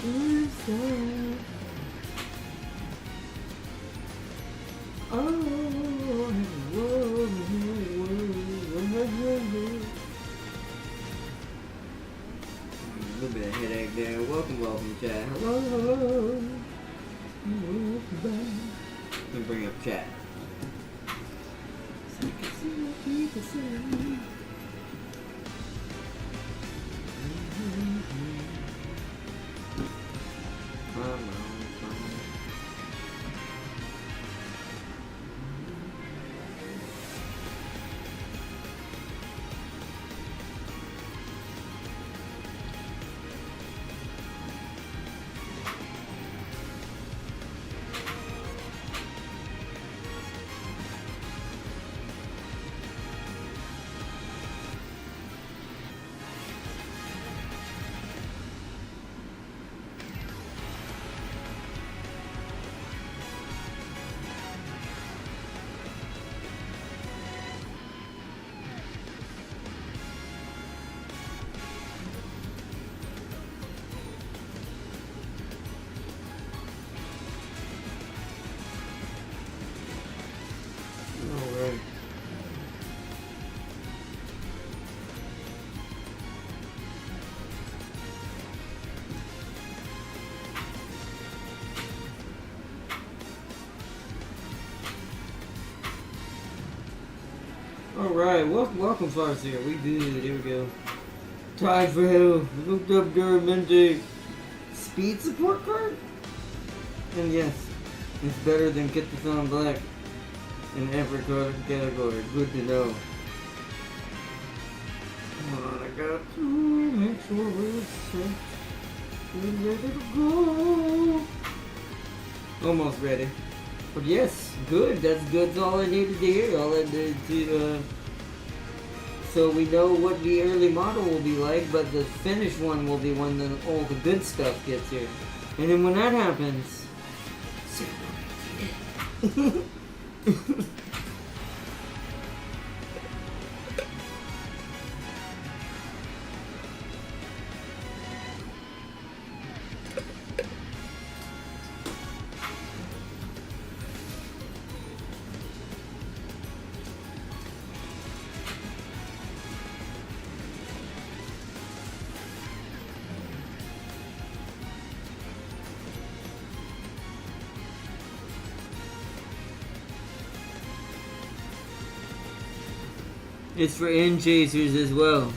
A little bit of headache there. Welcome, chat. Hello. Let me bring up chat. Alright, welcome Farseer. We good, here we go. Time for hell. Looked up Duramente speed support card? And yes, it's better than Get This On Black in every card category. Good to know. Hold on, I got to make sure we're set. We're ready to go. Almost ready. But yes, good. That's all I needed to hear. All I did to, so we know what the early model will be like, but the finished one will be when all the good stuff gets here. And then when that happens, it's for end chasers as well.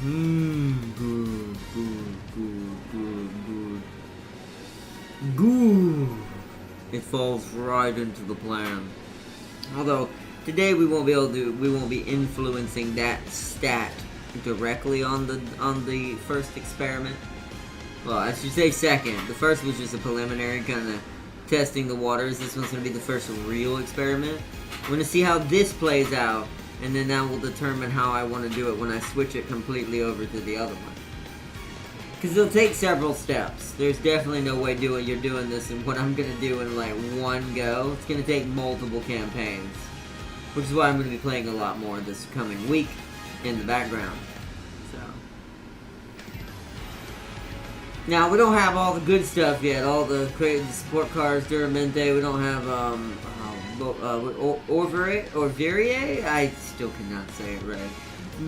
Good. It falls right into the plan. Although today we won't be influencing that stat directly on the first experiment. Well, I should say second. The first was just a preliminary kind of testing the waters. This one's gonna be the first real experiment. We're gonna see how this plays out. And then that will determine how I want to do it when I switch it completely over to the other one. Because it'll take several steps. There's definitely no way you're doing this and what I'm going to do in like one go. It's going to take multiple campaigns. Which is why I'm going to be playing a lot more this coming week in the background. So. Now, we don't have all the good stuff yet. All the support cards, Duramente. We don't have, Orverier? I still cannot say it right.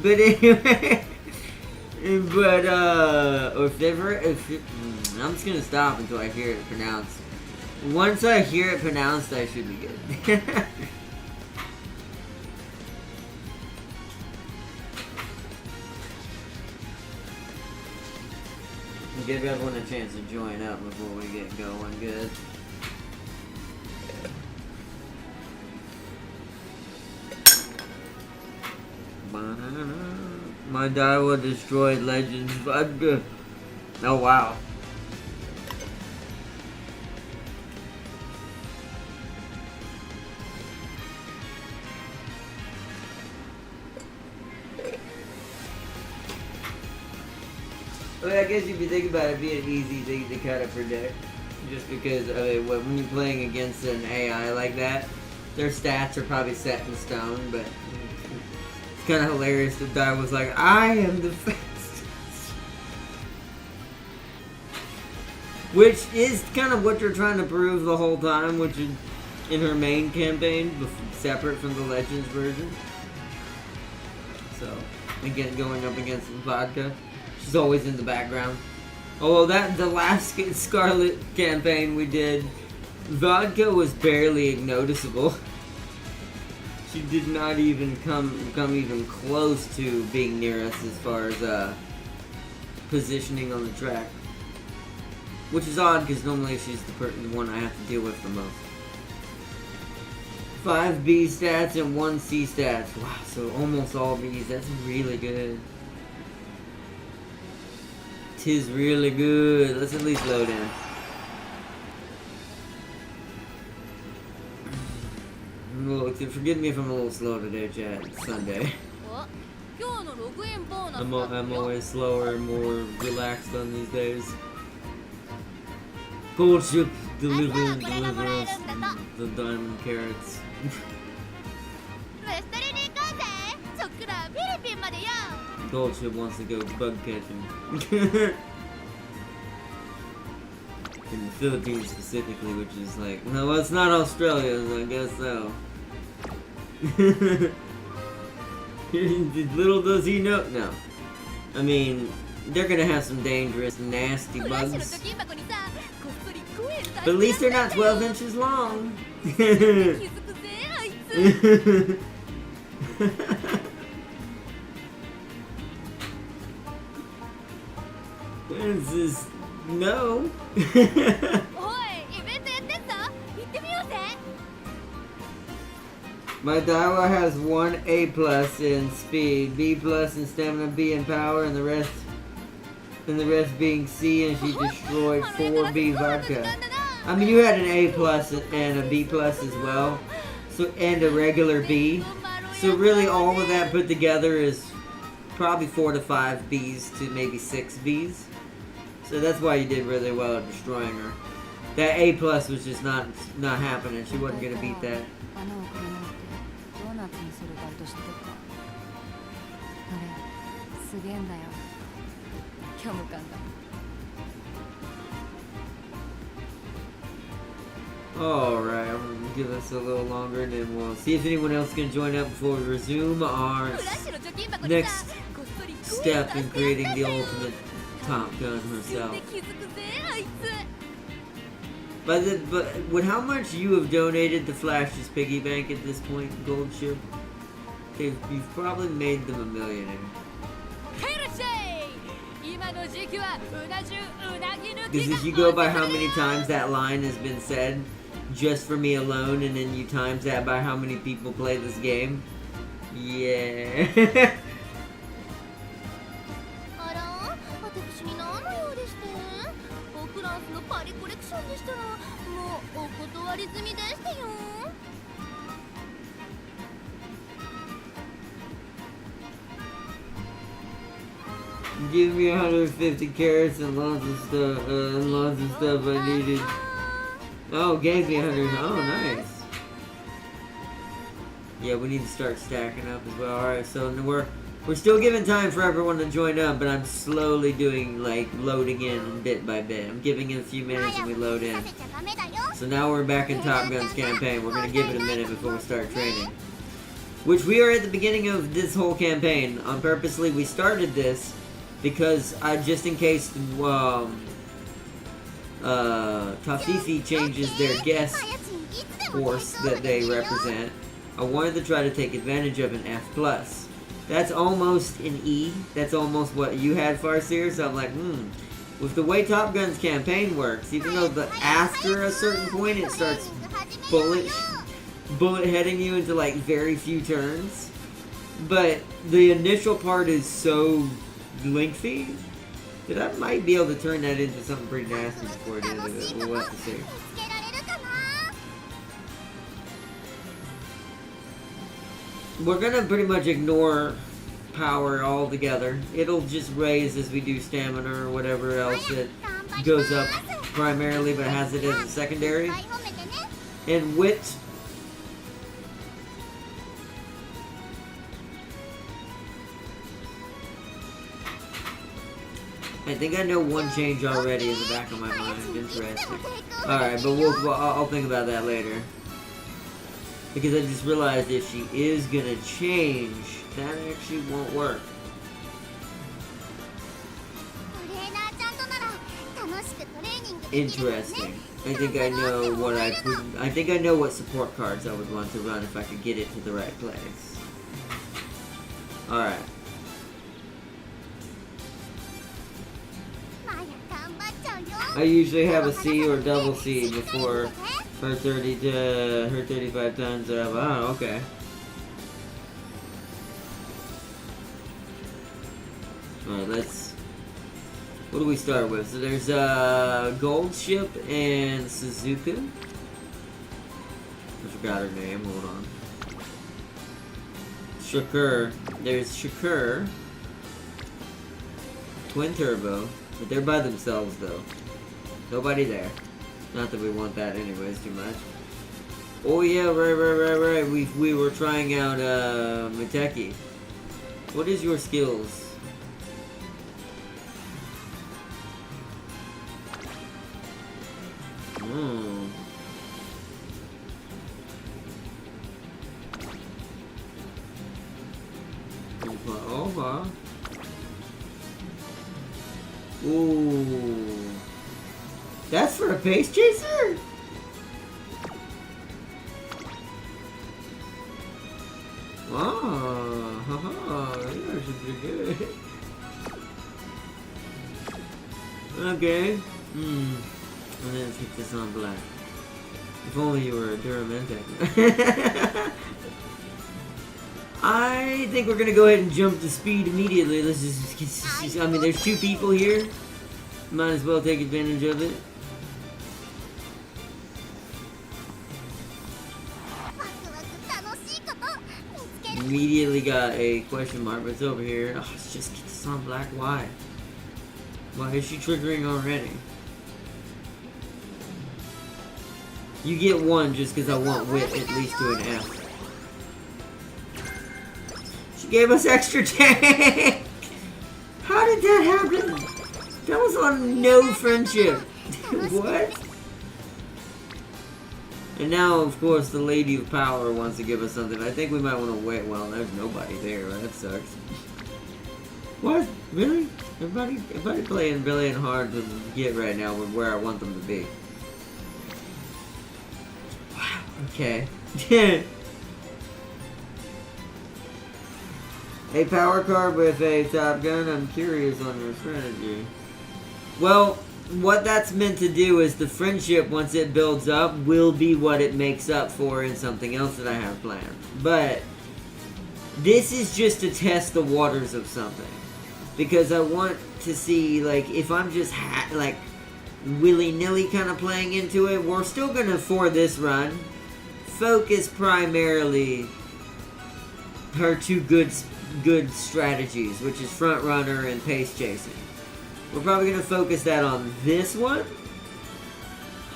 But anyway, I'm just gonna stop until I hear it pronounced. Once I hear it pronounced, I should be good. Give everyone a chance to join up before we get going good. My Daiwa destroyed legends. Oh wow. Well, I guess if you think about it, it'd be an easy thing to kind of predict. Just because when you're playing against an AI like that, their stats are probably set in stone, but it's kind of hilarious that Dai was like, I am the fastest. Which is kind of what you're trying to prove the whole time, which is in her main campaign, separate from the Legends version. So, again, going up against Vodka. She's always in the background. Although the last Scarlet campaign we did, Vodka was barely noticeable. She did not even come even close to being near us as far as positioning on the track. Which is odd, because normally she's the one I have to deal with the most. 5 B stats and 1 C stats. Wow, so almost all B's. That's really good. 'Tis really good. Let's at least load in. Forgive me if I'm a little slow today, chat. It's Sunday. I'm always slower and more relaxed on these days. Gold ship deliver us the diamond carrots. Gold ship wants to go bug catching. In the Philippines specifically, which is like, no, well, it's not Australia, so I guess so. Little does he know. No. I mean, they're gonna have some dangerous, nasty bugs. But at least they're not 12 inches long. This is no. My Daiwa has 1 A plus in speed, B plus in stamina, B in power, and the rest being C, and she destroyed 4 B vodka. I mean, you had an A plus and a B plus as well, so and a regular B. So really, all of that put together is probably 4 to 5 Bs to maybe 6 Bs. So that's why you did really well at destroying her. That A plus was just not happening. She wasn't gonna beat that. Alright, I'm gonna give us a little longer and then we'll see if anyone else can join up before we resume our next step in creating the ultimate Top Gun herself. But with how much you have donated to Flash's piggy bank at this point, Gold Ship, you've probably made them a millionaire. Because if you go by how many times that line has been said, just for me alone, and then you times that by how many people play this game, yeah. Give me 150 carrots and lots of stuff I needed. Oh, gave me 100. Oh, nice. Yeah, we need to start stacking up as well. Alright, so we're still giving time for everyone to join up, but I'm slowly doing, like, loading in bit by bit. I'm giving it a few minutes and we load in. So now we're back in Top Gun's campaign. We're going to give it a minute before we start training. Which we are at the beginning of this whole campaign. Purposely, we started this because just in case Tafifi changes their guest horse that they represent, I wanted to try to take advantage of an F+. That's almost an E. That's almost what you had, Farseer. So I'm like, with the way Top Gun's campaign works, even though after a certain point it starts bullet heading you into like very few turns, but the initial part is so lengthy that I might be able to turn that into something pretty nasty before the end of it. We'll have to see. We're gonna pretty much ignore power altogether. It'll just raise as we do stamina or whatever else that goes up primarily, but has it as a secondary. And wit. I think I know one change already in the back of my mind. Interesting. Alright, but I'll think about that later. Because I just realized if she is gonna change, that actually won't work. Interesting. I think I know what I think I know what support cards I would want to run if I could get it to the right place. Alright. I usually have a C or double C before her 35 times up. Oh, okay. Alright, what do we start with? So there's Gold Ship and Suzuka. I forgot her name, hold on. Shakur. There's Shakur. Twin Turbo. But they're by themselves though. Nobody there. Not that we want that anyways too much. Oh yeah, right. We were trying out Miteki. What is your skills? Oh. Over. Ooh. That's for a pace chaser? Oh, haha, you should be good. Okay. And then keep this on black. If only you were a Duramente. I think we're gonna go ahead and jump to speed immediately. Let's just I mean, there's two people here. Might as well take advantage of it. Immediately got a question mark, but it's over here. Oh, let's just get this on black. Why? Why is she triggering already? You get one just because I want wit at least to an F. She gave us extra tank! How did that happen? That was on no friendship. What? And now, of course, the Lady of Power wants to give us something. I think we might want to wait. Well, there's nobody there. That sucks. What? Really? Everybody playing really hard to get right now with where I want them to be. Wow. Okay. A power card with a Top Gun. I'm curious on your strategy. Well, what that's meant to do is the friendship, once it builds up, will be what it makes up for in something else that I have planned. But this is just to test the waters of something. Because I want to see, like, if I'm just, like, willy-nilly kind of playing into it, we're still going to, for this run, focus primarily her two good strategies, which is front runner and pace chasing. We're probably going to focus that on this one.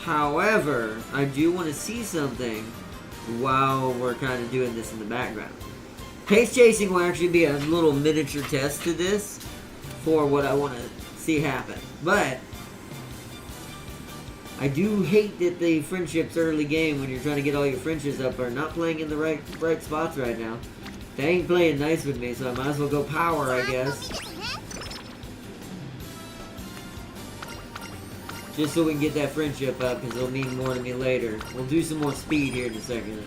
However, I do want to see something while we're kind of doing this in the background. Pace chasing will actually be a little miniature test to this for what I want to see happen. But I do hate that the friendships early game, when you're trying to get all your friendships up, are not playing in the right spots right now. They ain't playing nice with me, so I might as well go power, I guess. Just so we can get that friendship up, because it'll mean more to me later. We'll do some more speed here in a second.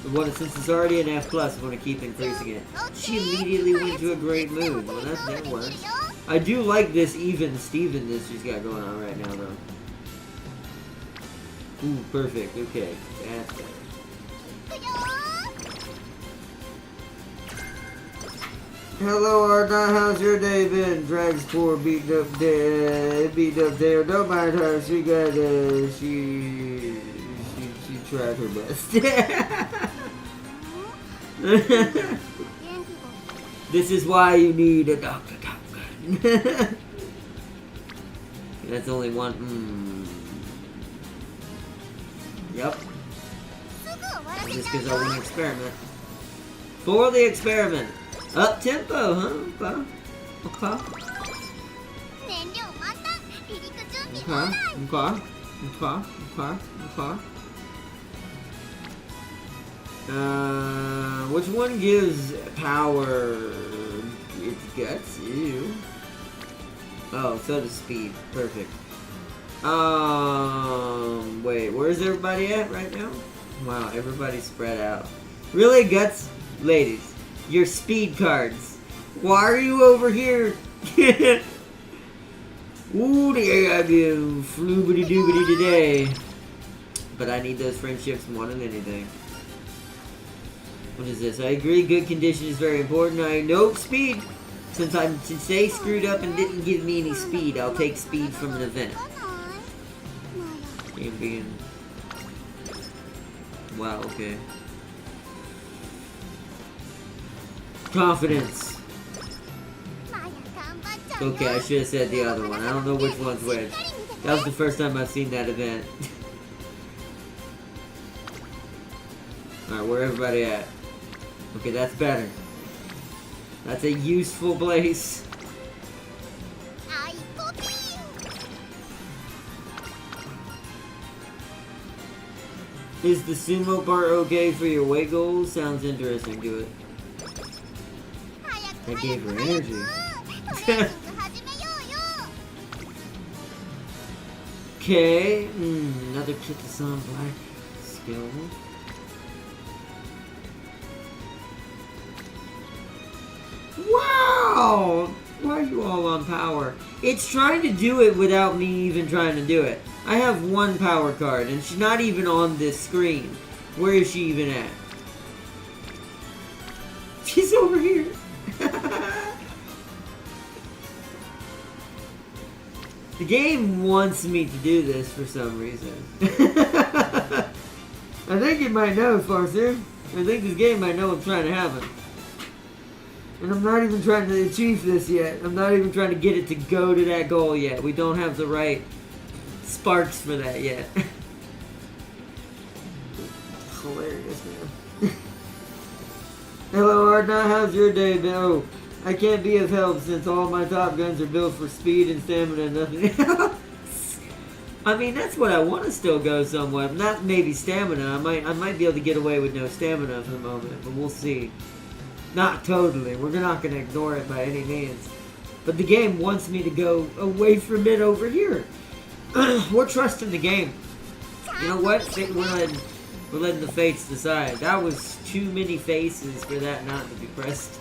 But since it's already an F+, I want to keep increasing it. She immediately went to a great mood. Well, that works. I do like this even Stevenness she's got going on right now, though. Ooh, perfect. Okay, that's better. Hello, Arda. How's your day been? Drag's poor, beat up there. Don't mind her. She got she tried her best. This is why you need a Dr. Top Gun. That's only one. Yep. Just because I want to experiment. For the experiment. Up tempo, huh? Okay. Okay. Which one gives power? It's guts. Ew. Oh, so does speed. Perfect. Wait, where's everybody at right now? Wow, everybody's spread out. Really, guts? Ladies, your speed cards. Why are you over here? Ooh, I been floobity doobity today. But I need those friendships more than anything. What is this? I agree, good condition is very important. Nope, speed. Since they screwed up and didn't give me any speed, I'll take speed from an event. Being... Wow, okay. Confidence. Okay, I should have said the other one. I don't know which one's which. That was the first time I've seen that event. Alright, where everybody at? Okay, that's better. That's a useful place. Is the sumo part okay for your weight goals? Sounds interesting, do it. That gave her energy. Okay, another Kitasan Black skill. Wow! Why are you all on power? It's trying to do it without me even trying to do it. I have one power card, and she's not even on this screen. Where is she even at? She's over here. The game wants me to do this for some reason. I think it might know, Farsu. I think this game might know I'm trying to happen. And I'm not even trying to achieve this yet. I'm not even trying to get it to go to that goal yet. We don't have the right sparks for that yet. Hilarious, man. Hello, Ardna. How's your day been? Oh, I can't be of help since all my top guns are built for speed and stamina and nothing else. I mean, that's what I want to still go somewhat. Not maybe stamina. I might be able to get away with no stamina for the moment, but we'll see. Not totally. We're not going to ignore it by any means. But the game wants me to go away from it over here. We're trusting the game. You know what? We're letting the fates decide. That was too many faces for that not to be pressed.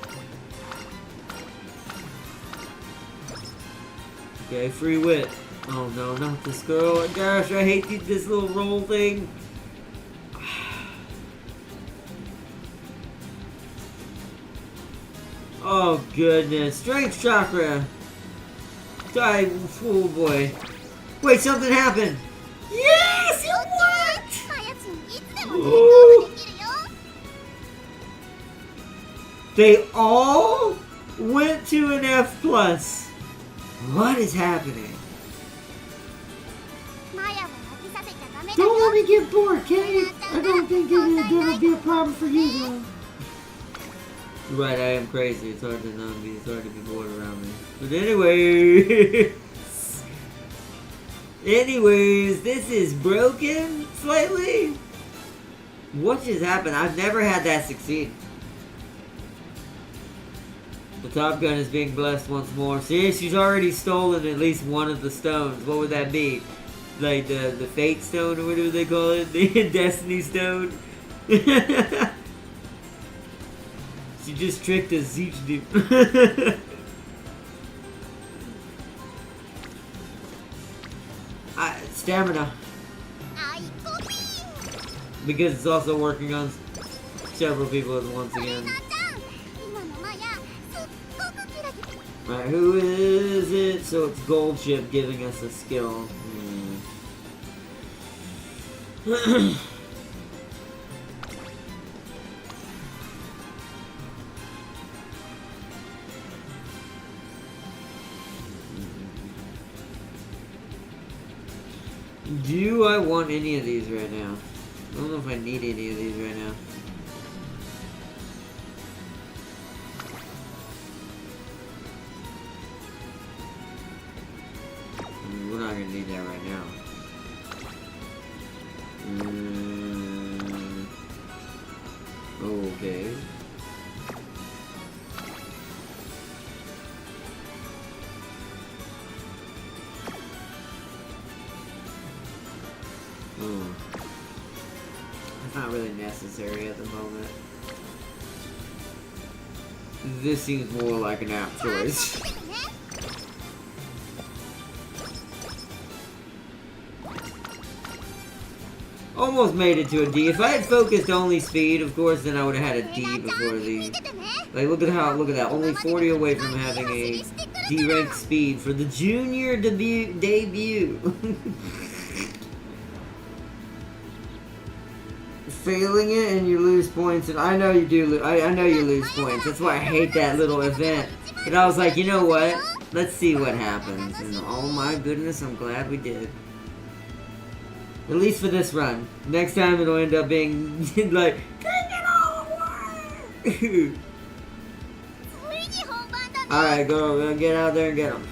Okay, free wit. Oh no, not this girl. Gosh, I hate this little roll thing. Oh goodness. Strength chakra. Die. Oh boy. Wait, something happened. Yes, it worked. Ooh. They all went to an F+. What is happening? Don't let me get bored, Kate. I don't think it'll be a problem for you, though. You're right, I am crazy. It's hard to not be. It's hard to be bored around me. But anyway, anyways, this is broken slightly. What just happened? I've never had that succeed. The Top Gun is being blessed once more. See, she's already stolen at least one of the stones. What would that be? Like the Fate Stone, or whatever they call it? The Destiny Stone? She just tricked a Zeech dude. Stamina. Because it's also working on several people at once again. Alright, who is it? So it's Gold Ship giving us a skill. Do I want any of these right now? I don't know if I need any of these right now. We're not gonna need that right now. Okay. It's not really necessary at the moment. This seems more like an apt choice. Almost made it to a D. If I had focused only speed, of course, then I would have had a D before the... Like, look at that. Only 40 away from having a D rank speed for the junior debut. Failing it and you lose points, and I know you do. I know you lose points. That's why I hate that little event. But I was like, you know what? Let's see what happens. And oh my goodness, I'm glad we did. At least for this run. Next time it'll end up being like, take it all away. All right, go get out there and get them.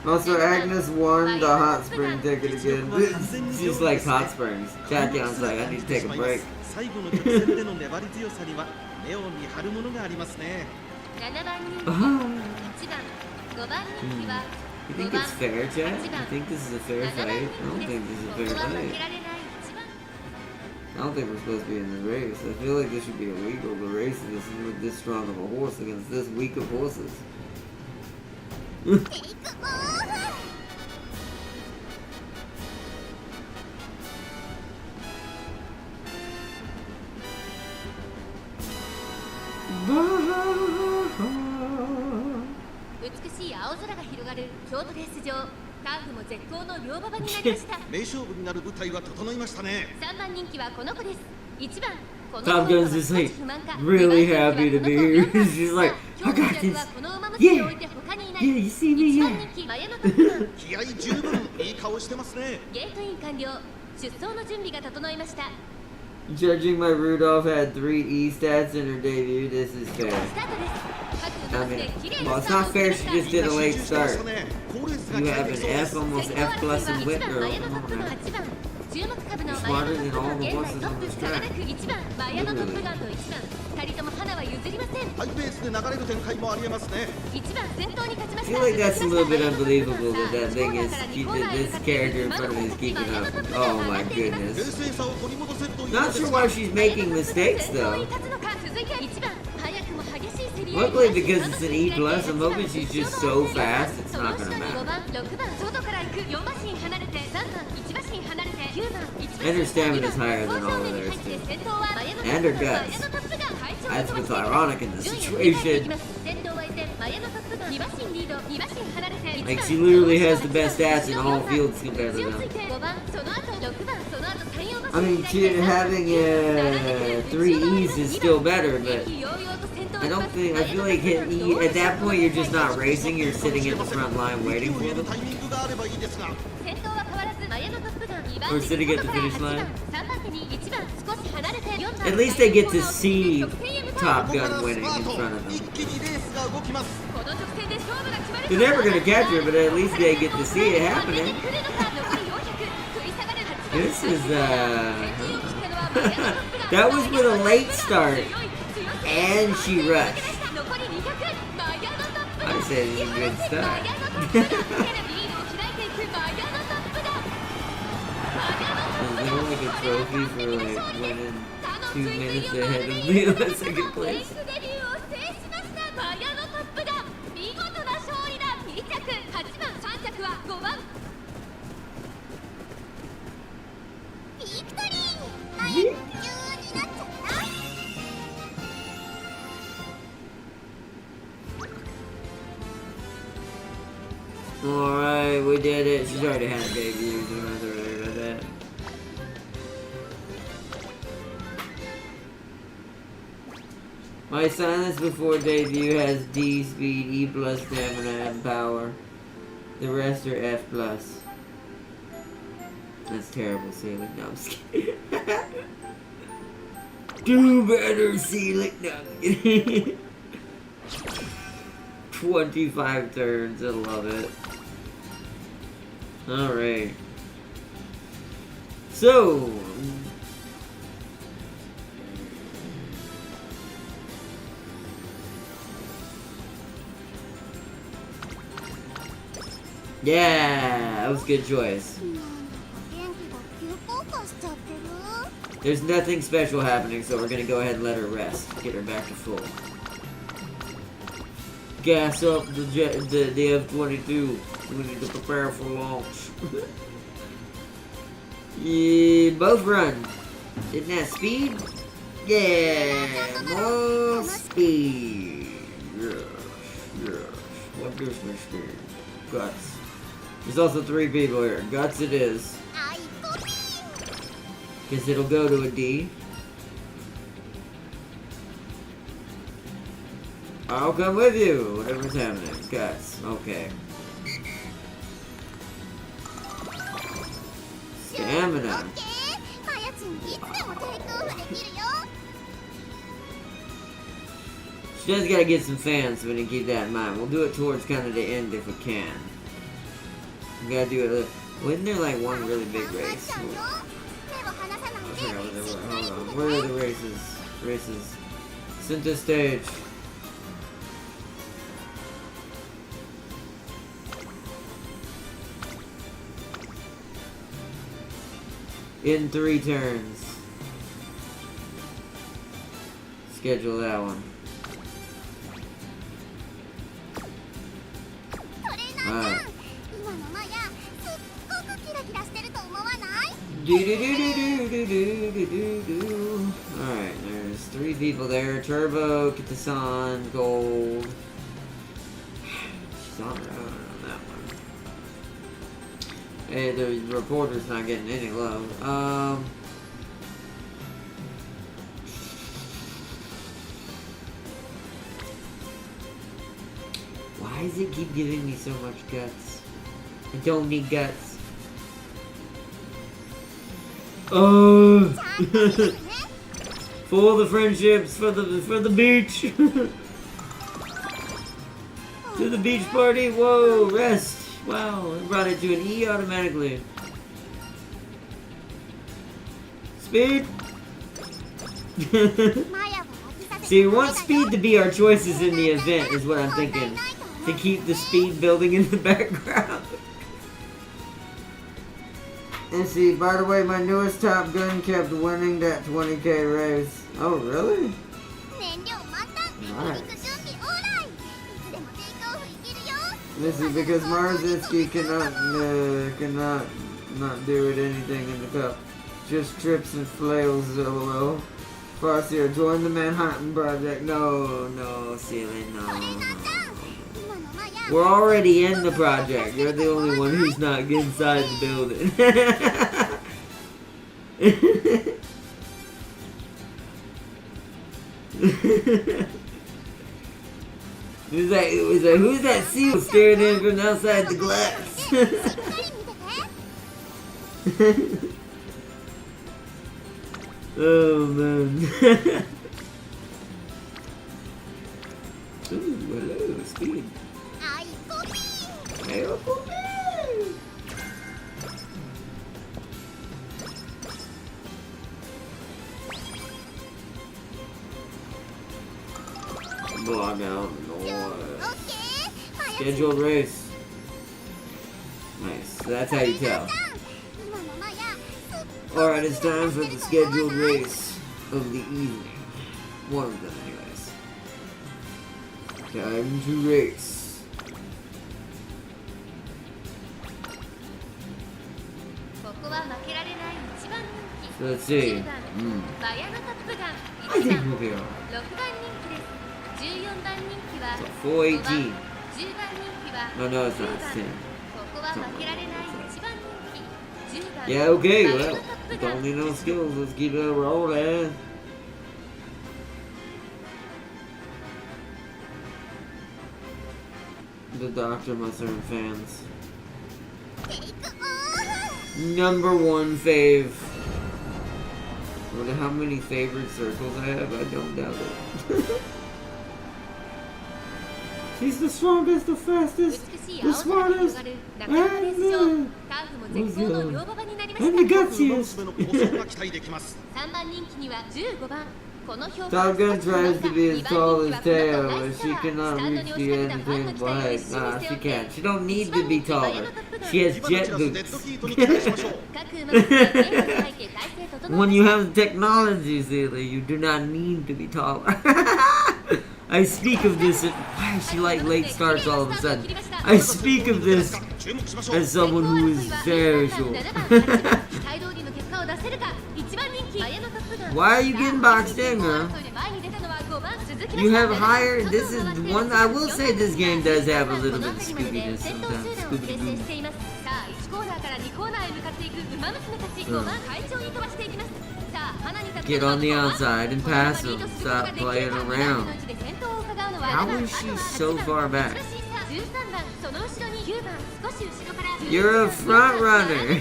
Also, Agnes won the hot spring ticket again. She's like hot springs. Jackyon's like, I need to take a break. You think it's fair, Jack? You think this is a fair fight? I don't think this is a fair fight. I don't think we're supposed to be in the race. I feel like this should be illegal. The race is with this strong of a horse against this weak of horses. Top Gun's just like really happy to be here. She's like, I got this. Yeah, you see me, yeah. Judging my Rudolph had 3 E stats in her debut, this is fair. I mean, well, it's not fair she just did a late start. You have an F, almost F plus in wit, girl. Come on now. You're smarter than all the horses on this track. Literally. I feel like that's a little bit unbelievable that thing is, this character in front of me is keeping up. Oh my goodness. Not sure why she's making mistakes though. Luckily, because it's an E+, I'm hoping she's just so fast, it's not gonna matter. And her stamina's higher than all of theirs, too. And her guts. That's what's ironic in this situation. Like, she literally has the best stats in all fields compared to them. I mean, having 3 E's is still better, but I feel like hitting E, at that point you're just not racing, you're sitting in the front line waiting for them. Or sitting at the finish line. At least they get to see Top Gun winning in front of them. They're never going to catch her, but at least they get to see it happening. This is, that was with a late start. And she rushed. I say this is a good start. Is there like a trophy for like winning 2 minutes ahead of me in second place? Alright, we did it. She's already had a debut, so I don't have to worry about that. My silence before debut has D speed, E plus stamina, and power. The rest are F plus. That's terrible, Ceiling. No, I'm just kidding. Do better, Ceiling. No, I'm kidding. 25 turns. I love it. Alright. So. Yeah, that was a good choice. There's nothing special happening, so we're gonna go ahead and let her rest. Get her back to full. Gas up the F-22. We need to prepare for launch. Yeah, both run. Isn't that speed? Yeah, more speed. Yes, yes. What gives me speed? Guts. There's also 3 people here. Guts it is. Guess it'll go to a D. I'll come with you. Whatever's happening. Guts. Okay. Stamina. She just gotta get some fans, so we need to keep that in mind. We'll do it towards kind of the end if we can. We gotta do it. Wasn't there like one really big race? I forgot what they were. Hold on. Where are the races? Races. Center stage. In 3 turns. Schedule that one. Alright. Alright, there's 3 people there. Turbo, Kitasan, Gold. She's on her own on that one. Hey, the reporter's not getting any love. Why does it keep giving me so much guts? I don't need guts. Oh, for the friendships, for the beach, to the beach party. Whoa, rest. Wow, it brought it to an E automatically. Speed. See, we want speed to be our choices in the event, is what I'm thinking. To keep the speed building in the background. And see, by the way, my newest Top Gun kept winning that 20K race. Oh, really? Nice. This is because Marzinski cannot not do it anything in the cup. Just trips and flails, lol. Farseer, join the Manhattan Project. No, Ceiling, no. We're already in the project. You're the only one who's not inside the building. Who's that seal staring in from outside the glass? Oh man. Ooh, hello, speed. Blog out noise. Scheduled race. Nice. So that's how you tell. Alright, it's time for the scheduled race of the evening. One of them, anyways. Time to race. So let's see. I think we'll be alright. So 418. No, it's not. It's 10. Yeah, okay, well, don't need no skills. Let's keep it rolling. The doctor must earn fans. Number one fave. I wonder how many favorite circles I have. I don't doubt it. She's the strongest, the fastest, the smartest, and the gutsiest. Top Gun tries to be as tall as Teo, but she cannot reach the unattainable height. Nah, she can't. She don't need to be taller. She has jet boots. When you have technology, Zelia, you do not need to be taller. I speak of this. Why is she like late starts all of a sudden? I speak of this as someone who is very short. Why are you getting boxed in, huh? You have higher. This is one. I will say this game does have a little bit of Scooby-Doo sometimes. Scooby-Doo. Get on the outside and pass him. Stop playing around. How is she so far back? You're a front runner.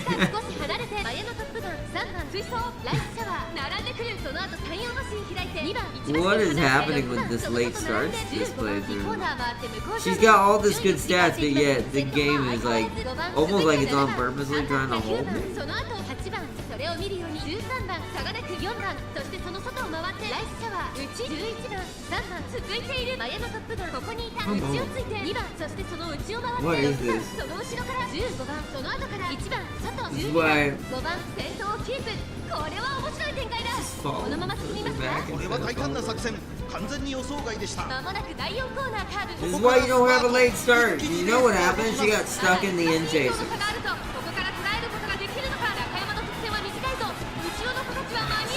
What is happening with this late start this playthrough? She's got all this good stats, but yet the game is like almost like it's on purposely trying to hold me. What is this? This is why This is why you don't have a late start. You know what happened? She got stuck in the end chaser.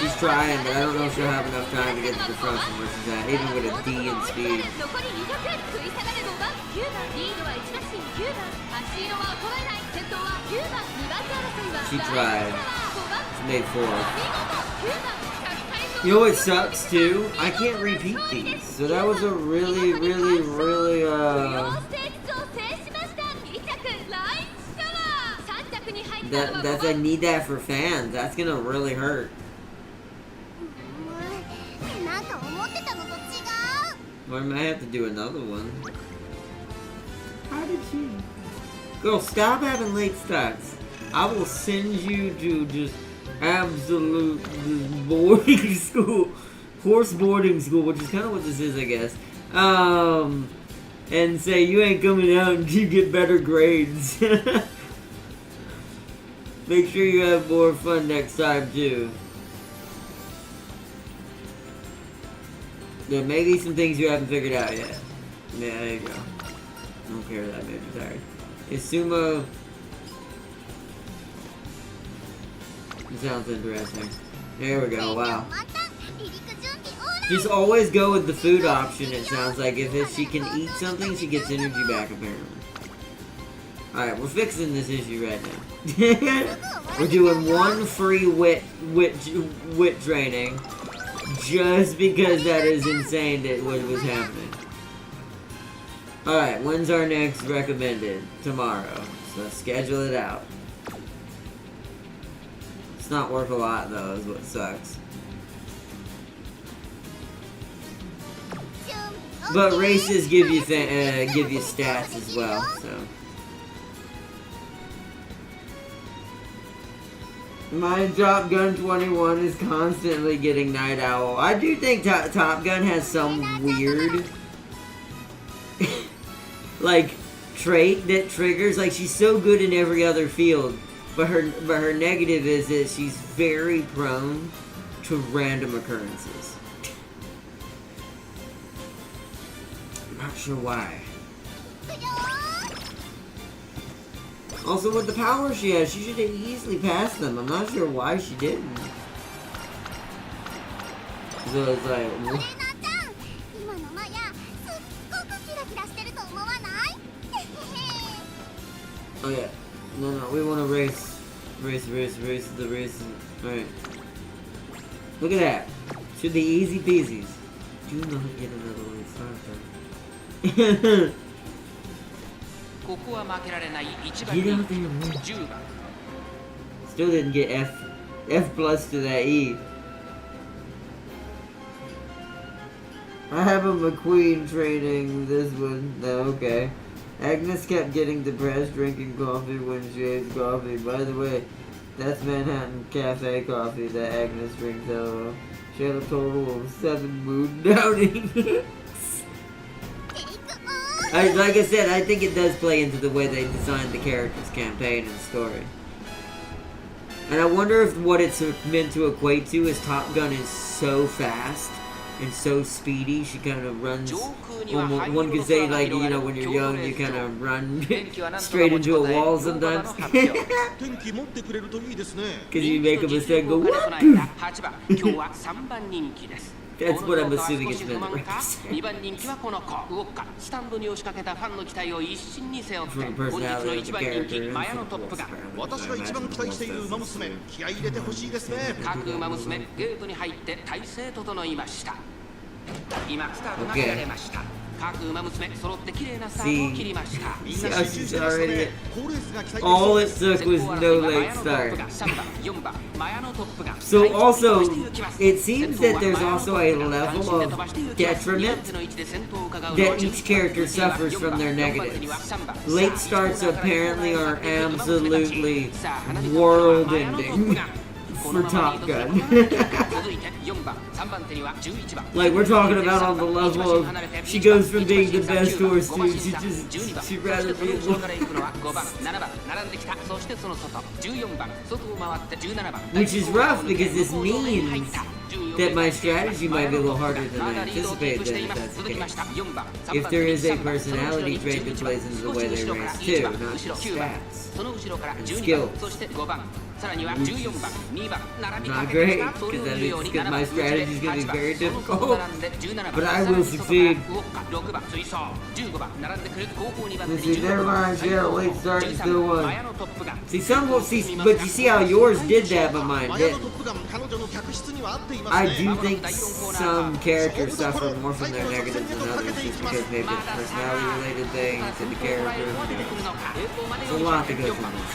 She's trying, but I don't know if she'll have enough time to get to the front from where she's at, even with a D in speed. She tried. She made 4. You know what sucks too? I can't repeat these. So that was a really I need that for fans. That's gonna really hurt. Well, I might have to do another one. How did you? Girl, stop having late starts. I will send you to just absolute boarding school. Horse boarding school, which is kind of what this is, I guess. And say you ain't coming out until you get better grades. Make sure you have more fun next time, too. There may be some things you haven't figured out yet. Yeah, there you go. I don't care that made me tired. Isumo. It sounds interesting. There we go, wow. Just always go with the food option, it sounds like. If she can eat something, she gets energy back, apparently. Alright, we're fixing this issue right now. We're doing one free wit training. Just because that is insane that what was happening. Alright, when's our next recommended? Tomorrow. So schedule it out. It's not worth a lot though, is what sucks. But races give you stats as well, so. My Top Gun 21 is constantly getting Night Owl. I do think Top Gun has some weird like trait that triggers, like she's so good in every other field, but her negative is that she's very prone to random occurrences. I'm not sure why. Also, with the power she has, she should have easily passed them. I'm not sure why she didn't. So it's like... Oh yeah. No, we want to race. Race the race. Alright. Look at that. Should be easy peasies. Do not get another one. Start. Get out there, man. Still didn't get F plus to that E. I have a McQueen training this one. No, okay. Agnes kept getting depressed drinking coffee when she ate coffee. By the way, that's Manhattan Cafe coffee that Agnes drinks out of. She had a total of 7 mood downings. Like I said, I think it does play into the way they designed the character's campaign and story. And I wonder if what it's meant to equate to is Top Gun is so fast and so speedy, she kind of runs, one could say, like, you know, when you're young, you kind of run straight into a wall sometimes. Because you make a mistake and go, whoop! That's what I'm assuming it's meant to represent. From the personality of the character and from the okay. See how she's already... All it took was no late start. So also, it seems that there's also a level of detriment that each character suffers from their negatives. Late starts apparently are absolutely world-ending for Top Gun. Like, we're talking about on the level of, she goes from being the best horse to, she'd rather be which is rough, because this means that my strategy might be a little harder than I anticipated, if that's the case. If there is a personality trait that plays into the way they race too, not just stats and skill. Not great, because that means my strategy is going to be very difficult, but I will succeed. See, never mind, she had a late start and still won. See, some will see, but you see how yours did that, but mine didn't. I do think some characters suffer more from their negatives than others, just because maybe it's personality-related things and the character. There's a lot that goes into this.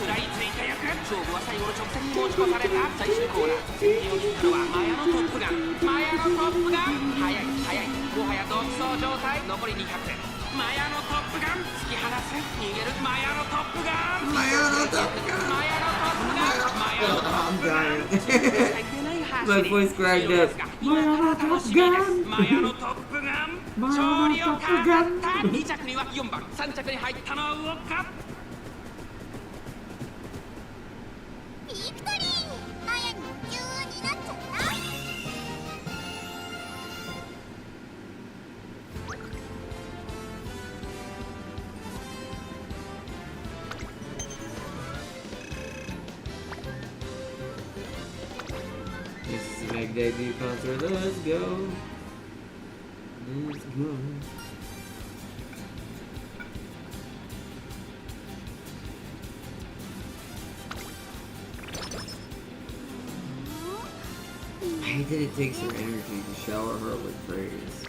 I'm dying. My voice cracked up. This is the Meg debut concert. Let's go. Let's go. I hate that it takes her energy to shower her with praise.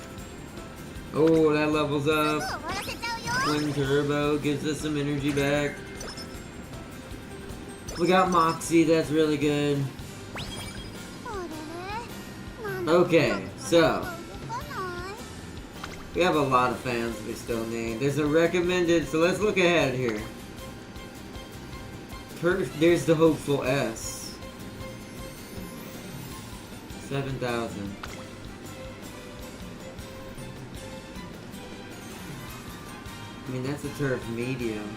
Oh, that levels up. Twin Turbo gives us some energy back. We got Moxie, that's really good. Okay, so we have a lot of fans we still need. There's a recommended, so let's look ahead here. There's the Hopeful S. 7,000. I mean, that's a turf medium.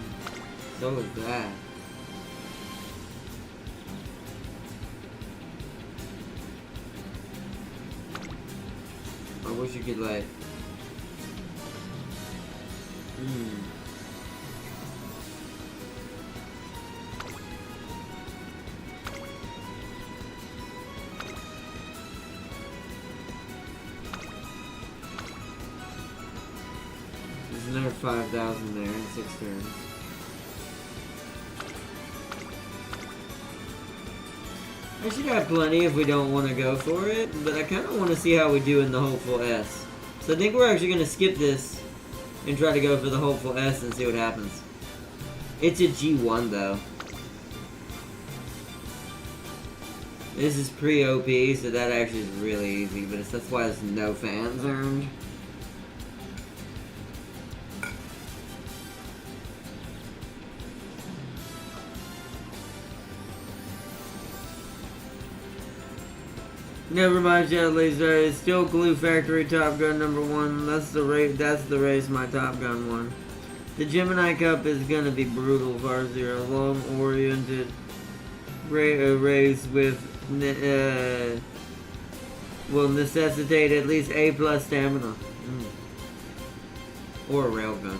So is that. I wish you could, like... There's another 5,000 there in 6 turns. I should have plenty if we don't want to go for it, but I kind of want to see how we do in the Hopeful S. So I think we're actually going to skip this and try to go for the Hopeful S and see what happens. It's a G1 though. This is pre-OP, so that actually is really easy, but that's why there's no fans earned. Never mind, Chad Laser. It's still Glue Factory Top Gun #1. That's the race my Top Gun won. The Gemini Cup is gonna be brutal, Farzir. A long-oriented race with will necessitate at least A+ stamina. Or a railgun.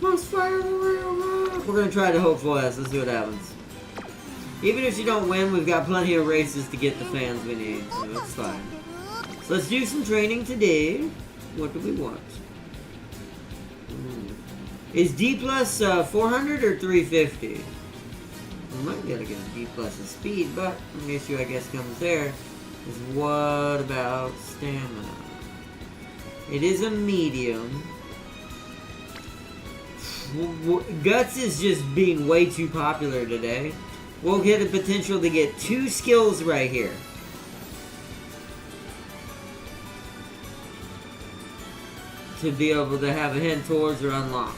Most fire the railgun. We're gonna try the hopeful S. Let's see what happens. Even if you don't win, we've got plenty of races to get the fans we need, so that's fine. So let's do some training today. What do we want? Is D+ 400 or 350? We might be able to get a D+ in speed, but the issue I guess comes there is what about stamina? It is a medium. Guts is just being way too popular today. We'll get the potential to get 2 skills right here. To be able to have a hint towards or unlock.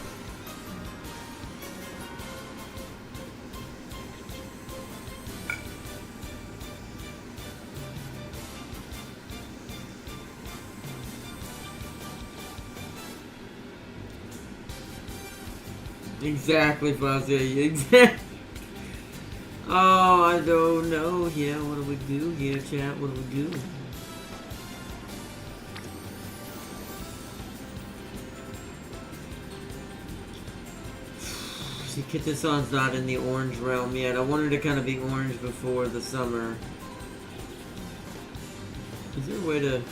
Exactly, Fuzzy. Exactly. Oh, I don't know. Yeah, what do we do here, chat? What do we do? See, Kitasan's not in the orange realm yet. I wanted to kind of be orange before the summer. Is there a way to...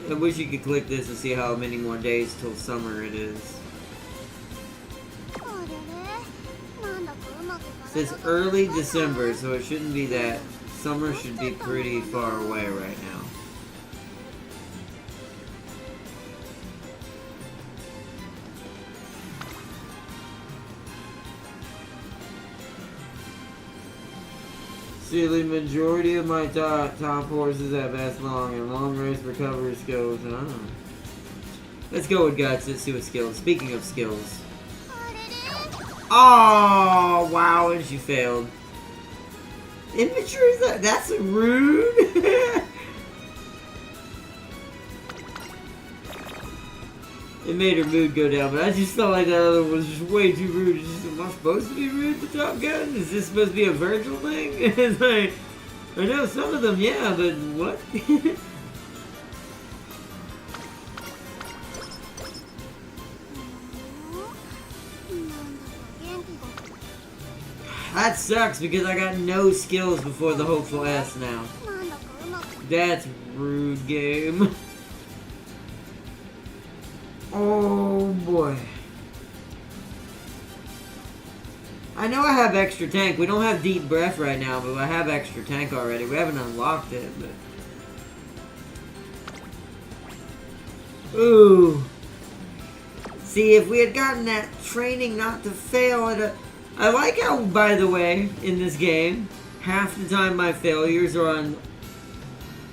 I wish you could click this and see how many more days till summer it is. It says early December, so it shouldn't be that. Summer should be pretty far away right now. See, the majority of my top horses have S long and long race recovery skills. Let's go with Guts. Let's see what skills. Speaking of skills. Oh, wow, and she failed. Immature, that's rude. It made her mood go down, but I just felt like that other one was just way too rude. It's just, am I supposed to be rude to Top Gun? Is this supposed to be a Virgil thing? It's like, I know some of them, yeah, but what? That sucks because I got no skills before the hopeful S now. That's rude, game. Oh boy. I know I have extra tank. We don't have deep breath right now, but I have extra tank already. We haven't unlocked it, but... Ooh. See, if we had gotten that training not to fail at a... I like how, by the way, in this game, half the time my failures are on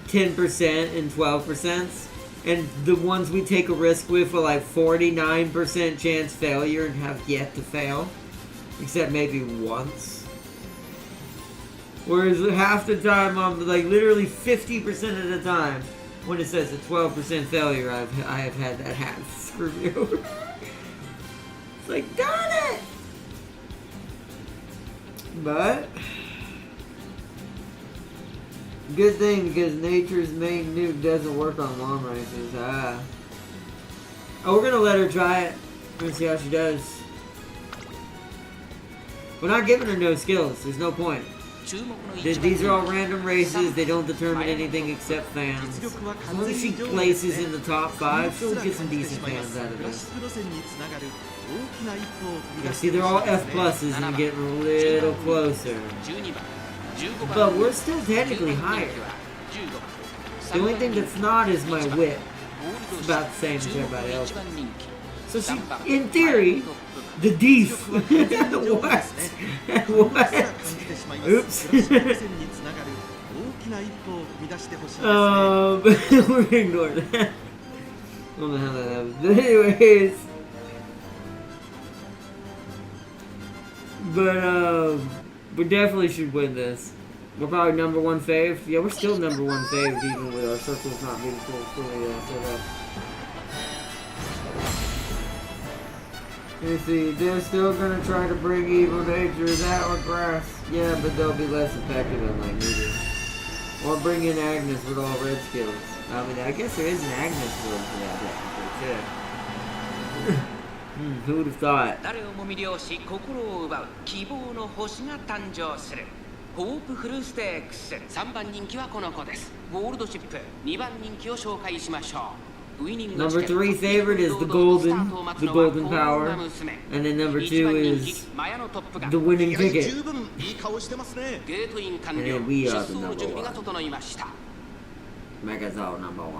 10% and 12%. And the ones we take a risk with are like 49% chance failure and have yet to fail. Except maybe once. Whereas half the time, I'm like literally 50% of the time, when it says a 12% failure, I have had that half screw me over. It's like, darn it! But good thing because nature's main nuke doesn't work on long races. Oh, we're gonna let her try it. We're gonna see how she does. We're not giving her no skills. There's no point. These are all random races. They don't determine anything except fans. As long as she places in the top 5, she'll get some decent fans out of this. Yeah, see, they're all F pluses and getting a little closer. But we're still technically higher. The only thing that's not is my whip. It's about the same as everybody else. So she, in theory, the thief. What? What? Oops. We're ignoring that. I don't know how that happened. But anyways. But we definitely should win this. We're probably number one fave. Yeah, we're still number one fave even with our circles not being fully set up. You see, they're still gonna try to bring evil nature. That or grass. Yeah, but they'll be less effective unlike neither. Or bring in Agnes with all red skills. I mean, I guess there is an Agnes build for that technically, too. Who would have thought? ホープフルステークス3番人気はこの子です。ゴールドシップ2番人気を紹介しましょう。Number 3 favorite is the golden power, and then number 2 is the winning ticket. And then we are the number 1. Megazord number 1.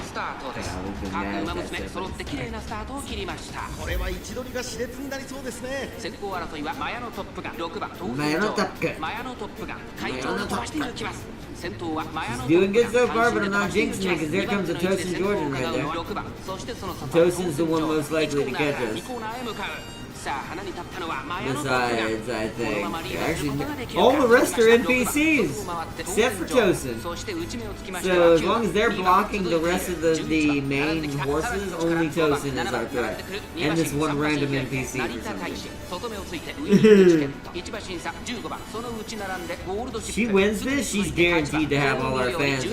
スタートです。各馬娘揃って綺麗なスタートを切りました。これは位置取りが熾烈になりそうですね。先行争いはマヤのトップガン6番マヤのトップガン会長を飛ばして抜きます。先頭はマヤのトップガン doing good so far, but I'm not jinxing it because there comes a Tosin Jordan right there. Tosin's the one most likely to catch us. Besides, I think, actually, all the rest are NPCs, except for Tosin. So as long as they're blocking the rest of the main horses, only Tosin is our threat. And this one random NPC for some reason. She wins this, she's guaranteed to have all our fans.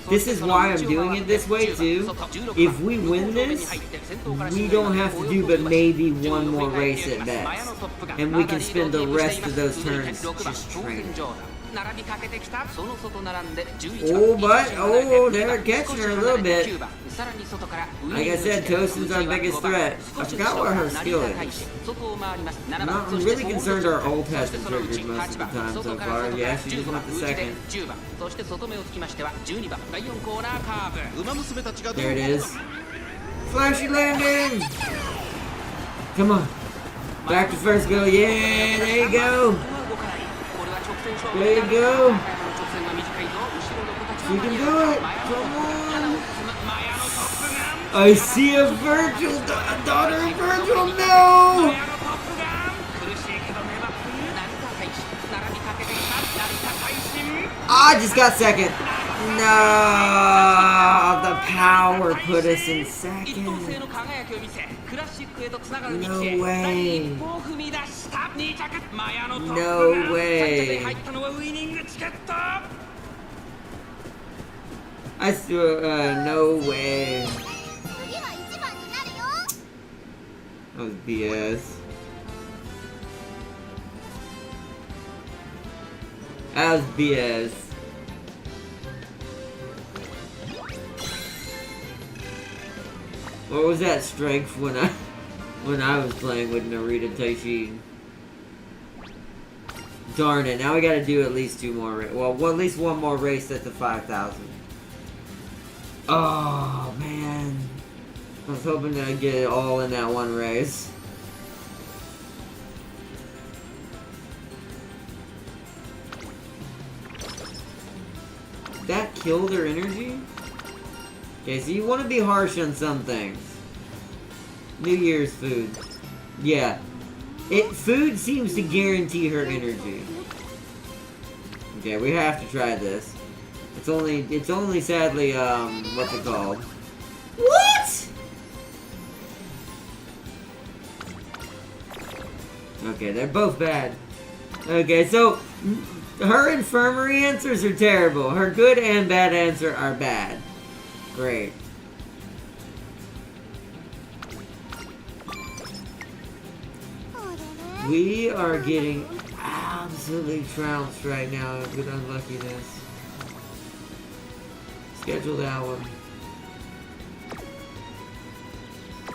This is why I'm doing it this way too. If we win this, we don't have to do but maybe one more race at best. And we can spend the rest of those turns just training. Oh, but, they're catching her a little bit. Like I said, Tosin's our biggest threat. I forgot what her skill is. I'm really concerned our ult has been triggered most of the time so far. Yeah, she just went the second. There it is. Flashy landing! Come on. Back to first go. Yeah, there you go. There you go. She can do it. Come on. I see a Virgil, daughter of Virgil. No. I just got second. No, the power put us in second. No way. No way. I swear, no way. That was BS. That was BS. What was that strength when I was playing with Narita Taishin? Darn it! Now we got to do at least two more. Well, at least one more race at the 5,000. Oh man! I was hoping to get it all in that one race. That killed her energy? Okay, so you want to be harsh on some things. New Year's food. Yeah. Food seems to guarantee her energy. Okay, we have to try this. It's only sadly, what's it called? What?! Okay, they're both bad. Okay, so her infirmary answers are terrible. Her good and bad answer are bad. Great. We are getting absolutely trounced right now with unluckiness. Schedule that one.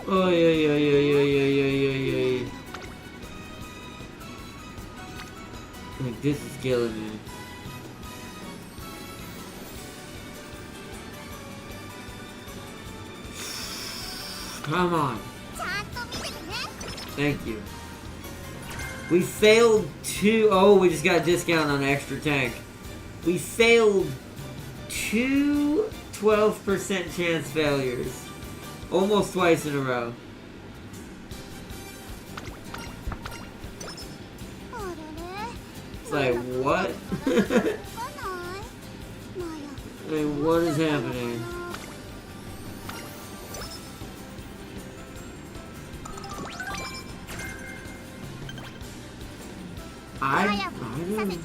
Oh yeah. Like, this is killing me. Come on. Thank you. We failed two. Oh, we just got a discount on extra tank. We failed two 12% chance failures. Almost twice in a row. It's like, what? I mean, what is happening? I don't think,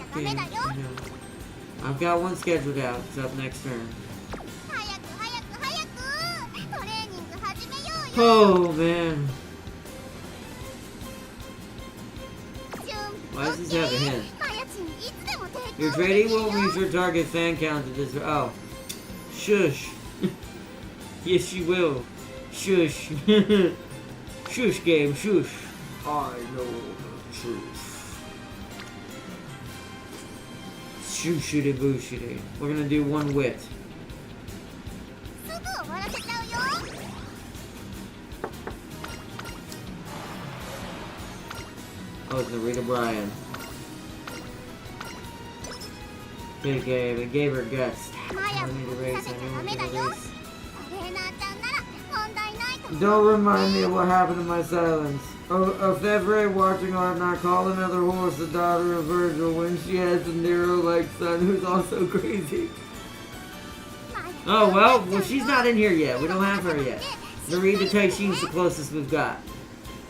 I've got one scheduled out. It's up next turn. Oh man. Why does this have a hint? Your trading won't reach your target fan count to this. Oh. Shush. Yes, you will. Shush. Shush game, shush. I know the truth. Shooshity booshity. We're gonna do one wit. Oh, it's Narita Bryan. Big game. It gave her guts. I need to race. I knew we need to race. Don't remind me of what happened in my silence. A Fevre watching art not call another horse the daughter of Virgil when she has a Nero-like son who's also crazy. Oh, well, she's not in here yet. We don't have her yet. Narita Taishin's the closest we've got.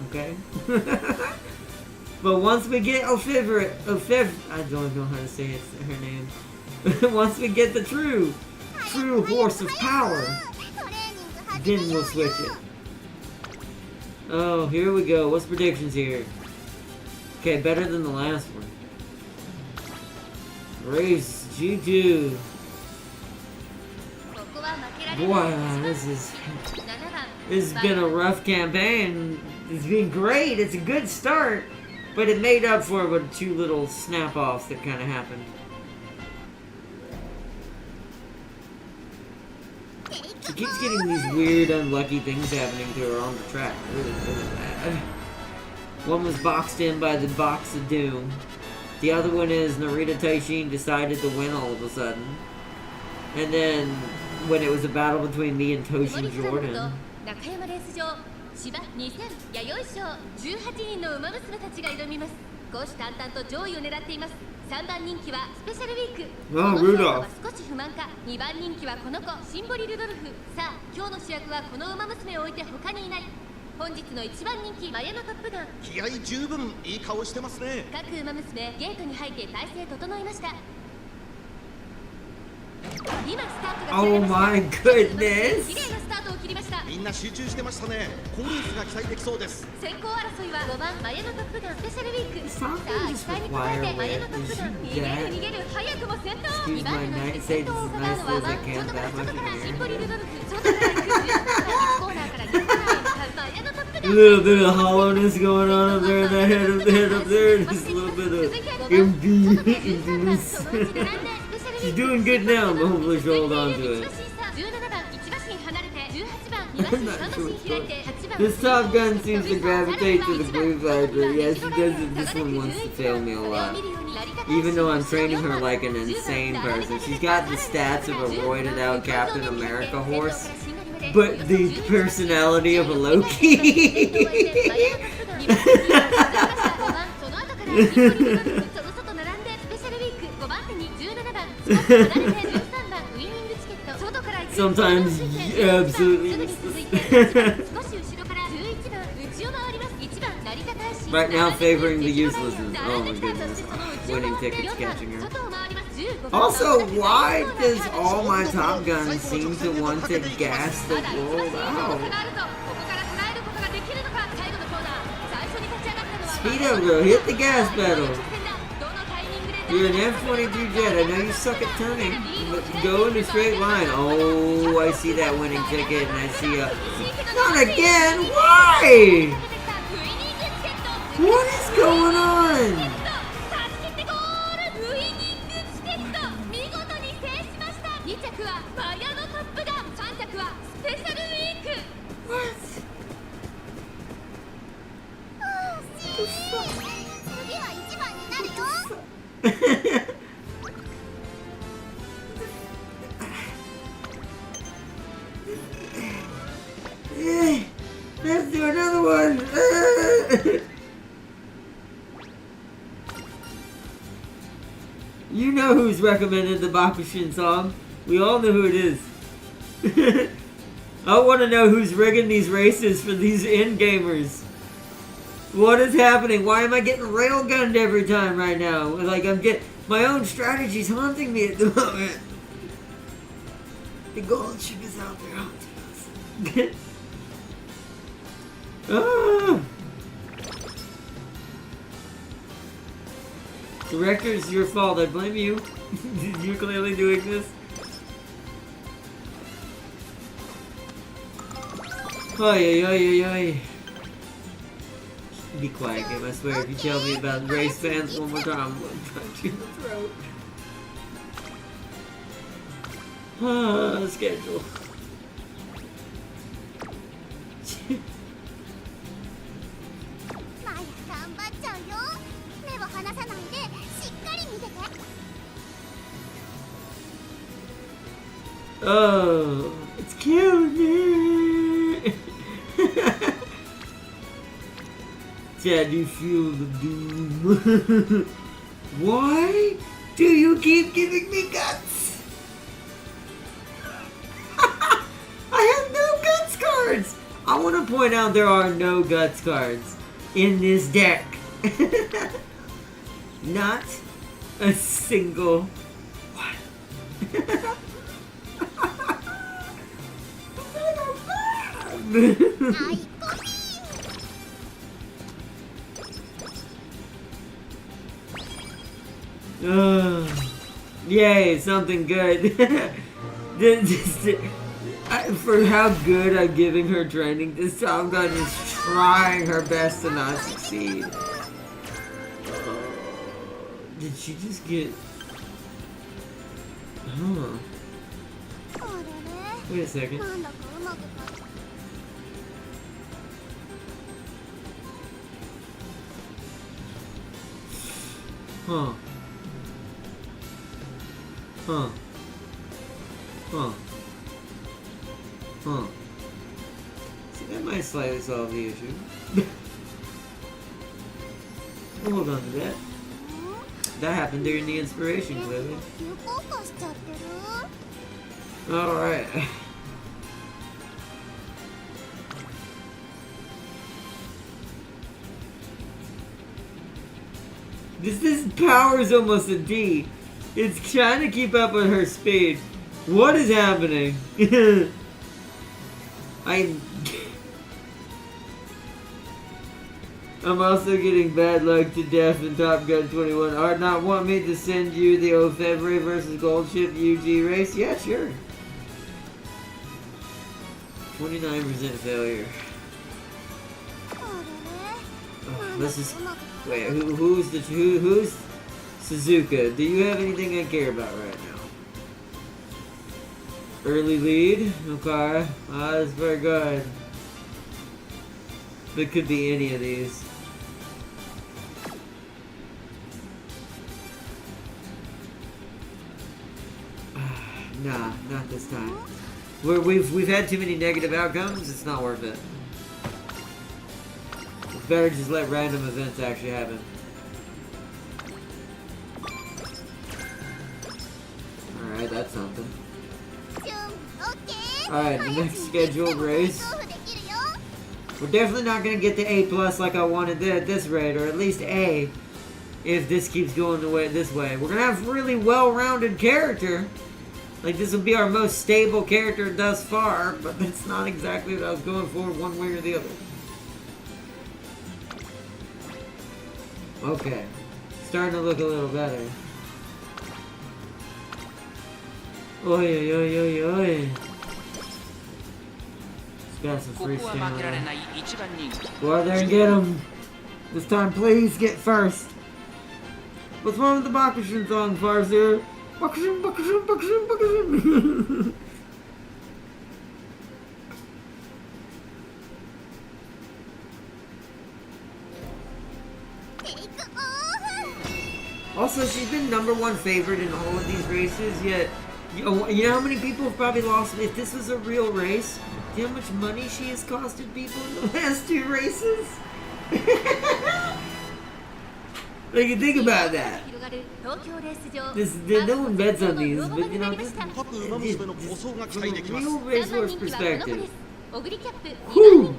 Okay? But once we get I don't know how to say it, her name. Once we get the true horse of power, then we'll switch it. Oh, here we go. What's predictions here? Okay, better than the last one. Race G2. Boy, this has been a rough campaign. It's been great. It's a good start. But it made up for it with two little snap-offs that kind of happened. She keeps getting these weird, unlucky things happening to her on the track. Really, really bad. One was boxed in by the Box of Doom. The other one is Narita Taishin decided to win all of a sudden. And then, when it was a battle between me and Toshin Jordan. 芝2000弥生賞18人の馬娘たちが挑みます。虎視眈々と上位を狙っています。3番人気はスペシャルウィーク。この評価は少し不満か。2番人気はこの子シンボリルドルフ。さあ今日の主役はこの馬娘を置いて他にいない。本日の1番人気マヤのトップガン。気合十分いい顔してますね。各馬娘ゲートに入って体勢整いました。 Oh my goodness! みんな集中してましたね。コールスが期待できそうです。先行争いは5番マヤのトップガンスペシャルウィーク。さあ期待に応えてマヤのトップガン逃げる早くも先頭。2番手の先頭を語るのは外からシンボリルドルフ外から行くコーナーから2コーナーへ向かうマヤのトップガン。A little bit of hollowness going on up there in the head up there. Just a little bit of emptiness. She's doing good now, but hopefully she'll hold on to it. This Top Gun seems to gravitate to the blue viper. Yeah, she does it. This one wants to fail me a lot. Even though I'm training her like an insane person. She's got the stats of a roided out Captain America horse, but the personality of a Loki. Sometimes absolutely useless. Right now favoring the uselessness. Oh my goodness. Winning tickets catching her. Also, why does all my Top Guns seem to want to gas the world out? Speed up, girl. Hit the gas pedal. You're an F-22 jet. I know you suck at turning, but go in a straight line. Oh, I see that winning ticket, and I see a... Not again! Why? What is going on? What? Let's do another one. You know who's recommended the Bakushin song. We all know who it is. I want to know who's rigging these races for these in-gamers. What is happening? Why am I getting railgunned every time right now? Like, I'm getting... My own strategy's haunting me at the moment. The gold ship is out there haunting us. Ah! Director, it's your fault. I blame you. You're clearly doing this. Oi, oi, oi, oi. Be quiet, game. I swear, if you tell me about race fans one more time, I'm gonna punch you in the throat. Ah, schedule. Oh, it's killing me. Dad, you feel the doom. Why do you keep giving me guts? I have no guts cards. I want to point out there are no guts cards in this deck. Not a single one. Yay, something good. For how good I'm giving her training, this Tom Gun is trying her best to not succeed. Did she just get... Huh. Wait a second. Huh. Huh. Huh. Huh. See, that might slightly solve the issue. We'll hold on to that. That happened during the inspiration, clearly. Alright. This power is almost a D. It's trying to keep up with her speed. What is happening? I'm also getting bad luck to death in Top Gun 21. Art not want me to send you the Ofebvre versus Gold Ship UG race? Yeah, sure. 29% failure. Oh, this is... Wait, who's Suzuka? Do you have anything I care about right now? Early lead? Okay. That's very good. It could be any of these. Nah, not this time. We've had too many negative outcomes. It's not worth it. It's better just let random events actually happen. Alright, that's something. Alright, the next scheduled race. We're definitely not going to get the A+ like I wanted at this rate, or at least A, if this keeps going this way. We're going to have a really well-rounded character. Like, this will be our most stable character thus far, but that's not exactly what I was going for one way or the other. Okay. Starting to look a little better. Oi, oi, oi, oi, oi. Got some free stamina. Go out there and get him. This time, please get first. What's wrong with the Bakushin song, Farseer? Bakushin, Bakushin, Bakushin, Bakushin. Also, she's been #1 favorite in all of these races, yet... You know how many people have probably lost... If this was a real race, Do you know how much money she has costed people in the last 2 races? Like, you think about that. No one bets on these, but you know, just from a real racehorse perspective. Whew.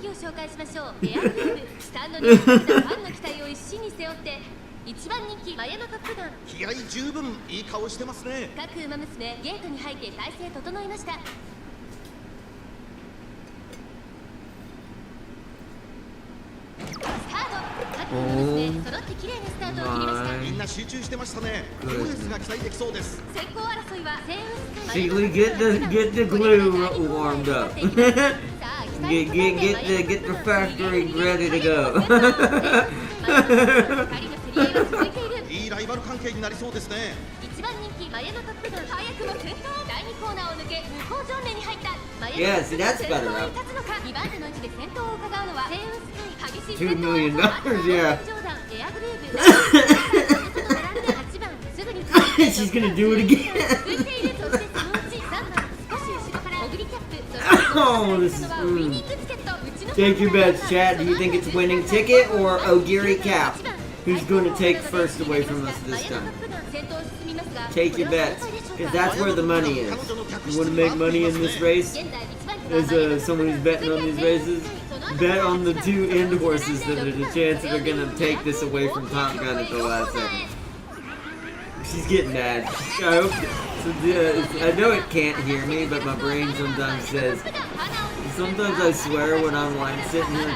一番人気マヤのトップガン気合十分いい顔してますね各馬娘ゲートに入って体勢整いましたスタート各馬娘揃って綺麗なスタートを切りましたみんな集中してましたねレースが期待できそうです先行争いはセイウンスカイ get the glue warmed up. get the factory ready to go. いいライバル関係になりそうですね一番人気マヤのトップガン早くも先頭第2コーナーを抜け向こう正面に入ったマヤのトップガン先頭に立つのか2番手の位置で先頭を伺うのはセイウンスカイ激しい$2 million, yeah. She's gonna do it again. Oh, this is Take your bets, chat. Do you think it's winning ticket or Ogiri Cap? Who's going to take first away from us this time? Take your bets, because that's where the money is. You want to make money in this race? As someone who's betting on these races, bet on the 2 end horses that are the chance that are going to take this away from Top Gun at the last second. She's getting mad. I know it can't hear me, but my brain sometimes says. Sometimes I swear when I'm like sitting here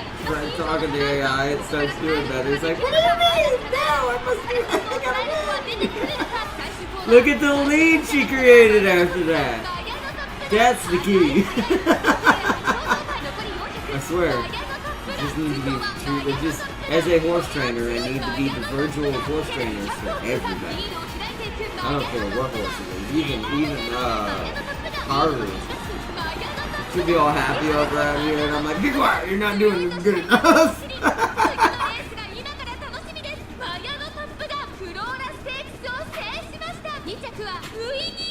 talking to AI, it starts doing better. It's like, what do you mean? No, I must do that. Look at the lead she created after that. That's the key. I swear. It just needs to be true. It just, as a horse trainer, I need to be the virtual horse trainers for everybody. I don't care what horse it is, even Harley. She'll be all happy over out here, and I'm like, be quiet, you're not doing good enough.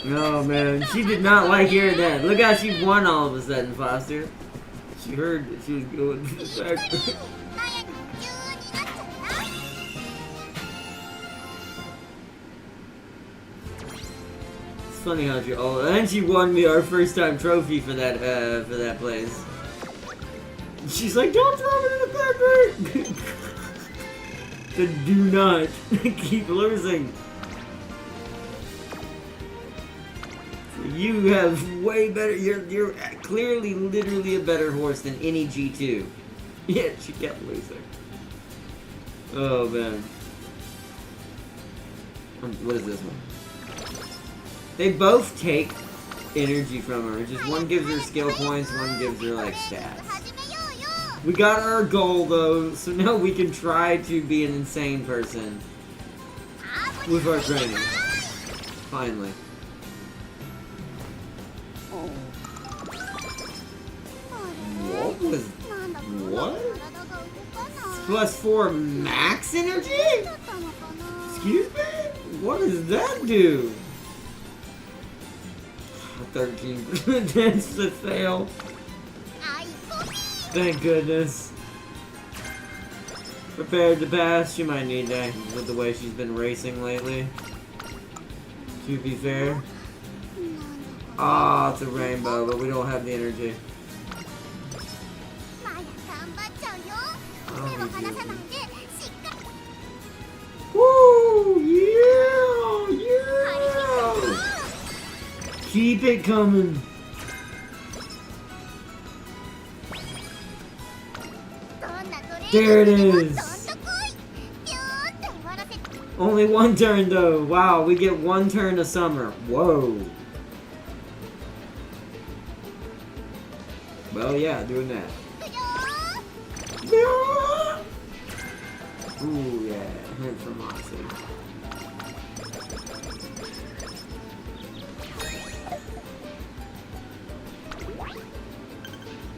No, man, she did not like hearing that. Look how she won all of a sudden, Foster. She heard that she was going to the factory. It's funny how she and she won me our first time trophy for that place. She's like, don't throw me in the factory. Then do not keep losing. You have way better. You're clearly, literally a better horse than any G2. Yet she kept losing. Oh man. What is this one? They both take energy from her. Just one gives her skill points, one gives her like stats. We got our goal though, so now we can try to be an insane person with our training. Finally. What? +4 max energy? Excuse me? What does that do? 13% chance to fail. Thank goodness. Prepared to pass. She might need that with the way she's been racing lately. To be fair. Ah, it's a rainbow, but we don't have the energy. Woo! Yeah! Yeah! Keep it coming. There it is. Only one turn though. Wow, we get one turn a summer. Whoa. Well, yeah, doing that. Ooh, yeah, hint from Moxie.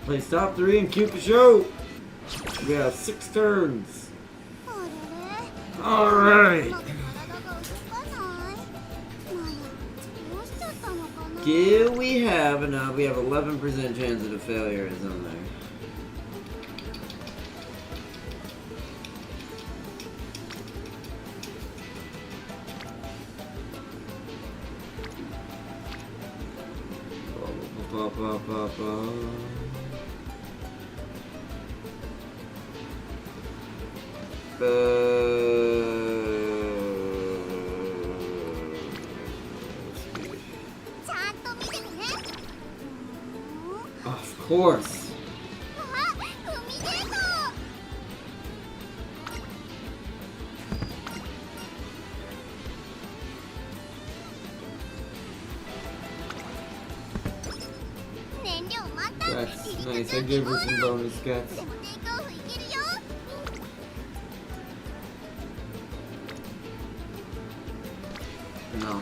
Play stop 3 and cue the show. We have 6 turns. Alright. Do we have enough? We have 11% chance of a failure is on there. Of course. That's nice. I give her some bonus guts. No.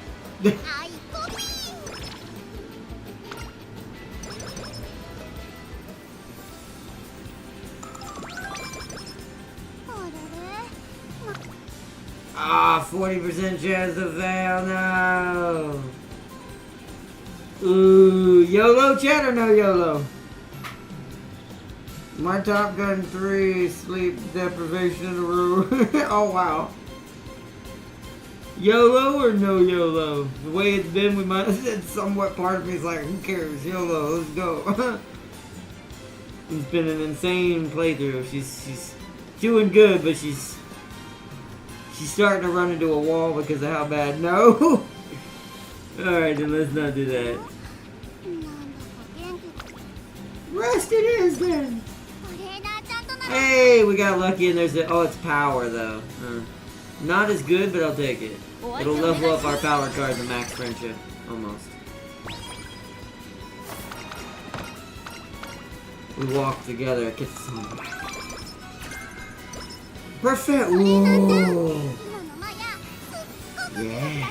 Ah, 40% chance to fail. No. Ooh, YOLO chat or no YOLO? My Top Gun 3 sleep deprivation in a row. Oh wow. YOLO or no YOLO? The way it's been, we might have said somewhat part of me is like, who cares? YOLO, let's go. It's been an insane playthrough. She's doing good, but she's starting to run into a wall because of how bad. No. Alright, then let's not do that. Rest it is then. Hey, we got lucky and there's oh, it's power though. Not as good, but I'll take it. It'll level up our power card to max friendship. Almost. We walk together. Get some. Perfect. Whoa. Yeah.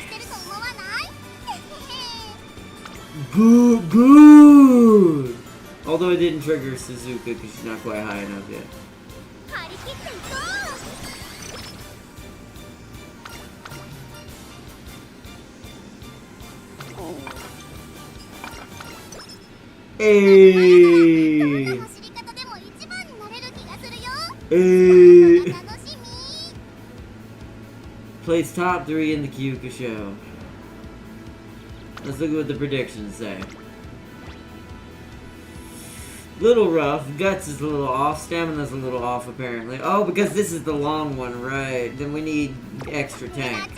Good, good. Although it didn't trigger Suzuka because she's not quite high enough yet. Hey. Hey. Plays top 3 in the Kyuka show. Let's look at what the predictions say. Little rough. Guts is a little off. Stamina's a little off, apparently. Oh, because this is the long one, right. Then we need extra tank.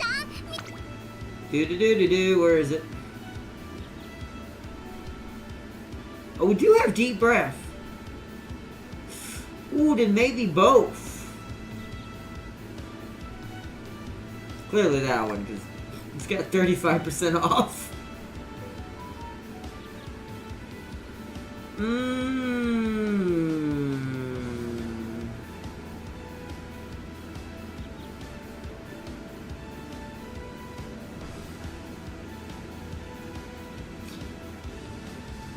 Do-do-do-do-do. Where is it? Oh, we do have deep breath. Ooh, then maybe both. Clearly that one, because it's got 35% off.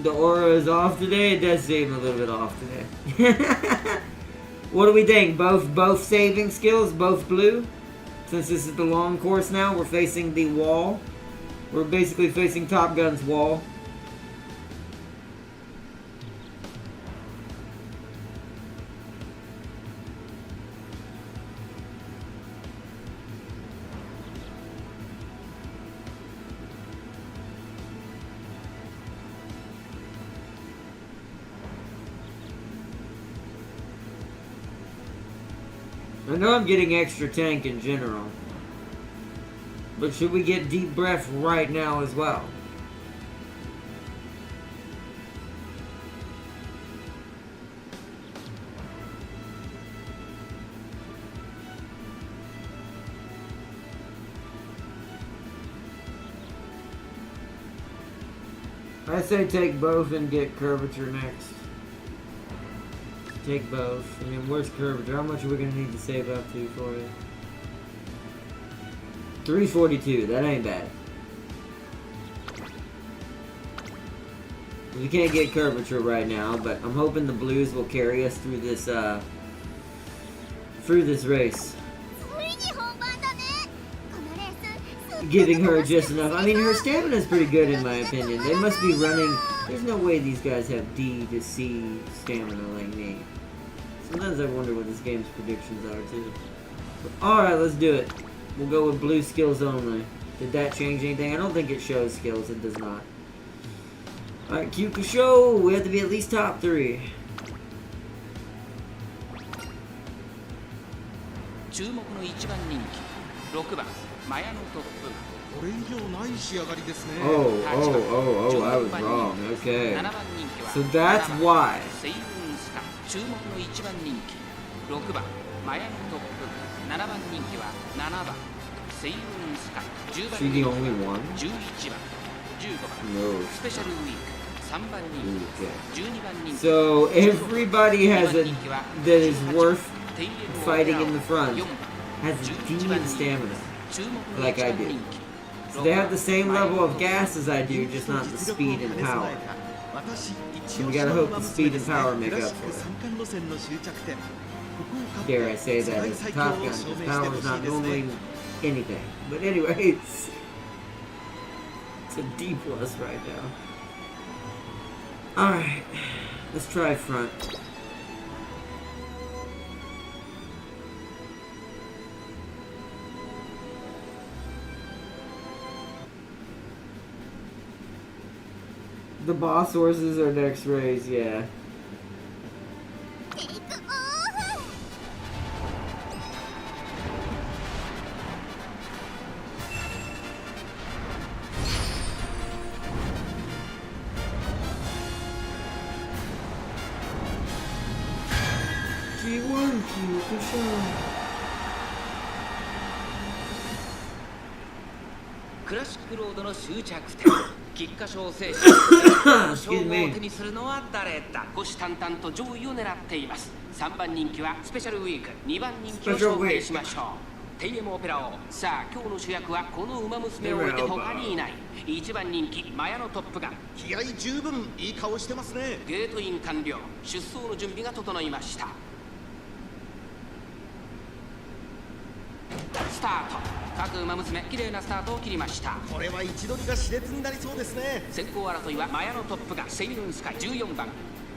The aura is off today. It does seem a little bit off today. What do we think? Both saving skills, both blue? Since this is the long course now, we're facing the wall. We're basically facing Top Gun's wall. I know I'm getting extra tank in general, but should we get deep breath right now as well? I say take both and get curvature next. Take both. And then where's curvature? How much are we going to need to save up to for it? 342. That ain't bad. We can't get curvature right now, but I'm hoping the blues will carry us through this race. giving her just enough. I mean, her stamina is pretty good in my opinion. They must be running. There's no way these guys have D to C stamina like me. Sometimes I wonder what this game's predictions are too. Alright, let's do it. We'll go with blue skills only. Did that change anything? I don't think it shows skills. It does not. Alright, Kyokusho. We have to be at least top 3. 注目の1番人気6番マヤのトップこれ以上ない仕上がりですね。 Oh, I was wrong. Okay. 7番人気は So that's why. セイウンスカ注目の1番人気6番マヤのトップ7番人気は7番セイウンスカ10番 She 人 the 気 only one? 11番15番 No. スペシャルウィーク3番人気 Okay. 12番人気 So everybody has a that is worth fighting in the front has a demon stamina, like I do. So they have the same level of gas as I do, just not the speed and power. So we gotta hope the speed and power make up for it. Dare I say that as a Top Gun, because power is not normally anything. But anyways, it's a D plus right now. Alright, let's try front. The boss horses are next race, yeah. G1 Kyokusho. クラシックロードの終着点菊花賞を制し勝負を手にするのは誰だ虎視眈々と上位を狙っています3番人気はスペシャルウィーク2番人気を紹介しましょうテイエムオペラ王さあ今日の主役はこの馬娘を置いて他にいない1番人気マヤのトップガン気合十分いい顔してますね。ゲートイン完了出走の準備が整いましたスタート各馬娘綺麗なスタートを切りましたこれは位置取りが熾烈になりそうですね。先行争いはマヤのトップがセイウンスカイ14番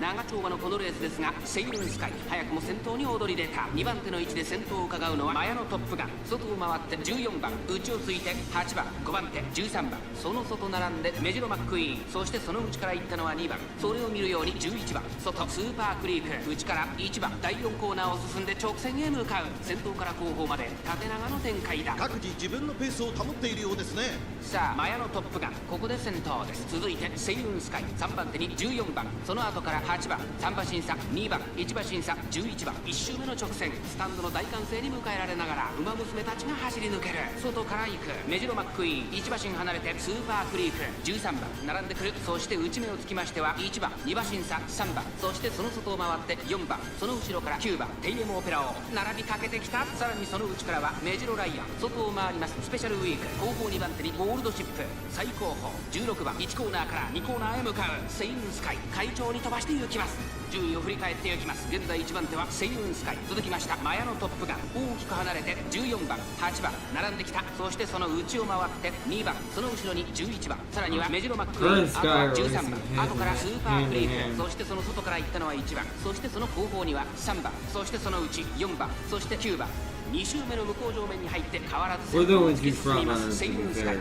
長丁場のこのレースですがセイウンスカイ早くも先頭に躍り出た2番手の位置で先頭を伺うのはマヤのトップが外を回って14番内をついて8番5番手13番その外並んでメジロマックイーンそしてその内から行ったのは2番それを見るように11番外スーパークリーク内から1番第4コーナーを進んで直線へ向かう先頭から後方まで縦長の展開だ各自自分のペースを保っているようですね。さあマヤのトップがここで先頭です続いてセイウンスカイ3番手に14番その後から8番3馬審査2番1馬審査11番1周目の直線スタンドの大歓声に迎えられながら馬娘たちが走り抜ける外から行くメジロマックイーン1馬身離れてスーパークリーク13番並んでくるそして内目をつきましては1番2馬審査3番そしてその外を回って4番その後ろから9番テイエムオペラ王並びかけてきたさらにその内からはメジロライアン外を回りますスペシャルウィーク後方2番手にゴールドシップ最後方16番1コーナーから2コーナーへ向かうセイウンスカイ快調に飛ばして行きます順位を振り返っていきます現在1番手はセイウンスカイ続きましたマヤのトップが大きく離れて14番8番並んできたそしてその内を回って2番その後ろに11番さらにはメジロマックイーンあとは13番後からスーパークリークそしてその外から行ったのは1番そしてその後方には3番そしてその内4番そして9番2周目の向こう上面に入って変わらず先頭を突き進みますセイウンスカイ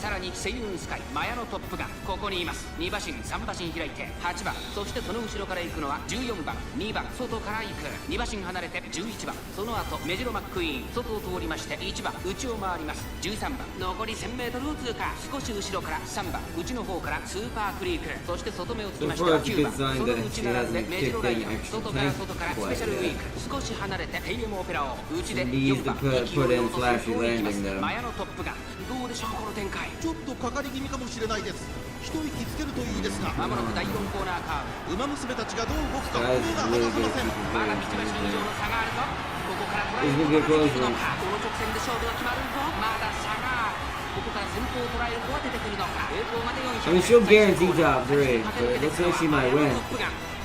さらにセイウンスカイマヤのトップがここにいます2馬身3馬身開いて8番そしてその後ろから行くのは14番2番外から行く2馬身離れて11番その後メジロマックイーン外を通りまして1番内を回ります13番残り 1000m を通過少し後ろから3番内の方からスーパークリークそして外目をつきましては9番その内並んでメジロライアン外から外からスペシャルウィーク少し離れてテイエムオペラを内で4番勢いを落とす方へ行きますマヤのトップがどうでしょうこの展開ちょっとかかり気味かもしれないです。一息つけるといいですがまもなく第4コーナーカーブ馬娘たちがどう動くか目が離せません。まだ1馬身以上の差があるぞここから捉えることができるのかこの直線で勝負が決まるぞまだ差があるここから先頭を捉える子は出てくるのか栄光まで400 I mean, she'll guarantee top 3, but it looks like she might win.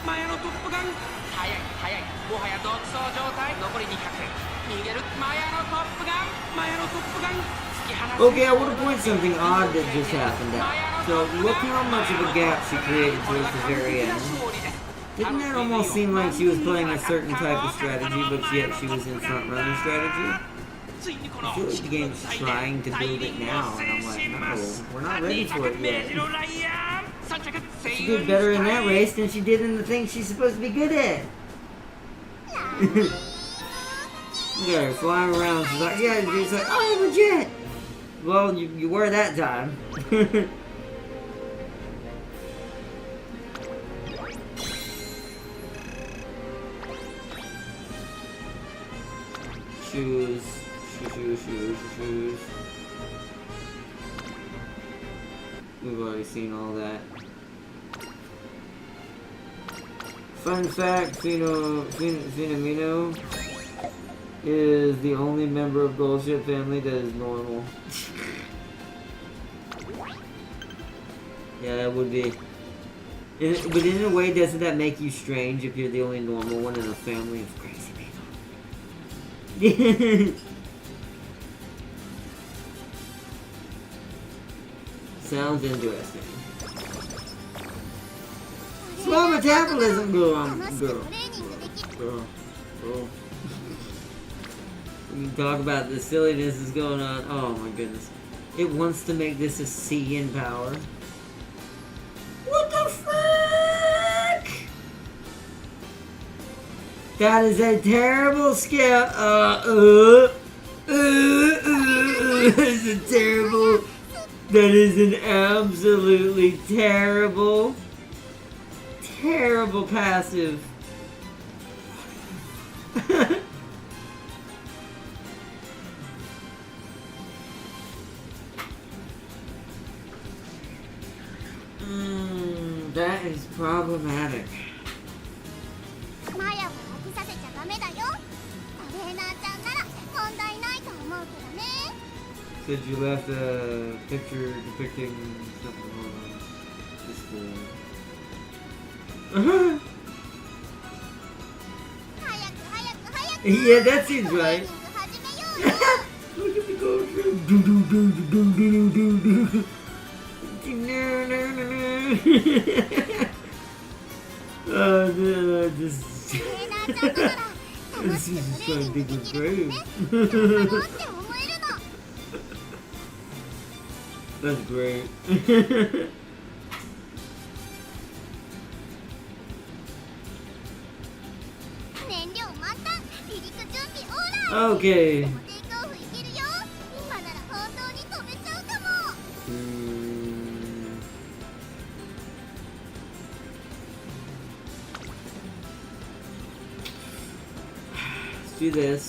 マヤのトップガン速い速いもはや独走状態残り200逃げるマヤのトップガンマヤのトップガンス Okay, I want to point something odd that just happened out. So, look how much of a gap she created towards the very end. Didn't that almost seem like she was playing a certain type of strategy, but yet she was in front runner strategy? I feel like the game's trying to build it now, and I'm like, no, we're not ready for it yet. She did better in that race than she did in the thing she's supposed to be good at. Look at her flying around. She's like, yeah, she's like, oh, I'm legit. Well, you were that time. Shoes. We've already seen all that. Fun fact, Finamino is the only member of Goldship family that is normal. Yeah, that would be. But in a way, doesn't that make you strange if you're the only normal one in a family of crazy people? Sounds interesting. Slow metabolism, girl. We can talk about the silliness that's going on. Oh my goodness. It wants to make this a C in power. What the frick? That is a terrible skill. It's a terrible. That is an absolutely terrible passive. That is problematic. Said you left a picture depicting something on this board. Yeah, that seems right. Look at the gold. This is just trying to dig his grave. That's great. Okay. Let's do this.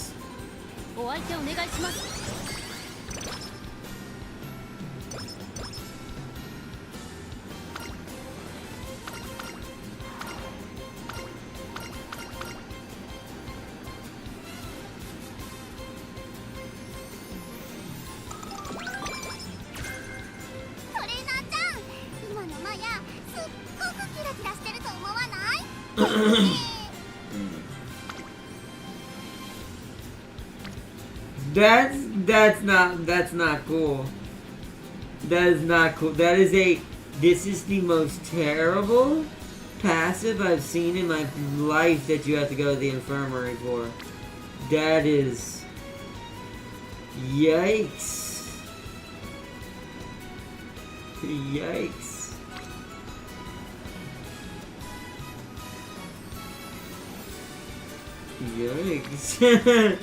That's not cool. That is not cool. This is the most terrible passive I've seen in my life that you have to go to the infirmary for. That is... Yikes. Yikes. Yikes.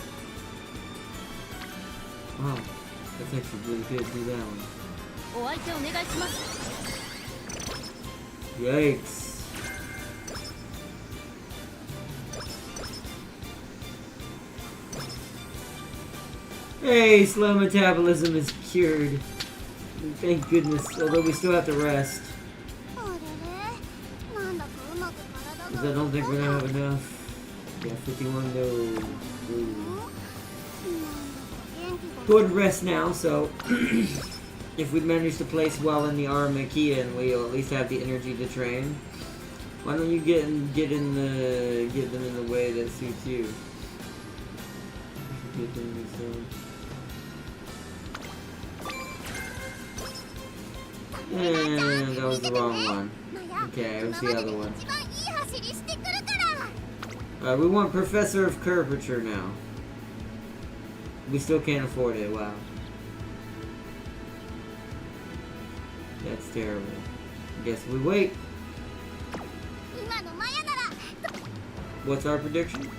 Wow, that's actually really good to do that one. Yikes. Hey, slow metabolism is cured. Thank goodness, although we still have to rest. Because I don't think we're gonna have enough. Yeah, 51 no. Ooh. Go ahead and rest now, so if we manage to place well in the Armakia, we'll at least have the energy to train. Why don't you get them in the way that suits you? Get them And that was the wrong one. Okay, it was the other one. Alright, we want Professor of Curvature now. We still can't afford it, wow. That's terrible. Guess we wait. What's our prediction?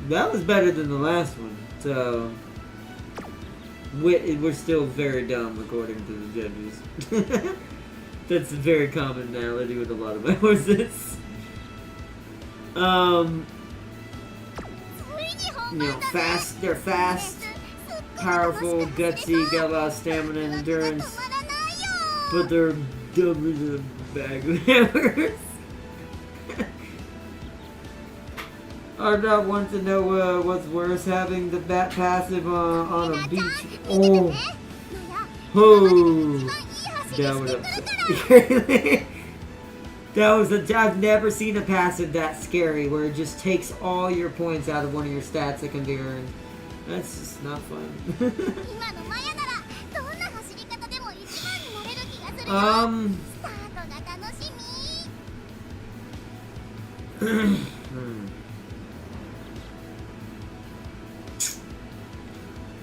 That was better than the last one, so... We're still very dumb according to the judges. That's a very commonality with a lot of my horses. You know, fast, they're fast, powerful, gutsy, got a lot of stamina and endurance, but they're dumb as a bag of hammers. Ardot wants to know what's worse, having the bat passive on a beach. Oh, that would upset. I've never seen a passive that scary, where it just takes all your points out of one of your stats that can be earned. That's just not fun.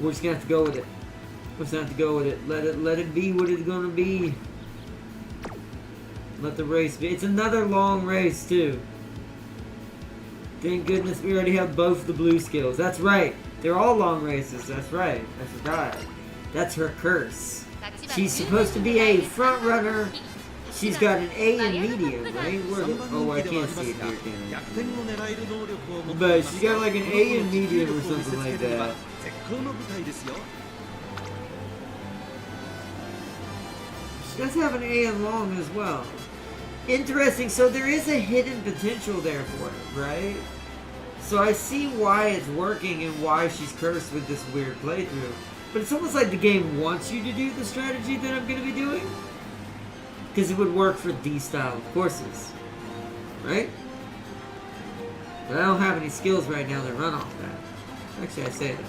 We're just gonna have to go with it. We're just gonna have to go with it. Let it be what it's gonna be. Let the race be. It's another long race too. Thank goodness we already have both the blue skills. That's right. They're all long races. That's right. I forgot. That's her curse. She's supposed to be a front runner. She's got an A in medium, right? Oh, I can't see it here, can I? But she's got like an A in medium or something like that. She does have an A in long as well. Interesting. So there is a hidden potential there for it, right? So I see why it's working and why she's cursed with this weird playthrough. But it's almost like the game wants you to do the strategy that I'm going to be doing. Because it would work for these style of courses. Right? But I don't have any skills right now that run off that. Actually, I say that.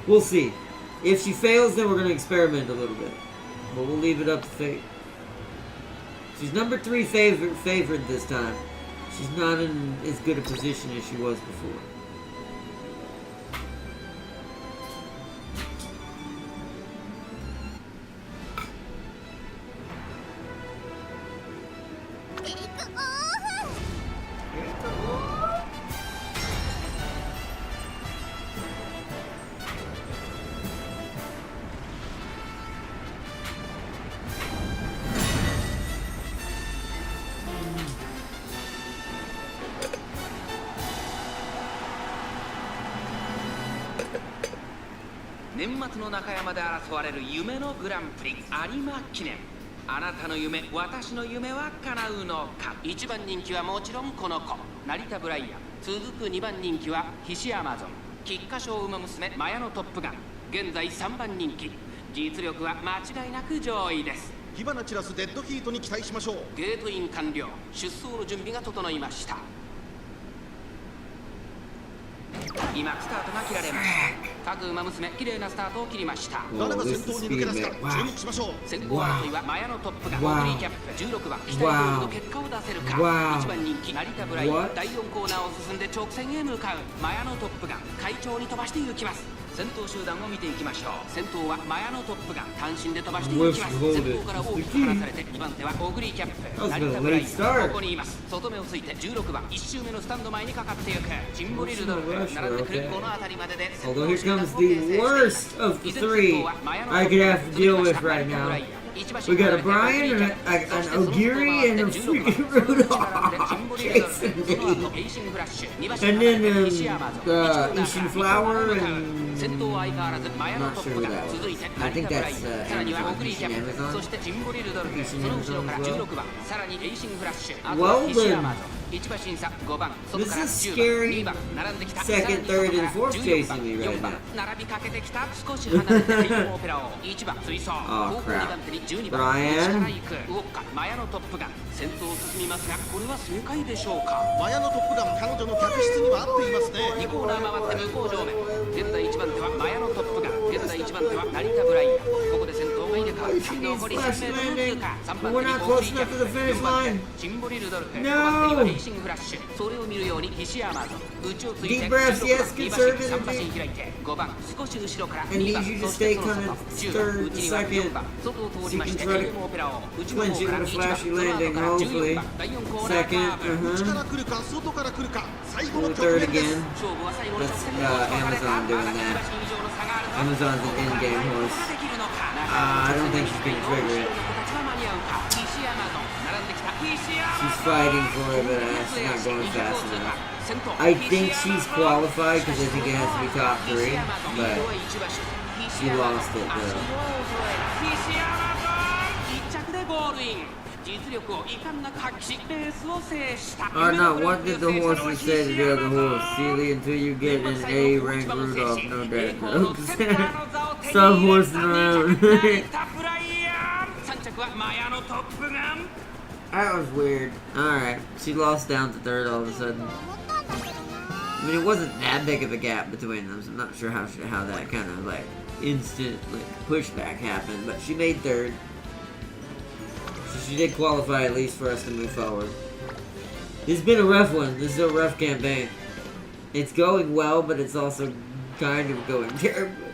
We'll see. If she fails, then we're going to experiment a little bit. But we'll leave it up to fate. She's number 3 favorite this time. She's not in as good a position as she was before.年末の中山で争われる夢のグランプリ有馬記念。あなたの夢、私の夢は叶うのか。1番人気はもちろんこの子、成田ブライアン。続く2番人気は菱アマゾン。菊花賞馬娘マヤのトップガン。現在3番人気。実力は間違いなく上位です。火花散らすデッドヒートに期待しましょう。ゲートイン完了。出走の準備が整いました。今スタートが切られました。各馬娘綺麗なスタートを切りました。誰が先頭に抜け出すか注目しましょう。先行争いはマヤのトップがオグリーキャップ16番期待通りの結果を出せるか。1番人気成田ブライアン第4コーナーを進んで直線へ向かう。マヤのトップが快調に飛ばしていきます。先頭集団を見ていきましょう。先頭はマヤのトップが単身で飛ばしていきます。先頭から大きく離されて2番手はオグリーキャップ成田ブライアンここにいます。外目をついて16番1周目のスタンド前にかかっていくジンボリルドルフ並んでくるこの辺りまでで。 Although here comes the worst of the 3 I could have to deal with right now. We got a Brian, an Ogiri, and a freaking Rudolph chasing me. And then Ishin Flower, and I'm not sure who that was. I think that's Amazon. Ishin Amazon. Ishin Amazon as well. Well then. This is scary. Second, third, and fourth chasing me right now. Oh crap. Brian? マヤのトップガン彼女の客室には合っていますね2コーナー回って向こう上面現在1番手はマヤのトップガン現在1番手は成田ブライアンここで先頭が入れ替わった残り 1000m 通過3番手にコーヒー逆4番手シンボリルドルフ5番手にはレーシングフラッシュそれを見るように西アマゾン内をついて2馬身3馬身開いて5番少し後ろから2番そしてその外10番内には4番外を通りましてエルモオペラを内の方から1番その後から14番第4コーナーカーブ内から来るか外から来るか最後の局 Third 面です again. 勝負は最後の That's 直線でも Amazon doing that. Amazon's an in-game horse. I don't think she's gonna trigger it. She's fighting for it, but she's not going fast enough. I think she's qualified because I think it has to be top 3, but she lost it though. Oh no, what did the horses say to the other horse? Sealy, until you get an A rank Rudolph, no dad jokes. Stop horsing around. That was weird. Alright, she lost down to third all of a sudden. I mean, it wasn't that big of a gap between them, so I'm not sure how that kind of like instant like pushback happened, but she made third. So she did qualify at least for us to move forward. It's been a rough one. This is a rough campaign. It's going well, but it's also kind of going terribly.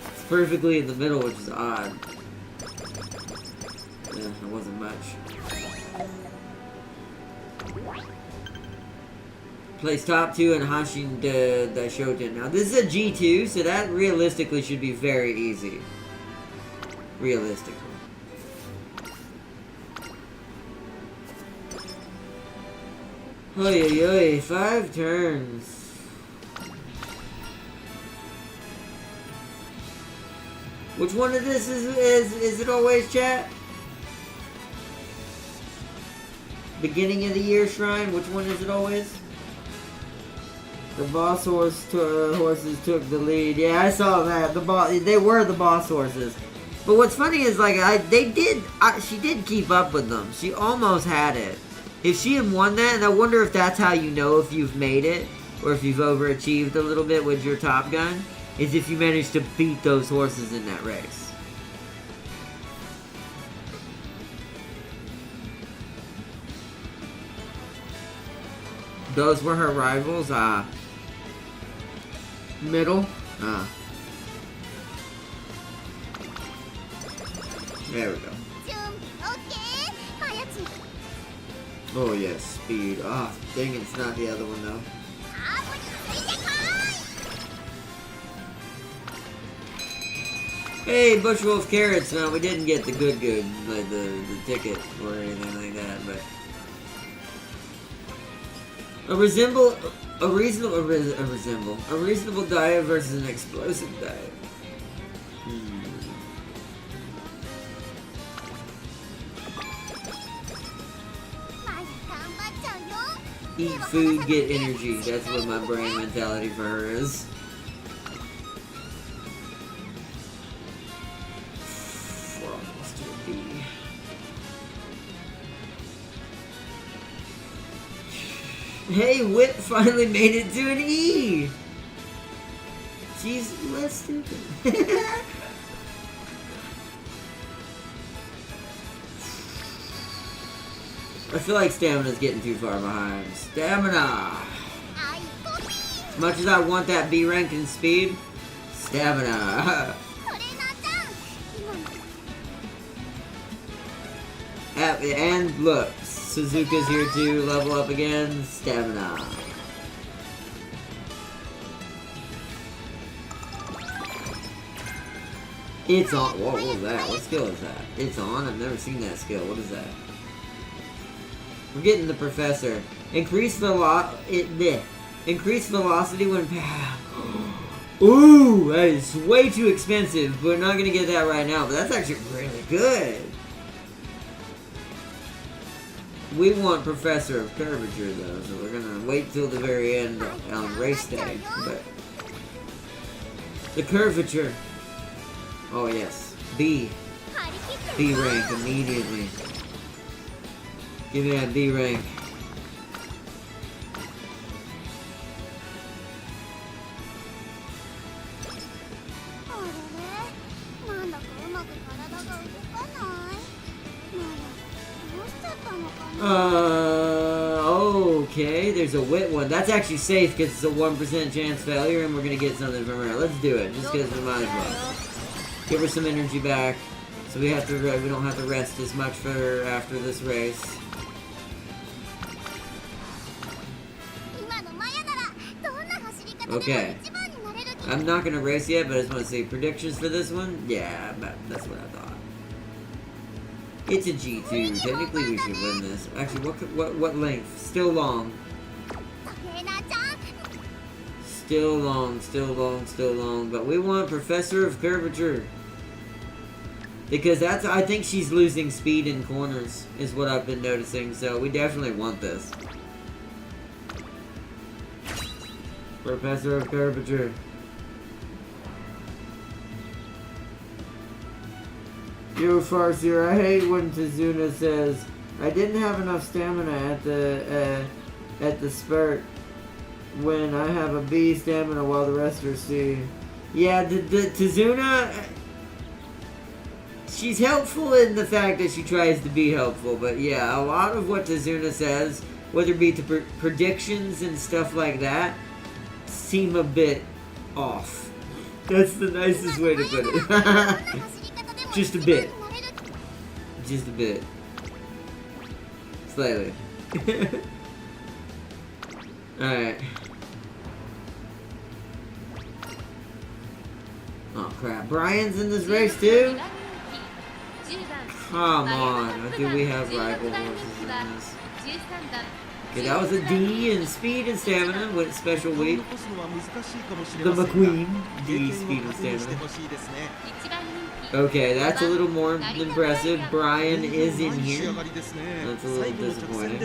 It's perfectly in the middle, which is odd. Yeah, it wasn't much. Placed top 2 in Hashin Daishoten. Now this is a G2, so that realistically should be very easy. Realistically. Oy oy oy, 5 turns. Which one of this is it always, chat? Beginning of the year shrine, which one is it always? The boss horses took the lead. Yeah, I saw that. They were the boss horses. But what's funny is like she did keep up with them. She almost had it. If she had won that, and I wonder if that's how you know if you've made it, or if you've overachieved a little bit with your Top Gun, is if you manage to beat those horses in that race. Those were her rivals? Middle? There we go. Oh yes, speed. Ah, dang it, it's not the other one though. Hey, bushel of carrots, man. We didn't get the good, like the ticket or anything like that, but a reasonable diet versus an explosive diet. Eat food, get energy. That's what my brain mentality for her is. We're almost to a B. Hey, Wit finally made it to an E! She's less stupid. I feel like Stamina's getting too far behind. Stamina! As much as I want that B rank in speed, Stamina! And look, Suzuka's here to level up again. Stamina. It's on. What was that? What skill is that? It's on? I've never seen that skill. What is that? We're getting the professor. Increase velocity when Ooh, that is way too expensive. We're not gonna get that right now, but that's actually really good. We want Professor of Curvature though, so we're gonna wait till the very end on race day. But the Curvature. Oh yes, B rank immediately. Give me that B rank. Okay, there's a wit one. That's actually safe because it's a 1% chance failure and we're gonna get something from her. Let's do it, just because we might as well. Give her some energy back, so we don't have to rest as much for her after this race. Okay. I'm not gonna race yet, but I just want to see predictions for this one. Yeah, that's what I thought. It's a G2. Technically, we should win this. Actually, what length? Still long. Still long. But we want Professor of Curvature. Because I think she's losing speed in corners, is what I've been noticing. So we definitely want this. Professor of Curvature. Yo, Farseer, I hate when Tazuna says, I didn't have enough stamina at the spurt when I have a B stamina while the rest are C. Yeah, the Tazuna, she's helpful in the fact that she tries to be helpful, but yeah, a lot of what Tazuna says, whether it be to predictions and stuff like that, seem a bit off. That's the nicest way to put it. Just a bit. Just a bit. Slightly. Alright. Oh crap. Brian's in this race too? Come on. Do we have rival horses in this? Okay, that was a D in speed and stamina with special weight. The McQueen. D, speed and stamina. Okay, that's a little more impressive. Brian is in here. That's a little disappointing.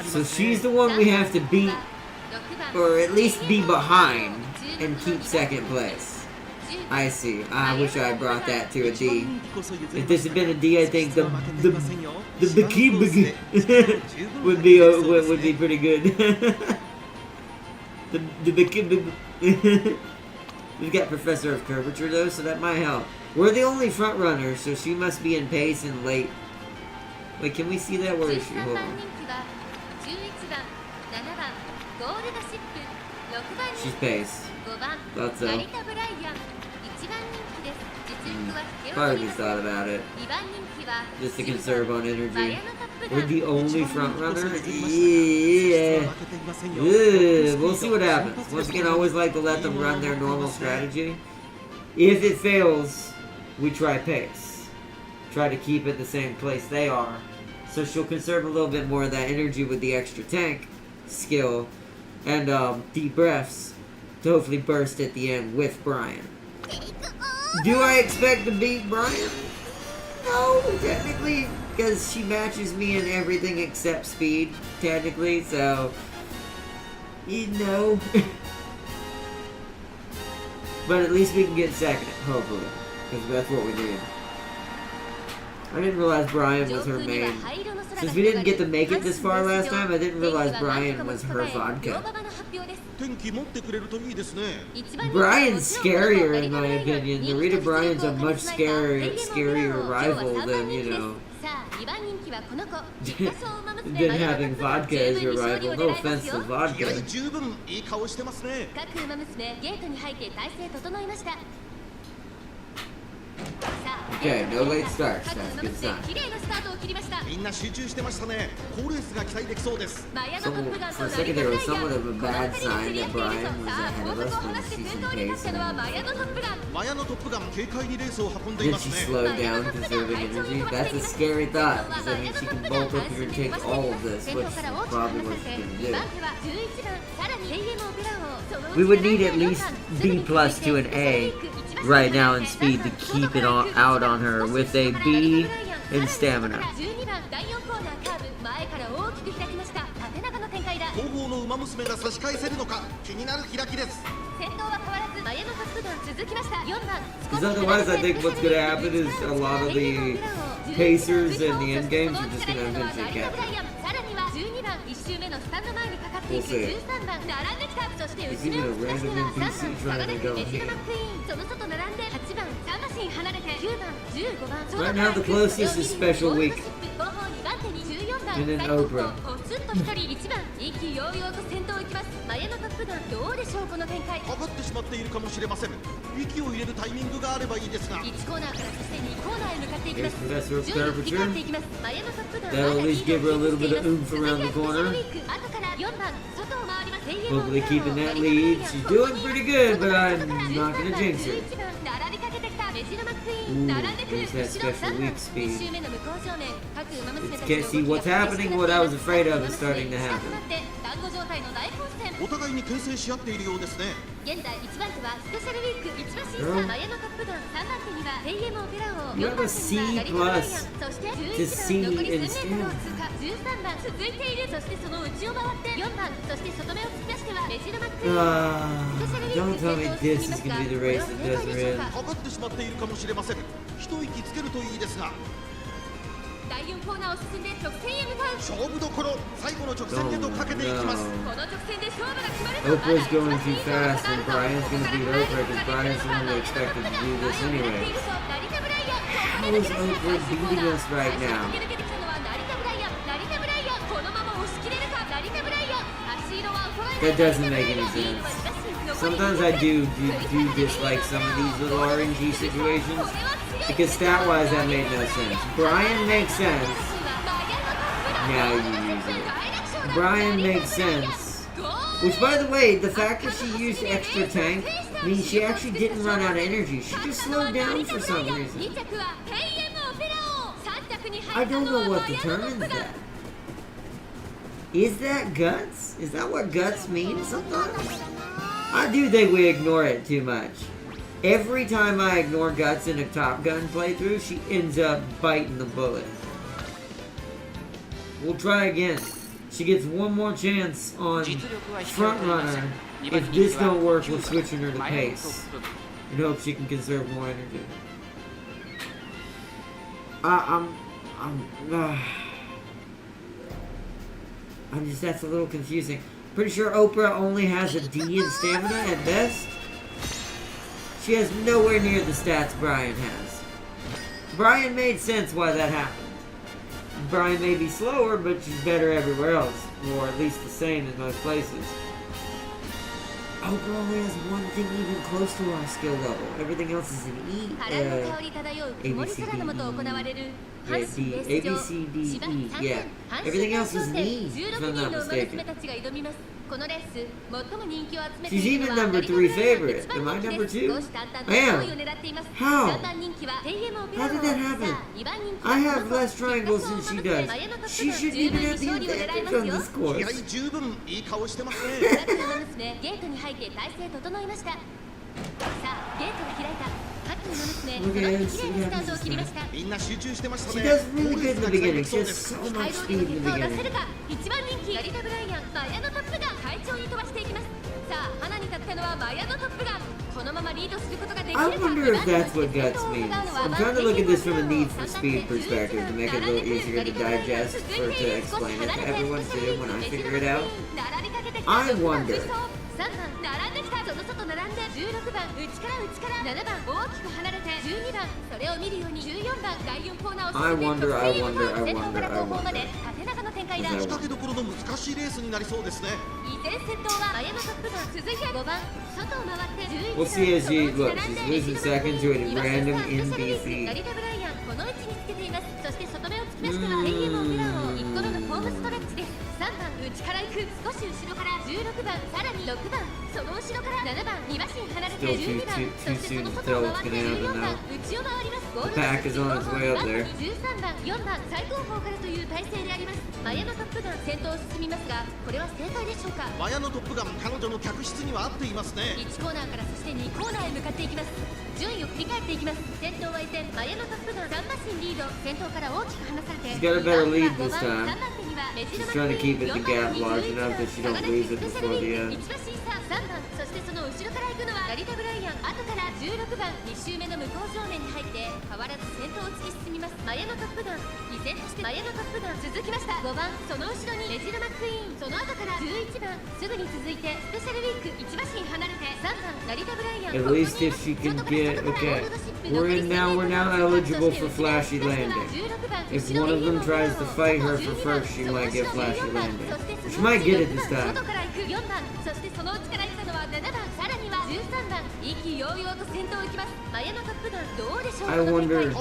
So she's the one we have to beat, or at least be behind, and keep second place. I see. I wish I brought that to a D. If this had been a D, I think the bikini would be pretty good. the bikini. We've got Professor of Curvature though, so that might help. We're the only front runner, so she must be in pace and late. Wait, can we see that? Where is she? Hold on. She's pace. Thought so. Probably just thought about it. Just to conserve on energy. We're the only front runner? Yeah. We'll see what happens. Once again, I always like to let them run their normal strategy. If it fails, we try pace. Try to keep it the same place they are. So she'll conserve a little bit more of that energy with the extra tank skill and deep breaths to hopefully burst at the end with Brian. Do I expect to beat Brian? No, technically, because she matches me in everything except speed, technically, so, you know. But at least we can get second, hopefully, because that's what we need. I didn't realize Brian was her main. Since we didn't get to make it this far last time, I didn't realize Brian was her vodka. Brian's scarier in my opinion. Narita Brian's a much scarier rival than, you know, than having vodka as your rival. No offense to vodka. Okay, no late starts. That's a good sign. So, for a second there was somewhat of a bad sign that Brian was ahead of us when she's in pace. Then she slowed down, conserving energy. That's a scary thought, because I mean she can bolt up here and take all of this, which is probably what she's going to do. We would need at least B plus to an A right now in speed to keep it out on her. With a B and stamina. 12番第4コーナーカーブ前から大きく開きました縦長の展開だ後方の馬娘が差し返せるのか気になる開きです。先頭は変わらず前のトップガン続きました4番 Because otherwise, I think what's going to happen is a lot of the pacers in the end games are just going to eventually catch up. さらには12番1周目のスタンド前にかかっていく We'll see. 13番並んできたそして後 It's ろ even を a 突かしたの random は NPC 3番 trying 差が to なく go メジロ here. マックイーンその外並んで8番3馬身離れて9番15番 Right now, the closest is Special Week. 後方2番手に14番 And then 最後方 Oprah. ポツンと1人1番意気揚々と先頭行きます前のトップガンどうでしょうこの展開かかってしまっているかもしれません。息を入れるタイミングがあればいいですが。1コーナーからそして2コーナーへ向かっていきます Here's Professor 順位を振り返ってい Curvature. きます前のトップガン That'll at least give her a little bit of oomph around the corner. 後から4番外を回ります Hopefully keeping that lead. She's doing pretty good, but I'm not going to jinx her. 11番並びかけてきたメジロマックイーン Ooh, 並んでくる here's that 後ろ special 3番 weak speed. 1周目の向こう正面各馬娘たち Can't の see 動 what's きが激し happening. く What な I って was afraid of い is ます starting to 近く happen. なって団子状態の大混戦お互いに牽制し合っているようですね。現在1番手はスペシャルウィーク1馬審査前のトップガン3番手にはペイエムオペラ王 You 4 have 番 a 手 C にはガリバーライアン plus そして to C 11番残り in 1000メートルを通過13番続いているそしてその内を回って4番そして外目を突き出してはメジロマックイーン Don't tell me this is going to be the race that does her in. かかってしまっているかもしれません。一息つけるといいですが。第4コーナーを進んで直線へ向かう勝負どころ最後の直線へとかけていきます。 Oh, この直線で勝負が決まる Oprah's going too fast, and Brian's going to beat Oprah because Brian's the one that expected to do this anyway. How is Oprah beating us right now? That doesn't make any sense. Sometimes I do dislike some of these little RNG situations because stat-wise that made no sense. Brian makes sense. Now you use it. Brian makes sense. Which, by the way, the fact that she used extra tank means she actually didn't run out of energy. She just slowed down for some reason. I don't know what determines that. Is that guts? Is that what guts means sometimes? I do think we ignore it too much. Every time I ignore guts in a Top Gun playthrough, she ends up biting the bullet. We'll try again. She gets one more chance on front runner. If this don't work, we're switching her to pace and hope she can conserve more energy. I'm just, that's a little confusing. Pretty sure Oprah only has a D in stamina at best. She has nowhere near the stats Brian has. Brian made sense why that happened. Brian may be slower, but she's better everywhere else. Or at least the same in most places. Oprah only has one thing even close to our skill level. Everything else is an E. A, B, C, D, E. Yeah, D. A, B, C, D, E. Yeah. Everything else is an E, if I'm not mistaken. She's even number 3 favorite. Am I number 2? I am. How? How did that happen? I have less triangles than she does. She shouldn't even have the advantage on this 気合 course. 十分いい顔してますね。ゲートに入って体勢整いました。さあ、ゲートが開いた。各馬娘、この綺麗にスタートを切りました。みんな集中してました She ね。 does really good in the beginning. She そう has です so ハイ much ロー speed で in 結 the 果を出せ beginning. るか。一番人気ガリバブライアン、マヤのトップガン、快調に飛ばしていきます。さあ、花に立ったのはマヤのトップガン。このままリードすることができるか。 I wonder if that's what guts means. I'm trying to look at this from a need for speed perspective to make it a little easier to digest or to explain it to everyone too when I figure it out. I wonder. 3番並んできたその外並んで16番内から7番大きく離れて12番それを見るように14番第4コーナーを進んで I wonder. 先頭から後方まで縦長の展開だ I 仕掛けどころの難しいレースになりそうですね。依然先頭はマヤのトップガン続いて5番外を回って11番 We'll see as she その look. 内 She's 並んで losing second to a random ガ NPC. リバブライアンこの位置につけていますそして外目を突き出しては AM をミラーを1個目のホームストレッチです3番内から行く。少し後ろから16番、さらに6番、その後ろから7番、2馬身離れて12番、そしてその外を回って14番、内を回ります。ゴールドシップの後方、まさに13番、4番、最後方からという体勢であります。マヤのトップガン、先頭を進みますが、これは正解でしょうか。マヤのトップガン、彼女の客室には合っていますね。1コーナーからそして2コーナーへ向かっていきます。順位を振り返っていきます。先頭は依然マヤのトップガン、3馬身リード。先頭から大きく離されて She's got a better lead this time. 3番手にはメジロ She's マ trying to ク keep イ it ーン、the 4 番 gap に large 11 enough that she don't 番、 lose it スペシャ before ル the ウィー end. ク、1馬身差3番、そしてその後ろから行くのはラリタ・ブライアン。後から16番、2周目の向こう正面に入って変わらず先頭を突き進みます。マヤのトップガン、依然としてマヤのトップガン続きました。5番、その後ろにメジロマックイーン、その後から11番、すぐに続いてスペシャルウィーク、1馬身離れて3番、ラリタ・ブライアン。 At least if she can get okay. We're now eligible for flashy landing. If one of them tries to fight her for first, she might get flashy landing. She might get it this time. 外から行く4番、そしてその内から行ったのは7番、さらには13番、意気揚々と先頭を行きます。マヤのトップガン、どうでしょう。 I wonder,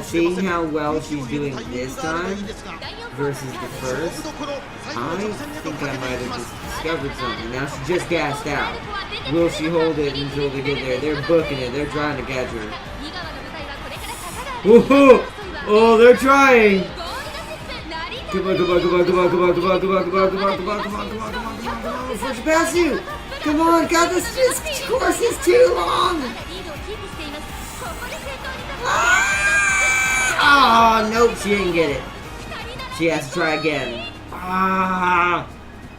seeing how well she's doing this time versus the first, I think I might have just discovered something. Now she just gassed out. Will she hold it until they get there? They're booking it. They're trying to catch her. Woohoo! Oh, they're trying! Come on, come on, come on, come on, come on, come on, come on, come on, come on, come on, come on, come on, come on, come on, before she passes you! Come on, God, this course is too long! Ah! Oh, nope, she didn't get it. She has to try again. Ah!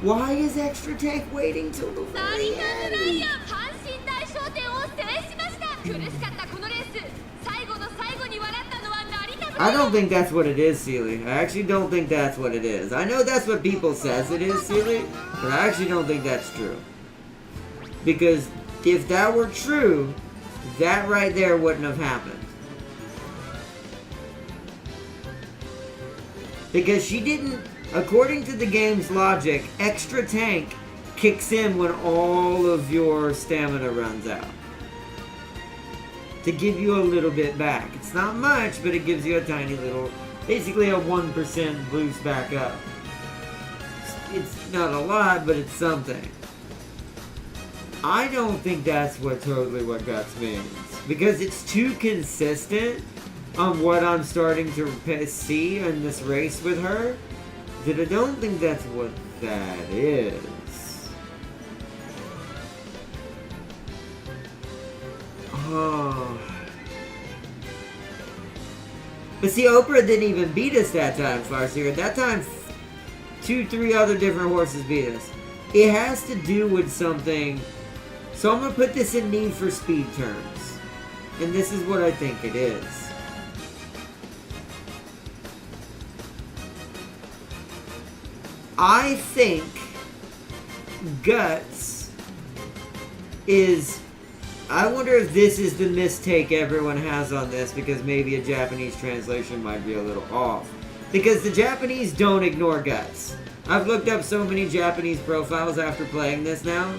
Why is Extra Tank waiting till the very end? I don't think that's what it is, Sealy. I actually don't think that's what it is. I know that's what people says it is, Sealy, but I actually don't think that's true. Because if that were true, that right there wouldn't have happened. Because she didn't, according to the game's logic, Extra Tank kicks in when all of your stamina runs out. To give you a little bit back. It's not much, but it gives you a tiny little, basically a 1% boost back up. It's not a lot, but it's something. I don't think that's what Guts means. Because it's too consistent on what I'm starting to see in this race with her, that I don't think that's what that is. Oh. But see, Oprah didn't even beat us that time, Farseer. At that time, 2-3 other different horses beat us. It has to do with something. So I'm going to put this in Need for Speed terms. And this is what I think it is. I think Guts is... I wonder if this is the mistake everyone has on this, because maybe a Japanese translation might be a little off. Because the Japanese don't ignore Guts. I've looked up so many Japanese profiles after playing this now.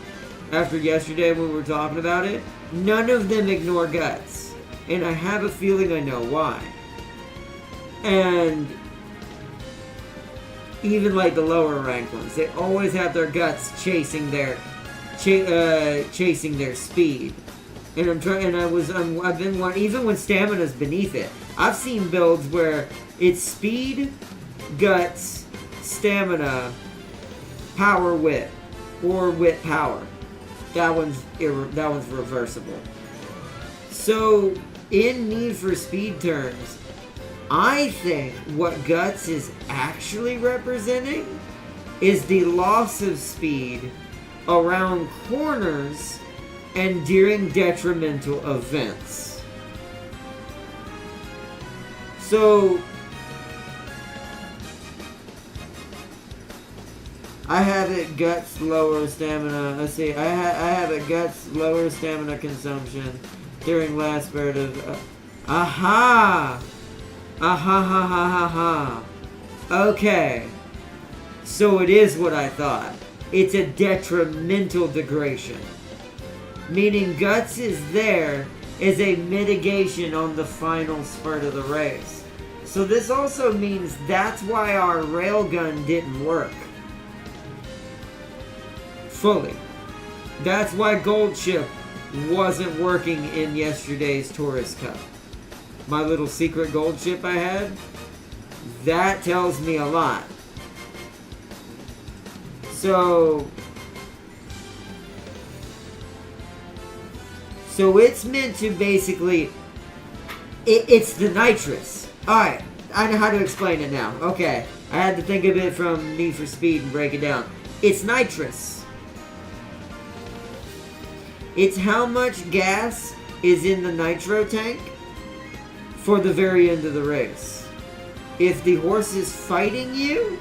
After yesterday when we were talking about it. None of them ignore Guts. And I have a feeling I know why. And even like the lower ranked ones, they always have their Guts chasing their speed. And I've been one, even when stamina's beneath it. I've seen builds where it's speed, Guts, stamina, power, wit, or wit, power. That one's reversible. So in Need for Speed terms, I think what Guts is actually representing is the loss of speed around corners and during detrimental events. So I have it Guts lower stamina. Let's see. I have it Guts lower stamina consumption during last spurt of. Aha! Aha ha ha ha ha. Okay. So it is what I thought. It's a detrimental degradation. Meaning Guts is there as a mitigation on the final spurt of the race. So this also means that's why our railgun didn't work. fully. That's why Gold Ship wasn't working in yesterday's Tourist Cup. My little secret Gold Ship I had, that tells me a lot. So it's meant to basically, it's the nitrous. Alright, I know how to explain it now. Okay, I had to think of it from Need for Speed and break it down. It's nitrous. It's how much gas is in the nitro tank for the very end of the race. If the horse is fighting you,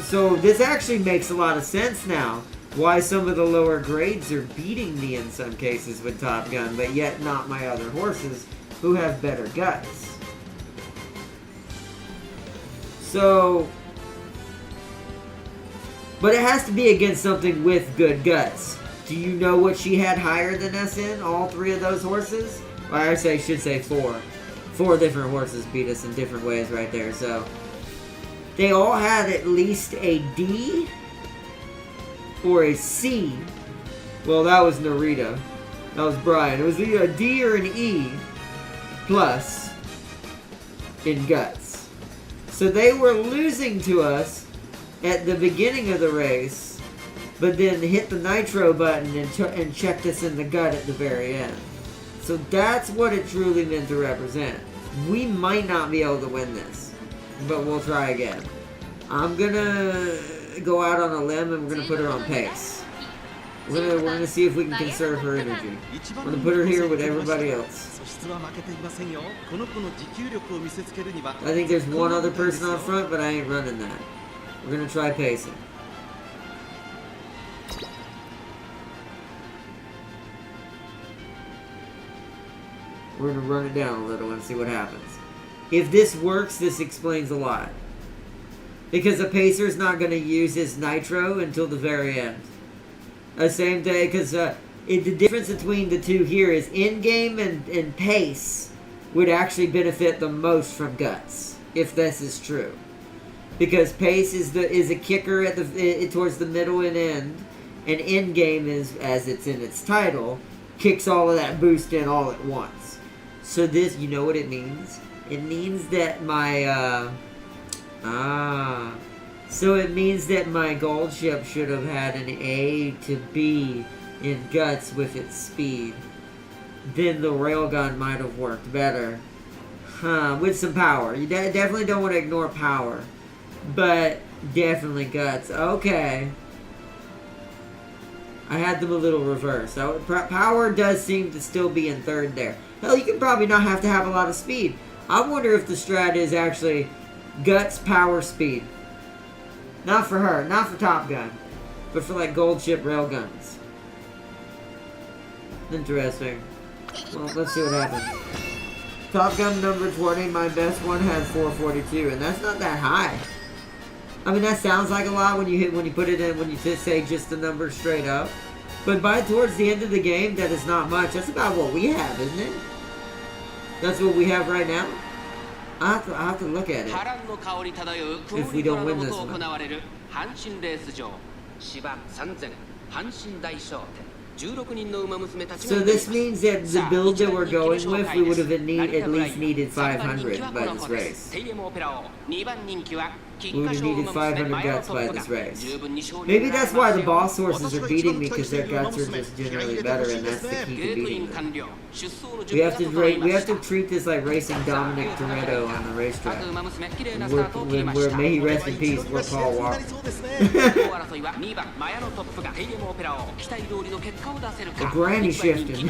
so this actually makes a lot of sense now. Why some of the lower grades are beating me in some cases with Top Gun, but yet not my other horses who have better guts. So, but it has to be against something with good guts. Do you know what she had higher than us in? All three of those horses? Well, I should say four. 4 different horses beat us in different ways right there. So they all had at least a D or a C. Well, that was Narita. That was Brian. It was either a D or an E plus in guts. So they were losing to us at the beginning of the race, but then hit the nitro button and checked us in the gut at the very end. So that's what it truly meant to represent. We might not be able to win this, but we'll try again. I'm gonna go out on a limb and we're gonna put her on pace. We're gonna see if we can conserve her energy. We're gonna put her here with everybody else. I think there's one other person on front, but I ain't running that. We're gonna try pacing. We're going to run it down a little and see what happens. If this works, this explains a lot. Because the pacer's not going to use his nitro until the very end. The same day, because the difference between the two here is in-game and pace would actually benefit the most from guts, if this is true. Because pace is a kicker at towards the middle and end, and in-game is, as it's in its title, kicks all of that boost in all at once. So this, you know what it means? It means that my, so it means that my Gold Ship should have had an A to B in guts with its speed. Then the railgun might have worked better. With some power. You definitely don't want to ignore power. But definitely guts. Okay. I had them a little reversed. Power does seem to still be in third there. Hell, you can probably not have to have a lot of speed. I wonder if the strat is actually guts, power, speed. Not for her, not for Top Gun, but for like Gold Ship railguns. Interesting. Well, let's see what happens. Top Gun number 20, my best one had 442, and that's not that high. I mean, that sounds like a lot when you put it in, when you just say just the number straight up. But towards the end of the game, that is not much. That's about what we have, isn't it? That's what we have right now. I have to look at it. If we don't win this one. So this means that the build that we're going with, we would have at least needed 500 by this race. We would have needed 500 guts by this race. Maybe that's why the boss horses are beating me, because their guts are just generally better, and that's the key to beating them. We have to treat this like racing Dominic Toretto on the racetrack. We're may he rest in peace, we're Paul Walker. The granny shifting.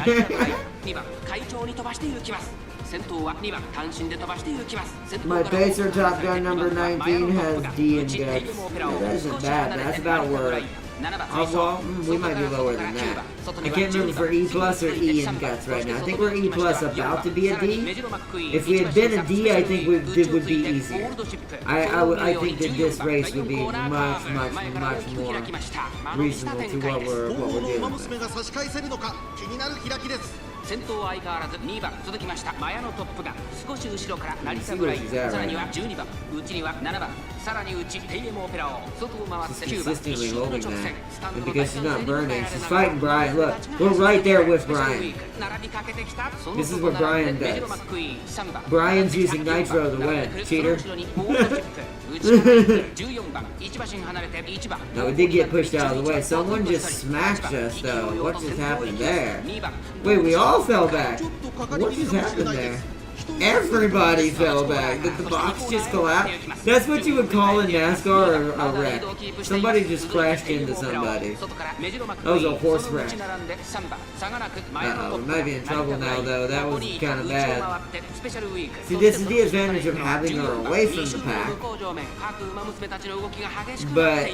My pacer Top Gun number 19 has D in guts. Yeah, that isn't bad. That's about where. Well, we might be lower than that. I can't remember for E plus or E in guts right now. I think we're E plus about to be a D. If we had been a D, I think it would be easier. I think that this race would be much more reasonable to what we're dealing with. 先頭は相変わらず2番続きましたマヤのトップが少し後ろから成田ブラインさらには12番内には7番 consistently holding that. And because she's not burning, she's fighting Brian. Look, we're right there with Brian. This is what Brian does. Brian's using Nitro to win. Cheater. No, we did get pushed out of the way. Someone just smashed us, though. What just happened there? Wait, we all fell back. What just happened there? Everybody fell back. Did the box just collapse? That's what you would call in NASCAR a wreck. Somebody just crashed into somebody. That was a horse wreck. Uh-oh, we might be in trouble now, though. That was kind of bad. See, this is the advantage of having her away from the pack. But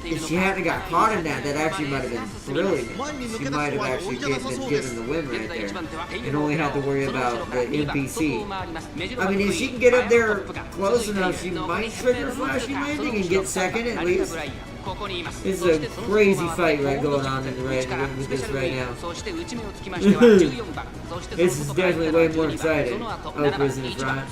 if she hadn't got caught in that, that actually might have been brilliant. She might have actually been given the win right there. And only had to worry about the NPC. I mean, if she can get up there close enough, she might trigger flashing landing and get second at least. This is a crazy fight going on with this right now. This is definitely way more exciting. Oprah's in front.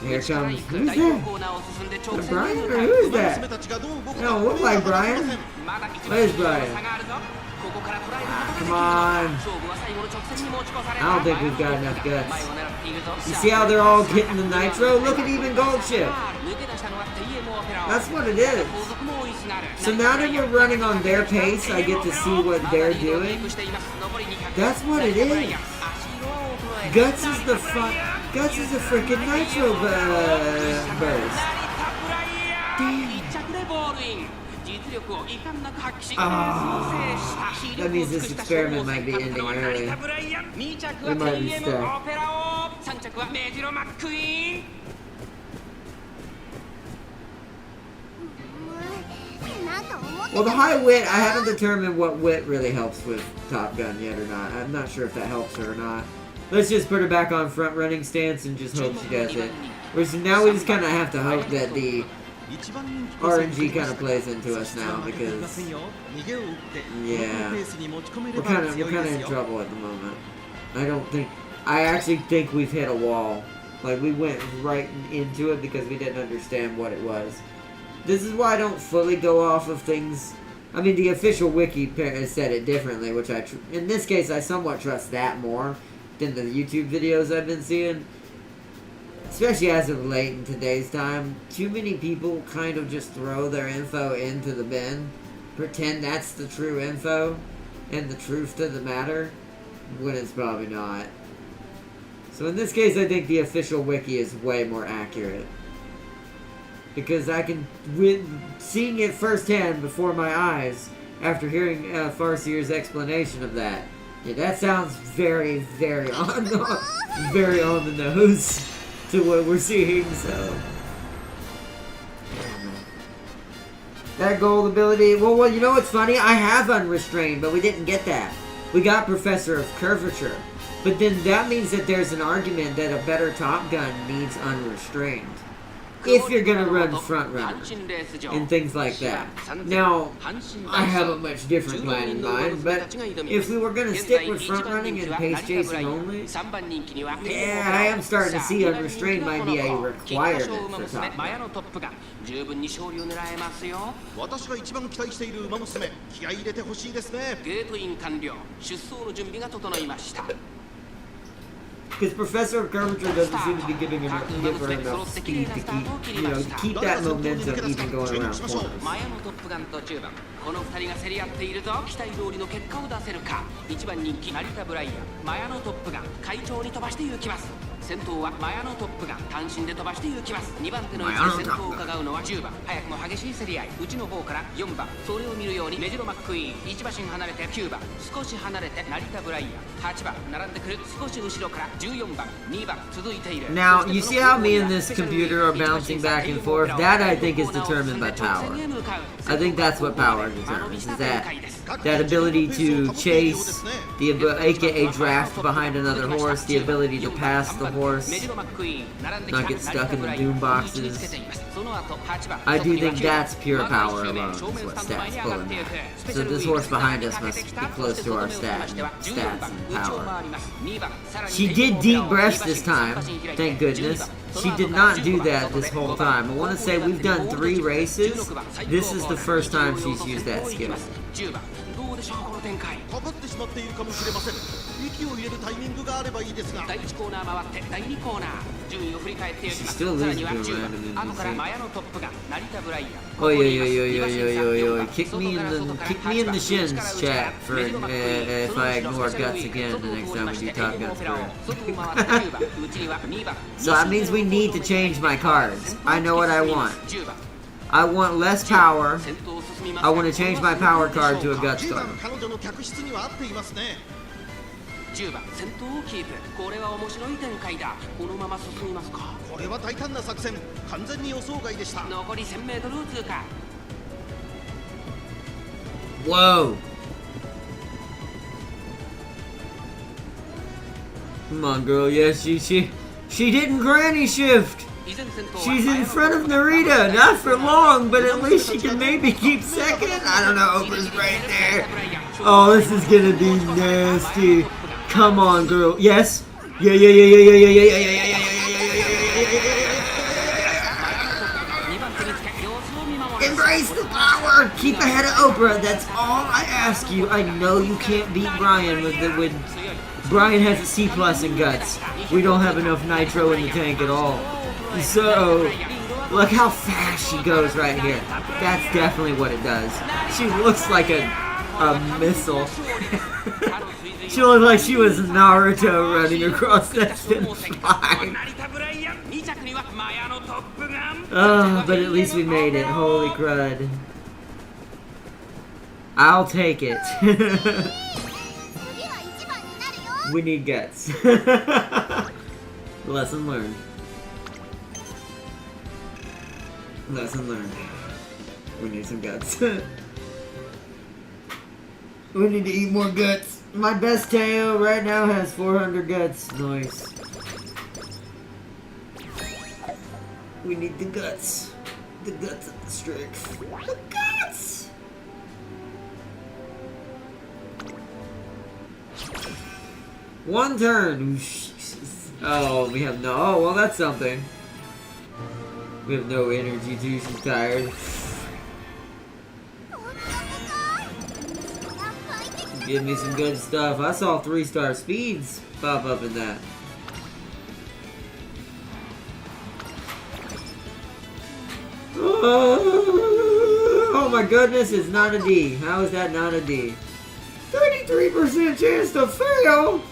Here comes. Who's that? Brian or who is that? They don't look like Brian. Where's Brian? Come on. I don't think we've got enough guts. You see how they're all getting the Nitro? Look at even Goldship. That's what it is. So now that we're running on their pace, I get to see what they're doing. That's what it is. Guts is the Guts is a freaking Nitro burst. Damn. That means this experiment might be ending early. We might be stuck. Well, the high wit, I haven't determined what wit really helps with Top Gun yet or not. I'm not sure if that helps her or not. Let's just put her back on front running stance and just hope she does it. Now we just kind of have to hope that the RNG kind of plays into us now because, yeah, we're kind of in trouble at the moment. I actually think we've hit a wall. Like, we went right into it because we didn't understand what it was. This is why I don't fully go off of things. I mean, the official wiki has said it differently, which in this case, I somewhat trust that more than the YouTube videos I've been seeing. Especially as of late in today's time, too many people kind of just throw their info into the bin, pretend that's the true info, and the truth to the matter, when it's probably not. So in this case, I think the official wiki is way more accurate. Because I can, seeing it firsthand before my eyes, after hearing Farseer's explanation of that, yeah, that sounds very, very on the nose to what we're seeing, so. That gold ability, well, you know what's funny? I have Unrestrained, but we didn't get that. We got Professor of Curvature. But then that means that there's an argument that a better Top Gun needs Unrestrained. If you're gonna run front runner and things like that. Now, I have a much different plan in mind, but if we were gonna stick with front running and pace chasing only, yeah, I am starting to see Unrestrained might be a requirement for Top Gun. 私が一番期待している馬娘、気合い入れてほしいですね。ゲートイン完了。出走の準備が整いました。 Because Professor of Curvature doesn't seem to be giving her enough speed to keep that momentum even going around corners. この2人が競り合っているぞ。期待通りの結果を出せるか。1番人気成田ブライアン、マヤのトップガン、快調に飛ばして行きます。先頭はマヤのトップガン、単身で飛ばして行きます。2番手の位置で先頭を伺うのは10番。早くも激しい競り合い。内の方から4番。それを見るようにメジロマックイーン、1馬身離れて9番。少し離れて成田ブライアン、8番。並んでくる少し後ろから14番、2番続いている。Now, you see how me and this computer are bouncing back and forth? That I think is determined by power. I think that's what power determines, is that that ability to chase, aka draft behind another horse, the ability to pass the horse, not get stuck in the doom boxes. I do think that's pure power alone is what stats pull in that. So this horse behind us must be close to our stats and power. She did deep breast this time, thank goodness. She did not do that this whole time. I want to say we've done 3 races. This is the first time she's used that skill. She's still losing to random Oh yo. Kick me in the shins, chat, for if I ignore guts again the next time we do Top Guts So that means we need to change my cards. I know what I want. I want less power. I want to change my power card to a guts card. 10番先頭をキープ。これは面白い展開だ。このまま進みますか。これは大胆な作戦。完全に予想外でした。残り 1000m を通過。Whoa! Come on, girl. Yeah, she didn't granny shift. She's in front of Narita, not for long, but at least she can maybe keep second. I don't know. Oprah's right there. Oh, this is gonna be nasty. Come on, girl. Yes. Yeah. Embrace the power. Keep ahead of Oprah. That's all I ask you. I know you can't beat Brian with Brian has a C+ in guts. We don't have enough nitro in the tank at all. So, look how fast she goes right here. That's definitely what it does. She looks like a missile. She looked like she was Naruto running across that finish line. Oh, but at least we made it. Holy crud. I'll take it. We need guts. Lesson learned. Lesson learned. We need some guts. We need to eat more guts. My best Teo right now has 400 guts. Nice. We need the guts. The guts of the strength. The guts! One turn. Oh, we have no. Oh, well, that's something. We have no energy too. She's tired. Give me some good stuff. I saw 3-star speeds pop up in that. Oh my goodness, it's not a D. How is that not a D? 33% chance to fail?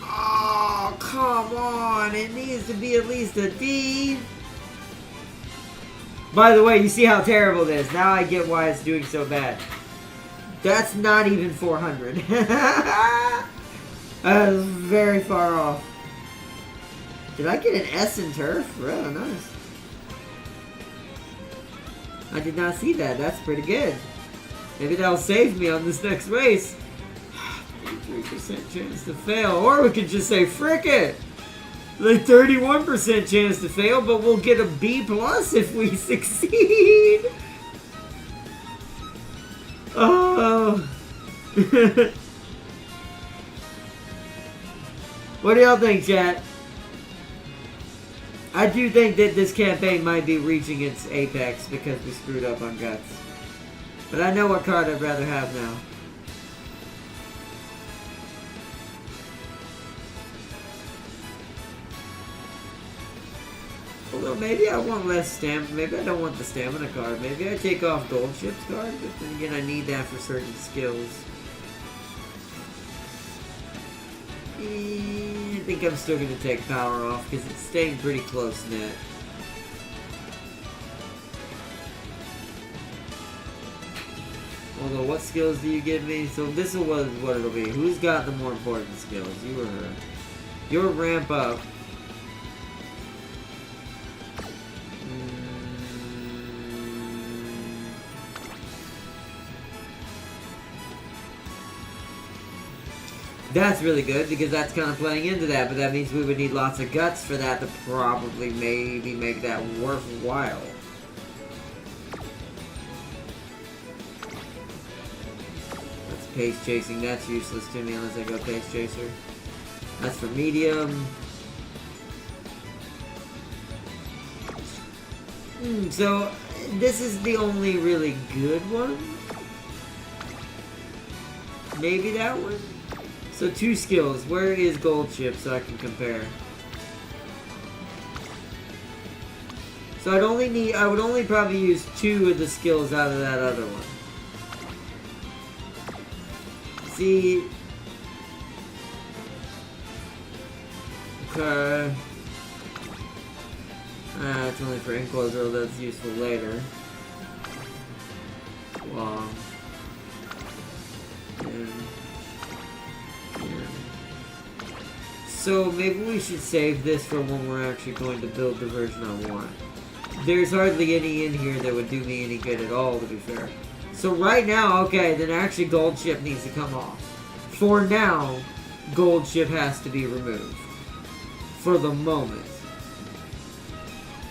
Oh, come on. It needs to be at least a D. By the way, you see how terrible it is. Now I get why it's doing so bad. That's not even 400. That is very far off. Did I get an S in turf? Really nice. I did not see that. That's pretty good. Maybe that'll save me on this next race. 33% chance to fail. Or we could just say, frick it! Like 31% chance to fail, but we'll get a B+ if we succeed. Oh. What do y'all think, chat? I do think that this campaign might be reaching its apex because we screwed up on guts. But I know what card I'd rather have now. Although maybe I want less stamina. Maybe I don't want the stamina card. Maybe I take off Gold Ship's card. But then again, I need that for certain skills. I think I'm still going to take power off because it's staying pretty close net. Although, what skills do you give me? So this is what it'll be. Who's got the more important skills? You or her? Your ramp up. That's really good because that's kind of playing into that, but that means we would need lots of guts for that to probably maybe make that worthwhile. That's pace chasing. That's useless to me unless I go pace chaser. That's for medium. So this is the only really good one. Maybe that one. So 2 skills. Where is gold chip so I can compare? So I would only probably use 2 of the skills out of that other one. See. Okay. It's only for Inkwell Drill, that's useful later. Long. So maybe we should save this for when we're actually going to build the version I want. There's hardly any in here that would do me any good at all, to be fair. So right now, okay, then actually gold chip needs to come off. For now, gold chip has to be removed. For the moment.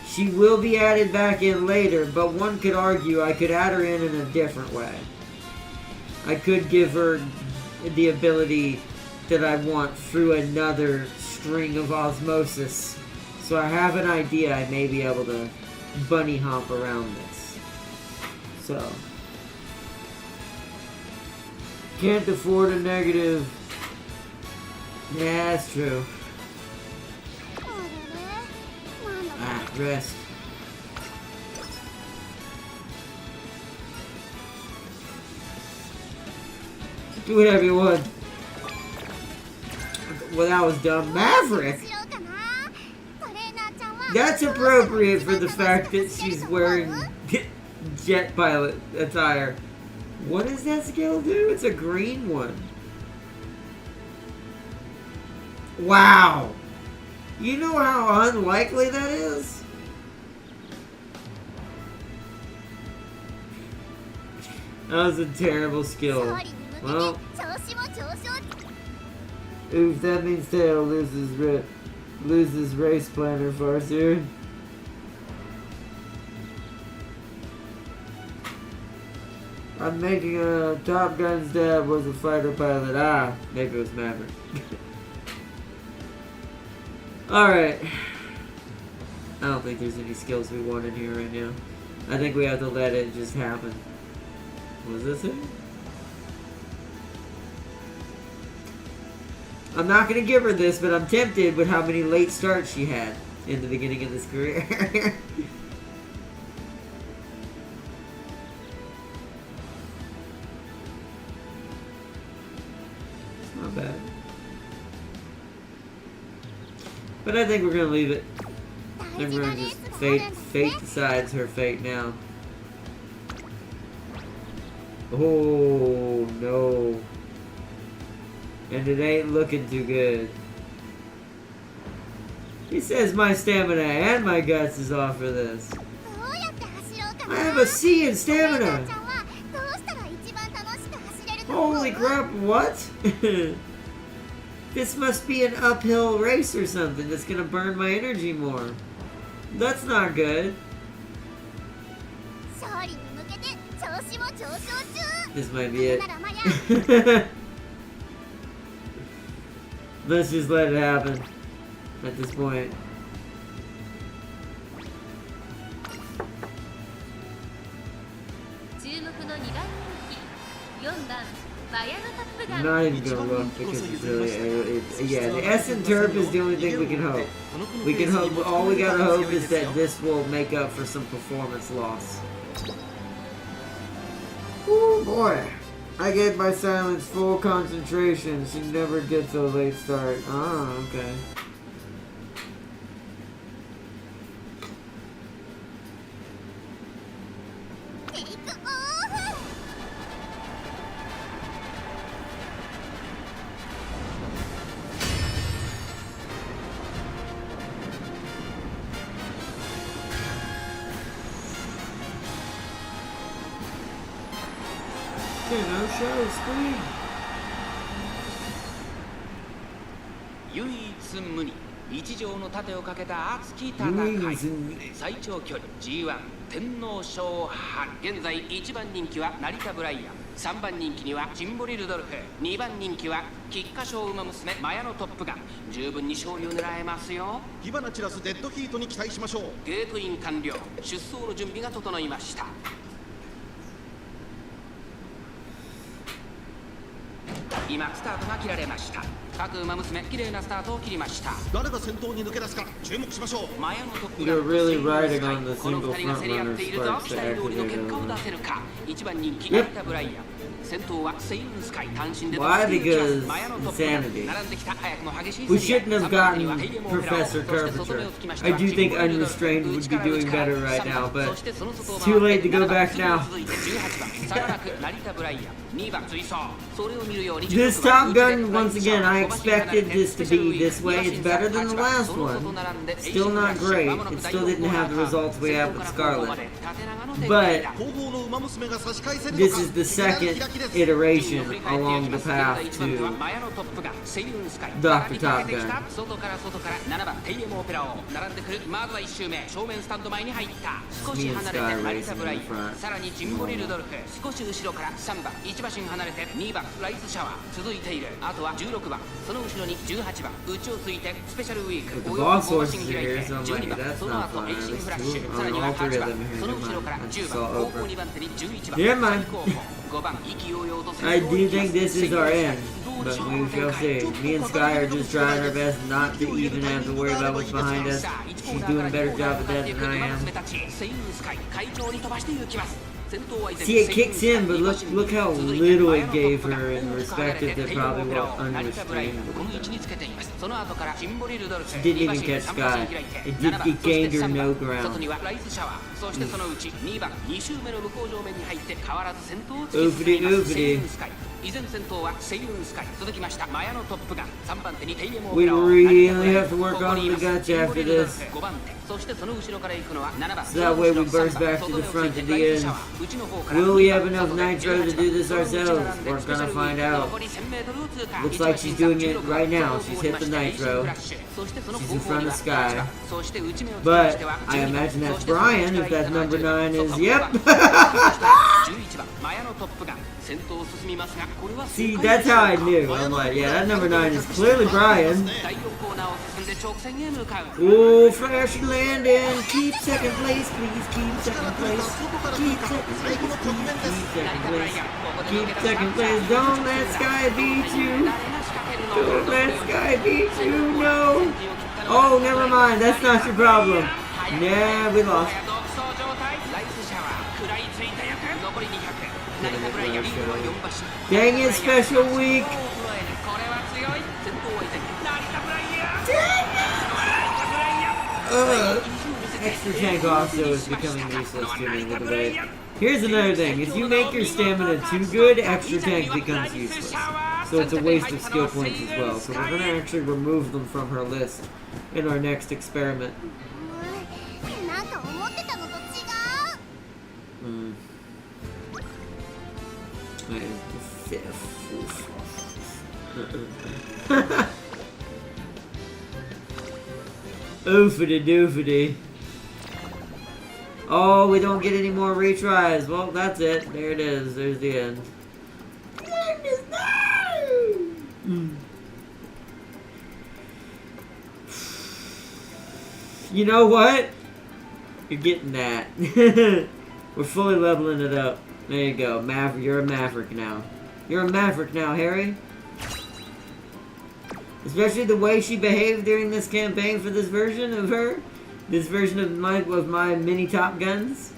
She will be added back in later, but one could argue I could add her in a different way. I could give her the ability that I want through another string of osmosis. So I have an idea I may be able to bunny hop around this. So. Can't afford a negative. Yeah, that's true. Rest. Do whatever you want. Well, that was dumb. Maverick! That's appropriate for the fact that she's wearing jet pilot attire. What does that skill do? It's a green one. Wow! You know how unlikely that is? That was a terrible skill. Well, oof, that means Tail loses race planner Farseer. I'm making a Top Gun's dad was a fighter pilot. Ah, maybe it was Maverick. Alright. I don't think there's any skills we want in here right now. I think we have to let it just happen. Was this it? I'm not going to give her this, but I'm tempted with how many late starts she had in the beginning of this career. It's not bad. But I think we're going to leave it. I think we're going to just fate decides her fate now. Oh, no. And it ain't looking too good. He says my stamina and my guts is off for this. I have a C in stamina! Holy crap, what? This must be an uphill race or something that's gonna burn my energy more. That's not good. This might be it. Let's just let it happen at this point. I'm not even gonna look because it's really, yeah, the S and Turp is the only thing we can hope. We can hope, all we gotta hope is that this will make up for some performance loss. Oh boy. I gave my silence full concentration. She never gets a late start. Ah, okay. No show, screen. 唯一無二一条の盾をかけた熱き戦い最長距離 G1 天皇賞春現在1番人気は成田ブライアン3番人気にはジンボリ・ルドルフ2番人気は菊花賞馬娘マヤのトップガン十分に勝利を狙えますよ火花散らすデッドヒートに期待しましょうゲートイン完了出走の準備が整いました今スタートが切られました各馬娘綺麗なスタートを切りました誰が先頭に抜け出すか注目しましょうマヤのトップ You're really riding on the この single 2人が front 競り合っ runner ているぞ sparks 期 to 待通りの結 activate 果を them. 出せるか1番人気成田ブライアン先頭はセイウンスカイ単身で Why? 飛び出している Because マヤのトップが insanity. 並んできた早くも激しい We 競り合い shouldn't have 3番手に gotten はヘイレモオペラオ Professor そして外目を Curvature. つきました I do think ジンボリルドル Unrestrained would be 内から上 doing から better right 3 now, 番 but そしてその外を it's 回 too って late to go 7番 back すぐ now. 続いて18番さらなく成田ブライアン2番追走それを見るように This 16番 Top Gun, once again, I expected this to be this way. It's better than the last one. Still not great. It still didn't have the results we have with Scarlet. But 後方の馬娘が差し返せるのか this is the second iteration along the path to Dr. Top Gun. 外から外から7番テイレモオペラを並んでくるまずは1周目正面スタンド前に入った少し離れて成田ブライアンさらにジンボリルドルフ少し後ろから3番1馬身離れて2番ライスシャワー続いているあとは16番その後ろに18番内をついてスペシャルウィーク But the およそ boss 5馬 horses 身 are 開い here, て so I'm 12 like, 番 that's その not 後 fun. エイシング There's フラッシ two ュさら on には all 8 three of 番 them here. その Never 後ろ mind. から I 10 just 番 saw 後 Oprah. 方2番手に11番 Never mind. 最後方5番意気揚々と I do think this is our end, but we shall see. Me and Sky are just trying our best not to even have to worry about what's behind us. She's doing a better job of that than I am. See, it kicks in, but look how little it gave her in respective to probably what Unrestrained would have done. She didn't even catch Sky. It gained her no ground. Oofity oofity. 依然先頭はセイウンスカイ続きましたマヤのトップガン3番手にテイレモオ We ペラオ really have to work on the guts after this. 5番手そしてその後ろから行くのは7番 So that way we burst back to the front at the end. Will we have enough nitro to do this ourselves? We're gonna find out. Looks like she's doing it right now. She's hit the nitro. She's in front of Sky. But I imagine that's Brian if that number 9 is. Yep! See, that's how I knew. I'm like, yeah, that number 9 is clearly Brian. Oh, flashy landing. Keep second place, please. Keep second place. Keep second place, please. Keep second place. Keep second place. Don't let Sky beat you. Don't let Sky beat you. No. Oh, never mind. That's not your problem. Nah, we lost. Dang it, special week. Extra tank also is becoming useless to me with the way. Here's another thing. If you make your stamina too good, extra tank becomes useless. So it's a waste of skill points as well. So we're going to actually remove them from her list in our next experiment. Oofity doofity. Oh, we don't get any more retries. Well, that's it. There it is. There's the end. You know what? You're getting that. We're fully leveling it up. There you go. Maverick. You're a Maverick now. You're a Maverick now, Harry. Especially the way she behaved during this campaign for this version of her. This version of my mini Top Guns.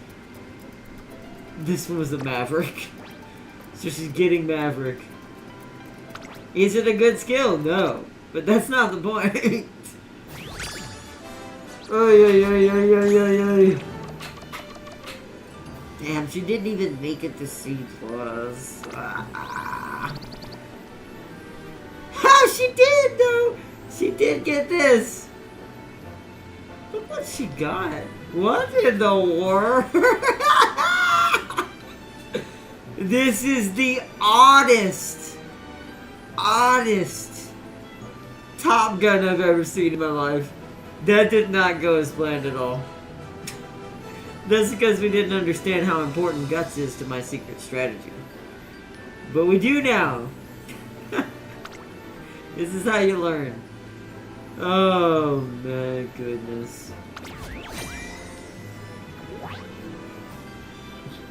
This one was a Maverick. So she's getting Maverick. Is it a good skill? No. But that's not the point. Oy, oy, oy, oy, oy, oy, oy. Damn, she didn't even make it to C+. How she did, though! She did get this! Look what she got. What in the world? This is the oddest Top Gun I've ever seen in my life. That did not go as planned at all. That's because we didn't understand how important guts is to my secret strategy. But we do now. This is how you learn. Oh my goodness.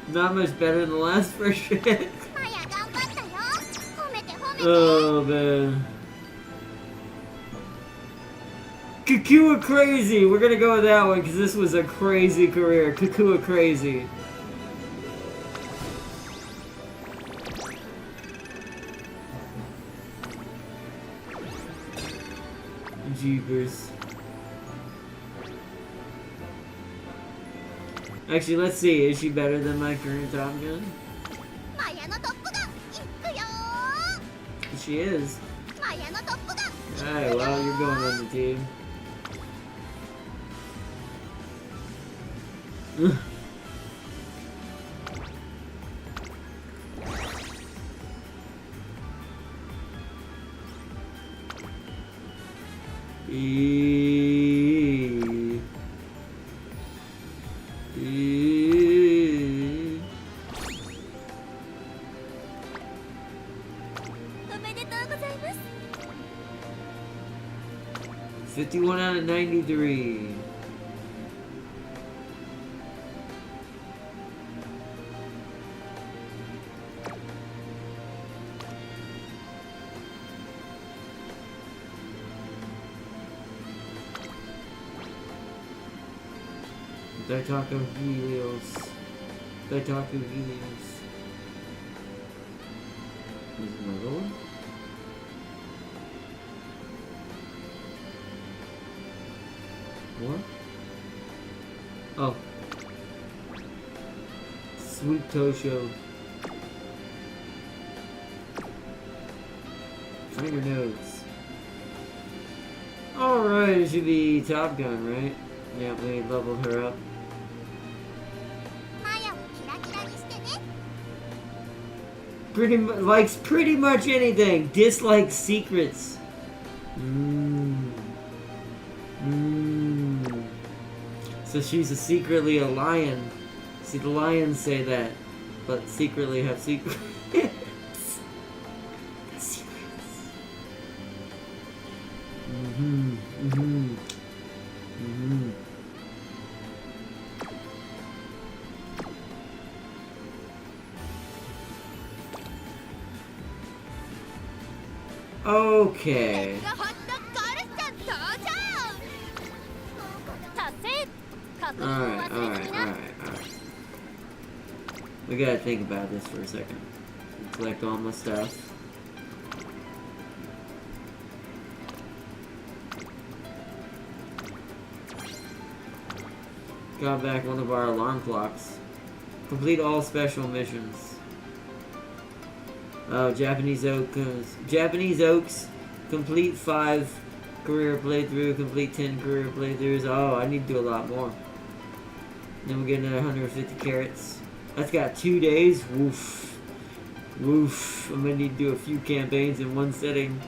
Not much better than the last version. Oh man. Kukua Crazy! We're gonna go with that one because this was a crazy career. Kukua Crazy. Jeepers. Actually, let's see. Is she better than my current Top Gun? She is. Alright, well, you're going on the team. $51 out of 93. Daitaku Helios. Daitaku Helios. Is it another one? What? Oh. Sweet Tosho. Trainer notes. Alright, it should be Top Gun, right? Yeah, we leveled her up. Likes pretty much anything. Dislikes secrets. So she's secretly a lion. See, the lions say that, but secretly have secrets. Okay. Alright. We gotta think about this for a second. Collect all my stuff. Got back one of our alarm clocks. Complete all special missions. Oh, Japanese Oaks. Complete 5 career playthrough. Complete 10 career playthroughs. Oh, I need to do a lot more. Then we get another 150 carats. That's got 2 days. Woof. Woof. I'm gonna need to do a few campaigns in one sitting.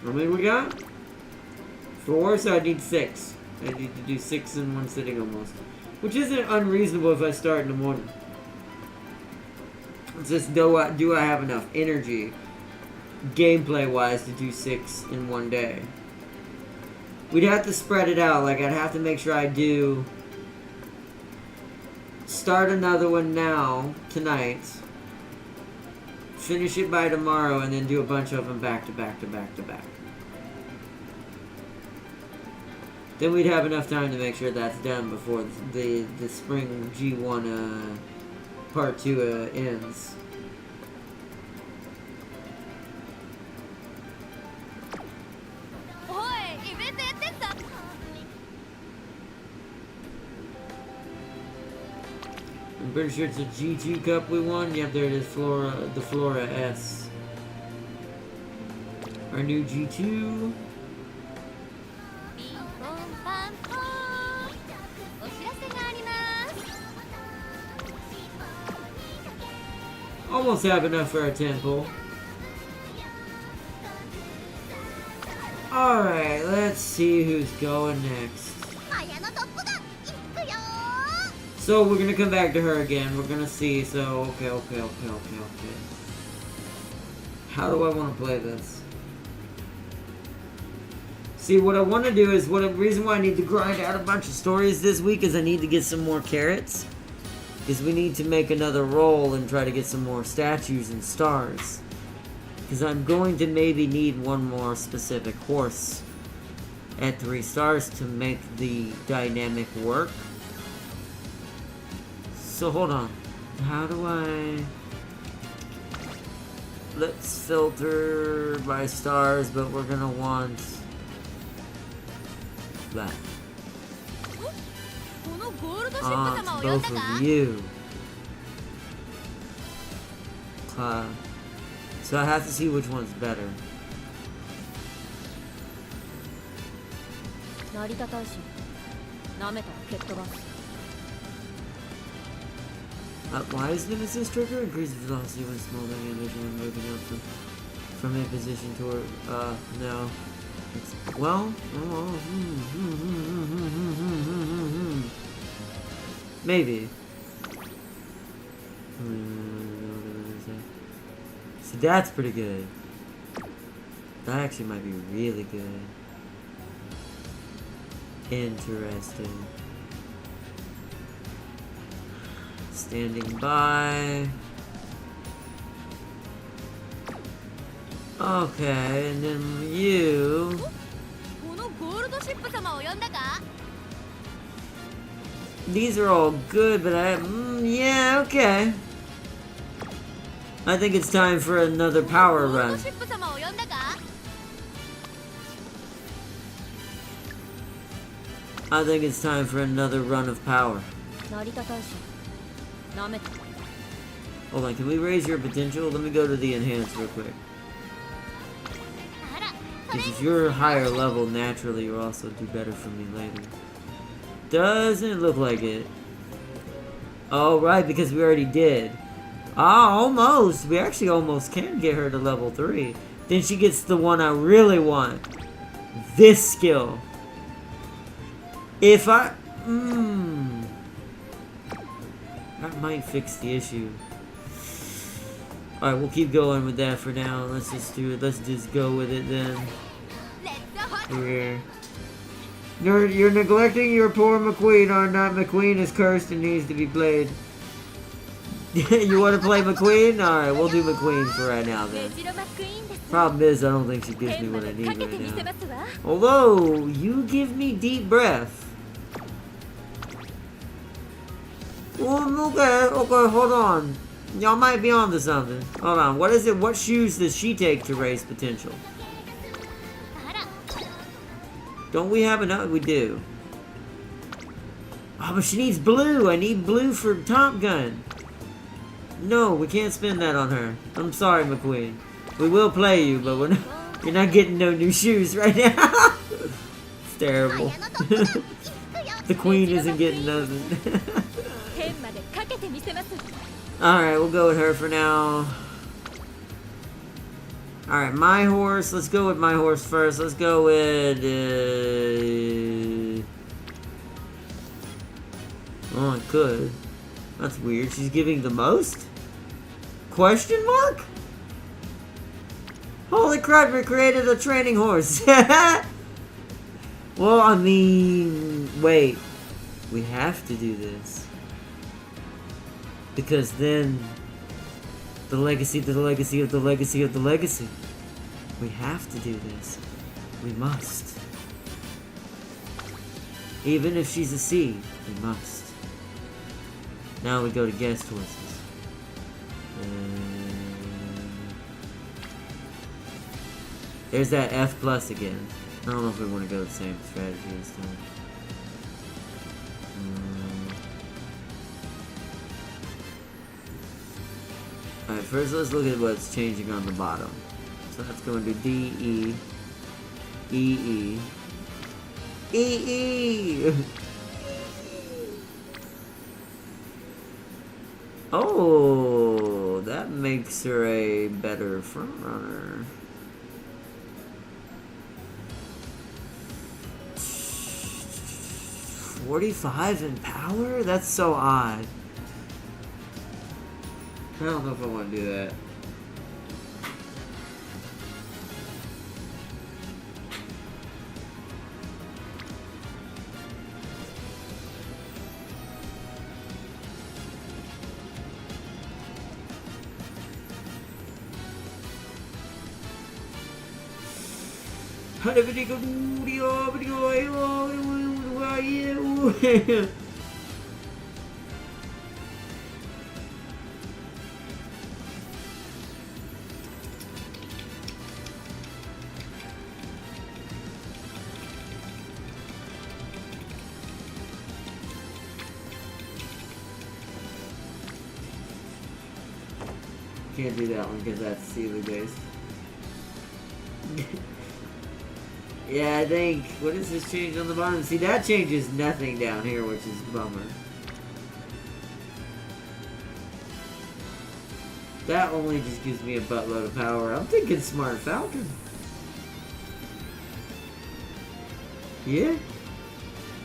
How many we got? 4, so I need 6. I need to do 6 in one sitting almost. Which isn't unreasonable if I start in the morning. It's just, do I have enough energy, gameplay-wise, to do 6 in one day? We'd have to spread it out. Like, I'd have to make sure I do... Start another one now, tonight. Finish it by tomorrow, and then do a bunch of them back to back to back to back. Then we'd have enough time to make sure that's done before the spring G1 part 2 ends. I'm pretty sure it's a G2 Cup we won. Yep, there it is, the Flora S. Our new G2. Almost have enough for our temple. Alright, let's see who's going next. So we're gonna come back to her again. We're gonna see. So okay. How do I want to play this? See, what I want to do is the reason why I need to grind out a bunch of stories this week is I need to get some more carrots, because we need to make another roll and try to get some more statues and stars. Because I'm going to maybe need one more specific horse at 3 stars to make the dynamic work. So hold on. How do I... Let's filter by stars, but we're gonna want that. It's both of you. So I have to see which one's better. Why is Nemesis trigger? Increases velocity when small animation when moving up from a position toward, no. Well, maybe. So that's pretty good. That actually might be really good. Interesting. Standing by. Okay, and then you. These are all good, but yeah, okay. I think it's time for another power run. I think it's time for another run of power. Hold on, can we raise your potential? Let me go to the enhance real quick. Because if you're higher level, naturally you'll also do better for me later. Doesn't look like it. Oh, right, because we already did. Ah, almost. We actually almost can get her to level 3. Then she gets the one I really want. This skill. If I... That might fix the issue. Alright, we'll keep going with that for now. Let's just do it. Let's just go with it then. Here. You're neglecting your poor McQueen. Or not, McQueen is cursed and needs to be played. You want to play McQueen? Alright, we'll do McQueen for right now then. Problem is, I don't think she gives me what I need right now. Although, you give me deep breath. Okay, hold on. Y'all might be onto something. Hold on, what is it? What shoes does she take to raise potential? Don't we have enough? We do. Oh, but she needs blue. I need blue for Top Gun. No, we can't spend that on her. I'm sorry, McQueen. We will play you, but you're not getting no new shoes right now. It's terrible. The queen isn't getting nothing. Alright, we'll go with her for now. Alright, my horse. Let's go with my horse first. Let's go with... Oh, I could. That's weird. She's giving the most? Question mark? Holy crap, we created a training horse. Well, I mean... Wait. We have to do this. Because then... The legacy of the legacy of the legacy of the legacy. We have to do this. We must. Even if she's a C, we must. Now we go to guest horses. There's that F plus again. I don't know if we want to go the same strategy this time. Alright, first let's look at what's changing on the bottom. So that's going to D, E, E, E, E, E! Oh, that makes her a better front runner. 45 in power? That's so odd. I don't know if I want to do that. Can't do that one because that's Sealy based. Yeah, I think. What does this change on the bottom? See, that changes nothing down here, which is a bummer. That only just gives me a buttload of power. I'm thinking Smart Falcon. Yeah.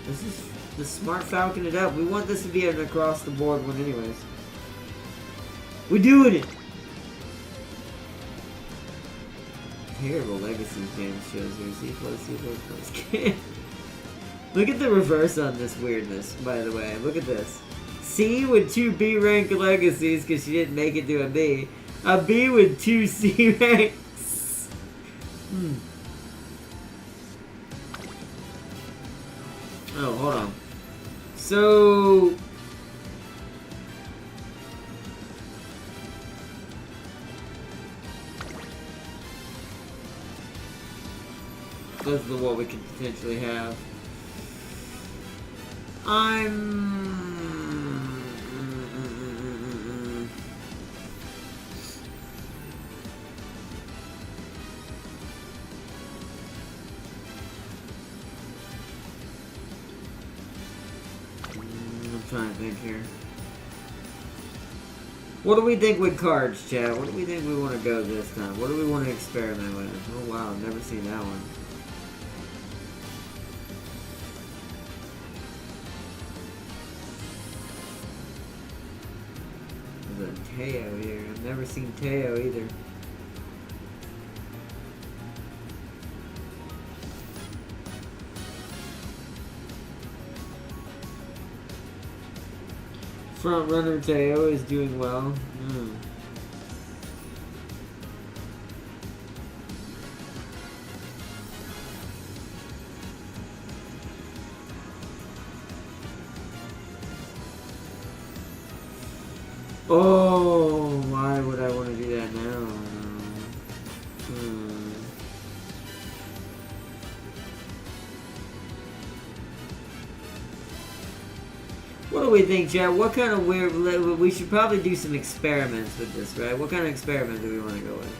This is the Smart Falcon it up. We want this to be an across the board one anyways. We're doing it! Terrible Legacy game shows here. C++. Look at the reverse on this weirdness, by the way. Look at this. C with 2 B rank legacies because she didn't make it to a B. A B with 2 C ranks. Oh, hold on. So... those are what we could potentially have. I'm trying to think here. What do we think with cards, chat? What do we think we want to go this time? What do we want to experiment with? Oh wow, I've never seen that one. There's a Teo here. I've never seen Teo either. Front runner Teo is doing well. Oh, why would I want to do that now? What do we think, Chad? What kind of weird... We should probably do some experiments with this, right? What kind of experiment do we want to go with?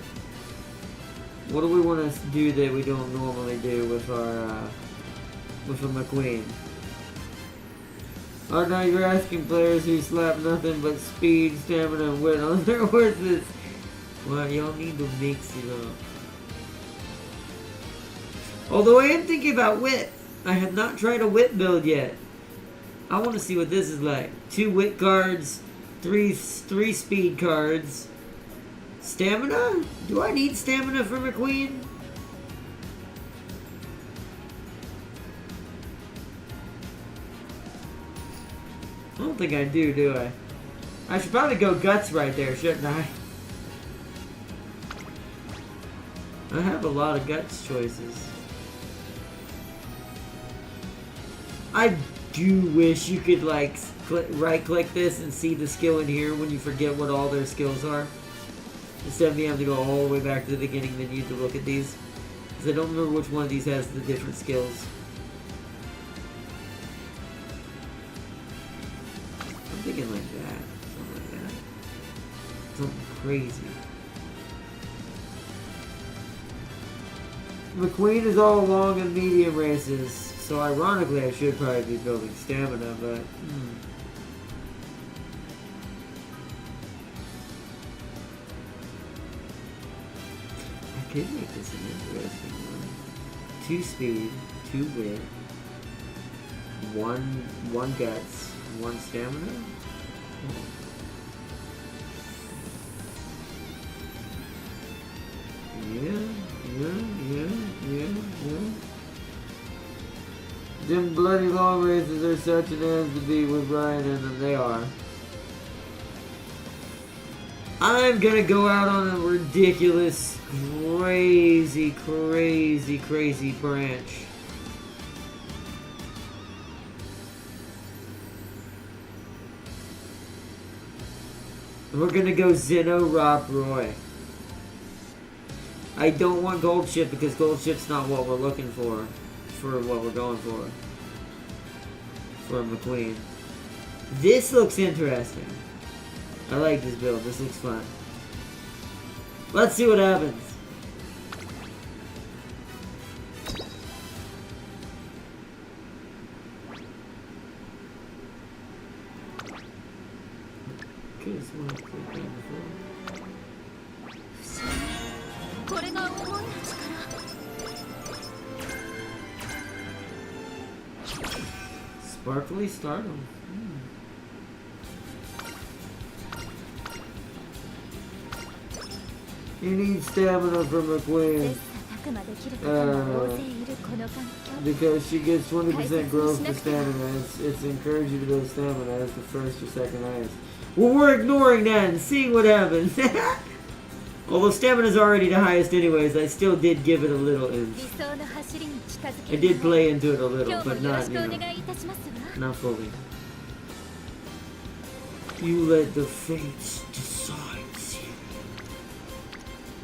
What do we want to do that we don't normally do with our... with a McQueen? Oh no, you're asking players who slap nothing but speed, stamina, and wit on their horses. Well, y'all need to mix it up. Although I am thinking about wit. I have not tried a wit build yet. I want to see what this is like. 2 wit cards, 3 speed cards. Stamina? Do I need stamina for McQueen? I don't think I do I? I should probably go guts right there, shouldn't I? I have a lot of guts choices. I do wish you could like right click this and see the skill in here when you forget what all their skills are. Instead of me having to go all the way back to the beginning then you have to look at these. Because I don't remember which one of these has the different skills. I'm thinking like that. Something like that. Something crazy. McQueen is all long and medium races. So ironically, I should probably be building stamina, but... I could make this an interesting one. 2 speed, 2 wit. One guts, one stamina. Yeah. Them bloody long races are such an ends to be with Ryan in them, they are. I'm gonna go out on a ridiculous, crazy branch. We're gonna go Zeno Rob Roy. I don't want gold ship because gold ship's not what we're looking for what we're going for McQueen. This looks interesting. I like this build. This looks fun. Let's see what happens. Could've sworn I clicked that before. Sparkly Stardom. You need stamina from McQueen. Because she gets 20% growth for stamina. It's encouraged you to build stamina as the first or second highest. Well, we're ignoring that and seeing what happens. Although stamina's already the highest anyways, I still did give it a little inch. I did play into it a little, but not, not fully. You let the fates decide.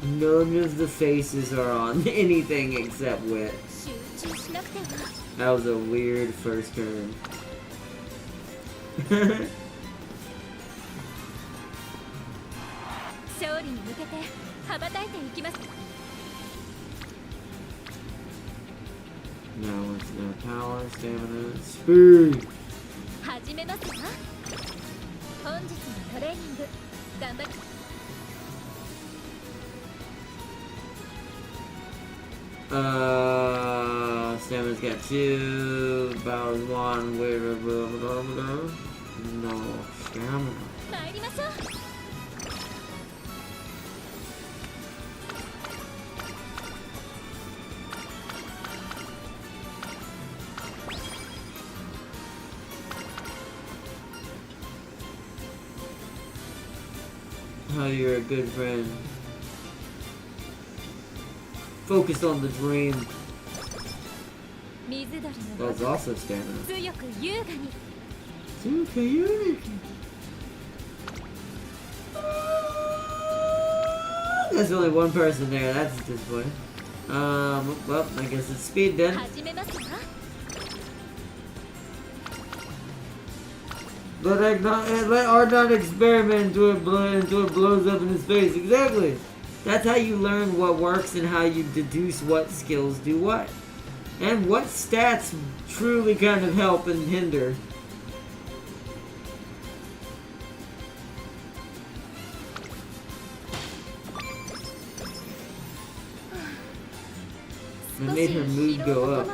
None of the faces are on anything except wit. That was a weird first turn. Now it's now power, stamina, speed. Stamina's got 2, power's 1, no stamina. How you're a good friend. Focus on the dream. That's also stamina. There's only one person there, that's disappointing. Well, I guess it's speed then. Let Ardon experiment until it blows up in his face. Exactly. That's how you learn what works and how you deduce what skills do what. And what stats truly kind of help and hinder. I made her mood go up.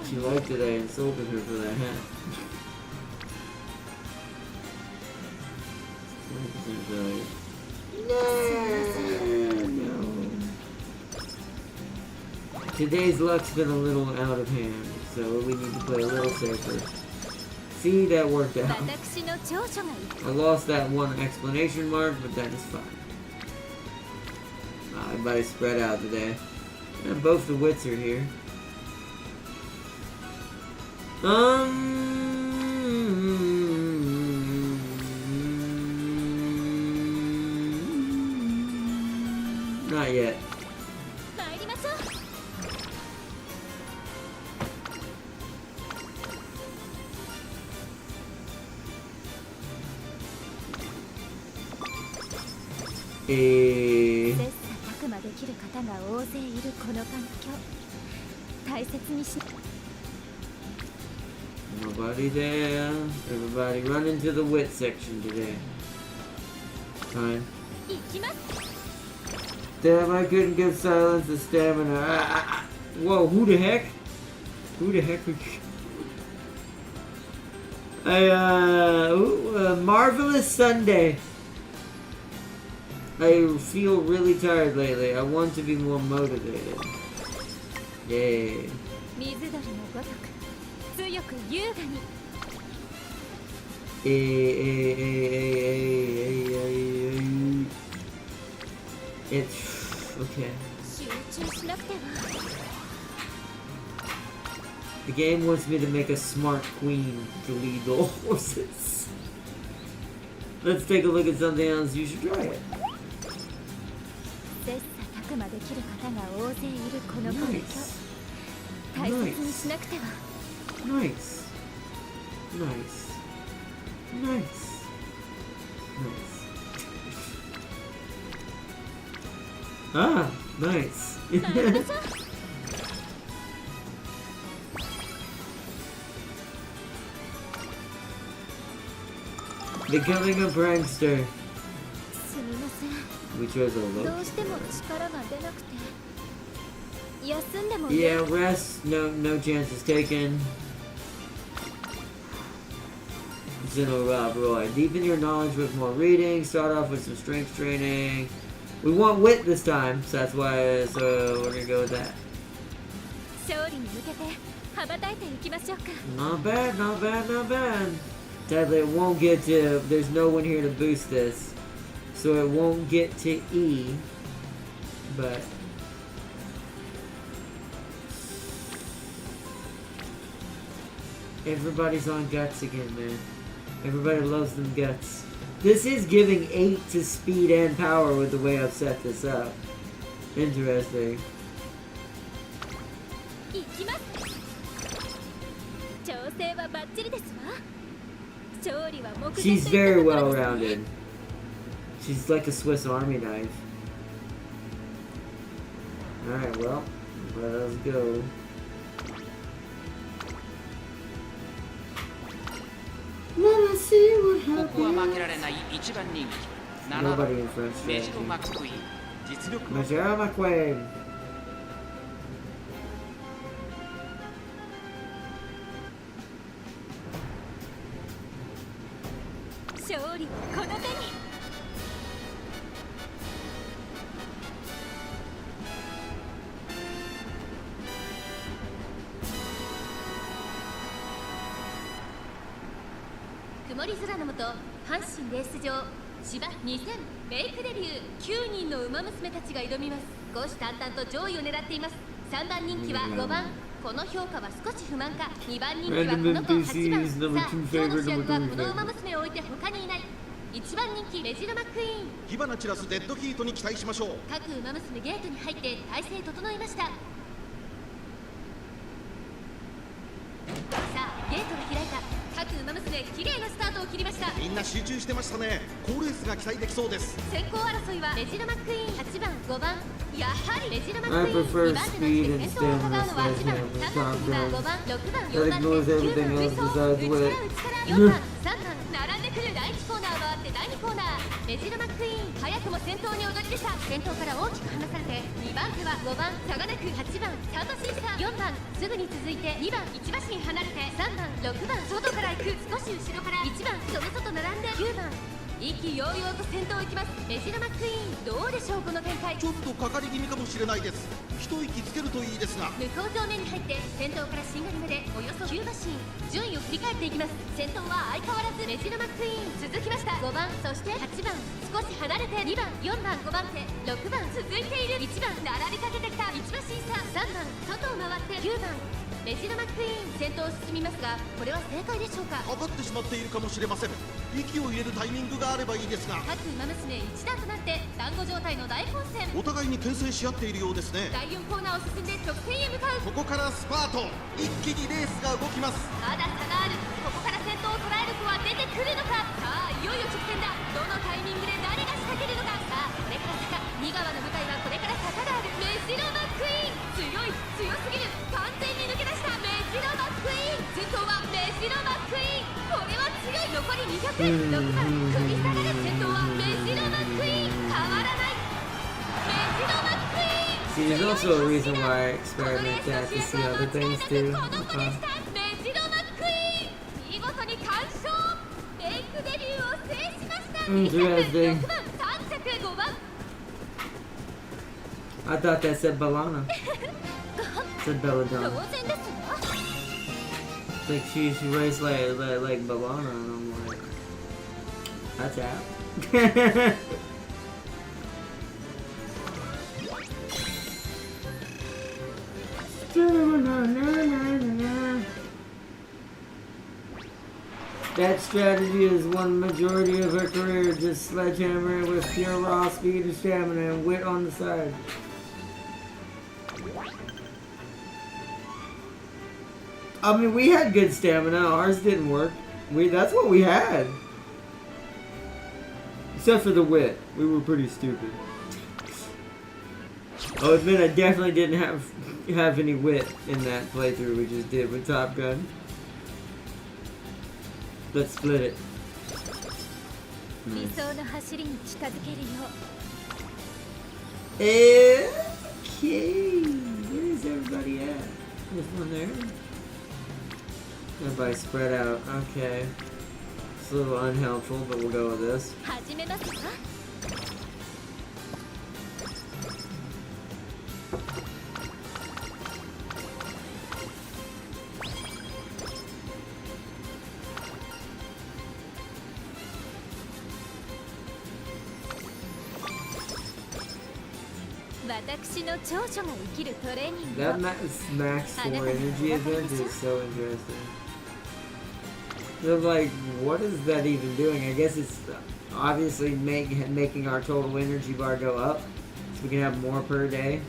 She liked that I insulted her for that hat. 20% failure. No. Today's luck's been a little out of hand, so we need to play a little safer. See, that worked out. I lost that one explanation mark, but that is fine. Everybody's spread out today. And both the wits are here. Not yet. Nobody there. Everybody run into the wit section today. Fine. Damn, I couldn't get silence the stamina. Whoa, who the heck? Who the heck? Marvelous Sunday. I feel really tired lately. I want to be more motivated. Yay. It's okay. The game wants me to make a smart queen to lead the horses. Let's take a look at something else. You should try it. Nice. Ah, nice. Becoming a prankster. We chose a low. Yeah, rest. No chances taken. Roy. Deepen your knowledge with more reading. Start off with some strength training. We want wit this time, so that's why. So we're gonna go with that. Not bad. Sadly, it won't get to. There's no one here to boost this, so it won't get to E. But everybody's on guts again, man. Everybody loves them guts. This is giving 8 to speed and power with the way I've set this up. Interesting. She's very well rounded. She's like a Swiss Army knife. Alright, well, let us go. Let us see what happens. Nobody in French. Major McQueen.曇り空の下、阪神レース場芝2000メイクデビュー9人の馬娘たちが挑みます。虎視眈々と上位を狙っています。3番人気は5番。この評価は少し不満か。2番人気はこの子8番。さあ、今日の主役はこの馬娘を置いて他にいない。1番人気メジロマックイーン。火花散らすデッドヒートに期待しましょう。各馬娘ゲートに入って体勢整いました。さあ、ゲートが開いた。各馬娘綺麗なスタートを切りました。みんな集中してましたね。好レースが期待できそうです。先行争いはメジロマックイーン8番5番。やはりメジロマックイーン2番手の先頭を伺うのは8番3番2番5番6番4番手9番追走内から4番3番並んでくる第1コーナー回って第2コーナー。メジロマックイーン早くも先頭に躍り出た。先頭から大きく離されて2番手は5番差がなく8番サンドシーサー4番すぐに続いて2番1馬身離れて3番6番外から行く。少し後ろから1番その外並んで9番意気揚々と先頭を行きます。メジロマックイーンどうでしょうこの展開。ちょっとかかり気味かもしれないです。一息つけるといいですが。向こう正面に入って先頭からしんがりまでおよそ9馬身順位を振り返っていきます。先頭は相変わらずメジロマックイーン続きました。5番そして8番少し離れて2番4番5番手6番続いている1番並びかけてきた1馬身差3番外を回って9番メジロマックイーン先頭を進みますがこれは正解でしょうか。かかってしまっているかもしれません。息を入れるタイミングがあればいいですが。各馬娘一段となって団子状態の大混戦。お互いに牽制し合っているようですね。第4コーナーを進んで直線へ向かう。ここからスパート。一気にレースが動きます。まだ差がある。ここから先頭を捉える子は出てくるのか。さあいよいよ直線だ。どのタイミングで誰が仕掛けるのか。さあこれから坂2側の舞台はこれから坂がある。メジロマックイーン強すぎる。完全に抜け出したメジロマックイーン。先頭はメジロマックイーン。これは強い。残り200。6番繰り下がる。先頭はメジロマックイーン。変わらないメジロマックイーン。See, there's also a reason why I experiment that to see other things too. メジロマックイーン見事に完勝。Interesting. 6番3着5番 I thought that said Balana. Said 当 Belladonna. 然ですわ It's like she raced like Balana, and I'm like, that's out. That strategy is one majority of her career, just sledgehammering with pure raw speed and stamina and wit on the side. I mean, we had good stamina. Ours didn't work. That's what we had. Except for the wit. We were pretty stupid. I'll admit I definitely didn't have any wit in that playthrough we just did with Top Gun. Let's split it. 理想の走りに近づけるよ Okay. Where is everybody at? There's one there. Everybody spread out. Okay. It's a little unhelpful, but we'll go with this. 始めますわ 私の長所が生きるトレーニング That を max 4 energy event is so interesting. They're like, what is that even doing? I guess it's obviously making our total energy bar go up, so we can have more per day.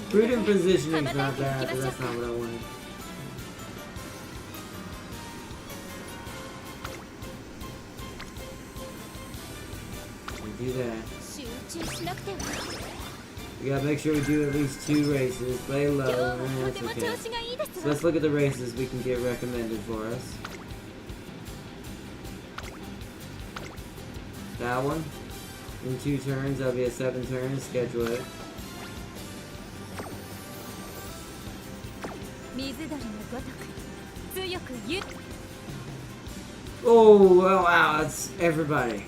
Prudent positioning's not bad, but that's not what I wanted. Do that. 集中しなくては We gotta make sure we do at least 2 races. Play low, 今日は and とて that's も okay. 調子がいいです So わ let's look at the races we can get recommended for us. That one. In 2 turns, that'll be a 7 turns. Schedule it. 水鳥のごとく強くゆっ Oh, wow, that's everybody.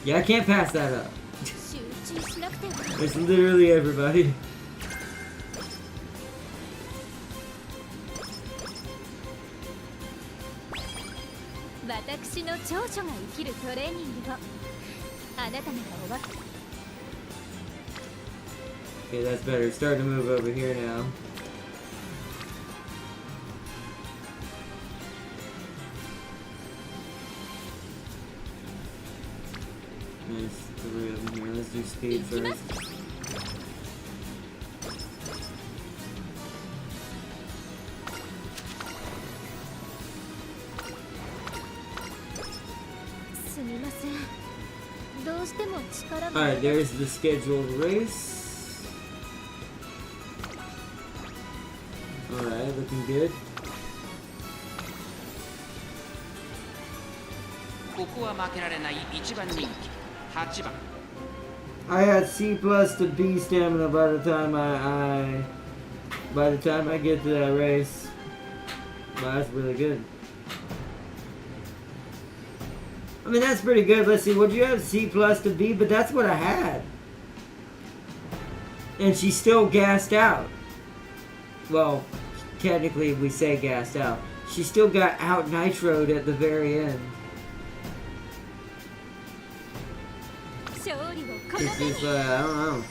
Yeah, I can't pass that up. 集中しなくては It's literally everybody. 私の長所が生きるトレーニングをあなたならおわか Okay, that's better. Starting to move over here now. There's 3 of them here. Let's do speed first. Alright, there's the scheduled race. Alright, looking good. ここは負けられない1番人気8番 I had C plus to B stamina by the time I get to that race. Wow, that's really good. I mean, that's pretty good. Let's see, what'd you have? C plus to B, but that's what I had. And she still gassed out. Well, technically we say gassed out. She still got out nitroed at the very end. It's just, I don't know.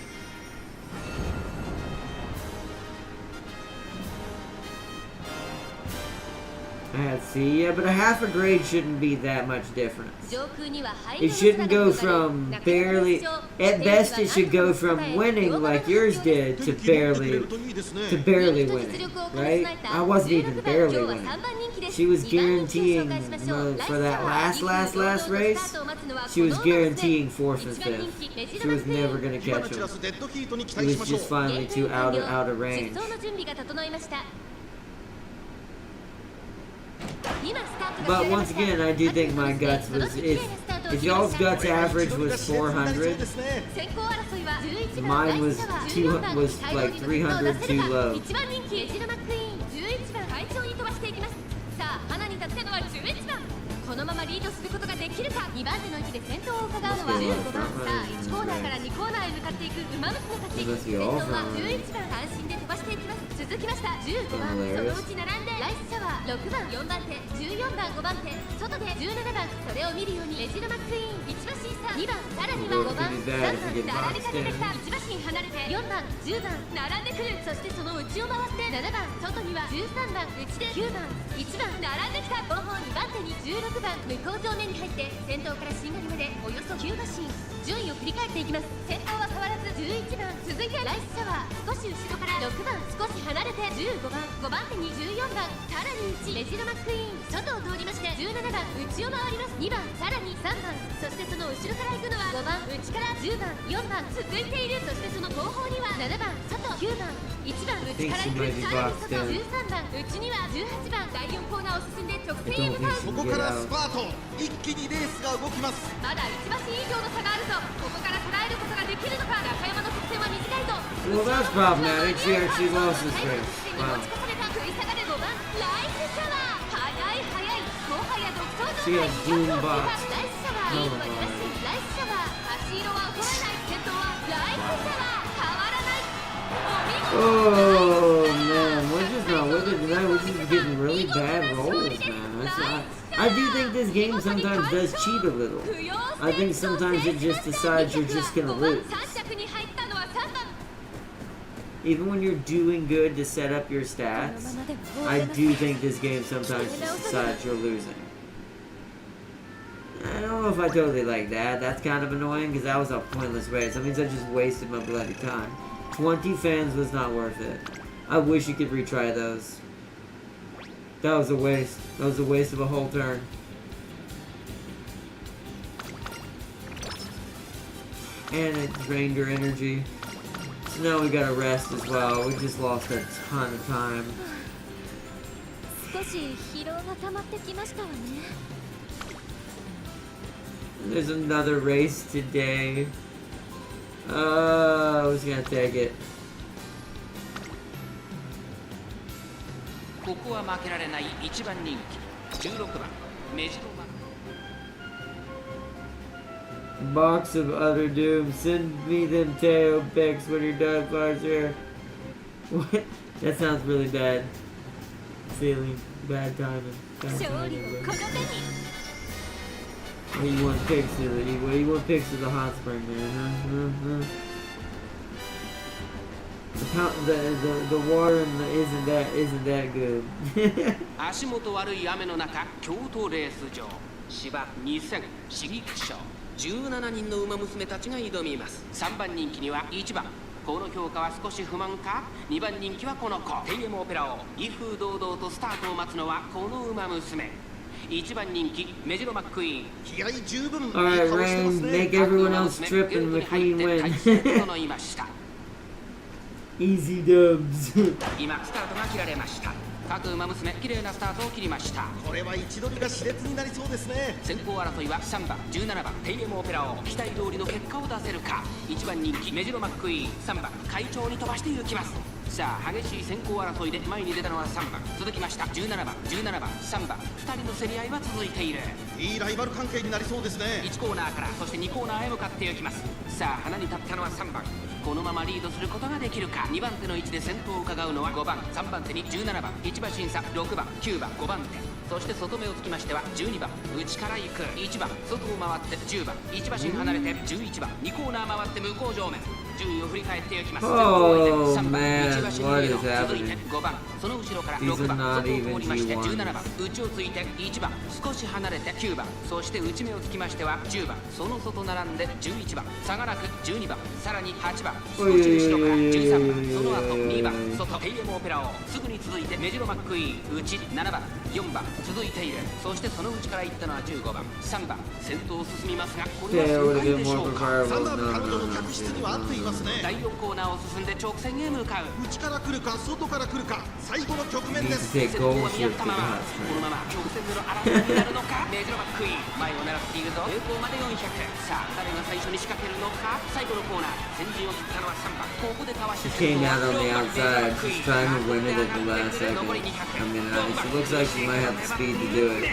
I had C, yeah, but a half a grade shouldn't be that much difference. It shouldn't go from barely, at best it should go from winning like yours did to barely winning, right? I wasn't even barely winning. She was guaranteeing for that last race, She was guaranteeing fourth and fifth. She was never going to 今 catch のチ him. ラスデッドヒートに期 It 待 was しましょう just finally too out of 出 range. 走の準備が整いました。今スタートが But 切られま once した。 again, I do think my guts was if y'all's guts average was 400, 先行争いは11番 mine ライ was スシャワー two 14番 was 大量 like に得点を出 300せる too か low. 1番人気メジロマックイーン11番快調に飛ばしていきます。さあ花に立つのは11番。このままリードすることができるか。2番手の位置で先頭を伺うのは15番。さあ1コーナーから2コーナーへ向かっていく馬娘たち。先頭は11番単身で飛ばしていきます。続きました15番、そのうち並んでライスシャワー6番4番手14番5番手外で17番。それを見るようにレジロマックイーン1馬身差2番、さらには5番3番並びかけてきた。1馬身離れて4番10番並んでくる。そしてその内を回って7番外には13番内で9番1番並んできた。後方2番手に16番向こう上面に入って先頭からしんがりまでおよそ9馬身。順位を振り返っていきます。先頭は変わらず11番。続いてライスシャワー少し後ろから6番少し離れて15番5番手に14番さらに1レジロマックイーン外を通りまして17番内を回ります。2番さらに3番そしてその後ろから行くのは5番内から10番4番続いている。そしてその後方には7番外9番1番内から行くさらに外13番内には18番第4コーナーを進んで直線へ向かう。そこからスパート一気にレースが動きます。まだ1馬身以上の差があるぞ。ここから捉えることができるのか。中山の直線は短いぞ。 Well, that's problematic. She actually lost this race. Wow. She had boom box. Oh man, we're just not with it tonight. We're just getting really bad rolls, man. I do think this game sometimes does cheat a little. I think sometimes it just decides you're just gonna lose. Even when you're doing good to set up your stats, I do think this game sometimes just decides you're losing. I don't know if I totally like that. That's kind of annoying because that was a pointless race. That means I just wasted my bloody time. 20 fans was not worth it. I wish you could retry those. That was a waste. That was a waste of a whole turn. And it drained her energy. So now we gotta rest as well. We just lost a ton of time. 少し疲労が溜まってきましたわね。 There's another race today. Who's gonna take it? ここは負けられない1番人気16番メジロマ Box of Utter Doom. Send me them tail picks when you're done, Clark's here. What? That sounds really bad. Feeling bad timing. Bad 勝 timing, 利を bro. この手に。 What you want picks to the what you want picks to the hot spring, man? The water in the, isn't that good. 足元悪い雨の中京都レース場芝2000刺激賞17人の馬娘たちが挑みます。3番人気には1番この評価は少し不満か。2番人気はこの子テイエムオペラを威風堂々とスタートを待つのはこの馬娘。1番人気メジロマックイーン気合十分。 Alright, Rain, make everyone else trip and the queen win. Easy dubs. 今スタートが切られました。各馬娘綺麗なスタートを切りました。これは位置取りが熾烈になりそうですね。先行争いは3番17番テイエムオペラを期待通りの結果を出せるか。1番人気メジロマックイーン3番会長に飛ばしていきます。さあ激しい先行争いで前に出たのは3番続きました17番17番3番2人の競り合いは続いている。いいライバル関係になりそうですね。1コーナーからそして2コーナーへ向かっていきます。さあ花に立ったのは3番このままリードすることができるか。2番手の位置で先頭を伺うのは5番3番手に17番1馬審査6番9番5番手そして外目をつきましては12番内から行く1番外を回って10番1馬身離れて11番2コーナー回って向こう上面順位を振り返っていきます。 Oh 3番 man, 1馬身 what リ is ード続い happening? て5番その後ろから6 These are 番 not 外を even 通りまして G1s. 17番内をついて1番少し離れて9番そして内目をつきましては10番その外並んで11番差がなく12番さらに8番少し後ろから13番その後2番外ヘイエムオペラをすぐに続いてメジロマックイーン内7番4番続いているそしてその内から行ったのは15番3番先頭を進みますがこれは正解でしょうか3番彼女の客室には合っていますね。第4コーナーを進んで直線へ向かう内から来るか外から来るか最後の局面です。先頭は見合ったままこのまま直線での争いになるのかメジロマックイーン前を狙っているぞ平行まで400さあ誰が最初に仕掛けるのか最後のコーナー先陣を切ったのは3番ここでかわして She came out on the outside, just trying to win it at the last second. I mean, she looks like she might have the speed to do it.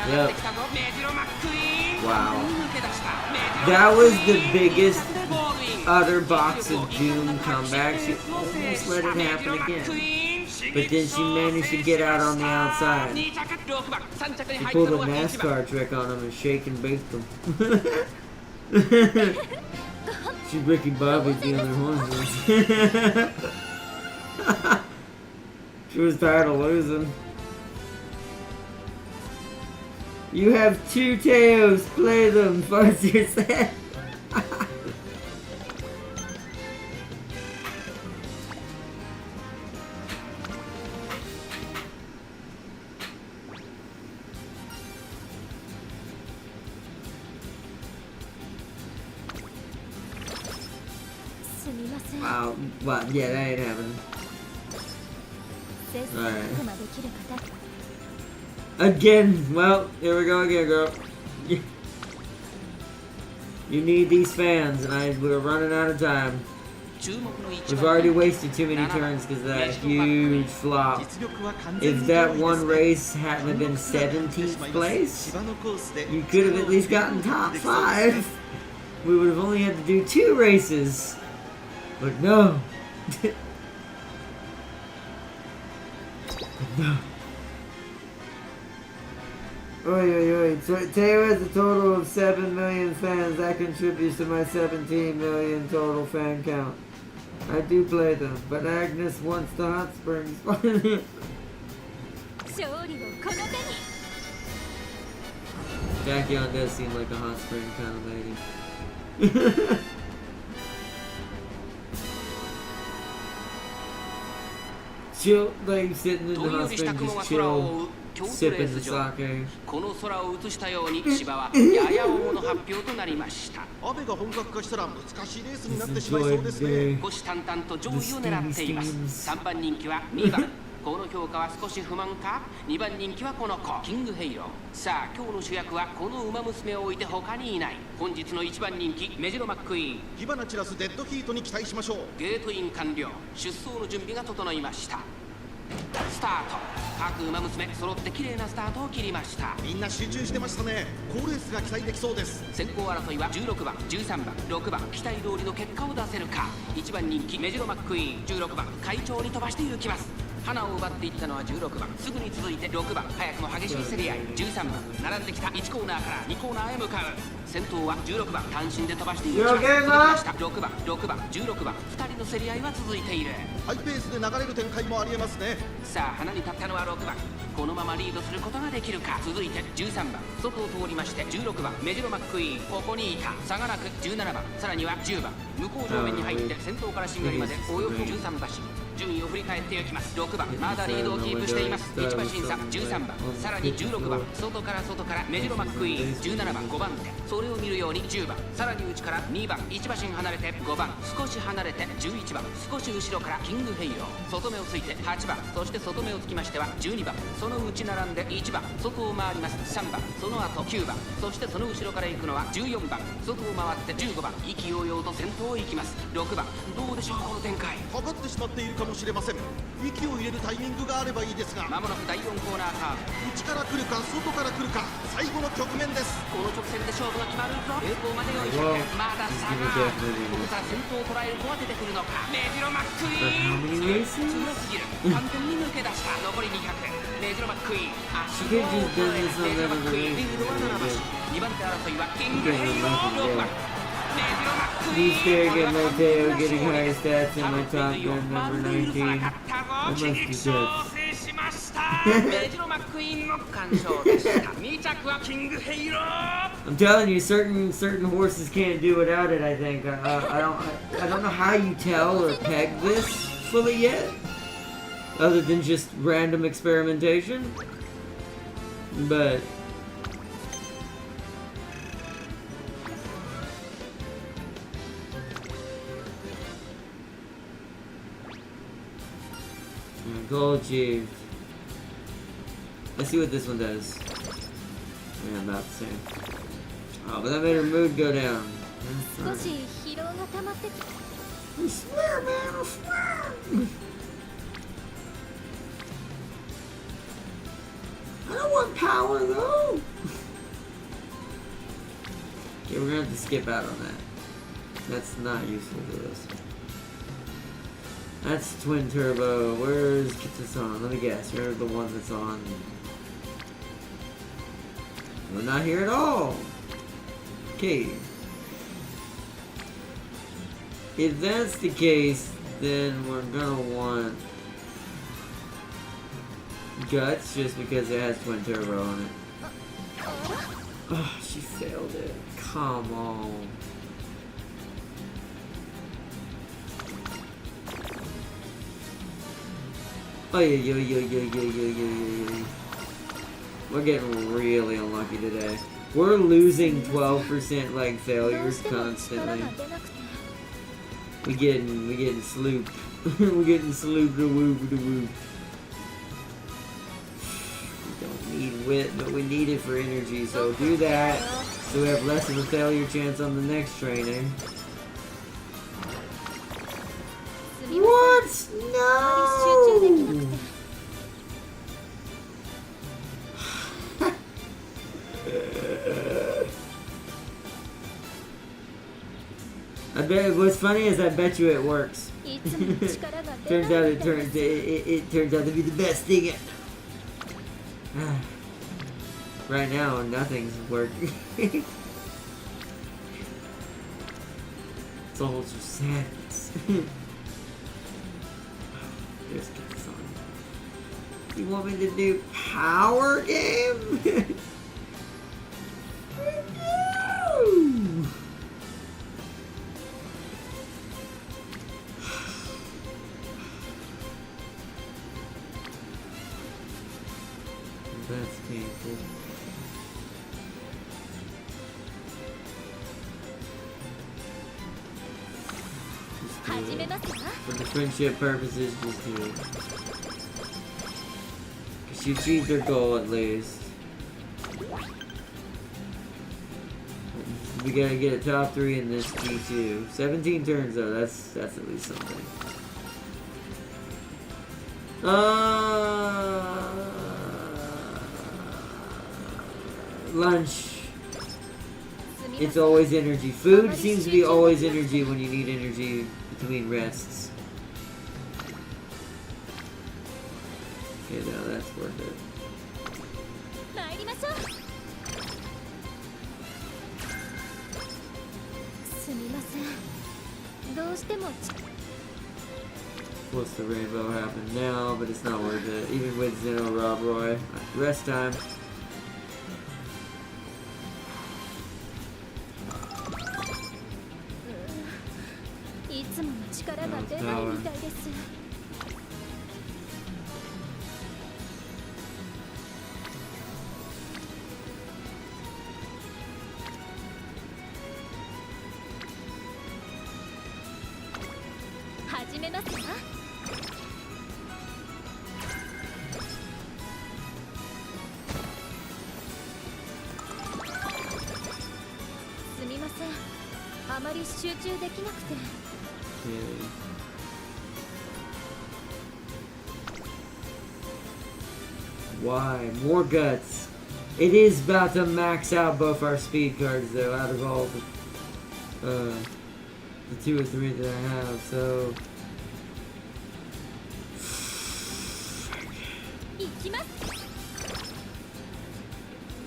Yep. Wow. That was the biggest utter box of doom comeback. She almost let it happen again. But then she managed to get out on the outside. She pulled a NASCAR trick on him and shake and bake them. She Ricky Bobby the other horses. She was tired of losing. You have 2 tails, play them, Farsier said. すみません Wow, well, yeah, that ain't happening. 絶対確まできる方 Again, well, here we go again, girl. You need these fans, and we're running out of time. We've already wasted too many turns because of that huge flop. If that one race hadn't been 17th place, you could have at least gotten top 5. We would have only had to do 2 races. But no. No. Oi, oi, oi. Teo has a total of 7 million fans. That contributes to my 17 million total fan count. I do play them, but Agnes wants the hot springs. 勝利をこの手に Jackie-on does seem like a hot spring kind of lady. Chill, like sitting in the hot spring, just chill, sipping the sake. この空を映したように芝はやや重の発表となりました雨が本格化したら難しいレースになってしまいそうですね。虎視眈々と上位を狙っています3番人気は2番この評価は少し不満か2番人気はこの子キングヘイローさあ今日の主役はこの馬娘を置いて他にいない本日の1番人気メジロマックイーン火花散らすデッドヒートに期待しましょう。ゲートイン完了出走の準備が整いましたスタート各馬娘揃って綺麗なスタートを切りましたみんな集中してましたね。好レースが期待できそうです。先行争いは16番13番6番期待通りの結果を出せるか1番人気メジロマックイーン16番快調に飛ばして行きます花を奪っていったのは16番すぐに続いて6番早くも激しい競り合い13番並んできた1コーナーから2コーナーへ向かう先頭は16番単身で飛ばしていきます6番6番16番2人の競り合いは続いているハイペースで流れる展開もありえますね。さあ花に立ったのは6番このままリードすることができるか続いて13番外を通りまして16番メジロマックイーンここにいた差がなく17番さらには10番向こう上面に入って先頭からしんがりまでおよそ13馬身順位を振り返っていきます6番まだリードをキープしています1馬審査13番さらに16番外からメジロマックイーン17番5番手それを見るように10番さらに内から2番1馬身離れて5番少し離れて11番少し後ろからキングヘイロー外目をついて8番そして外目をつきましては12番その内並んで1番外を回ります3番その後9番そしてその後ろから行くのは14番外を回って15番意気揚々と先頭を行きます6番どうでしょうこの展開かかってしまっているかもしれません。息を入れるタイミングがあればいいですが、まもなく第4コーナーカーブ内から来るか外から来るか最後の局面です。この直線で勝負が決まるぞ平行まで400まだ差がここから先頭を捉える子は出てくるのかメジロマックイーン強すぎる完全に抜け出した残り200メジロマックイーン足を捉えメジロマックイーンリードは7馬身2番手争いはキングヘイロー6番These fair get my tail getting higher stats in my top gun number 19. I must be dead. I'm telling you, certain horses can't do without it. I think I don't know how you tell or peg this fully yet, other than just random experimentation. But goal achieved. Let's see what this one does. Yeah, about the same. Oh, but that made her mood go down. I swear, man, I swear! I don't want power, though! Okay, we're gonna have to skip out on that. That's not useful to us. That's twin turbo. Where's Kitsusan? Let me guess. You're the one that's on. We're not here at all. Okay. If that's the case, then we're gonna want Guts just because it has twin turbo on it. Oh, she failed it. Come on. Oh yeah. We're getting really unlucky today. We're losing 12% like failures constantly. We getting slooped. We're getting slooped to whoop to whoop. We don't need wit, but we need it for energy, so do that so we have less of a failure chance on the next training. What? No! I bet what's funny is I bet you it works. turns out it turns out to be the best thing. Right now nothing's working. It's all just sadness. There's Kitsusan. You want me to do power game? No! That's painful. For the friendship purposes, just do it. Cause she achieved her goal at least. We gotta get a top 3 in this G2. 17 turns though, that's at least something. Lunch. It's always energy. Food seems to be always energy when you need energy between rests. Okay, now that's worth it. What's the rainbow happen now? But it's not worth it. Even with Zeno Rob Roy. Rest time. Power. Okay. Why? More guts. It is about to max out both our speed cards though, out of all the 2 or 3 that I have, so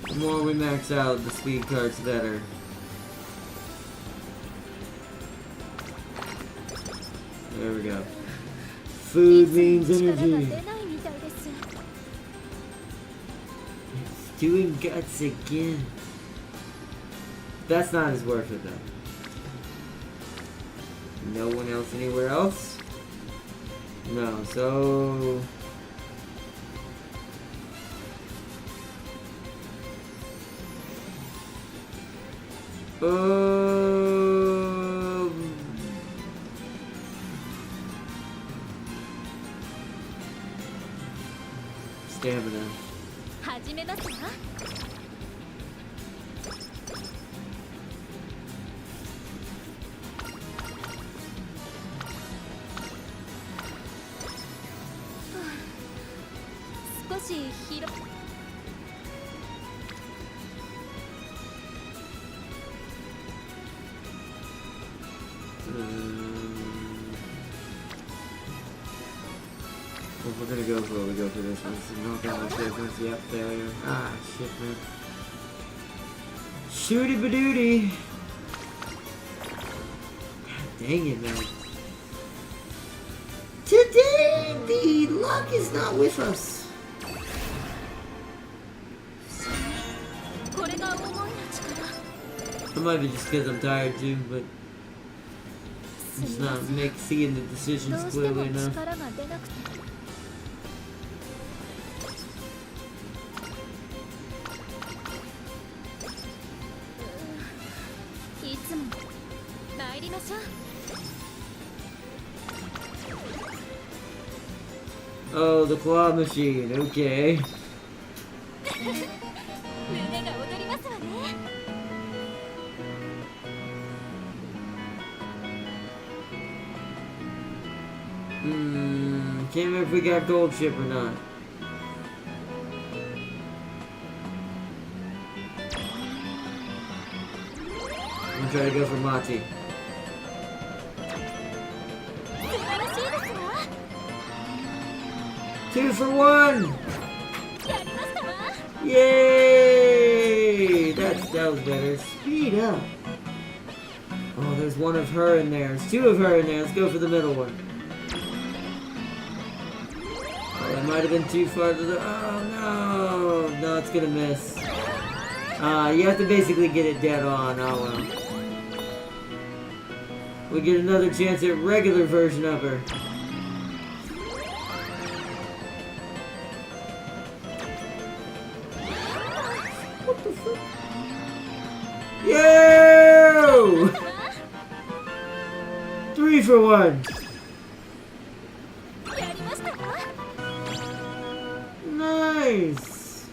the more we max out the speed cards, the better. There we go. Food means energy. doing guts again. That's not as worth it though. No one else anywhere else? No, so... Stamina. 始めますわ。少し広。If we're gonna go for it, we go for this one. This is not that much difference. Yep, failure. Ah, shit, man. Shooty badooty. God dang it, man. Today, the luck is not with us. これが思いの力。 It might be just because I'm tired too, but it's not seeing the decisions どうしても clearly enough. 力が出なくて。いつも参りましょう。 Oh, the claw machine. Okay. 胸が躍りますわね。 Can't remember if we got gold ship or not. I'm gonna try to go for Mati. 素晴らしいですわ。 2 for 1! やりましたわ。 Yay! That was better. Speed up. Oh, there's one of her in there. There's 2 of her in there. Let's go for the middle one. Oh, that might have been too far to the... Oh, no! No, it's gonna miss. You have to basically get it dead on. Oh, well. We get another chance at regular version of her. What the fuck? Yo! 3 for 1. やりましたわ。 Nice.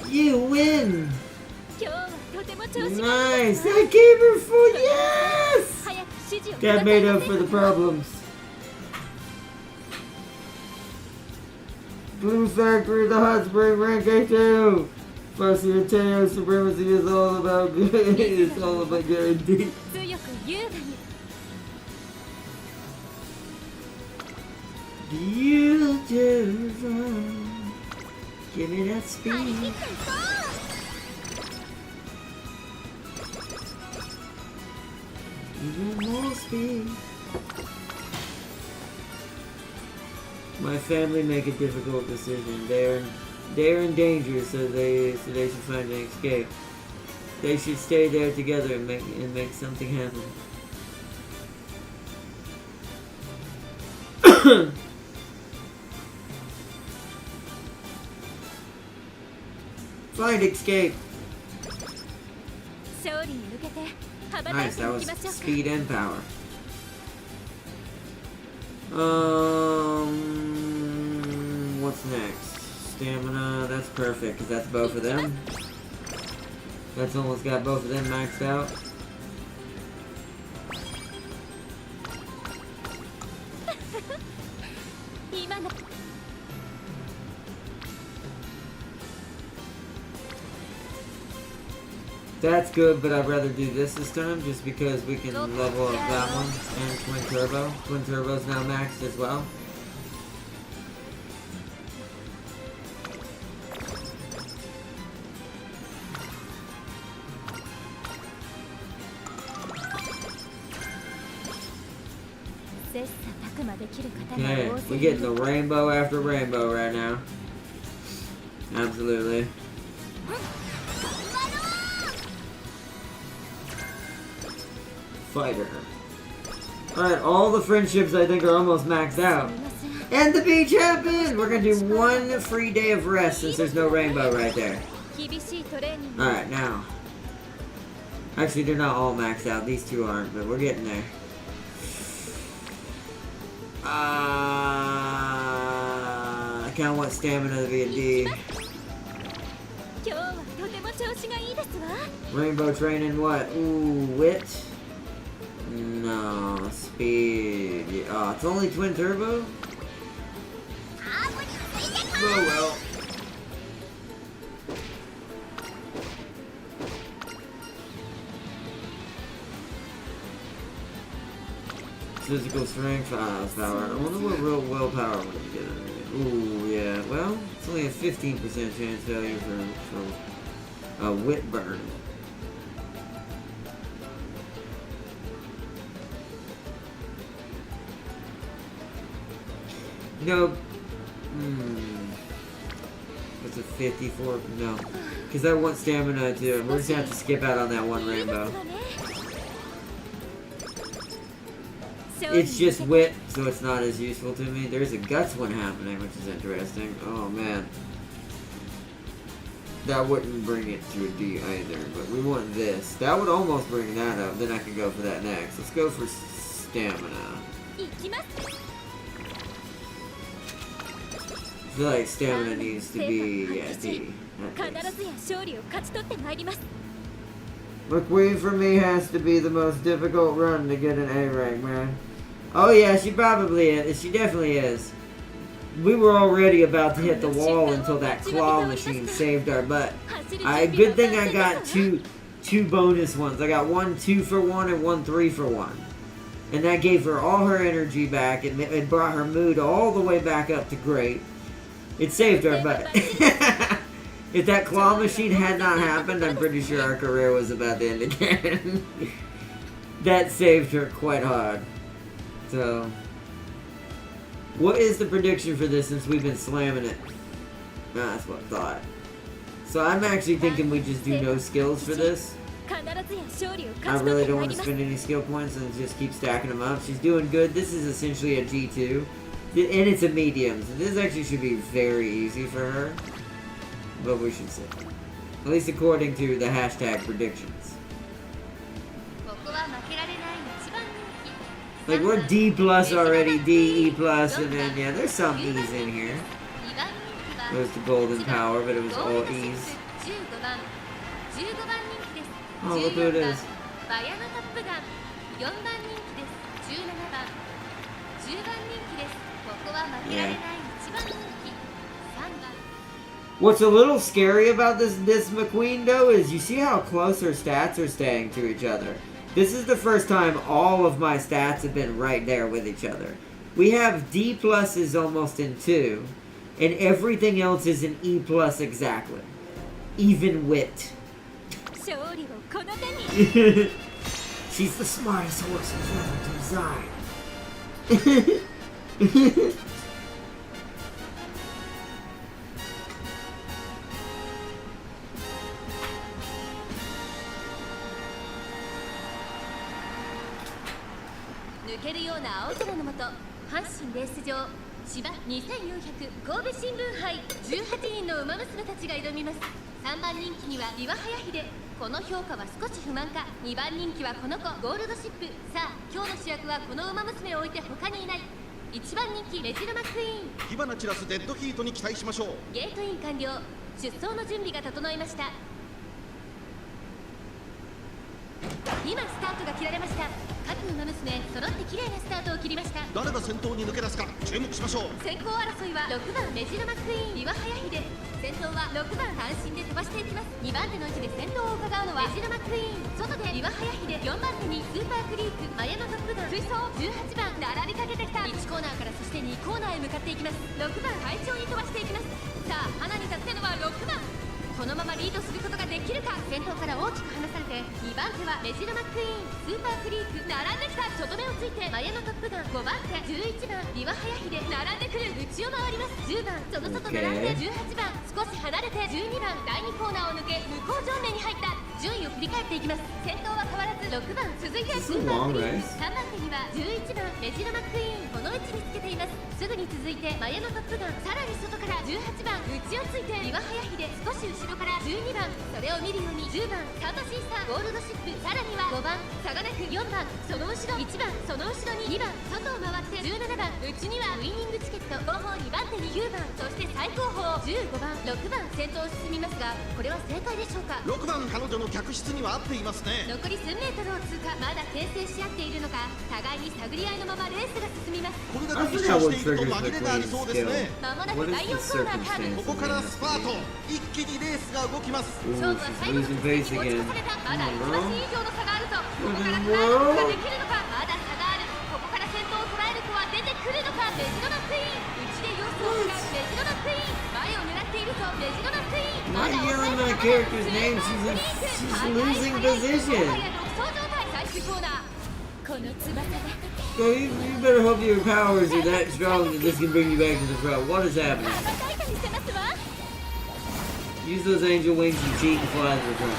You win. 今日はとても調子が。 Nice. That gave her full yes. 早く指示を。 That made up for the problems. Blue Factory, the Hot Spring, rank A2. Fussy and Teo supremacy is all about good. It's all about guarantee. 強く優雅に。 Beautiful. Give me that 張り切 speed. っていこ Even more speed. My family make a difficult decision. They're in danger, so they should find an escape. They should stay there together and make something happen. Find escape. う。勝利に向けて羽ばたい Nice, て that い was きましょうか。 speed and power. What's next? Stamina, that's perfect, because that's both of them. That's almost got both of them maxed out. That's good, but I'd rather do this time just because we can level up that one and Twin Turbo. Twin Turbo's now maxed as well. Okay, we're getting the rainbow after rainbow right now. Absolutely. Fighter. Alright, all the friendships I think are almost maxed out. And the beach happened! We're gonna do one free day of rest since there's no rainbow right there. Alright, now. Actually, they're not all maxed out. These two aren't, but we're getting there. I kinda want stamina to be a D. Rainbow training what? Ooh, wit? No, speed. Yeah. Oh, it's only twin turbo? Oh well. Physical strength, power. I wonder what real willpower would get in there. Ooh, yeah. Well, it's only a 15% chance failure for a wit burn. No. It's a 54. No. Because I want stamina too. We're just gonna have to skip out on that one rainbow. It's just wit, so it's not as useful to me. There's a guts one happening, which is interesting. Oh man. That wouldn't bring it to a D either, but we want this. That would almost bring that up. Then I can go for that next. Let's go for stamina. I feel like stamina needs to be D. McQueen for me has to be the most difficult run to get an A rank, man. Oh yeah, she probably is. She definitely is. We were already about to hit the wall until that claw machine saved our butt. Good thing I got two bonus ones. I got one 2 for 1 and one 3 for 1. And that gave her all her energy back. It brought her mood all the way back up to great. It saved our butt. If that claw machine had not happened, I'm pretty sure our career was about to end again. That saved her quite hard. So, what is the prediction for this since we've been slamming it? That's what I thought. So I'm actually thinking we just do no skills for this. I really don't want to spend any skill points and just keep stacking them up. She's doing good. This is essentially a G2. And it's a medium. So this actually should be very easy for her. But we should see. At least according to the hashtag predictions. Like, we're D plus already, D, E plus, and then, yeah, there's some E's in here. There's the golden power, but it was all E's. Oh, look who it is. Yeah. What's a little scary about this McQueen, though, is you see how close her stats are staying to each other. This is the first time all of my stats have been right there with each other. We have D plus is almost in 2, and everything else is in E plus exactly. Even wit. She's the smartest horse we've ever designed.芝2400神戸新聞杯18人の馬娘たちが挑みます。3番人気には岩早秀。この評価は少し不満か。2番人気はこの子ゴールドシップ。さあ今日の主役はこの馬娘を置いて他にいない。1番人気メジルマックイーン。火花散らすデッドヒートに期待しましょう。ゲートイン完了。出走の準備が整いました。今スタートが切られました。各馬娘揃って綺麗なスタートを切りました。誰が先頭に抜け出すか注目しましょう。先行争いは6番メジルマックイーン岩早秀。先頭は6番単身で飛ばしていきます。2番手の位置で先頭を伺うのはメジルマックイーン。外で岩早秀。4番手にスーパークリークマヤのトップガン。追走18番並びかけてきた。1コーナーからそして2コーナーへ向かっていきます。6番快調に飛ばしていきます。さあ花に立ってのは6番このままリードすることができるか。先頭から大きく離されて2番手はメジロマックイーン、スーパーフリーク並んできた。とどめをついてマヤのトップガン5番手、11番リワハヤヒで並んでくる。内を回ります。10番その外並んで18番少し離れて12番第2コーナーを抜け向こう上面に入った。順位を振り返っていきます。先頭は変わらず6番、続いてスーパーフリーク、3番手には11番メジロマックイーン、この位置につけています。すぐに続いてマヤのトップガン、さらに外から18番内をついてリワハヤヒで少し後ろから12番、それを見るように10番サンバシーサーゴールドシップ、さらには5番サガネク、4番その後ろ1番、その後ろに2番外を回って17番、内にはウイニングチケット、後方2番手に9番、そして最後方15番6番先頭を進みますが、これは正解でしょうか。6番彼女の客室には合っていますね。残り数メートルを通過、まだ牽制し合っているのか、互いに探り合いのままレースが進みます。これだけ密集していると紛れがありそうですね。まもなく第4コーナーカーブ、ここからスパート、一気にレースが動きます。勝負は最後の直線に持ち越された。まだ1馬身以上の差があるぞ。ここから捉えることができるのか。まだ差がある。ここから先頭を捉える子は出てくるのか。メジロマックイーン、内で様子を伺うメジロマックイーン、前を狙っているぞメジロマックイーン。 Not yelling my character's name, she's losing position. もはや独走状態。最終コーナー、この翼が So you better hope your powers are that strong that this can bring you back to the front. What is happening? 羽ばたいたりしてますわ。 Use those angel wings and cheat and fly to the front.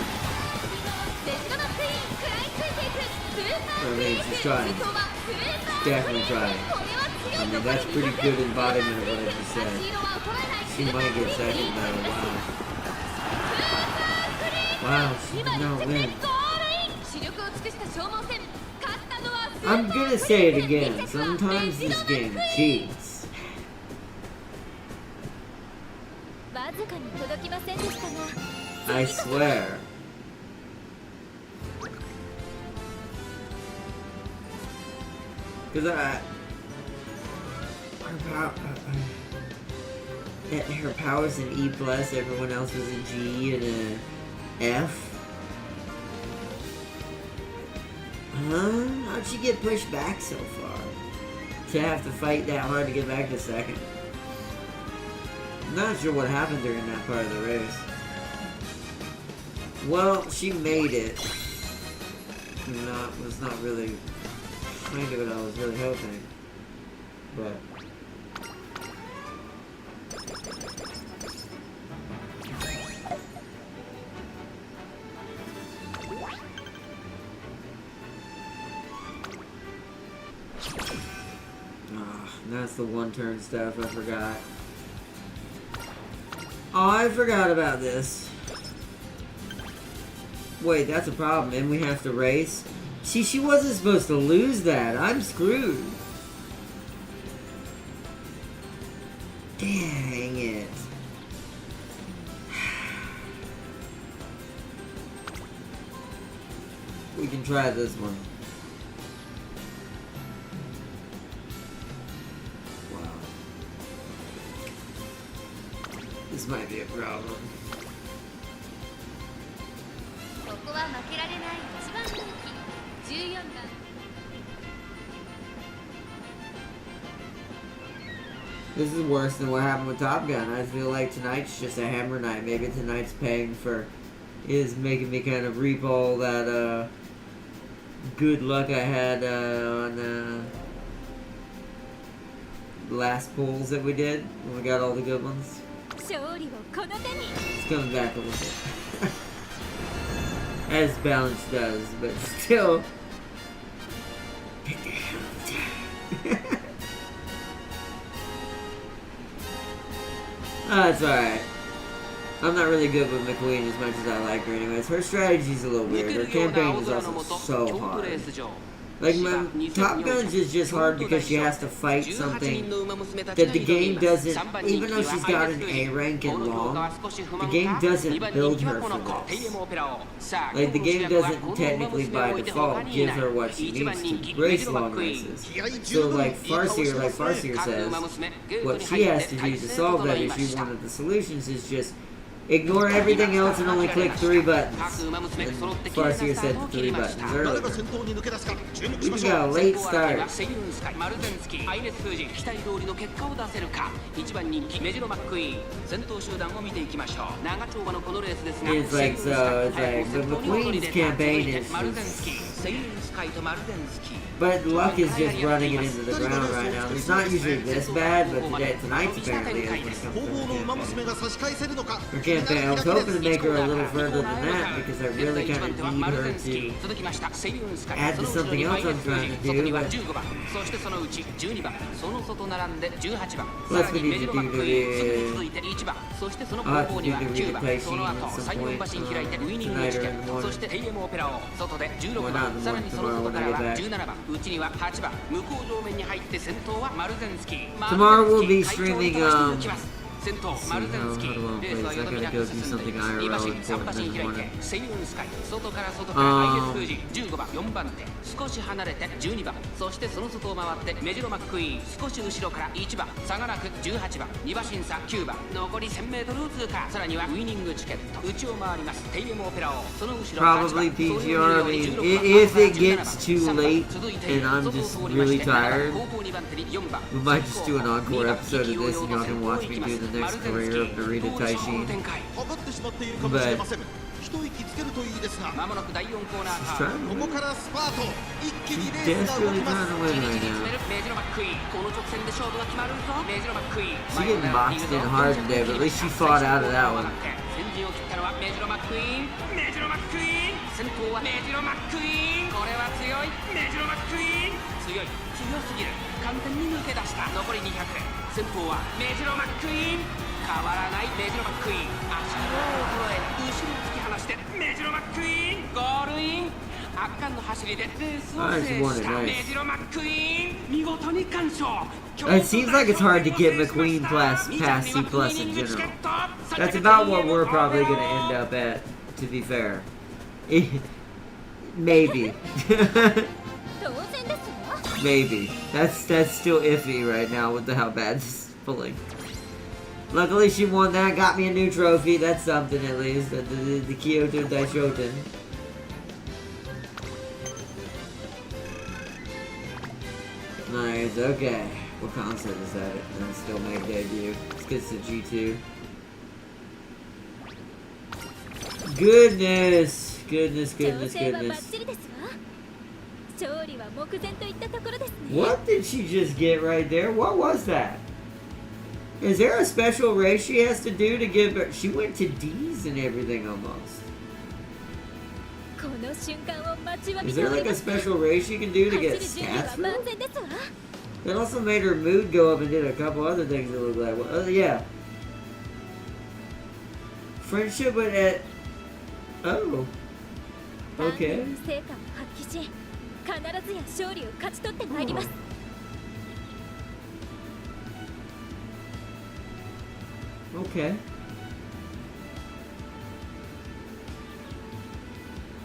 メジロマックイーン食らいついていく。スーパーフリーク、 She's trying. 先頭はスーパーフリーク。 Definitely trying. これは強 I い。 mean, that's pretty good embodiment of what I just said. 足色は衰えない。 She might get second though. Wow. Wow, she 今 did に not 直線 win. ゴールイン。視力を尽くした消耗戦、勝ったのはスーパー I'm gonna say it again. Sometimes this game cheats. わずかに届きませんでしたが、 I swear. Because her power's an E plus, everyone else was a G and a F. Huh? How'd she get pushed back so far? To have to fight that hard to get back to second. I'm not sure what happened during that part of the race. Well, she made it. Was not really kind of what I was really hoping. But that's the one-turn stuff I forgot. Oh, I forgot about this. Wait, that's a problem, and we have to race? See, she wasn't supposed to lose that. I'm screwed. Dang it. We can try this one. Wow. This might be a problem. ここは負けられない一番人気14番。 This is worse than what happened with Top Gun. I feel like tonight's just a hammer night. Maybe tonight's paying for... is making me kind of reap all that, good luck I had, on, the last pulls that we did. When we got all the good ones. 勝利をこの手に。 It's coming back a little bit. As balance does, but still... Take the hell. That's alright. I'm not really good with McQueen as much as I like her anyways. Her strategy's a little weird. Her campaign is also so hard. Like, Top Gun's is just hard because she has to fight something that the game doesn't, even though she's got an A rank in long, the game doesn't build her for this. Like, the game doesn't technically by default give her what she needs to race long races. So, like Farseer says, what she has to do to solve that issue, one of the solutions is just Ignore everything else and only click 3 buttons. And Farseer said 3 buttons 誰 earlier. が先頭に抜け出すか注目し We ましょう got a late start. セイウンスカイマルゼンスキーアイネス封じ期待通りの結果を出せるか。1番人気メジロマックイーン先頭集団を見ていきましょう。長丁場のこのレースですが It's like so, it's like the McQueen's campaign is マルゼンスキ just, ーセイウンスカイとマルゼンスキー but luck is just running it into the ground right now. It's not usually this bad, but today, tonight's apparently is when it 後 comes 方の to 馬 the 娘が差し返せるのか her campaign. I was hoping to make her a little further than that because I really kind of need her to 続きましたセイウンスカイ add to something else I'm trying to 外に do, は but 15番そしてそのうち12番その外並んで18番 Plus さら we に need メジ to ロマッ do クイーンすぐに続 the いて1番そしてその後 I'll have 方 to に do は the 9番 replay その scene 後 at some サイモン point 橋に開いてウイニング tonight チ or ケ in the ットそ morning. して AM オペラを外で16 Or 番 not in the さらに morning, その tomorrow 外 when か I ら get は back. 17番内には8番向こう上面に入って先頭はマルゼンスキー Tomorrow we'll be streaming, 先頭マルゼンスキーレースはよどみなく進んでいます2馬身3馬身開いてセイウンスカイ外から外からアイネス封じ15番4番手少し離れて12番そしてその外を回ってメジロマックイーン少し後ろから1番差がなく18番2馬身差9番残り 1000m を通過さらにはウイニングチケット内を回りますテイエムオペラをその後ろ Probably PGR. I mean, if it gets too late and I'm just really tired, we might just do an encore episode of this and y'all can watch me do the next career of Narita Taishin. かかってしまっているかもしれません一息つけるといいですがまもなく第4コーナー She's か trying to ここ win. からスパート一気に She's レースが動 desperately きます trying to win じり right じり詰め now. るメジロマックイーンこの直線で勝負が決まるぞメジロマックイーン She getting boxed in hard today, but at least she fought out of that one. 先陣を切ったのはメジロマックイーンメジロマックイーン先頭はメジロマックイーンこれは強いメジロマックイーン強い強すぎる完全に抜け出した残り200先頭はメジロマックイーン変わらないメジロマックイーン足を衰え後ろ突き放してメジロマックイーンゴールイン圧巻の走りでレースを制したメジロマックイーン見事に完勝 It seems like it's hard to get McQueen past C plus in general. That's about what we're probably going to end up at, to be fair. Maybe. 当然ですわ Maybe. That's still iffy right now with how bad this is pulling. Luckily she won that, got me a new trophy. That's something at least. The Kyoto Daishoten. Nice, okay. What console is that? And still make debut. Let's get to G2. Goodness! Goodness, 調 goodness, 整はバッ goodness. チリですわ勝利は目前といったところですね What did she just get right there? What was that? Is there a special race she has to do to give her? She went to D's and everything almost. この瞬間を待ちわび Is て there おり like ま a す special race she can do to 走 get る準備は stats 万 through? 全ですわ That also made her mood go up and did a couple other things that look like. Yeah. Friendship with at. Oh. 丹 Okay. 念に成果を発揮し必ずや勝利を勝ち取ってまいります Okay.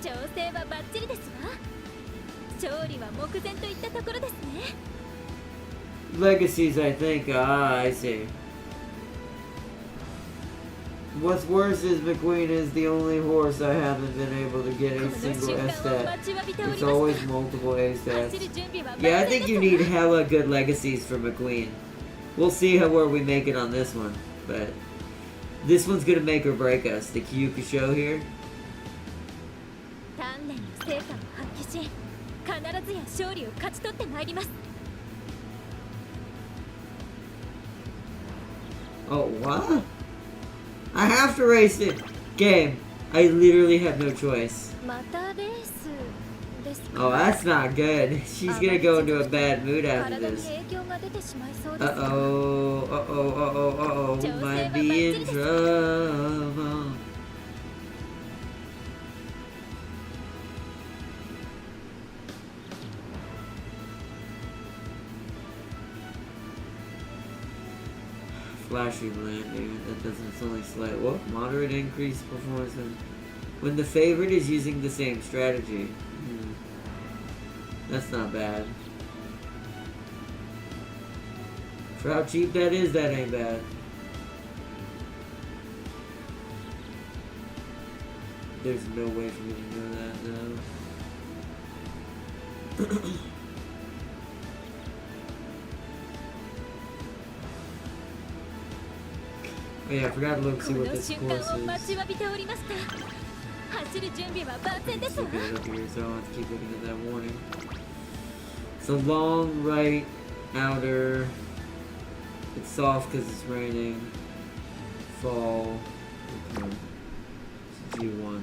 調整はバッチリですわ勝利は目前といったところですね Legacies, I think. Ah, I see. What's worse is McQueen is the only horse I haven't been able to get こ a の single 瞬 S 間を stat. 待ちわびており It's ま always す multiple A 走 stats. る準備は万 Yeah, I 全 think で you す need わ hella good legacies for McQueen. We'll see where we make it on this one, but this one's gonna make or break us. The Kyuku show here. 丹念に成果を発揮し必ずや勝利を勝ち取ってまいります Oh, what? I have to race it. Game. I literally have no choice. またレースですか Oh, that's not good. She's gonna go into a bad mood after 体に this. 影響が出てしまいそうです Uh-oh. Uh-oh. Uh-oh. Uh-oh. Might be in trouble. Flashy landing. That doesn't. It's only slight. What? Moderate increase performance when the favorite is using the same strategy. That's not bad. For how cheap that is, that ain't bad. There's no way for me to know that, though. Oh yeah, I forgot to look see what this course is. Super good up here, so I'll have to keep looking at that warning. It's a long right outer. It's soft because it's raining. Fall. Okay. It's G1.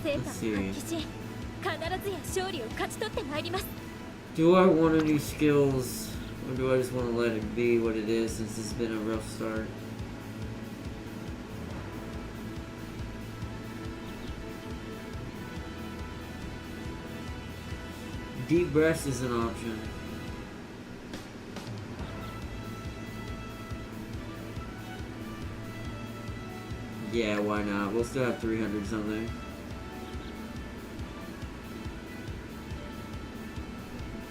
Let's see. Do I want any skills, or do I just want to let it be what it is since it's been a rough start? Deep breaths is an option. Yeah, why not? We'll still have 300 something.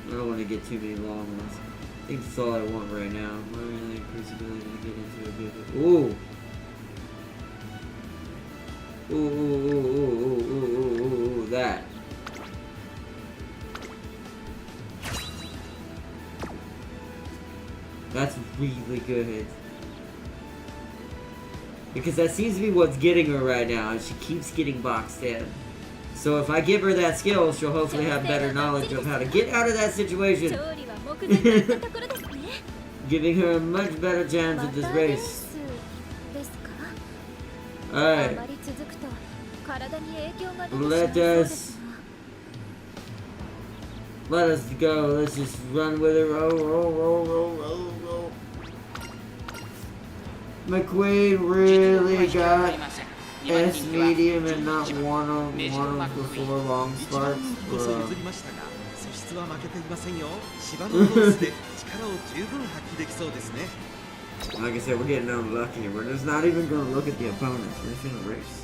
I don't want to get too many long ones. I think that's all I want right now. I really increase ability to get into a bit. Ooh! Ooh, that. That's really good. Because that seems to be what's getting her right now, and she keeps getting boxed in. So if I give her that skill, she'll hopefully have better knowledge of how to get out of that situation. Giving her a much better chance at this race. Alright. Let us go. Let's just run with it. Roll. McQueen really got S medium and not one of before long sparks. Like I said, we're getting unlucky. We're just not even going to look at the opponents. We're just going to race.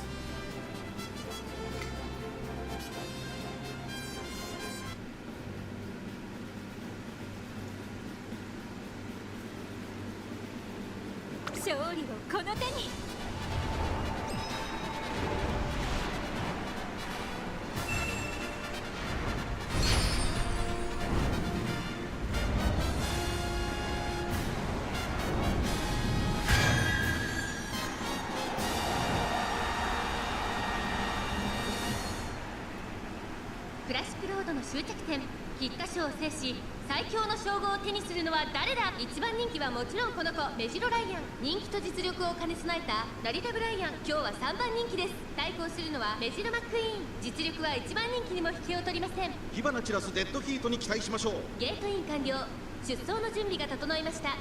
終着点菊花賞を制し最強の称号を手にするのは誰だ。一番人気はもちろんこの子メジロライアン。人気と実力を兼ね備えた成田ブライアン。今日は3番人気です。対抗するのはメジロマックイーン。実力は一番人気にも引けを取りません。火花散らすデッドヒートに期待しましょう。ゲートイン完了。出走の準備が整いました。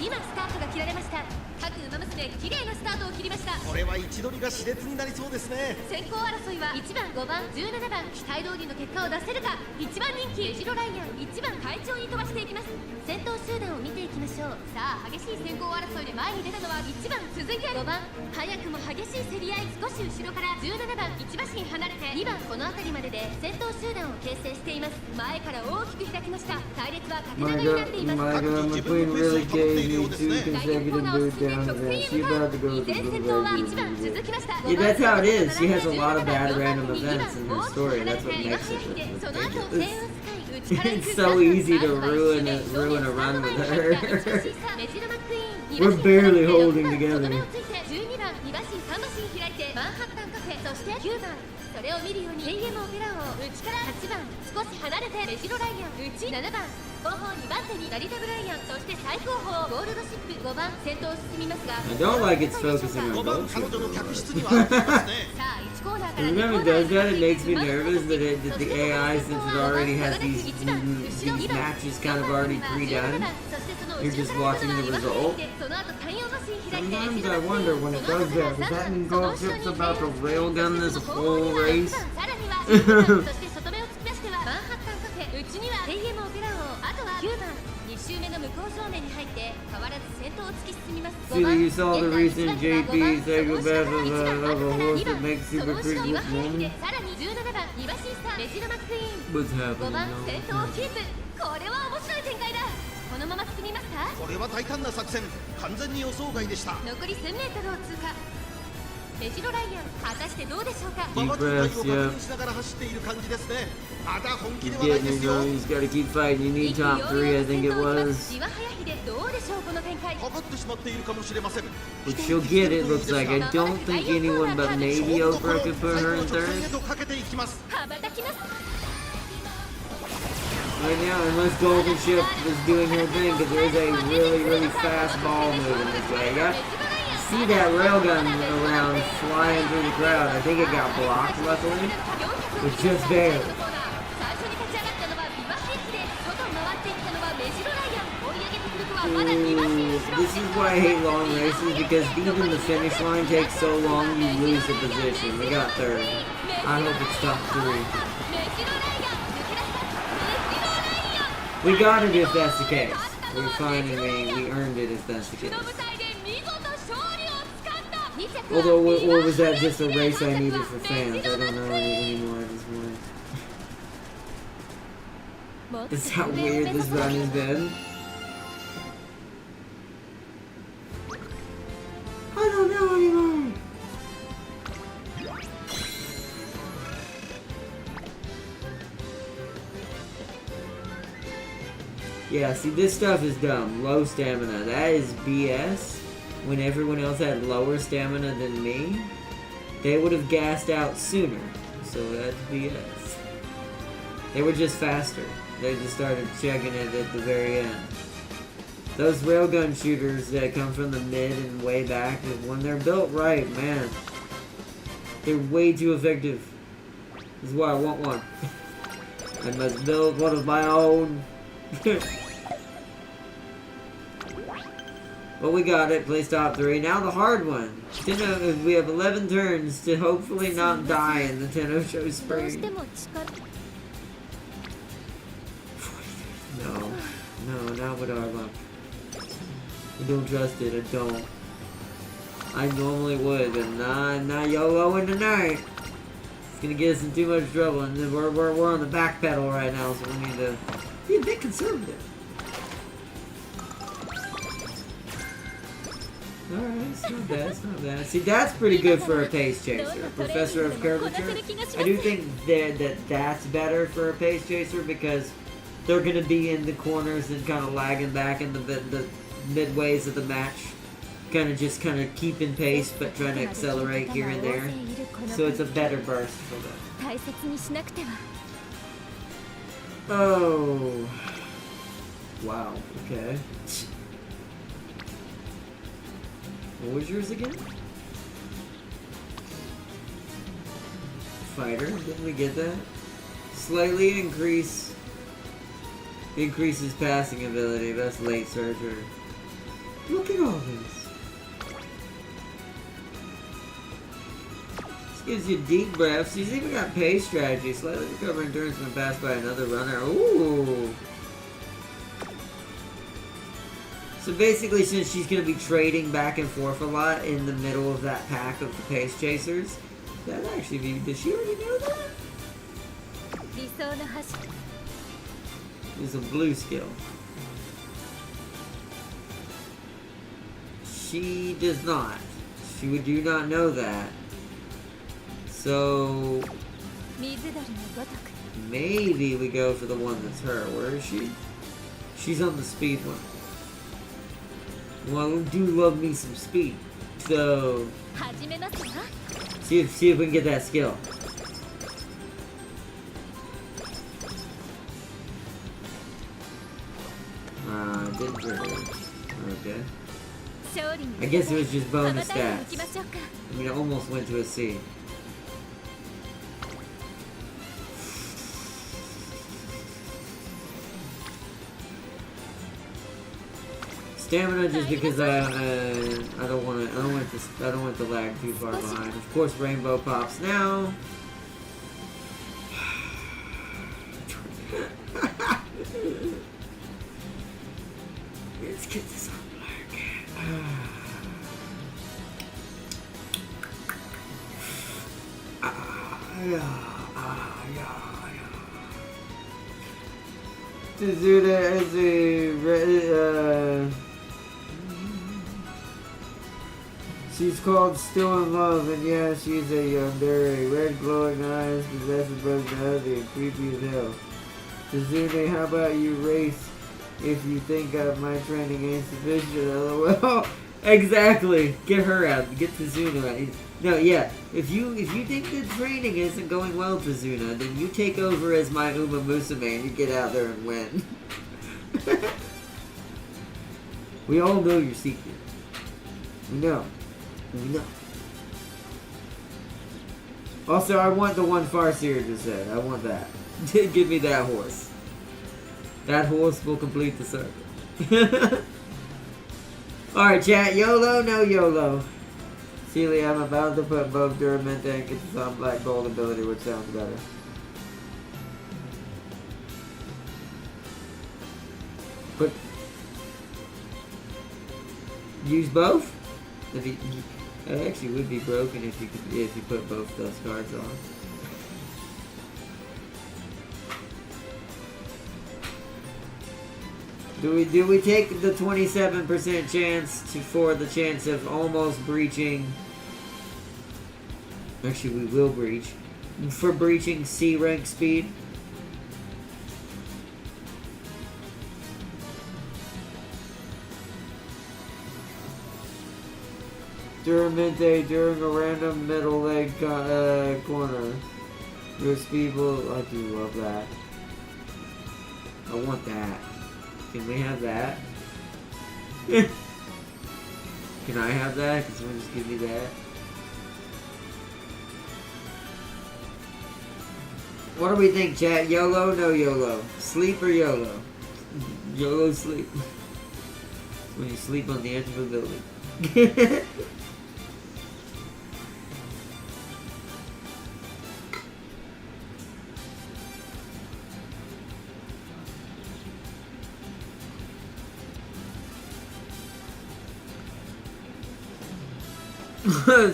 今スタートが切られました。各馬娘綺麗なスタートを切りました。これは位置取りが熾烈になりそうですね。先行争いは1番5番17番期待通りの結果を出せるか。1番人気メジロライアン1番快調に飛ばしていきます。先頭集団を見ていきましょう。さあ激しい先行争いで前に出たのは1番続いて5番。早くも激しい競り合い。少し後ろから17番1馬身離れて2番この辺りまでで先頭集団を形成しています。前から大きく開きました。隊列は縦長になっています。各自分のペースを保っているようですね。Yeah, that's how it is. She has a lot of bad random events in her story. That's what makes it ridiculous. It's so easy to ruin a run with her. We're barely holding together. それを見るように AM オペラ王内から8番少し離れてメジロライアン内7番後方2番手に成田ブライアンそして最後方ゴールドシップ5番先頭を進みますが I don't like it's focusing on 5番 bullshit. 彼女の客室には入っていますね。さあ1コーナーから Remember it does that? It makes me nervous that the AI, since it already has these matches kind of already pre-done, you're just watching the result. Sometimes I wonder when it does that, does that mean Goldship's about to railgun this whole race? そして外目を突き出してはマンハッタンカフェ内には AM オペラ王あとは9番2周目の向こう正面に入って変わらず先頭を突き進み See that you saw the recent JP psychopath of a horse that makes super freak with woman? What's happening now? これは面白い展開だ。このまま進みますか。これは大胆な作戦、完全に予想外でした。残り 1000m を通過。メジロライアン、果たしてどうでしょうか。馬場状態を確認しながら走っている感じですね。まだ本気ではない Getting で it, すよ。 bro. You just gotta keep fighting. You need top 3, I think it was. 岩早秀、どうでしょうこの展開。かかってしまっているかもしれません。 But she'll get it, looks like. I don't think anyone but maybe Oprah could put her in 最後の直線へ third. とかけていきます。羽ばたきます。 Right now, unless Golden Ship is doing her thing, because there's a really, really fast ball moving this way. Yeah? See that railgun around flying through the crowd. I think it got blocked, luckily. But just barely. 最初に立ち上がったのは岩早秀、外回っていったのはメジロライアン。追い上げてくるとはまだ2番手に Ooh, 後ろ。 this is why I hate long races, because even the finish line takes so long, you lose the position. We got third. I hope it's top 3. メジロライアン、抜け出した。メジロライアン。 We got it if that's the case. We finally, we earned it if that's the こ case. の舞台で見事勝利をつかんだ。2着は Although, or was that 岩早 just a 秀、 race I 3着 needed は for メ fans? ジ I ロ don't ラ know イアン。 anymore at this point. もっと That's how weird this run has been. I don't know anymore. Yeah, see, this stuff is dumb. Low stamina. That is BS. When everyone else had lower stamina than me, they would have gassed out sooner. So that's BS. They were just faster. They just started checking it at the very end. Those railgun shooters that come from the mid and way back, when they're built right, man, they're way too effective. This is why I want one. I must build one of my own. Well, we got it. Place top 3. Now the hard one. We have 11 turns to hopefully not die in the Tenno Show どうし Spring. ても力 No. No, not with our luck. I don't trust it. I don't. I normally would, but not YOLOing tonight. It's gonna get us in too much trouble, and then we're on the back pedal right now, so we need to be a bit conservative. Alright, it's not bad, it's not bad. See, that's pretty good for a pace chaser. Professor of Curvature. I do think that's better for a pace chaser because they're going to be in the corners and kind of lagging back in the midways of the match. Kind of keeping pace but trying to accelerate here and there. So it's a better burst for them. 大切にしなくては。 Oh. Wow, okay. What was yours again? Fighter, didn't we get that? Slightly increases passing ability, that's late surgery. Look at all this. This gives you deep breaths. He's even got pace strategy. Slightly recovering turns when passed by another runner. Ooh. So basically, since she's going to be trading back and forth a lot in the middle of that pack of the pace chasers, that actually be, did she already know that? 理想の走り It's a blue skill. She does not. She do not know that. So 水鳥のごとく maybe we go for the one that's her. Where is she? She's on the speed one. Well, I do love me some speed. So 始めますわ see if we can get that skill. Didn't trigger. Okay. 勝利に I guess it was just 羽 bonus ばたいていきま stats. しょうか I mean, it almost went to a C. Stamina, just because I don't want to lag too far behind. Of course, rainbow pops now. Let's get this on black. Tazuna is she's called Still in Love, and yeah, she's a yandere. Red glowing eyes, possessive personality, and creepy as hell. Tazune, how about you race if you think my training ain't sufficient? LOL. Exactly. Get her out. Get Tazuna out. No, yeah. If you think the training isn't going well, Tazuna, then you take over as my Umamusume and you get out there and win. We all know your secret. We know. We know. Also, I want the one Farseer just said. I want that. Give me that horse. That horse will complete the circle. Alright, chat. YOLO, no YOLO. Celia, I'm about to put both Duramente and get some black gold ability, which sounds better. Put... Use both? If you, it actually would be broken if you put both those cards on. Do we take the 27% chance for the chance of almost breaching? Actually, we will breach. For breaching C rank speed. Duramente during a random middle leg corner. Your speed will... I do love that. I want that. Can we have that? Can I have that? Can someone just give me that? What do we think, chat? YOLO, no YOLO? Sleep or YOLO? YOLO sleep. When you sleep on the edge of a building.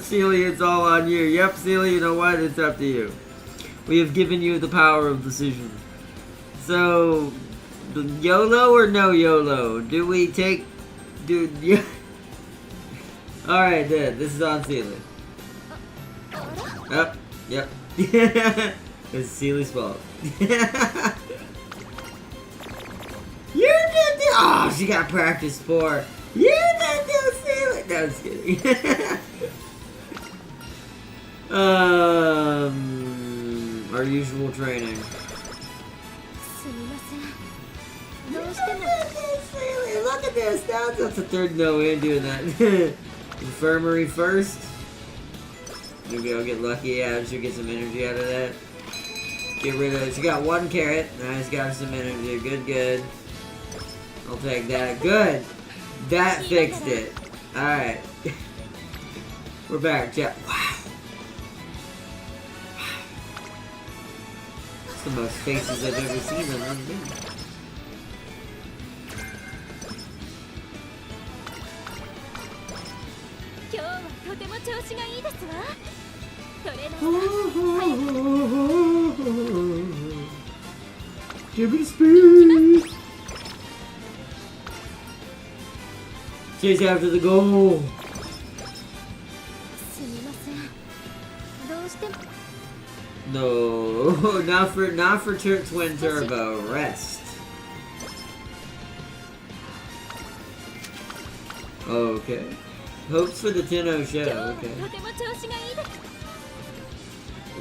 Celia, it's all on you. Yep, Celia, you know what? It's up to you. We have given you the power of decision. So, YOLO or no YOLO? Do we take... Yeah. Alright, then. This is on Celia. Up. Yep. It's Celia's fault. You did this! Oh, she got practice for... You did this, Celia! No, I'm just kidding. Our usual training. Look at this! That's the third no in doing that. Infirmary first. Maybe I'll get lucky. Yeah, she'll get some energy out of that. Get rid of it. She got one carrot. Nice, got some energy. Good, good. I'll take that. Good! That fixed it. Alright. We're back, chat. Wow. That's the most faces I've ever seen on one video. Give me speed! Chase after the goal! No, not for Twin Turbo. Rest. Okay. Hopes for the Tenno show. Okay.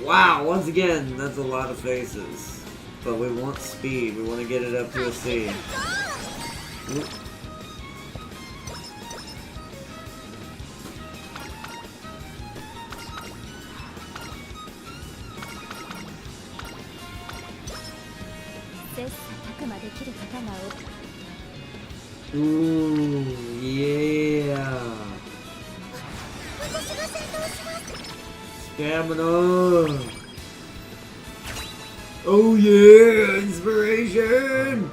Wow, once again, that's a lot of faces. But we want speed. We want to get it up to a C. Oop. Ooh, yeah. Stamina. Oh yeah, inspiration.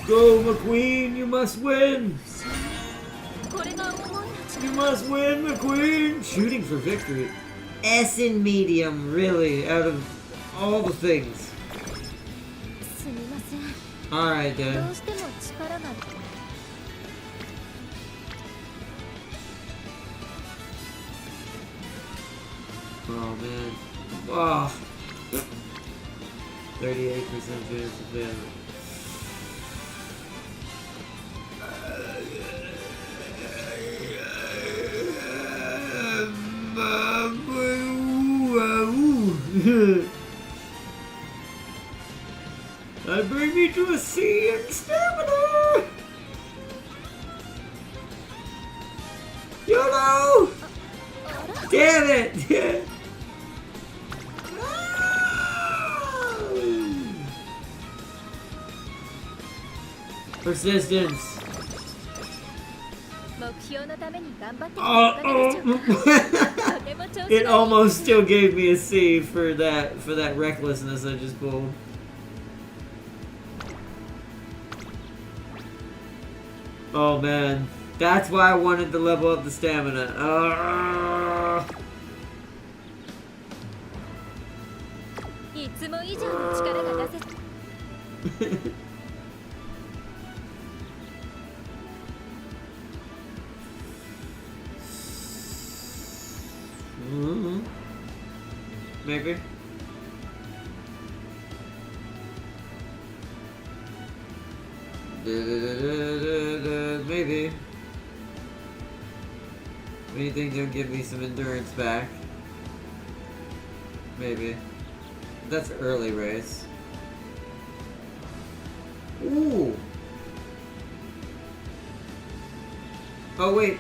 Go, McQueen, you must win. You must win, McQueen. Shooting for victory. S in medium, really, out of all the things. すみません Alright ど then. うしても力が Oh man. Oh. 38% chance of fail. That bring me to a C in stamina! YOLO! Damn it! Persistence. 目標のために頑張ってきたおかげでしょうかとても調子がいい It almost still gave me a C for that recklessness I just pulled. Oh man, that's why I wanted to level up the stamina. Ah. いつも以上の力が出せ Maybe. Maybe. What do you think you'll give me some endurance back? Maybe. That's early race. Ooh. Oh wait.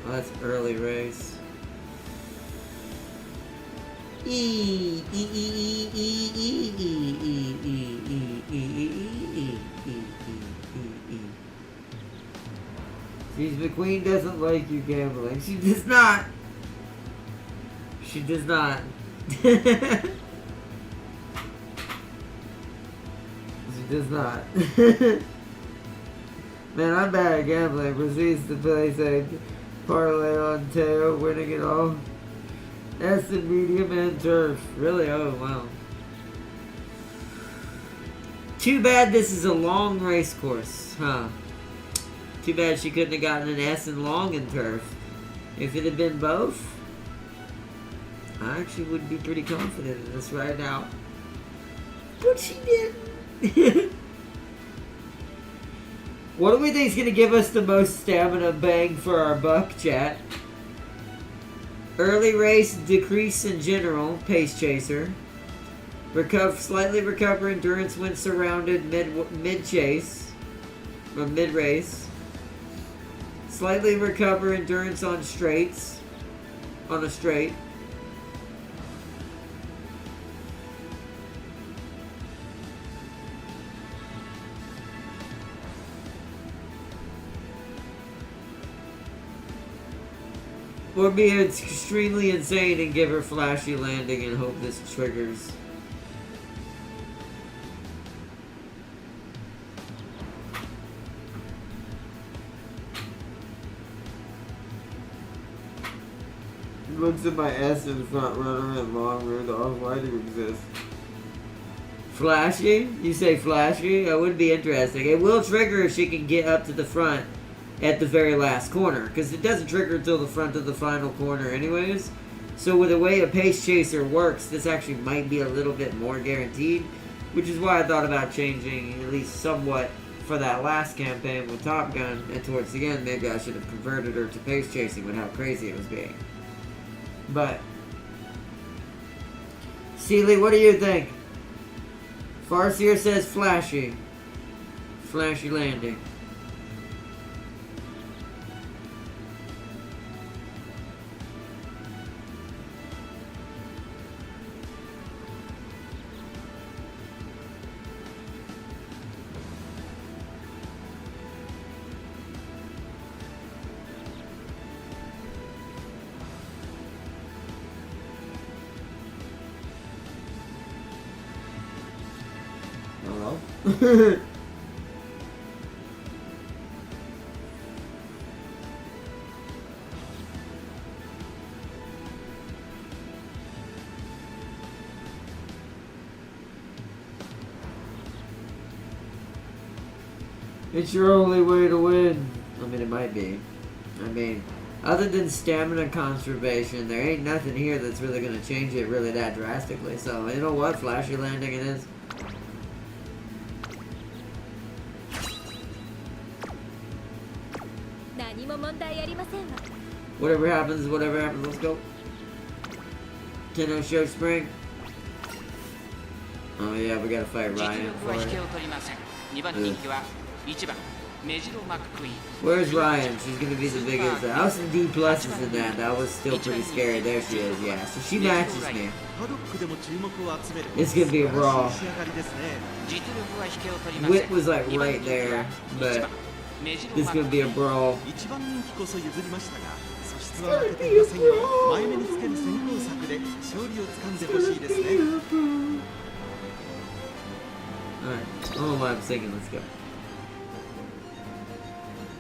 Oh, that's early race. Jeez, the queen doesn't like you gambling. She does not. She does not. She does not. Man, I'm bad at gambling. Proceeds to place a parlay on tail, winning it all. S and medium and turf. Really? Oh, wow. Too bad this is a long race course, huh? Too bad she couldn't have gotten an S in long and turf. If it had been both, I actually would be pretty confident in this right now. But she didn't. What do we think is going to give us the most stamina bang for our buck, chat? Early race, decrease in general, pace chaser. Slightly recover endurance when surrounded mid chase or mid race. Slightly recover endurance on straights, on a straight. Or be extremely insane and give her flashy landing and hope this triggers. Looks at my S in front runner and long Rudolph. Why do you exist? Flashy? You say flashy? That would be interesting. It will trigger if she can get up to the front at the very last corner, because it doesn't trigger until the front of the final corner anyways. So with the way a pace chaser works, this actually might be a little bit more guaranteed, which is why I thought about changing at least somewhat for that last campaign with Top Gun, and towards the end maybe I should have converted her to pace chasing with how crazy it was being. But Seeley, what do you think? Farseer says flashy. Flashy landing. Hello? It's your only way to win. I mean, it might be. I mean, other than stamina conservation, there ain't nothing here that's really gonna change it really that drastically. So, you know what? Flashy landing it is. Whatever happens, let's go. Tenno show spring. Oh yeah, we gotta fight Ryan for it. Where's Ryan? She's gonna be the biggest. I was some D pluses in that. That was still pretty scary. There she is, yeah. So she matches me. It's gonna be a brawl. Wit was like right there, but this is gonna be a brawl. It's gonna be a brawl. Alright, oh I'm singing, let's go.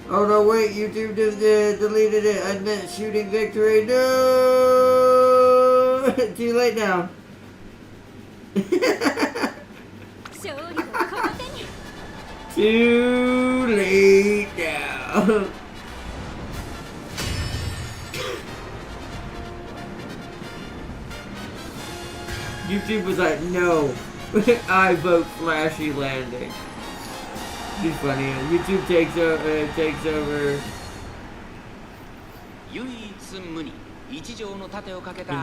Oh no, wait, YouTube just deleted it. I meant shooting victory. No! Too late now. Too late now. YouTube was like, no. I vote flashy landing. Be funny. YouTube takes over. And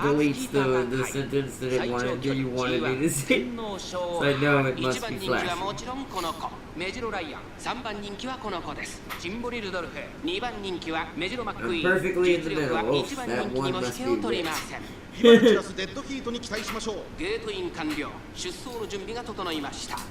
deletes the sentence that it wanted. You wanted me to say. So I know it must be flashy. I'm perfectly in the middle. Oh, that one must be rich. 今のチラスデッドヒートに期待しましょう。ゲートイン完了。出走の準備が整いました。ス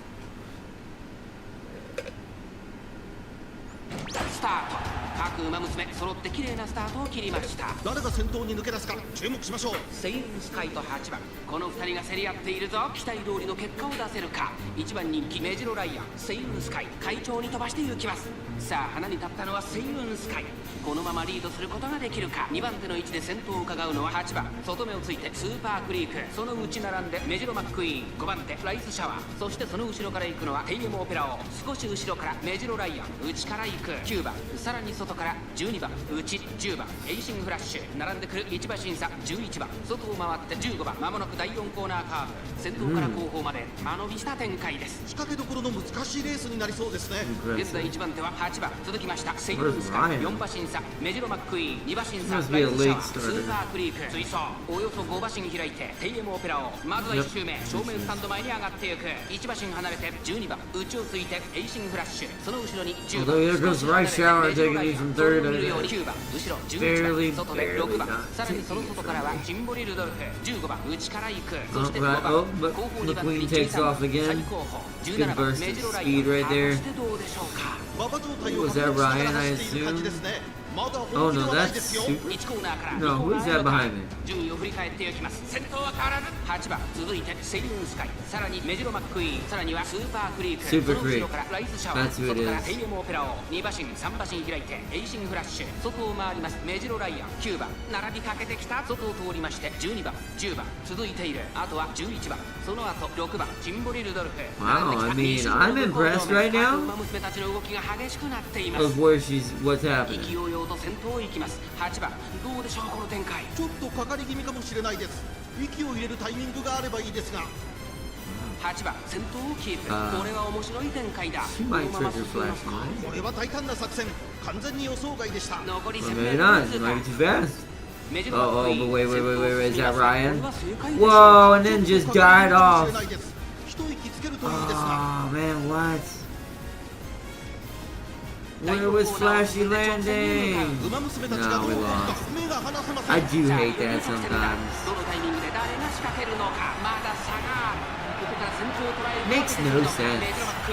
タート。各馬娘揃って綺麗なスタートを切りました。誰が先頭に抜け出すか注目しましょう。セイルスカイと8番、この2人が競り合っているぞ。期待通りの結果を出せるか。1番人気メジロライアン、セイルスカイ、快調に飛ばして行きます。さあ花に立ったのはセイルスカイ。このままリードすることができるか。2番手の位置で先頭を伺うのは8番、外目をついてスーパークリーク、その内並んでメジロマックイーン、5番手ライスシャワー、そしてその後ろから行くのはテイエムオペラオ、少し後ろからメジロライアン、内から行く9番、さらに外から12番、内10番、エイシングフラッシュ、並んでくる1馬審査11番、外を回って15番、まもなく第4コーナーカーブ、先頭から後方まで間延びした展開です。仕掛けどころの難しいレースになりそうですね。現在1番手は8番、続きましたセイルスカイ、4馬審査メジロマックイーン、2馬審査ライスシャワー、スーパークリーク、追走およそ5馬身開いてテイエムオペラオ、まずは1周目正面スタンド前に上がっていく。1馬身離れて12番、内をついてエイシングフラッシュ、その後ろに10番、9番、後ろ11番、外で6番、さらにその外からはジンボリルドルフ、15番、内から行く。そして5番、後方2番手に13番、最後方17番、メジロライアン、果たしてどうでしょうか。Was that Ryan, I assume? Oh no, that's Super? No, who's that behind me? 順位を振り返っていきます。先頭は変わらず8番、続いてセイルンスカイ、さらにメジロマックイーン、さらにはスーパークリーク、その後ろからライスシャワー、外からテイエムオペラオ、2馬身3馬身開いてエイシングフラッシュ、外を回りますメジロライアン、9番並びかけてきた、外を通りまして12番、10番続いている。あとは11番、その後6番、ジンボリルドルフ。 Wow, I mean, I'm impressed right now 馬娘たちの動きが激しくなっています。 of what's happening. 勢いよと先頭を行きます。8番、どうでしょうこの展開。ちょっとかかり気味かもしれないです。息を入れるタイミングがあればいいですが。8番、先頭をキープ。これは面白い展開だ。このまま進むのか。これは大胆な作戦。完全に予想外でした。残り1000 not. It might be too fast. Oh, but wait, is that Ryan? Whoa, and then just died off. Oh man, what? Where was Flashy landing? No, we lost. I do hate that sometimes. Makes no sense.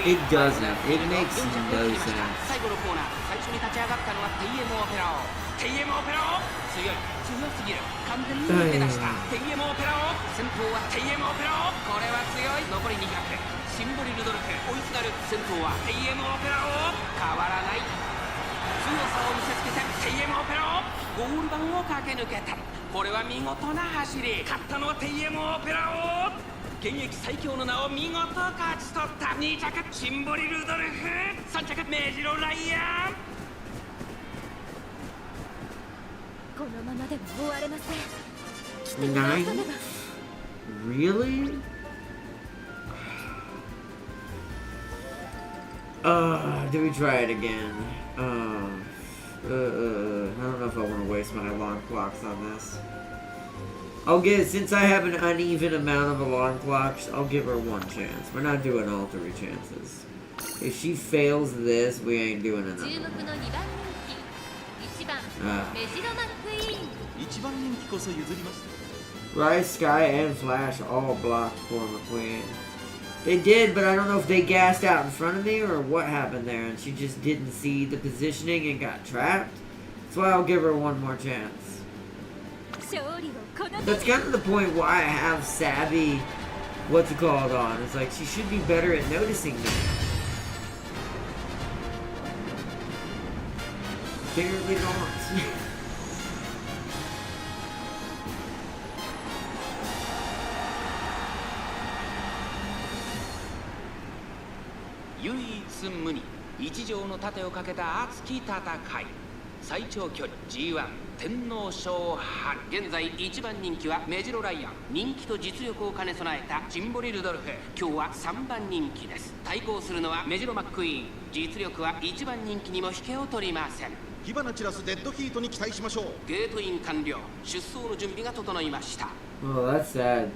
It doesn't. It makes no sense. テイエムオペラオ、強すぎる。完全に抜け出したテイエムオペラオ、先頭はテイエムオペラオ、これは強い。残り200、シンボリルドルフ追いすがる。先頭はテイエムオペラオ、変わらない。強さを見せつけてテイエムオペラオ、ゴール板を駆け抜けた。これは見事な走り。勝ったのはテイエムオペラオ。現役最強の名を見事勝ち取った。2着シンボリ・ルドルフ、3着メジロライアン。このままでは終われません。 9? Really? Do we try it again? I don't know if I want to waste my alarm clocks on this. Since I have an uneven amount of alarm clocks, I'll give her one chance. We're not doing all 3 chances. If she fails this, we ain't doing another one. メジロマックイーン。一番人気こそ譲りました。 Rise, Sky, and Flash all blocked for McQueen. They did, but I don't know if they gassed out in front of me or what happened there, and she just didn't see the positioning and got trapped. That's why I'll give her one more chance. That's kind of the point why I have Savvy, what's it called, on. It's like, she should be better at noticing me. Apparently not. 唯一無二、一条の盾をかけた熱き戦い。最長距離 G1 天皇賞春。現在1番人気はメジロライアン。人気と実力を兼ね備えたシンボリ・ルドルフ。今日は3番人気です。対抗するのはメジロマックイーン。実力は1番人気にも引けを取りません。火花散らすデッドヒートに期待しましょう。ゲートイン完了。出走の準備が整いました。 Oh, that's sad.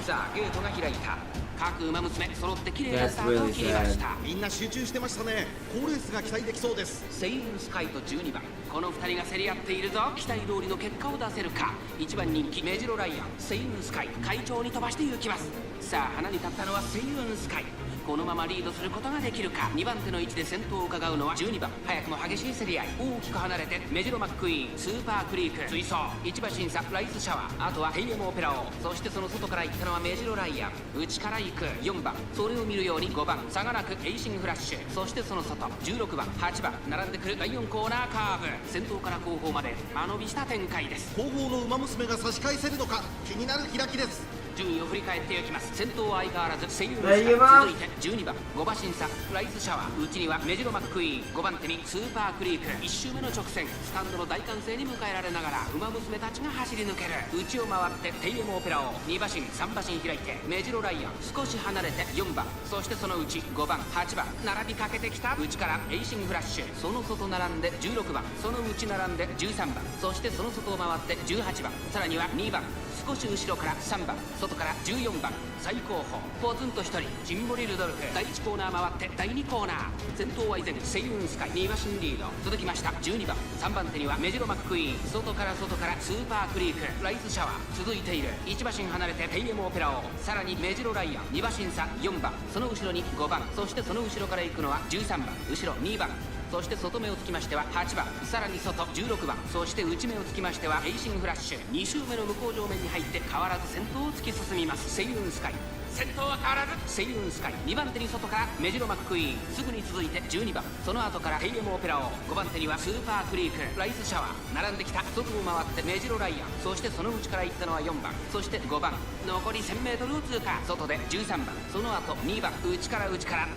さあゲートが開いた。各馬娘揃って綺麗なスタートを切りました。みんな集中してましたね。好レースが期待できそうです。セイウンスカイと12番、この2人が競り合っているぞ。期待通りの結果を出せるか。1番人気メジロライアン、セイウンスカイ会長に飛ばして行きます。さあ花に立ったのはセイウンスカイ。このままリードすることができるか。2番手の位置で先頭を伺うのは12番。早くも激しい競り合い。大きく離れてメジロマックイーン、スーパークリーク追走。1馬審査ライスシャワー、あとはテイエムオペラ王。そしてその外から行ったのはメジロライアン。内から行く4番、それを見るように5番、差がなくエイシングフラッシュ。そしてその外16番、8番、並んでくる第4コーナーカーブ。先頭から後方まで間延びした展開です。後方の馬娘が差し返せるのか気になる開きです。順位を振り返っていきます。先頭は相変わらずセイウンスカイ。続いて12番5馬審査ライスシャワー。内にはメジロマックイーン。5番手にスーパークリーク。1周目の直線、スタンドの大歓声に迎えられながら馬娘たちが走り抜ける。内を回ってテイエムオペラ王。2馬身3馬身開いてメジロライアン。少し離れて4番、そしてその内5番8番、並びかけてきた。内からエイシングフラッシュ。その外並んで16番、その内並んで13番、そしてその外を回って18番、さらには2番、少し後ろから3番、外から14番、最後方ポツンと1人シンボリ・ルドルフ。第1コーナー回って第2コーナー。先頭は依然セイウンスカイ。2馬身リード。続きました12番、3番手にはメジロマックイーン。外からスーパークリークライスシャワー。続いている1馬身離れてテイエムオペラ王。さらにメジロライアン。2馬身差4番、その後ろに5番、そしてその後ろから行くのは13番、後ろ2番、そして外目をつきましては8番、さらに外16番、そして内目をつきましてはエイシングフラッシュ。2周目の向こう上面に入って変わらず先頭を突き進みます。セイウンスカイ。先頭は変わらずセイウンスカイ。2番手に外からメジロマックイーン。すぐに続いて12番、その後からテイエムオペラ王。5番手にはスーパークリークライスシャワー。並んできた。外を回ってメジロライアン。そしてその内から行ったのは4番、そして5番、残り 1000m を通過。外で13番、その後2番、内から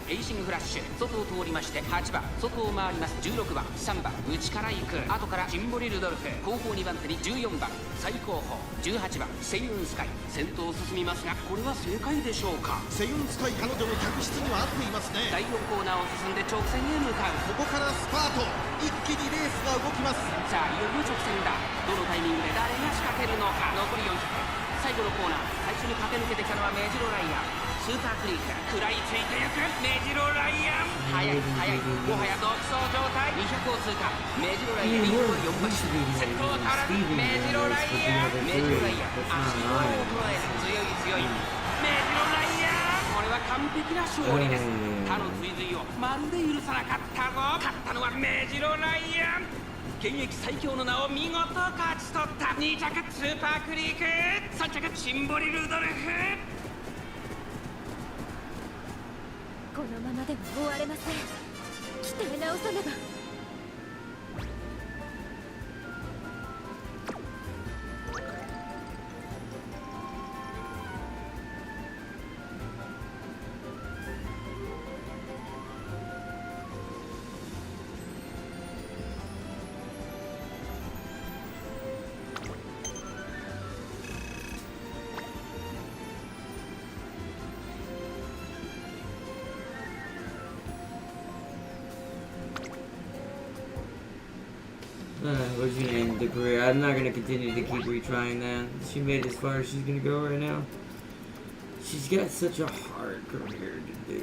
エイシングフラッシュ。外を通りまして8番、外を回ります16番、3番、内から行く。後からシンボリ・ルドルフ。後方2番手に14番、最後方18番セイウンスカイ。先頭を進みますが、これは正解でしょうか。セイウンスカイ彼女の客室には合っていますね。第4コーナーを進んで直線へ向かう。ここからスパート。一気にレースが動きます。さあいよいよ直線だ。どのタイミングで誰が仕掛けるのか。残り400、最後のコーナー、最初に駆け抜けてきたのはメジロライアン。スーパークリーク食らいついてゆくメジロライアン。速いもはや独走状態。200を通過。メジロライアンリード4馬身。先頭は変わらずメジロライアン。メジロライアン足を捉え強いメジロライアン。これは完璧な勝利です。他の追随をまるで許さなかったぞ。勝ったのはメジロライアン。現役最強の名を見事勝ち取った。2着スーパークリーク、3着シンボリ・ルドルフ。このままでは終われません。鍛え直さねば。We're just gonna end the career. I'm not gonna continue to keep retrying that. She made it as far as she's gonna go right now. She's got such a hard career to do.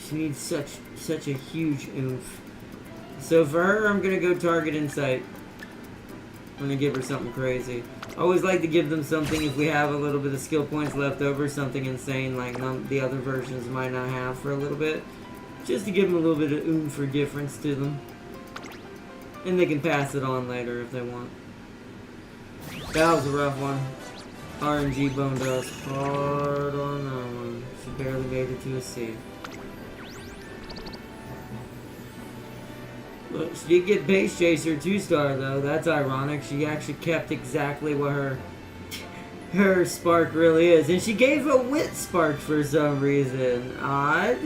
She needs such a huge oomph. So for her, I'm gonna go target insight. I'm gonna give her something crazy. I always like to give them something if we have a little bit of skill points left over, something insane like the other versions might not have for a little bit. Just to give them a little bit of oomph or difference to them. And they can pass it on later if they want. That was a rough one. RNG boned us hard on that one. She barely made it to a C. Look, she did get Base Chaser 2-star though. That's ironic. She actually kept exactly what her spark really is. And she gave a wit spark for some reason. Odd.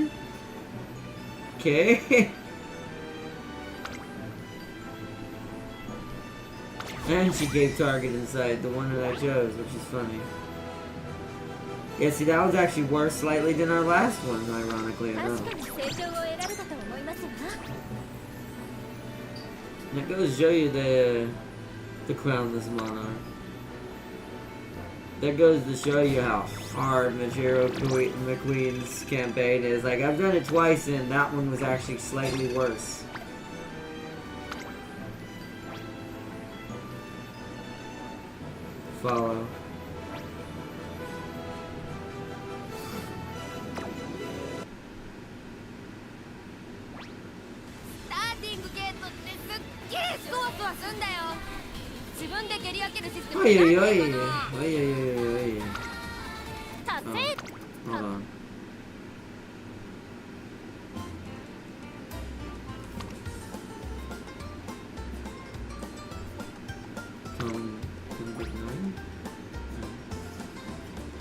Okay. And she gave target inside, the one that I chose, which is funny. Yeah, see, that was actually worse slightly than our last one, ironically enough. That goes to show you the crownless monarch. That goes to show you how hard Majiro McQueen's campaign is. Like, I've done it twice, and that one was actually slightly worse. Follow. Oi, oi, oi. Oi, oi, oi, oi. Oh, hold on.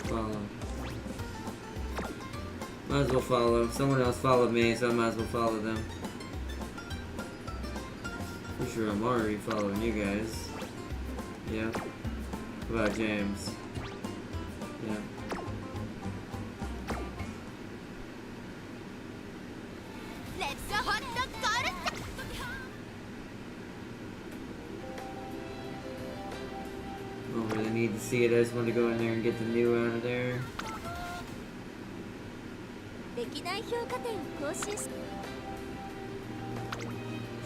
Follow. Might as well follow. Someone else followed me, so I might as well follow them. Pretty sure I'm already following you guys. Yeah. What about James? Yeah. Don't really need to see it. I just want to go in there and get the new out of there.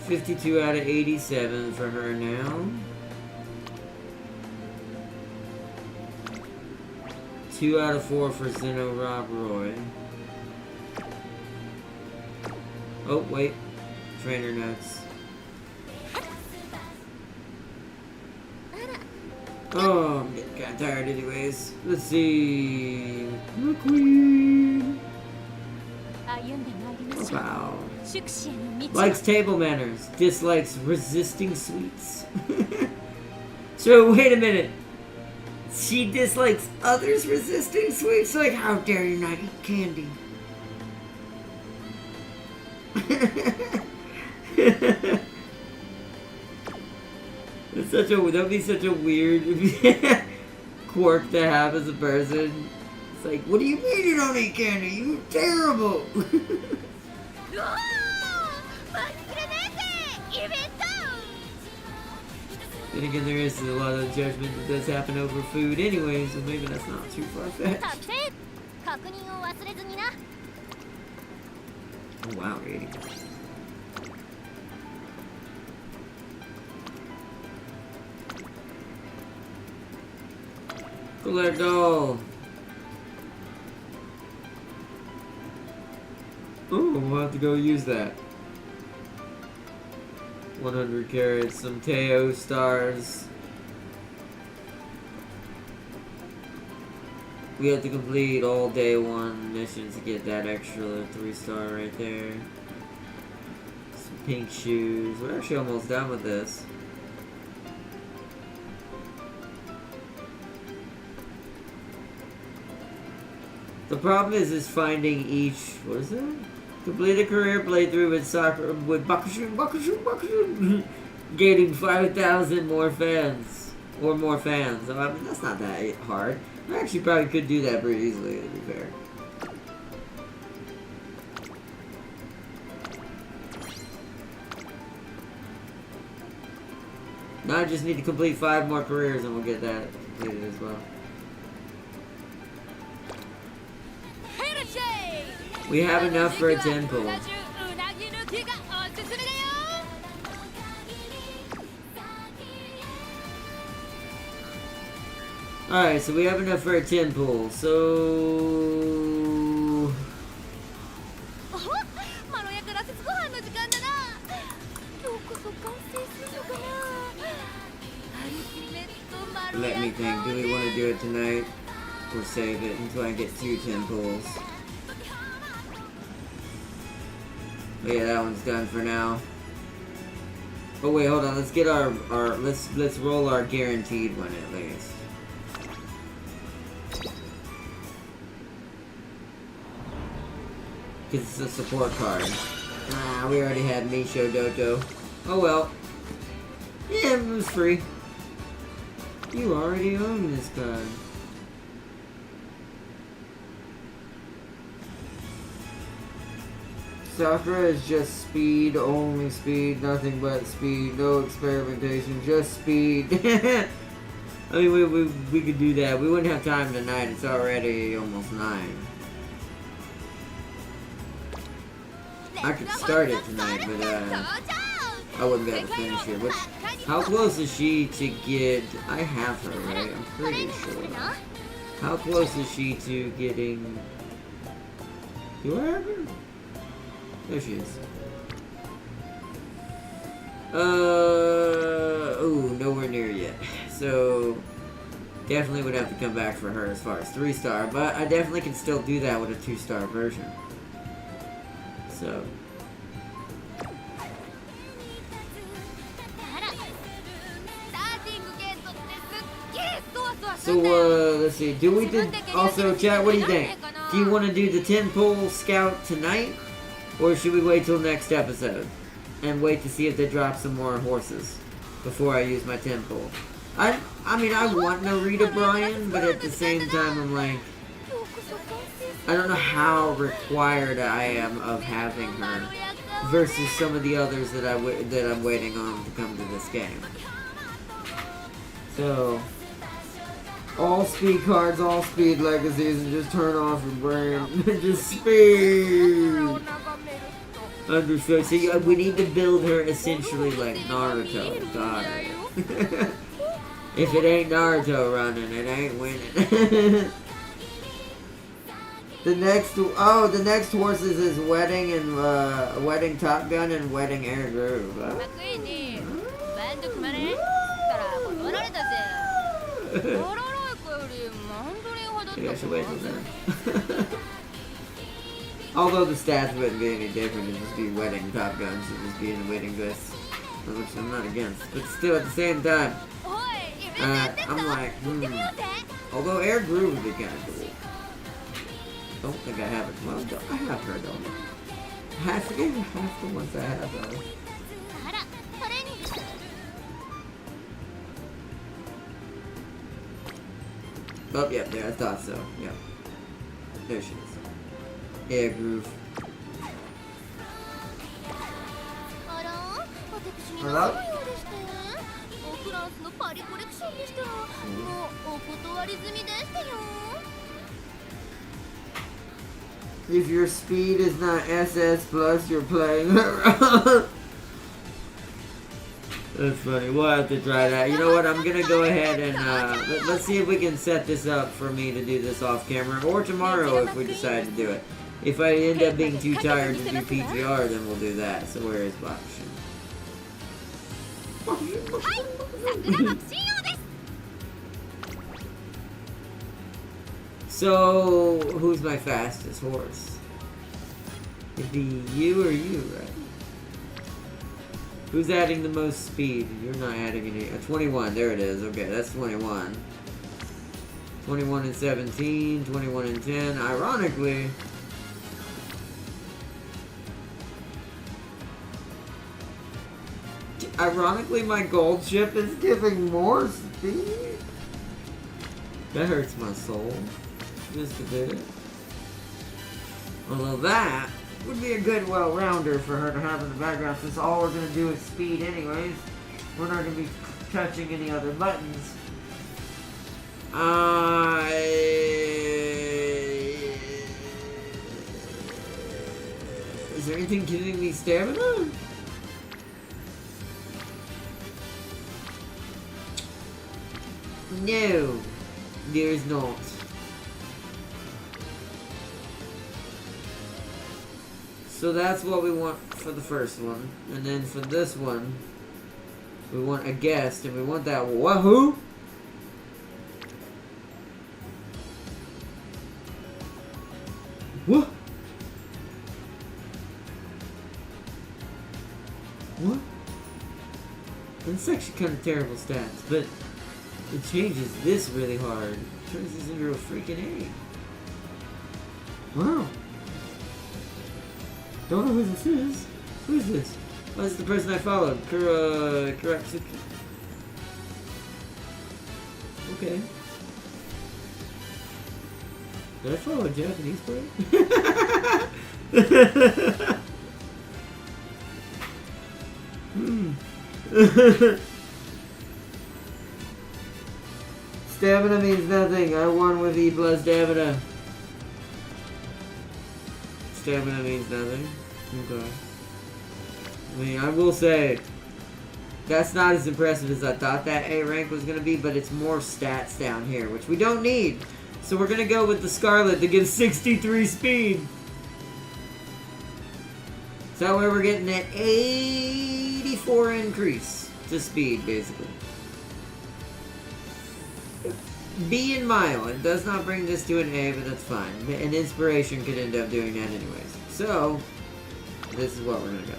52 out of 87 for her now. 2 out of 4 for Zeno Rob Roy. Oh, wait. Trainer notes. Oh, I'm getting kind of tired anyways. Let's see. McQueen. Oh, wow. Likes table manners. Dislikes resisting sweets. So, wait a minute. She dislikes others resisting sweets? Like, how dare you not eat candy? That'd be such a weird quirk to have as a person. It's like, what do you mean you don't eat candy? You're terrible! Then again, there is a lot of judgment that does happen over food anyway, so maybe that's not too far-fetched. Oh wow, 80. Cooler doll. Oh, we'll have to go use that. 100 carats, some Teo stars. We have to complete all day 1 missions to get that extra 3-star right there. Some pink shoes. We're actually almost done with this. The problem is finding each, what is it? Complete a career playthrough with soccer with Bakushu, gaining 5,000 more fans or more fans. So, I mean, that's not that hard. I actually probably could do that pretty easily, to be fair. Now I just need to complete 5 more careers and we'll get that completed as well. We have enough for a 10 pull. Alright, so we have enough for a 10 pull, so... Let me think, do we want to do it tonight? Or save it until I get 2 10 pulls? But yeah, that one's done for now. Oh wait, hold on, let's get our let's roll our guaranteed one at least. Cause it's a support card. Ah, we already had Misho Doto. Oh well. Yeah, it was free. You already own this card. Sakura is just speed, only speed, nothing but speed, no experimentation, just speed. I mean, we could do that. We wouldn't have time tonight. It's already almost 9. I could start it tonight, but I wouldn't be able to finish it. Which, how close is she to get? I have her, right? I'm pretty sure. How close is she to getting? Do I have her? There she is. Ooh, nowhere near yet. So, definitely would have to come back for her as far as 3-star, but I definitely can still do that with a 2-star version. So. So, let's see. Also, chat, what do you think? Do you want to do the 10 pull scout tonight? Or should we wait till next episode? And wait to see if they drop some more horses before I use my 10 pull? I mean, I want Narita Bryan, but at the same time, I'm like, I don't know how required I am of having her versus some of the others that I'm waiting on to come to this game. So, all speed cards, all speed legacies, and just turn off your brain. Just speed! Understood. So we need to build her essentially like Naruto. Got it. If it ain't Naruto running, it ain't winning. The next horses is Wedding and Wedding Top Gun and Wedding Air Groove. Yeah, I should wait till then. Although the stats wouldn't be any different, it'd just be Wedding Top Guns, it'd just be in the waiting list. Which I'm not against. But still, at the same time, I'm like, although Air Groove would be kind of cool. Don't think I have it. Well, I have her, don't I? I forget half the ones I have, though. Oh, yeah, there, I thought so. Yeah. There she is. Air Groove. Hello? If your speed is not SS plus, you're playing around. That's funny. We'll have to try that. You know what? I'm gonna go ahead and let's see if we can set this up for me to do this off camera, or tomorrow if we decide to do it. If I end up being too tired to do PGR, then we'll do that. So where is Boxing? So who's my fastest horse? It'd be you or you, right? Who's adding the most speed? You're not adding any. 21, there it is. Okay, that's 21. 21 and 17, 21 and 10. Ironically, my gold ship is giving more speed. That hurts my soul. Just a bit. Although that would be a good well-rounder for her to have in the background, since all we're going to do is speed anyways. We're not going to be touching any other buttons. Is there anything giving me stamina? No, there's not. So that's what we want for the first one. And then for this one, we want a guest, and we want that wahoo! What? What? That's actually kind of terrible stats, but it changes this really hard. It turns this into a freaking A. Wow. Don't know who this is. Who is this? Oh, this is the person I followed. Kuratsuki. Okay. Did I follow a Japanese player? Stamina means nothing. I won with E plus stamina. Stamina means nothing. Okay. I mean, I will say, that's not as impressive as I thought that A rank was going to be, but it's more stats down here, which we don't need. So we're going to go with the Scarlet that gives 63 speed. So that way we're getting an 84 increase to speed, basically. B and mile. It does not bring this to an A, but that's fine. An inspiration could end up doing that anyways. So, this is what we're going to go.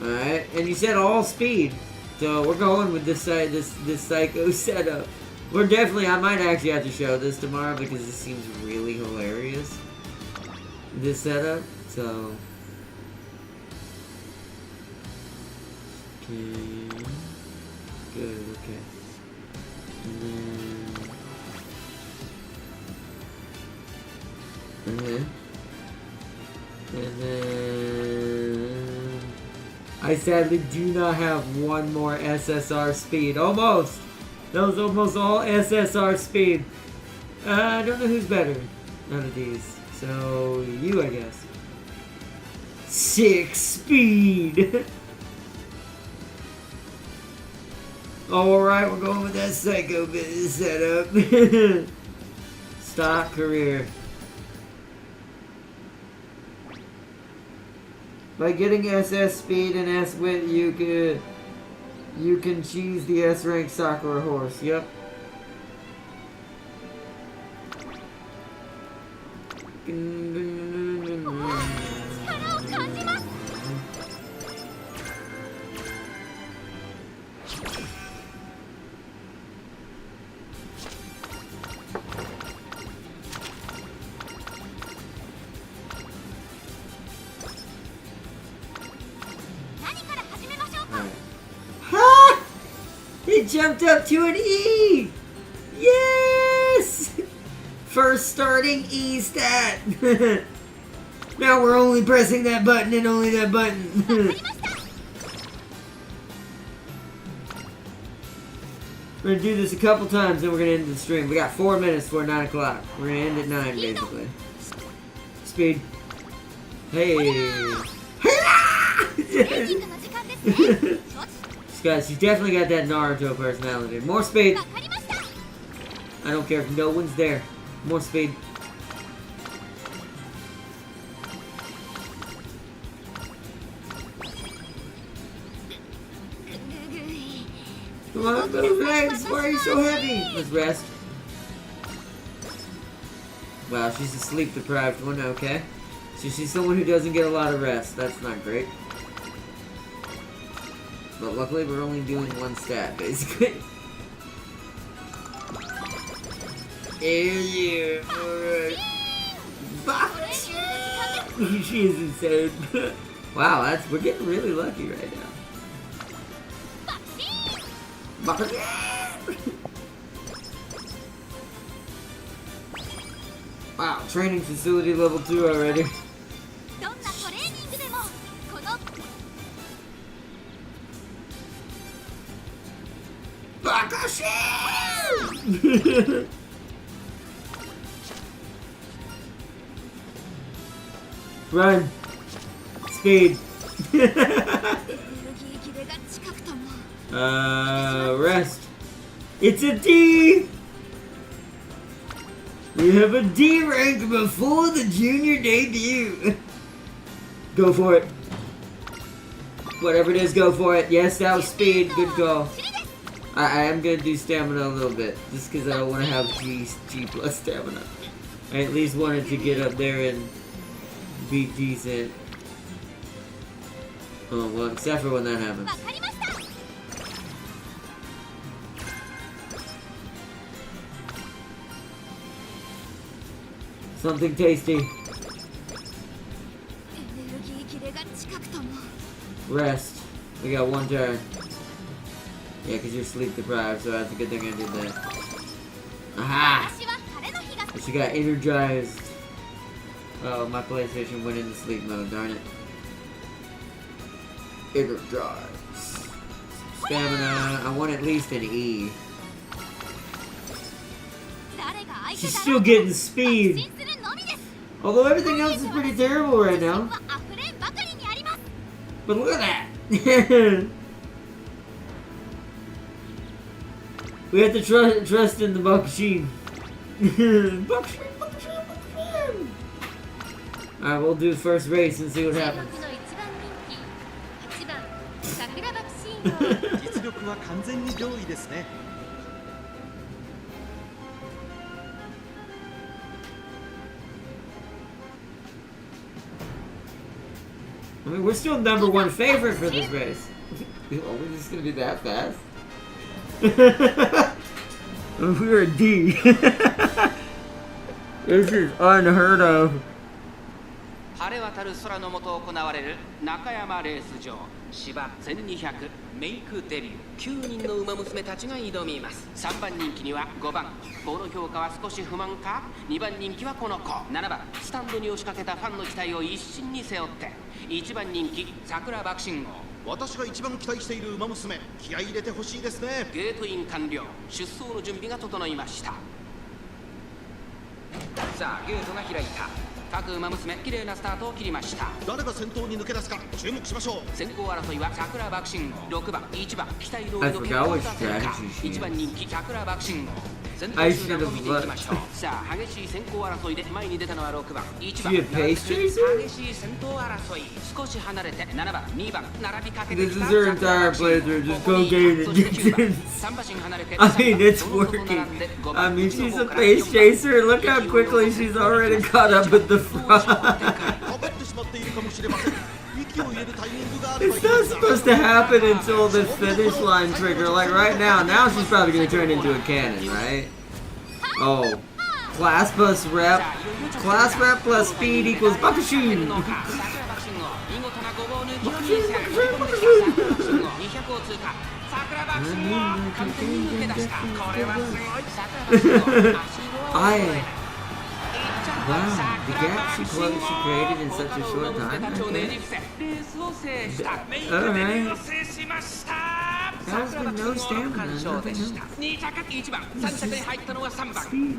Alright, and you said all speed. So we're going with this side, this psycho setup. We're definitely, I might actually have to show this tomorrow because this seems really hilarious. This setup, so. Okay. Good, okay. And then I sadly do not have one more SSR speed. Almost! That was almost all SSR speed. I don't know who's better out of these. So, you, I guess. 6 speed! Alright, we're going with that psycho business setup. Stock career. By getting SS speed and S wit, you can cheese the S rank Sakura horse. Yep. It jumped up to an E! Yes! First starting E stat! Now we're only pressing that button and only that button. We're gonna do this a couple times and we're gonna end the stream. We got 4 minutes before 9 o'clock. We're gonna end at 9 basically. Speed. Hey! She's definitely got that Naruto personality. More speed! I don't care if no one's there. More speed. Come on, move legs! Why are you so heavy? Let's rest. Wow, she's a sleep-deprived one, okay. So she's someone who doesn't get a lot of rest. That's not great. But luckily, we're only doing one stat, basically. Yeah, alright. She is insane. Wow, we're getting really lucky right now. Wow, training facility level 2 already. Run. Speed. Rest. It's a D! We have a D rank before the junior debut. Go for it. Whatever it is, go for it. Yes, that was speed. Good call. I am gonna do stamina a little bit, just because I don't want to have G plus stamina. I at least wanted to get up there and be decent. Oh, well, except for when that happens. Something tasty. Rest. We got one turn. Yeah, because you're sleep deprived, so that's a good thing I did that. Aha! But she got energized. Oh, my PlayStation went into sleep mode, darn it. Energized. Stamina. I want at least an E. She's still getting speed. Although everything else is pretty terrible right now. But look at that! We have to trust in the Bakushin. Alright, we'll do the first race and see what happens. I mean, we're still #1 favorite for this race. Oh, we're just gonna be that fast? We were a D. This is unheard of. 晴れ渡る空の下行われる中山レース場芝1200メイクデビュー9人の馬娘たちが挑みます3番人気には5番この評価は少し不満か2番人気はこの子7番スタンドに押しかけたファンの期待を一身に背負って1番人気桜爆心号私が一番期待している馬娘気合い入れてほしいですねゲートイン完了出走の準備が整いましたさあゲートが開いた各馬娘綺麗なスタートを切りました誰が先頭に抜け出すか注目しましょう先行争いは桜爆心号6番1番期待通りの結果を出せるか1番人気桜爆心号先頭集団を見ていきましょうさあ激しい先行争いで前に出たのは6番1番激しい先頭争い少し離れて7番2番並びかけてきた This is her entire playthrough, just go gain it. 3馬身離れて I mean, it's working. I mean, she's a pace chaser. Look how quickly she's already caught up with the front. It's not supposed to happen until the finish line trigger. Like right now she's probably going to turn into a cannon, right? Oh. Class plus rep. Class rep plus speed equals Bakushin. Wow, the gap she created in such a short time. Okay. Alright. That was with no stamina, nothing else. Speed.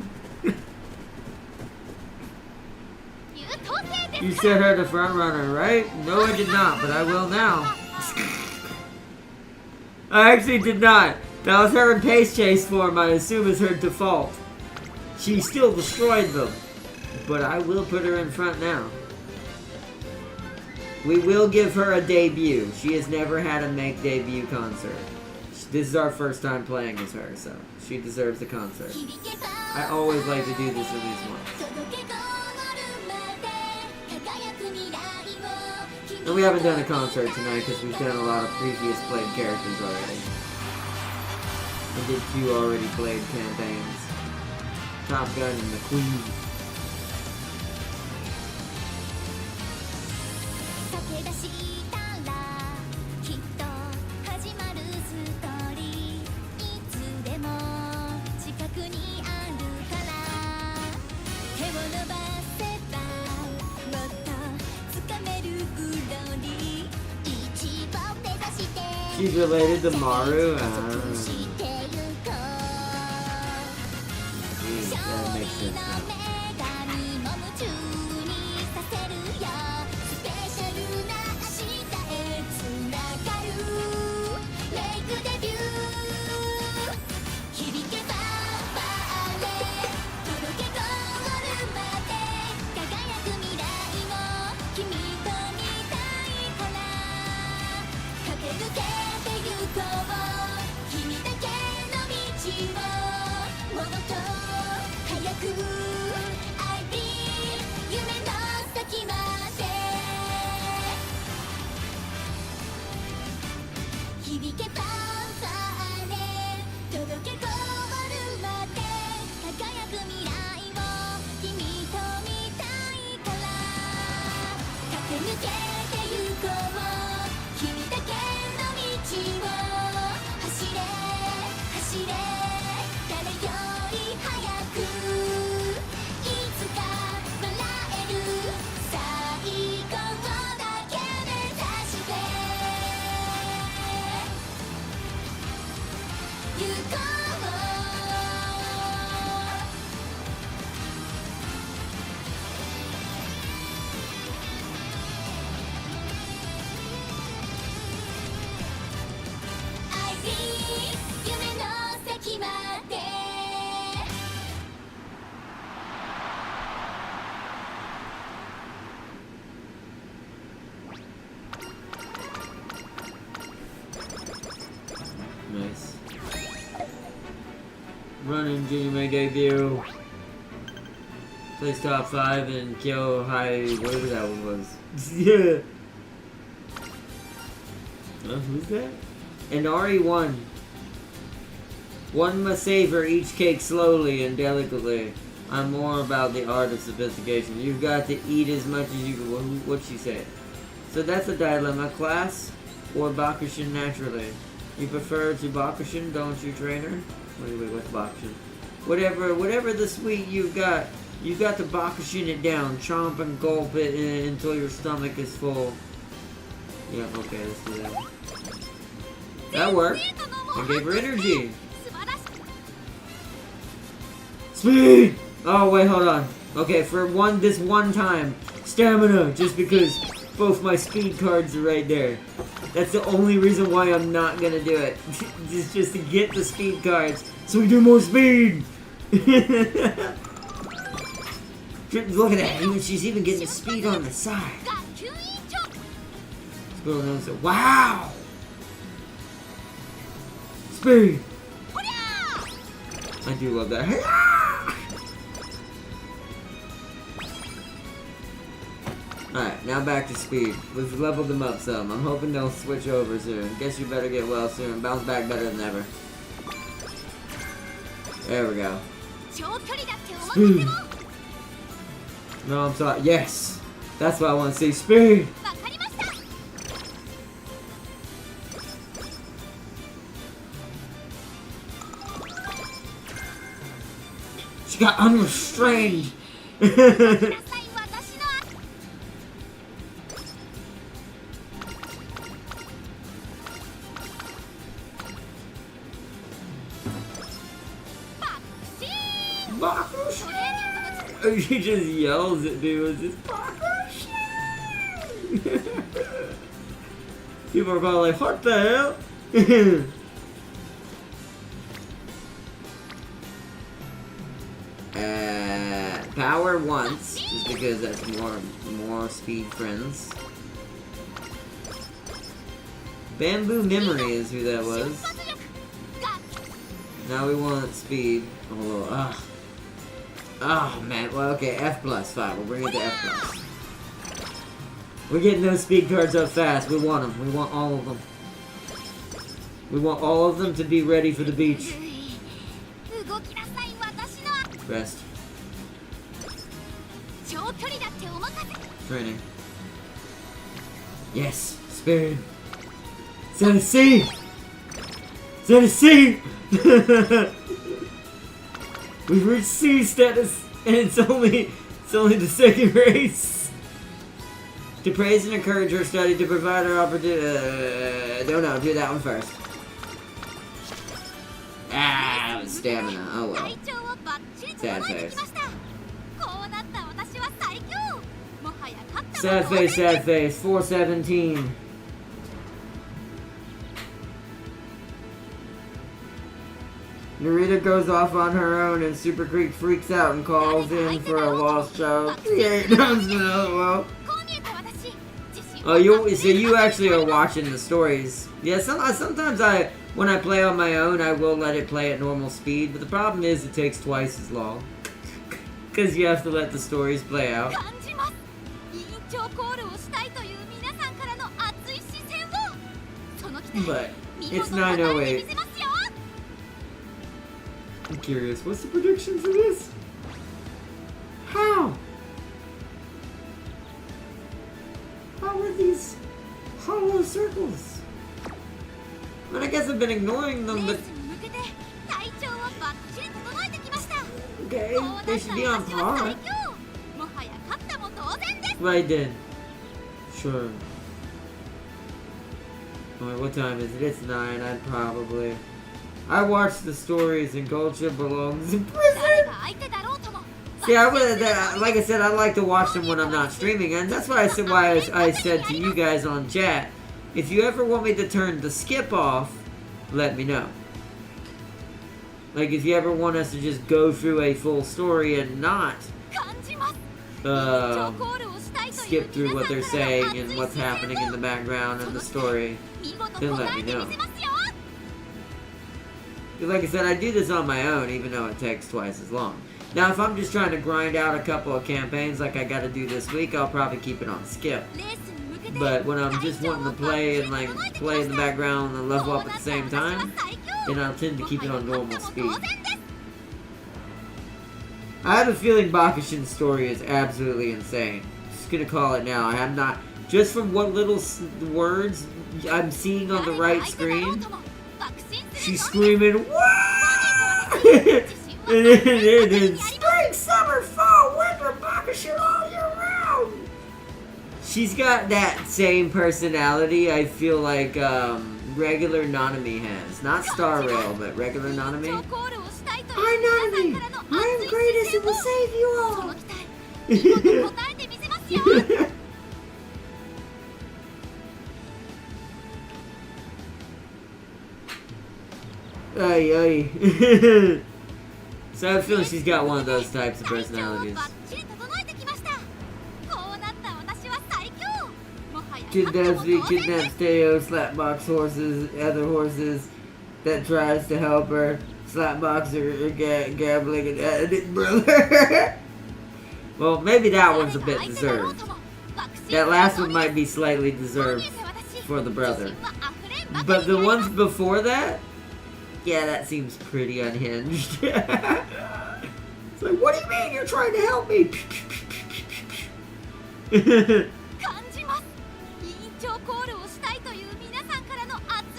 You said her the front runner, right? No, I did not, but I will now. I actually did not. That was her in pace chase form, I assume is her default. She still destroyed them. But I will put her in front now. We will give her a debut. She has never had a make debut concert. This is our first time playing as her, so she deserves the concert. I always like to do this at least once. And we haven't done a concert tonight because we've done a lot of previous played characters already. We did 2 already played campaigns. Top Gun and the Queen. She's related to Maru. Nice. Running Junior May debut. Place top 5 and kill high, whatever that one was. Yeah. Who's that? Inari won. One must savor each cake slowly and delicately. I'm more about the art of sophistication. You've got to eat as much as you can. What'd she say? So that's a dilemma. Class or Bakushin naturally? You prefer to Bakushin, don't you, trainer? Wait, what's Bakushin? Whatever the sweet you've got to Bakushin it down. Chomp and gulp it until your stomach is full. Yeah, okay, let's do that. That worked. I gave her energy. Speed! Oh, wait, hold on. Okay, for this one time, stamina, just because both my speed cards are right there. That's the only reason why I'm not gonna do it. just to get the speed cards, so we do more speed! Look at that, she's even getting the speed on the side. Let's go and say, wow! Speed! I do love that. Alright, now back to speed. We've leveled them up some. I'm hoping they'll switch over soon. Guess you better get well soon. Bounce back better than ever. There we go. Speed! No, I'm sorry. Yes! That's what I want to see. Speed! She got unrestrained! She just yells at dudes. It's people are probably like, what the hell? Power once, just because that's more speed friends. Bamboo Memory is who that was. Now we want speed. Oh, oh man, well okay, F+, fine, we'll bring it to F+. We're getting those speed cards up fast, we want them, we want all of them. We want all of them to be ready for the beach. Rest. Training. Yes, speed. Set a C! Set a C! We've reached C status, and it's only the second race. To praise and encourage her study, to provide her opportunity. No, do that one first. Ah, stamina. Oh well. Sad face. Sad face, sad face. 417. Narita goes off on her own and Super Creek freaks out and calls in for a lost child. Well. Oh, so you actually are watching the stories. Yeah, sometimes when I play on my own, I will let it play at normal speed, but the problem is it takes twice as long. Because you have to let the stories play out. But it's 9:08. I'm curious, what's the prediction for this? How? How are these hollow circles? I mean, I guess I've been ignoring them, but... Okay, they should be on par. Right then. Sure. Alright, what time is it? It's 9, I'd probably... I watched the stories and Goldship belongs in prison! See, I would, like I said, I like to watch them when I'm not streaming, and that's why I said to you guys on chat, if you ever want me to turn the skip off, let me know. Like, if you ever want us to just go through a full story and not skip through what they're saying and what's happening in the background and the story, then let me know. Like I said, I do this on my own, even though it takes twice as long. Now, if I'm just trying to grind out a couple of campaigns like I gotta do this week, I'll probably keep it on skip. But when I'm just wanting to play and like play in the background and level up at the same time, then I'll tend to keep it on normal speed. I have a feeling Bakushin's story is absolutely insane. Just gonna call it now. I have not, just from what little words I'm seeing on the right screen, she's screaming, "Wah!" and then spring, summer, fall, winter, Bakushin all year round. She's got that same personality, I feel like, regular Nanami has. Not Star Rail, but regular Nanami. Hi, Nanami! I am greatest and will save you all! Ay, ay. So I have a feeling she's got one of those types of personalities. Kidnaps me, kidnaps Teo, slapbox horses, other horses that tries to help her. Slapbox or gambling and editing brother. Well, maybe that one's a bit deserved. That last one might be slightly deserved for the brother. But the ones before that, yeah, that seems pretty unhinged. It's like, what do you mean you're trying to help me?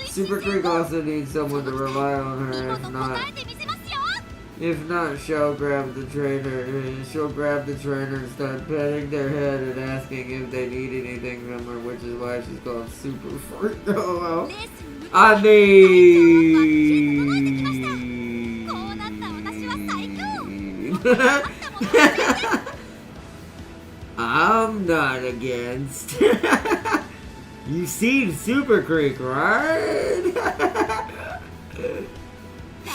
Super Creek also needs someone to rely on her. If not, she'll grab the trainer. She'll grab the trainer and start petting their head and asking if they need anything from her, which is why she's called Super Freak. Oh, well. I mean, I'm not against. You've seen Super Creek, right?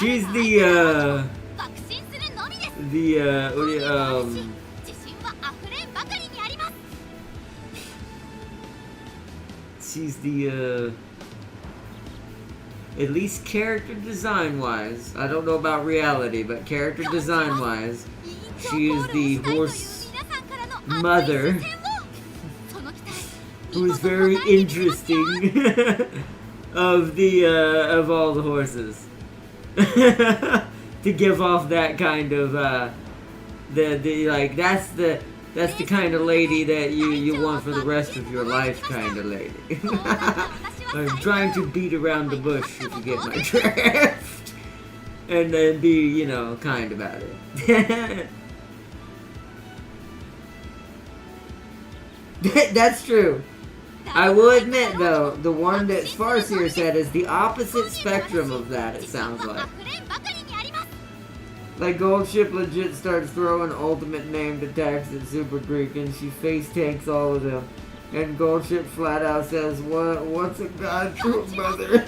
She's she's the at least character design wise, I don't know about reality, but character design wise, she is the horse mother who is very interesting of all the horses. To give off that kind of like that's the kind of lady that you want for the rest of your life, kind of lady. I'm trying to beat around the bush, if you get my drift, and then be, kind about it. That's true. I will admit, though, the one that Farseer said is the opposite spectrum of that, it sounds like. Like, Goldship legit starts throwing ultimate named attacks at Super Greek, and she face tanks all of them. And Goldship flat out says, what's a god to a mother?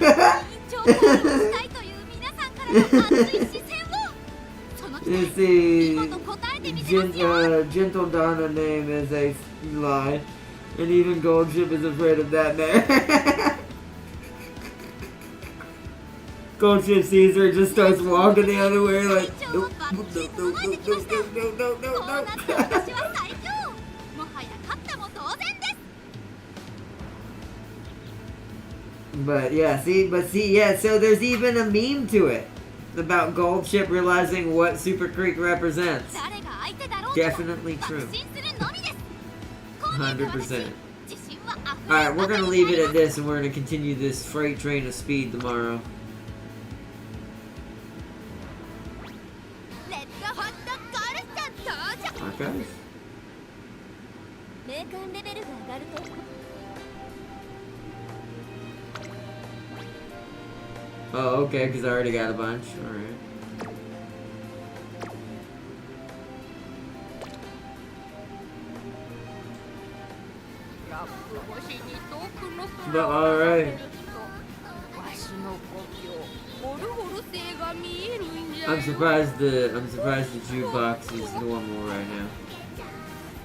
You see, Gentle Donna name is a lie. And even Goldship is afraid of that man. Goldship sees her and just starts walking the other way like, nope, no. But yeah, so there's even a meme to it about Goldship realizing what Super Creek represents. Definitely true. 100%. Alright, we're gonna leave it at this and we're gonna continue this freight train of speed tomorrow. Archive? Oh, okay, because I already got a bunch. Alright. But alright. I'm surprised the jukebox is normal right now.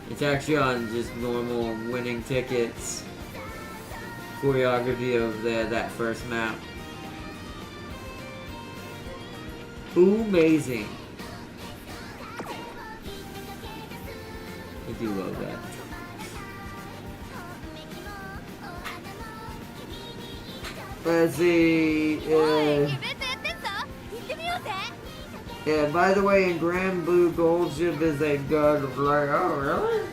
It's actually on just normal winning tickets choreography of that first map. Amazing. I do love that. Let's see. Yeah, by the way, in Grand Blue Gold Ship is a god of light. Oh, really?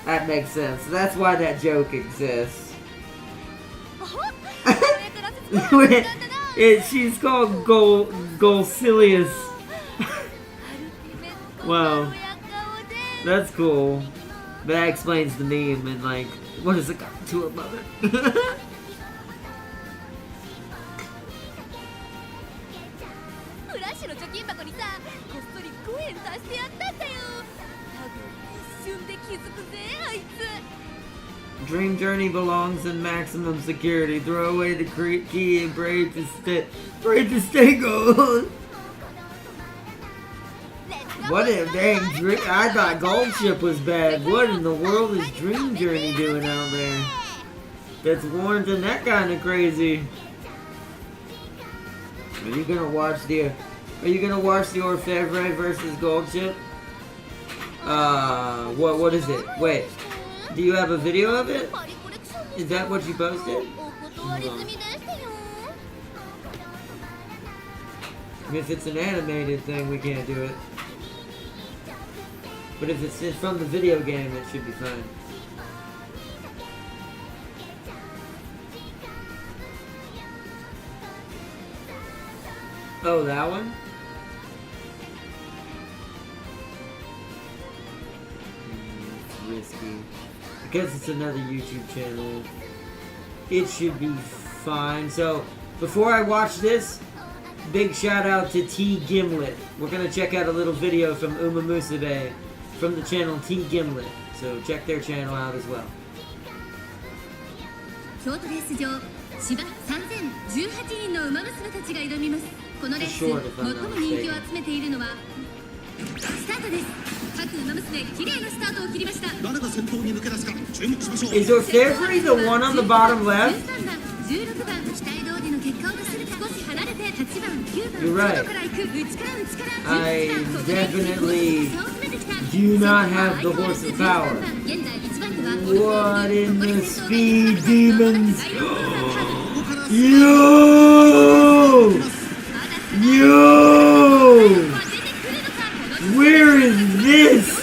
That makes sense. That's why that joke exists. She's called Golcilius. Wow. That's cool. That explains the meme and, like, what has it got to above it? Dream Journey belongs in maximum security. Throw away the key and brave to stay gold. What a dang dream! I thought Gold Ship was bad. What in the world is Dream Journey doing out there? That's warranting that kind of crazy. Are you gonna watch the Orfevre versus Gold Ship? What is it? Wait. Do you have a video of it? Is that what you posted? If it's an animated thing, we can't do it. But if it's from the video game, it should be fine. Oh, that one? It's risky. Because it's another YouTube channel, it should be fine. So, before I watch this, big shout out to T Gimlet. We're gonna check out a little video from Umamusume from the channel T Gimlet. So check their channel out as well. 京都レース場芝3018人の馬娘たちが挑みます。このレース最も人気を集めているのはスタートです。各馬娘綺麗なスタートを切りました。誰が先頭に抜け出すか注目しましょう。 Is Orfevre the one on the bottom left? 16番期待通りの結果を出せるか。少し離れて8番9番 You're right. 外から行く内から内から I definitely do not have the horse of power. 現在1番手は What in the speed demons? Yo! Where is this?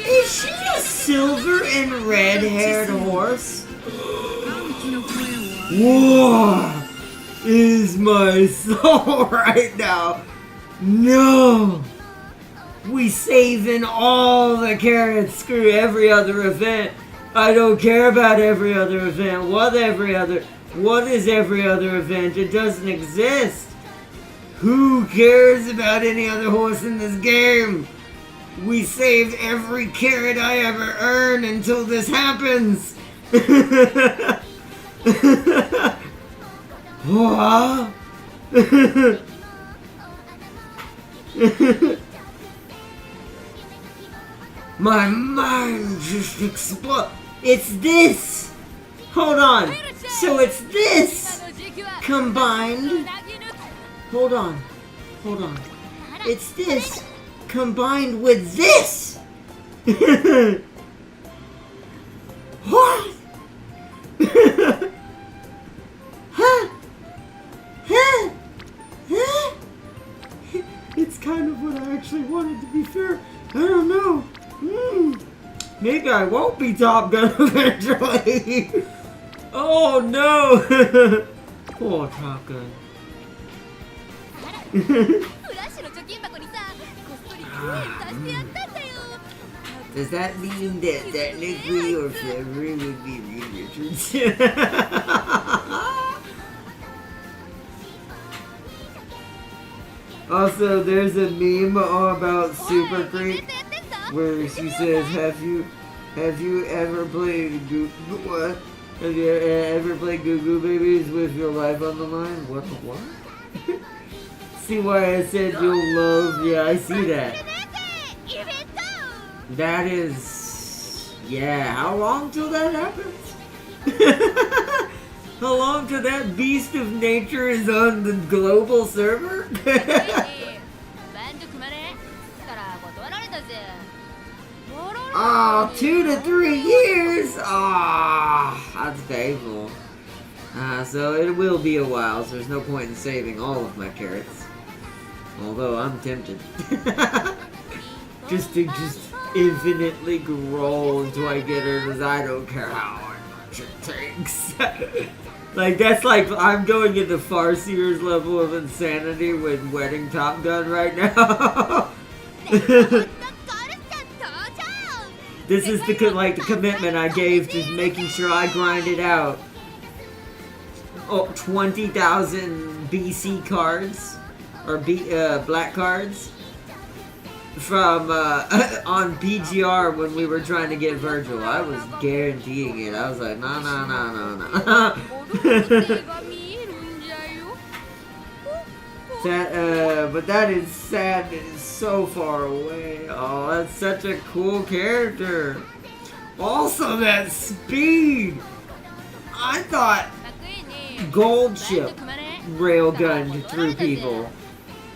Is she a silver and red-haired horse? Whoa! Is my soul right now? No! We saving all the carrots. Screw every other event. I don't care about every other event. What is every other event? It doesn't exist. Who cares about any other horse in this game? We saved every carrot I ever earned until this happens. What? My mind just exploded. It's this! Hold on. So it's this! Combined. Hold on. It's this combined with this! What? It's kind of what I actually wanted, to be fair. I don't know. Maybe I won't be Top Gun eventually. Oh no! Poor Top Gun. Does that mean that technically or February would be Reed Richards? Also, there's a meme all about Super Creep where she says, "Have you ever played what? Have you ever played Goo Goo Babies with your life on the line?" What? See why I said you'll love? Yeah, I see that. That is, yeah. How long till that happens? How long till that beast of nature is on the global server? Oh, 2 to 3 years? Oh, that's painful. So it will be a while, so there's no point in saving all of my carrots. Although I'm tempted. just infinitely grow until I get her, because I don't care how much it takes. Like, that's like, I'm going into Farseer's level of insanity with Wedding Top Gun right now. This is the commitment I gave to making sure I grind it out. Oh, 20,000 BC cards, or black cards, from on PGR when we were trying to get Virgil. I was guaranteeing it. I was like, no. But that is sad. It is so far away. Oh, that's such a cool character. Also, that speed. I thought Gold Ship railgunned through people.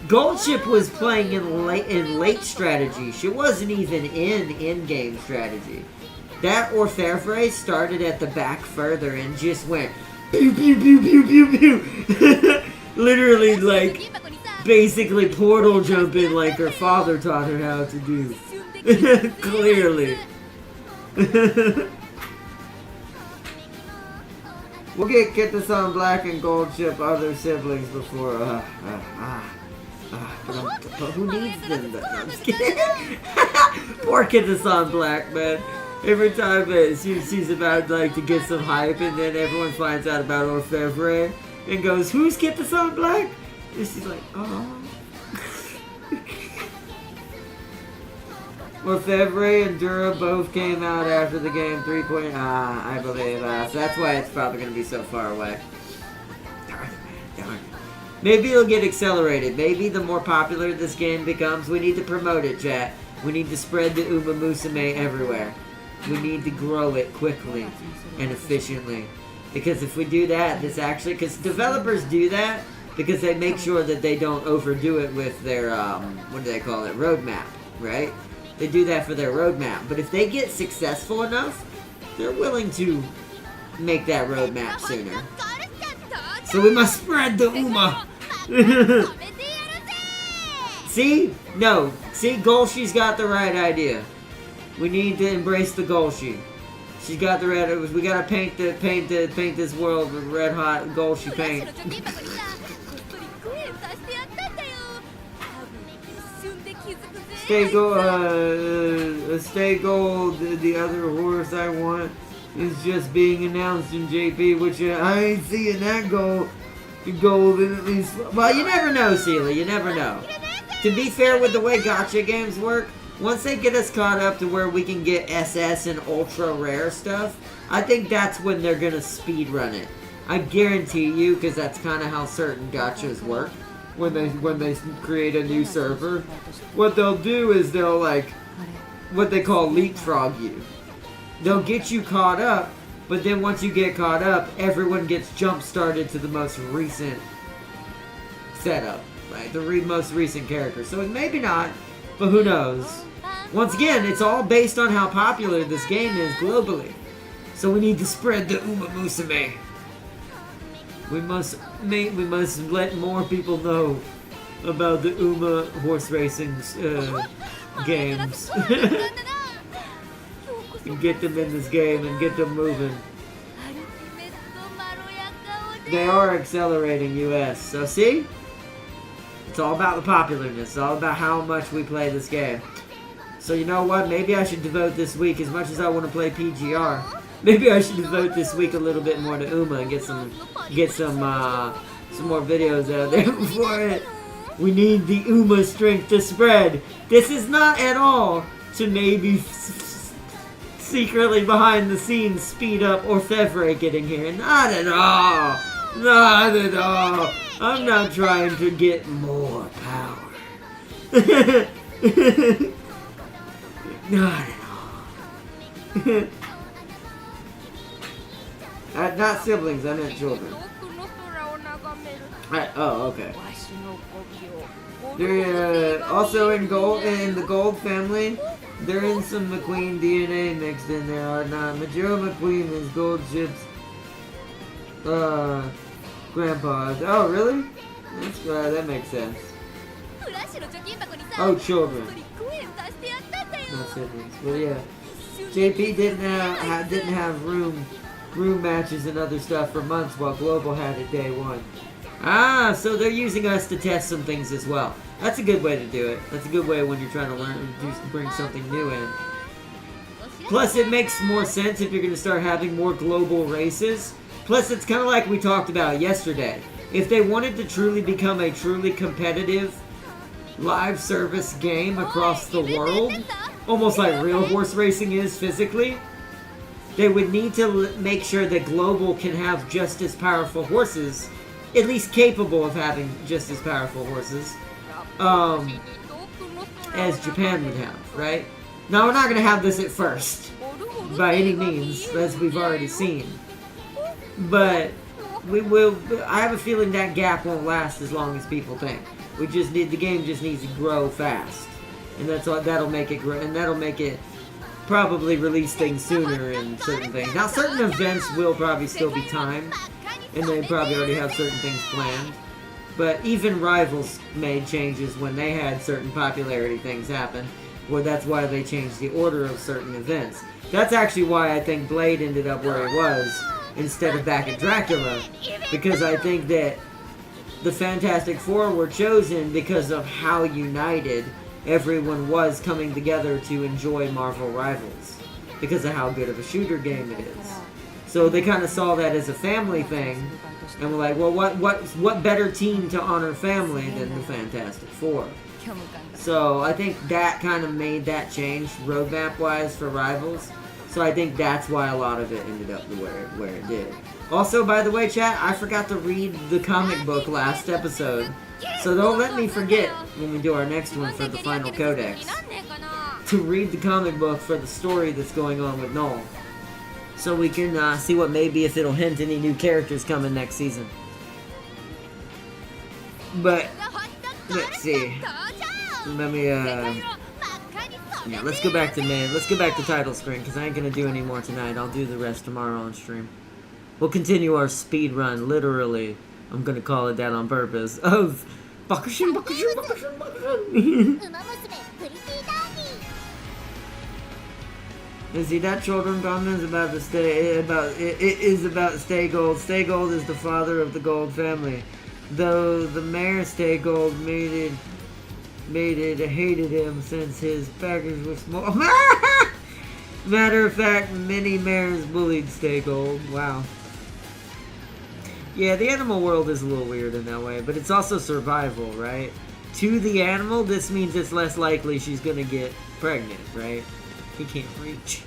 Gold Ship was playing in late strategy. She wasn't even in game strategy. That Orfevre started at the back further and just went pew pew pew pew pew pew. Literally, like, basically portal jumping like her father taught her how to do. Clearly. We'll get this on Black and Gold Ship other siblings before, but who needs them? No, I'm just kidding. Poor Kitasan Black, man. Every time she's about to get some hype, and then everyone finds out about Orfevre and goes, "Who's Kitasan Black?" And she's like, "Oh." Orfevre and Dura both came out after the game 3. I believe. So that's why it's probably going to be so far away. Darn. Maybe it'll get accelerated. Maybe the more popular this game becomes, we need to promote it, chat. We need to spread the Umamusume everywhere. We need to grow it quickly and efficiently. Because if we do that, because developers do that because they make sure that they don't overdo it with their, what do they call it, roadmap, right? They do that for their roadmap. But if they get successful enough, they're willing to make that roadmap sooner. So we must spread the Uma. See? No. See, Golshi's got the right idea. We need to embrace the Golshi. She's got the red. We gotta paint this world with red hot Golshi paint. Stay gold. The other horse I want is just being announced in JP, which I ain't seeing that gold in at least. Well, you never know, Sealy. You never know. To be fair, with the way gacha games work, once they get us caught up to where we can get SS and ultra rare stuff, I think that's when they're gonna speed run it. I guarantee you, because that's kind of how certain gachas work. When they create a new server, what they'll do is they'll what they call leapfrog you. They'll get you caught up, but then once you get caught up, everyone gets jump started to the most recent setup, right? The most recent character. So maybe not, but who knows? Once again, it's all based on how popular this game is globally. So we need to spread the Umamusume. We must let more people know about the Uma horse racing games. And get them in this game and get them moving. They are accelerating US. So see? It's all about the popularness. It's all about how much we play this game. So you know what? Maybe I should devote this week, as much as I want to play PGR, maybe I should devote this week a little bit more to Uma and get some more videos out there before it. We need the Uma strength to spread. This is not at all to maybe secretly behind the scenes speed up Orfevre getting here. Not at all. Not at all. I'm not trying to get more power. Not at all. Not siblings, I meant children. Oh, okay. They're also in the Gold family. There is some McQueen DNA mixed in there. Majiro McQueen is Gold Chip's grandpa. Oh, really? That's right. That makes sense. Oh, children. Not siblings. But yeah, JP didn't have room matches and other stuff for months while Global had it day one. Ah, so they're using us to test some things as well. That's a good way to do it. That's a good way when you're trying to bring something new in. Plus, it makes more sense if you're going to start having more global races. Plus, it's kind of like we talked about yesterday. If they wanted to truly become a truly competitive live service game across the world, almost like real horse racing is physically, they would need to make sure that Global can have just as powerful horses, at least capable of having just as powerful horses, as Japan would have, right? Now, we're not going to have this at first, by any means, as we've already seen. But we will. I have a feeling that gap won't last as long as people think. The game just needs to grow fast, and that'll make it grow, and that'll make it probably release things sooner in certain things. Now, certain events will probably still be timed, and they probably already have certain things planned. But even Rivals made changes when they had certain popularity things happen, where that's why they changed the order of certain events. That's actually why I think Blade ended up where it was instead of back at Dracula, because I think that the Fantastic Four were chosen because of how united everyone was coming together to enjoy Marvel Rivals, because of how good of a shooter game it is. So they kind of saw that as a family thing, and were like, well, what better team to honor family than the Fantastic Four? So I think that kind of made that change roadmap-wise for Rivals. So I think that's why a lot of it ended up where it did. Also, by the way, chat, I forgot to read the comic book last episode. So don't let me forget when we do our next one for the final codex to read the comic book for the story that's going on with Null. So we can see what maybe if it'll hint any new characters coming next season. But let's see. Let me yeah, let's go back to title screen, because I ain't gonna do any more tonight. I'll do the rest tomorrow on stream. We'll continue our speed run, literally. I'm gonna call it that on purpose. Of Bakushin. See, that children comment is about to stay about Stay Gold. Stay Gold is the father of the Gold family. Though the mayor Stay Gold hated him since his packers were small. Matter of fact, many mayors bullied Stay Gold. Wow. Yeah, the animal world is a little weird in that way, but it's also survival, right? To the animal, this means it's less likely she's gonna get pregnant, right? He can't reach.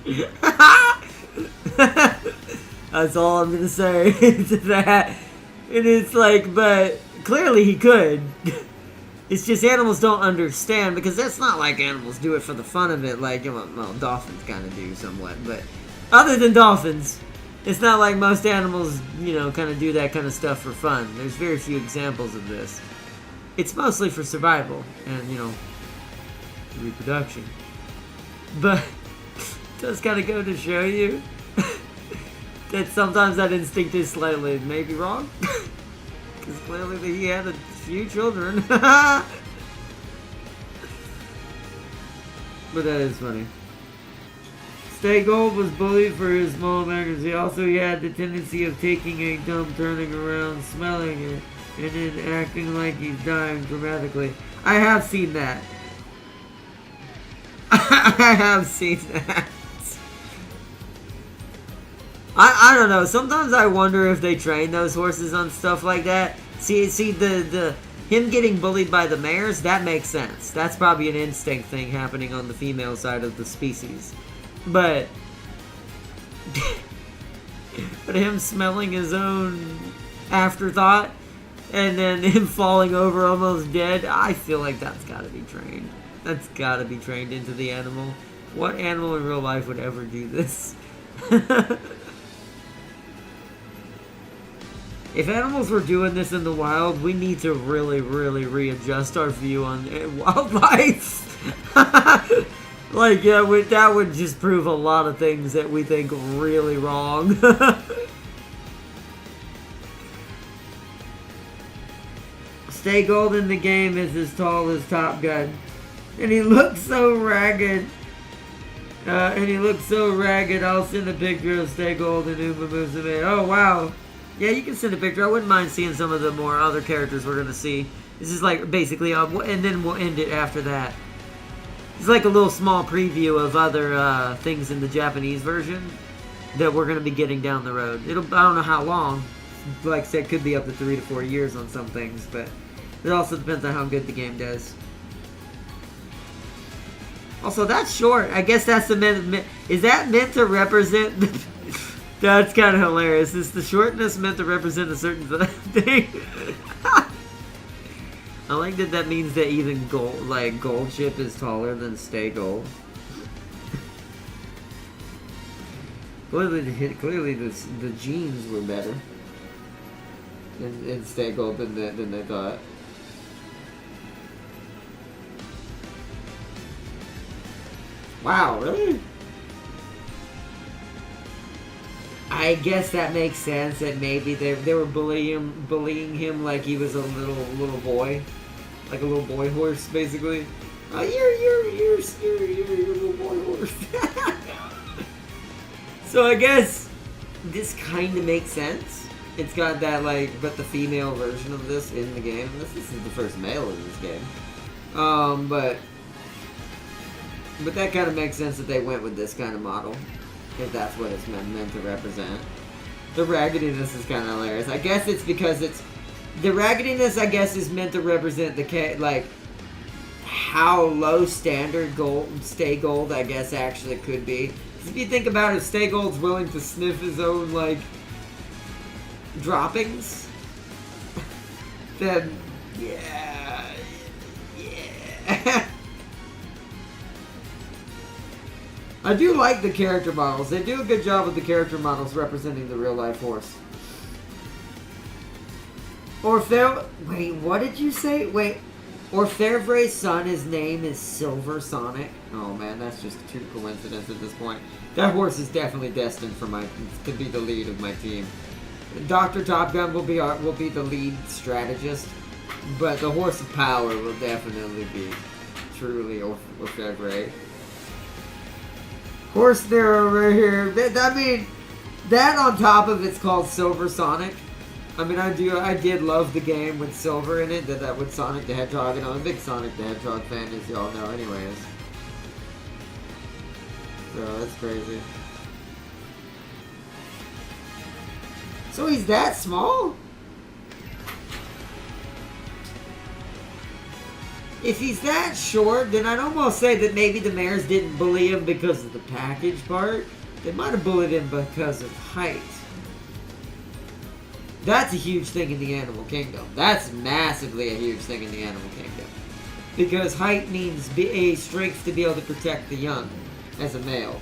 That's all I'm gonna say to that. And it's like, but clearly he could. It's just animals don't understand, because that's not like animals do it for the fun of it, like, well, dolphins kind of do somewhat, but other than dolphins, it's not like most animals, kind of do that kind of stuff for fun. There's very few examples of this. It's mostly for survival and, reproduction. But just kind of go to show you that sometimes that instinct is slightly maybe wrong. Because clearly he had a few children. But that is funny. Stay Gold was bullied for his small manners. He had the tendency of taking a dump, turning around, smelling it, and then acting like he's dying dramatically. I have seen that. I have seen that. I don't know. Sometimes I wonder if they train those horses on stuff like that. See the him getting bullied by the mares, that makes sense. That's probably an instinct thing happening on the female side of the species. But him smelling his own afterthought and then him falling over almost dead, I feel like that's gotta be trained. That's gotta be trained into the animal. What animal in real life would ever do this? If animals were doing this in the wild, we need to really, really readjust our view on wildlife. Like, yeah, that would just prove a lot of things that we think really wrong. Stay Gold in the game is as tall as Top Gun. And he looks so ragged. I'll send a picture of Stay Gold and Umamusume. Oh, wow. Yeah, you can send a picture. I wouldn't mind seeing some of the more other characters we're going to see. This is like basically, and then we'll end it after that. It's like a little small preview of other things in the Japanese version that we're going to be getting down the road. I don't know how long. Like I said, could be up to 3 to 4 years on some things, but it also depends on how good the game does. Also, that's short. I guess that's is that meant to represent... That's kind of hilarious. Is the shortness meant to represent a certain thing? I like that means that even Gold Ship is taller than Stay Gold. Clearly the genes were better in Stay Gold than they thought. Wow, really? I guess that makes sense. That maybe they were bullying him like he was a little boy, like a little boy horse, basically. Oh, you're a little boy horse. So I guess this kind of makes sense. It's got that but the female version of this in the game. This is the first male in this game. But that kind of makes sense that they went with this kind of model. If that's what it's meant to represent. The raggediness is kind of hilarious. I guess it's because the raggediness, I guess, is meant to represent how low standard Stay Gold, I guess, actually could be. If you think about it, Stay Gold's willing to sniff his own, droppings, then, yeah. I do like the character models. They do a good job with the character models representing the real-life horse. Wait, what did you say? Wait, Orfevre's son, his name is Silver Sonic. Oh man, that's just true coincidence at this point. That horse is definitely destined to be the lead of my team. Dr. Top Gun will be the lead strategist, but the horse of power will definitely be truly Orfevre. Horse there over here. That on top of it's called Silver Sonic. I mean, I did love the game with Silver in it, that with Sonic the Hedgehog, and I'm a big Sonic the Hedgehog fan, as y'all know anyways. So, that's crazy. So he's that small? If he's that short, then I'd almost say that maybe the mares didn't bully him because of the package part. They might have bullied him because of height. That's a huge thing in the animal kingdom. That's massively a huge thing in the animal kingdom. Because height means a strength to be able to protect the young as a male.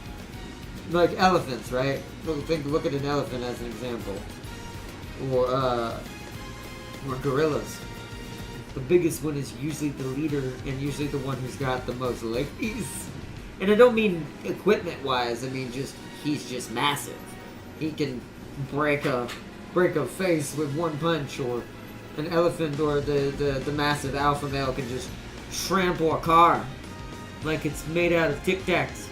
Like elephants, right? Look at an elephant as an example. Or gorillas. The biggest one is usually the leader and usually the one who's got the most ladies. And I don't mean equipment-wise. I mean he's just massive. He can break a face with one punch, or an elephant or the massive alpha male can just trample a car like it's made out of Tic Tacs.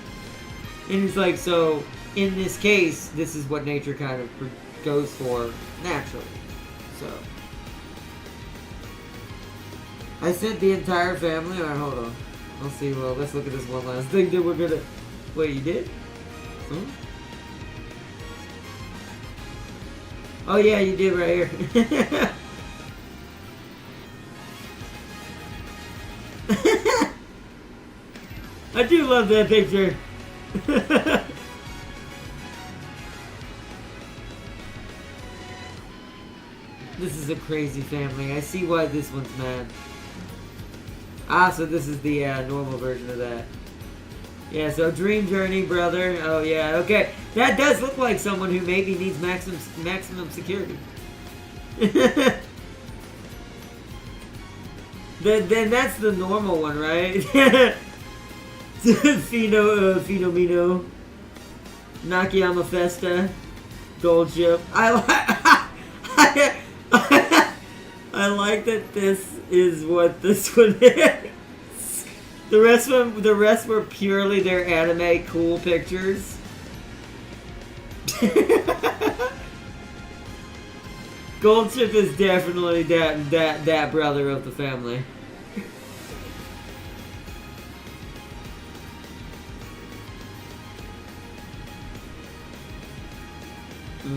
And he's like, so in this case, this is what nature kind of goes for naturally. So I sent the entire family. Alright, hold on. I'll see. Well, let's look at this one last thing that we're gonna. Wait, you did? Hmm? Oh yeah, you did right here. I do love that picture. This is a crazy family. I see why this one's mad. Ah, so this is the normal version of that. Yeah, so Dream Journey, brother. Oh yeah, okay. That does look like someone who maybe needs maximum security. Then that's the normal one, right? Finomino, Nakayama Festa, Gold Ship. I like that this is what this one is. The rest were purely their anime cool pictures. Gold Ship is definitely that brother of the family.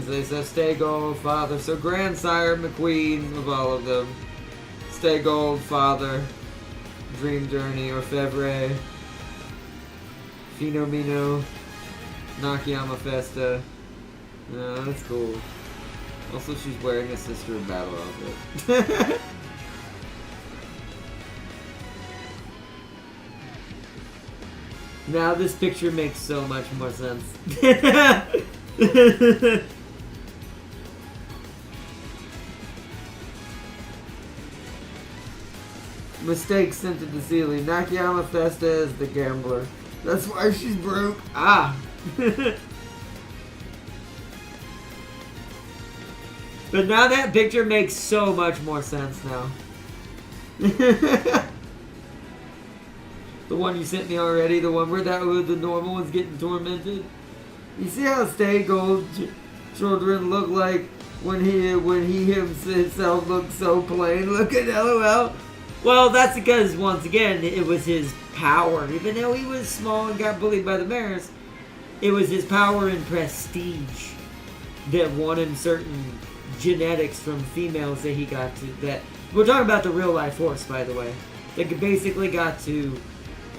They say stay gold, father. So grandsire McQueen of all of them. Stay gold, father. Dream Journey, Orfevre. Finomino. Nakayama Festa. No, that's cool. Also, she's wearing a Sister of Battle outfit. Now this picture makes so much more sense. Mistake sent to the ceiling. Nakayama Festa is the gambler. That's why she's broke. Ah! But now that picture makes so much more sense now. The one you sent me already, the one where the normal one's getting tormented. You see how Stay Gold children look like when he himself looks so plain? Look at LOL. Well, that's because, once again, it was his power. Even though he was small and got bullied by the bears, it was his power and prestige that won him certain genetics from females that he got to. That we're talking about the real life horse, by the way. That basically got to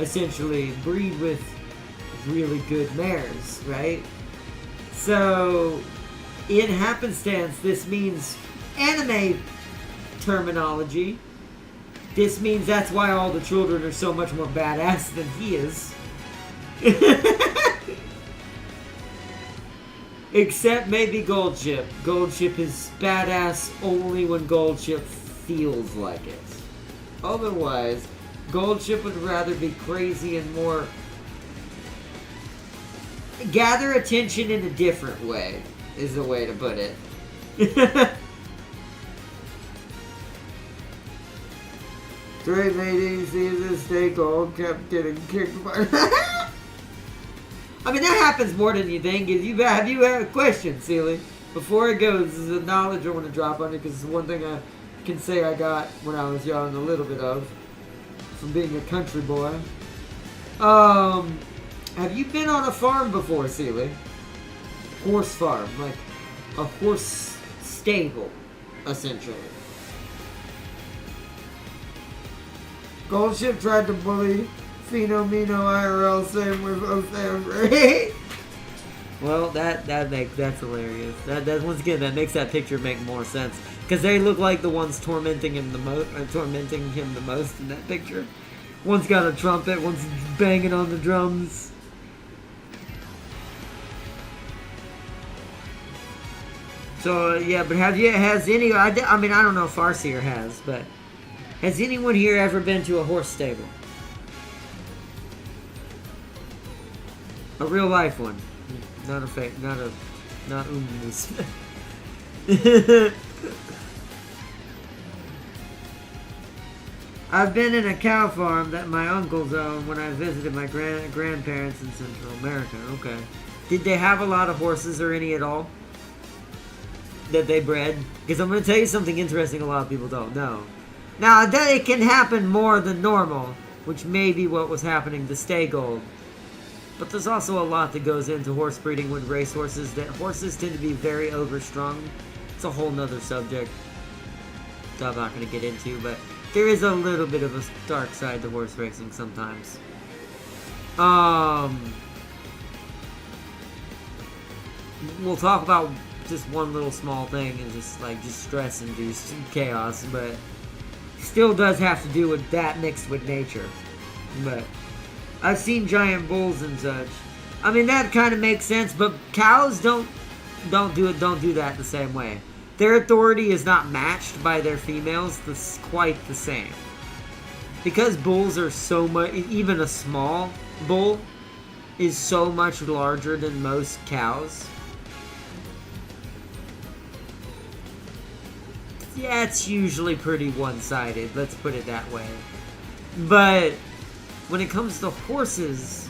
essentially breed with really good mares, right? So, in happenstance, this means anime terminology. This means that's why all the children are so much more badass than he is. Except maybe Gold Ship. Gold Ship is badass only when Gold Ship feels like it. Otherwise, Gold Ship would rather be crazy and more gather attention in a different way, is the way to put it. Great mating season, Stay Gold kept getting kicked by. I mean, that happens more than you think. Have you had a question, Sealy? Before it goes, this is a knowledge I want to drop on you, because it's one thing I can say I got when I was young, a little bit of, from being a country boy. Have you been on a farm before, Sealy? Horse farm, like a horse stable, essentially. Gold Ship tried to bully Finomino IRL, same with Orfevre. Well, that's hilarious. That once again, that makes that picture make more sense, because they look like the ones tormenting him the most in that picture. One's got a trumpet, one's banging on the drums. So yeah, but I mean, I don't know if Farseer has, but has anyone here ever been to a horse stable? A real life one. Not a fake, not Umamusume. I've been in a cow farm that my uncles owned when I visited my grandparents in Central America. Okay. Did they have a lot of horses or any at all that they bred? Because I'm going to tell you something interesting a lot of people don't know. Now, that it can happen more than normal, which may be what was happening to Stay Gold. But there's also a lot that goes into horse breeding with racehorses, that horses tend to be very overstrung. It's a whole nother subject that I'm not going to get into, but there is a little bit of a dark side to horse racing sometimes. We'll talk about just one little small thing and just stress-induced chaos, but still does have to do with that mixed with nature. But I've seen giant bulls and such. I mean, that kind of makes sense, but cows don't do that the same way. Their authority is not matched by their females quite the same. Because bulls are so much, even a small bull is so much larger than most cows. Yeah, it's usually pretty one-sided, let's put it that way. But when it comes to horses,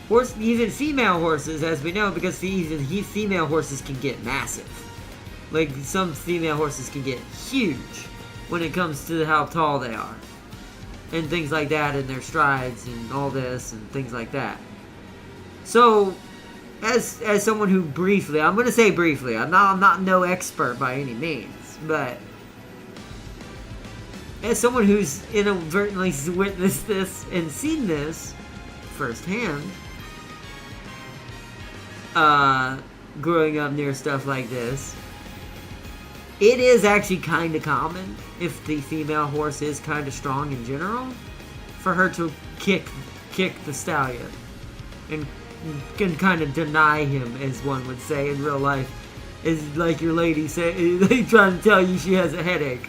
even female horses, as we know, because even female horses can get massive. Like, some female horses can get huge when it comes to how tall they are. And things like that, and their strides, and all this, and things like that. So, as someone who briefly, I'm going to say briefly, I'm not no expert by any means, but as someone who's inadvertently witnessed this and seen this firsthand, growing up near stuff like this, it is actually kind of common, if the female horse is kind of strong in general, for her to kick the stallion and can kind of deny him, as one would say in real life. Is like your lady say, they trying to tell you she has a headache.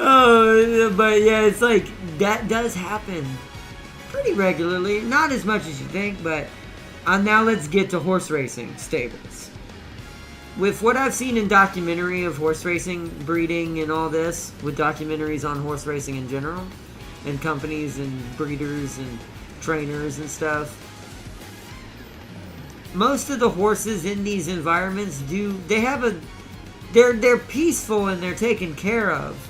Oh, but yeah, it's like that does happen pretty regularly. Not as much as you think, but now let's get to horse racing stables. With what I've seen in documentary of horse racing, breeding, and all this, with documentaries on horse racing in general, and companies and breeders and trainers and stuff, most of the horses in these environments they're peaceful and they're taken care of,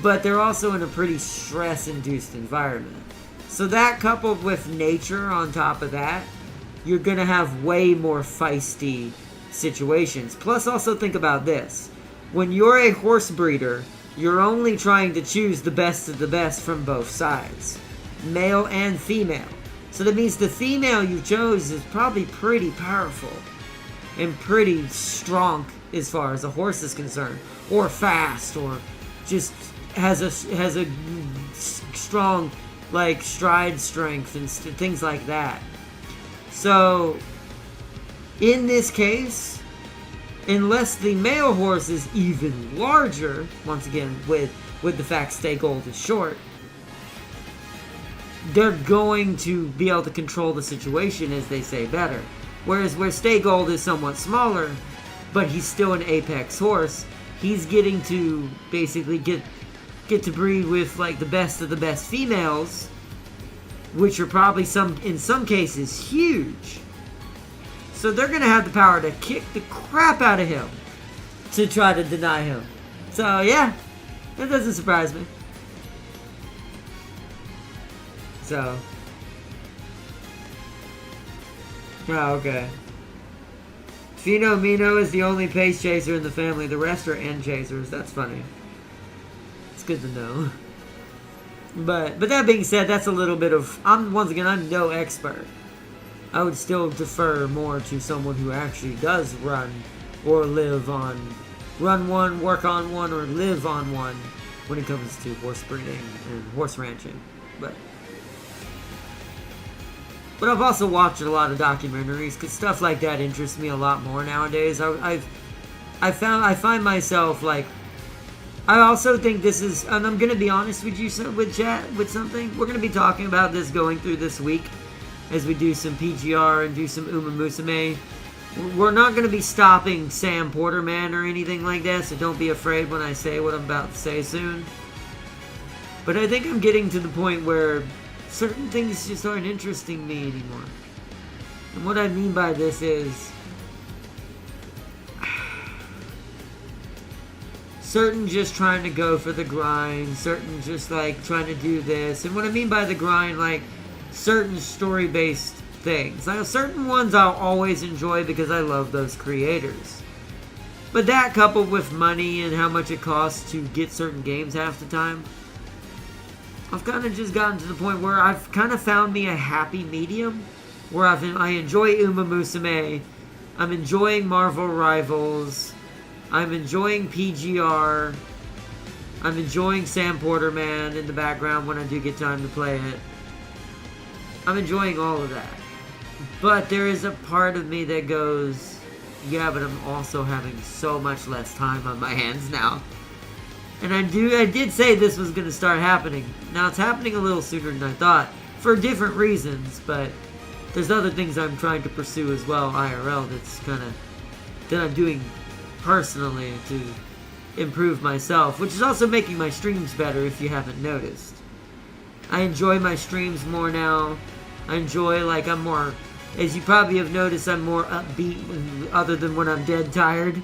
but they're also in a pretty stress-induced environment. So that, coupled with nature on top of that, you're gonna have way more feisty situations. Plus, also think about this. When you're a horse breeder, you're only trying to choose the best of the best from both sides, male and female. So that means the female you chose is probably pretty powerful and pretty strong as far as a horse is concerned, or fast, or just has a strong like stride strength and things like that. So in this case, unless the male horse is even larger, once again with the fact Stay Gold is short, they're going to be able to control the situation, as they say, better. Whereas where Stay Gold is somewhat smaller, but he's still an apex horse, he's getting to basically get to breed with like the best of the best females, which are probably in some cases huge. So they're gonna have the power to kick the crap out of him to try to deny him. So yeah, that doesn't surprise me. So, oh, okay. Fino Mino is the only pace chaser in the family. The rest are end chasers. That's funny. It's good to know. But that being said, that's a little bit of... I'm no expert. I would still defer more to someone who actually does run or live on... Run one, work on one, or live on one when it comes to horse breeding and horse ranching. But I've also watched a lot of documentaries, because stuff like that interests me a lot more nowadays. I find myself, like, I also think this is, and I'm gonna be honest with you with chat with something. We're gonna be talking about this going through this week as we do some PGR and do some Umamusume. We're not gonna be stopping Sam Porterman or anything like that, so don't be afraid when I say what I'm about to say soon. But I think I'm getting to the point where certain things just aren't interesting me anymore. And what I mean by this is certain just trying to go for the grind, certain just like trying to do this. And what I mean by the grind, like certain story-based things. Like certain ones I'll always enjoy because I love those creators. But that coupled with money and how much it costs to get certain games half the time, I've kind of just gotten to the point where I've kind of found me a happy medium where I enjoy Umamusume, I'm enjoying Marvel Rivals, I'm enjoying PGR, I'm enjoying Sam Porterman in the background when I do get time to play it. I'm enjoying all of that. But there is a part of me that goes, yeah, but I'm also having so much less time on my hands now. And I did say this was going to start happening. Now it's happening a little sooner than I thought, for different reasons, but there's other things I'm trying to pursue as well, IRL, that I'm doing personally to improve myself, which is also making my streams better if you haven't noticed. I enjoy my streams more now. I enjoy, like, I'm more, as you probably have noticed, I'm more upbeat other than when I'm dead tired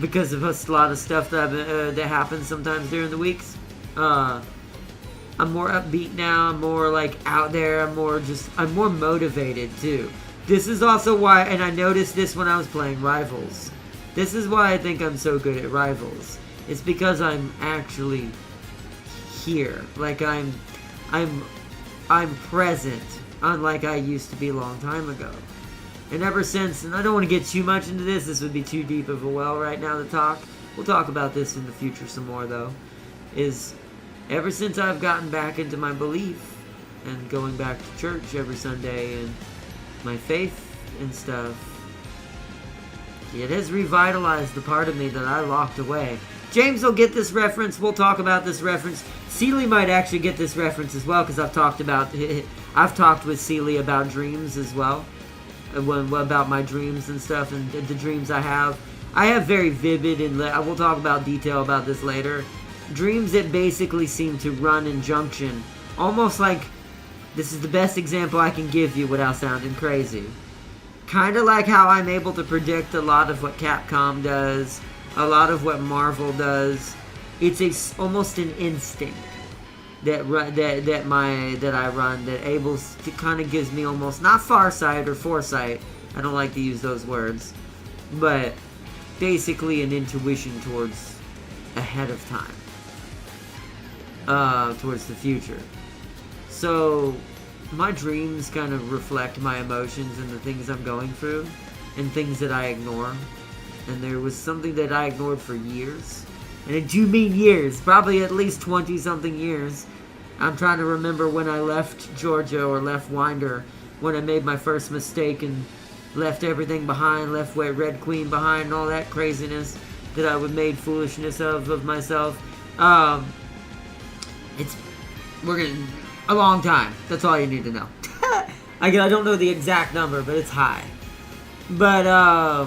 because of a lot of stuff that happens sometimes during the weeks. I'm more upbeat now. I'm more, like, out there. I'm more motivated, too. This is also why, and I noticed this when I was playing Rivals. This is why I think I'm so good at Rivals. It's because I'm actually here. Like, I'm present, unlike I used to be a long time ago. And ever since, and I don't want to get too much into this would be too deep of a well right now to talk. We'll talk about this in the future some more, though. Is ever since I've gotten back into my belief and going back to church every Sunday and my faith and stuff, it has revitalized the part of me that I locked away. James will get this reference. We'll talk about this reference. Seeley might actually get this reference as well because I've talked with Seeley about dreams as well, about my dreams and stuff and the dreams I have. I have very vivid, and I will talk about detail about this later, dreams that basically seem to run in junction, almost like, this is the best example I can give you without sounding crazy. Kind of like how I'm able to predict a lot of what Capcom does, a lot of what Marvel does. It's almost an instinct that I run that able to kind of gives me almost not farsight or foresight. I don't like to use those words, but basically an intuition towards ahead of time, towards the future. So my dreams kind of reflect my emotions and the things I'm going through and things that I ignore. And there was something that I ignored for years. And I do mean years, probably at least 20-something years. I'm trying to remember when I left Georgia or left Winder, when I made my first mistake and left everything behind, left Red Queen behind and all that craziness that I would made foolishness of myself. We're gonna, a long time. That's all you need to know. I don't know the exact number, but it's high. But,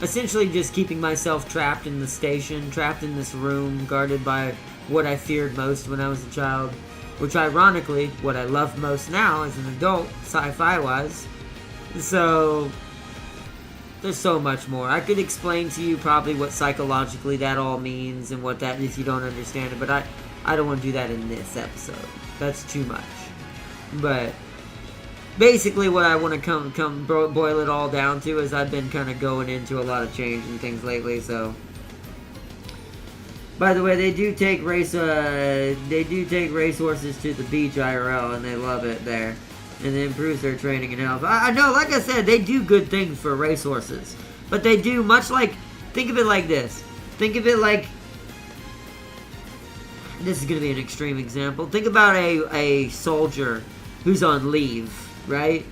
essentially just keeping myself trapped in the station, trapped in this room, guarded by what I feared most when I was a child. Which, ironically, what I love most now as an adult, sci-fi wise. So, there's so much more. I could explain to you probably what psychologically that all means and what that, if you don't understand it, but I don't want to do that in this episode. That's too much. But basically what I want to boil it all down to is I've been kind of going into a lot of change and things lately, so. By the way, they do take racehorses to the beach IRL, and they love it there. And it improves their training and health. I know, like I said, they do good things for racehorses. But they do, much like, think of it like this. Think of it like, this is going to be an extreme example. Think about a soldier who's on leave, right?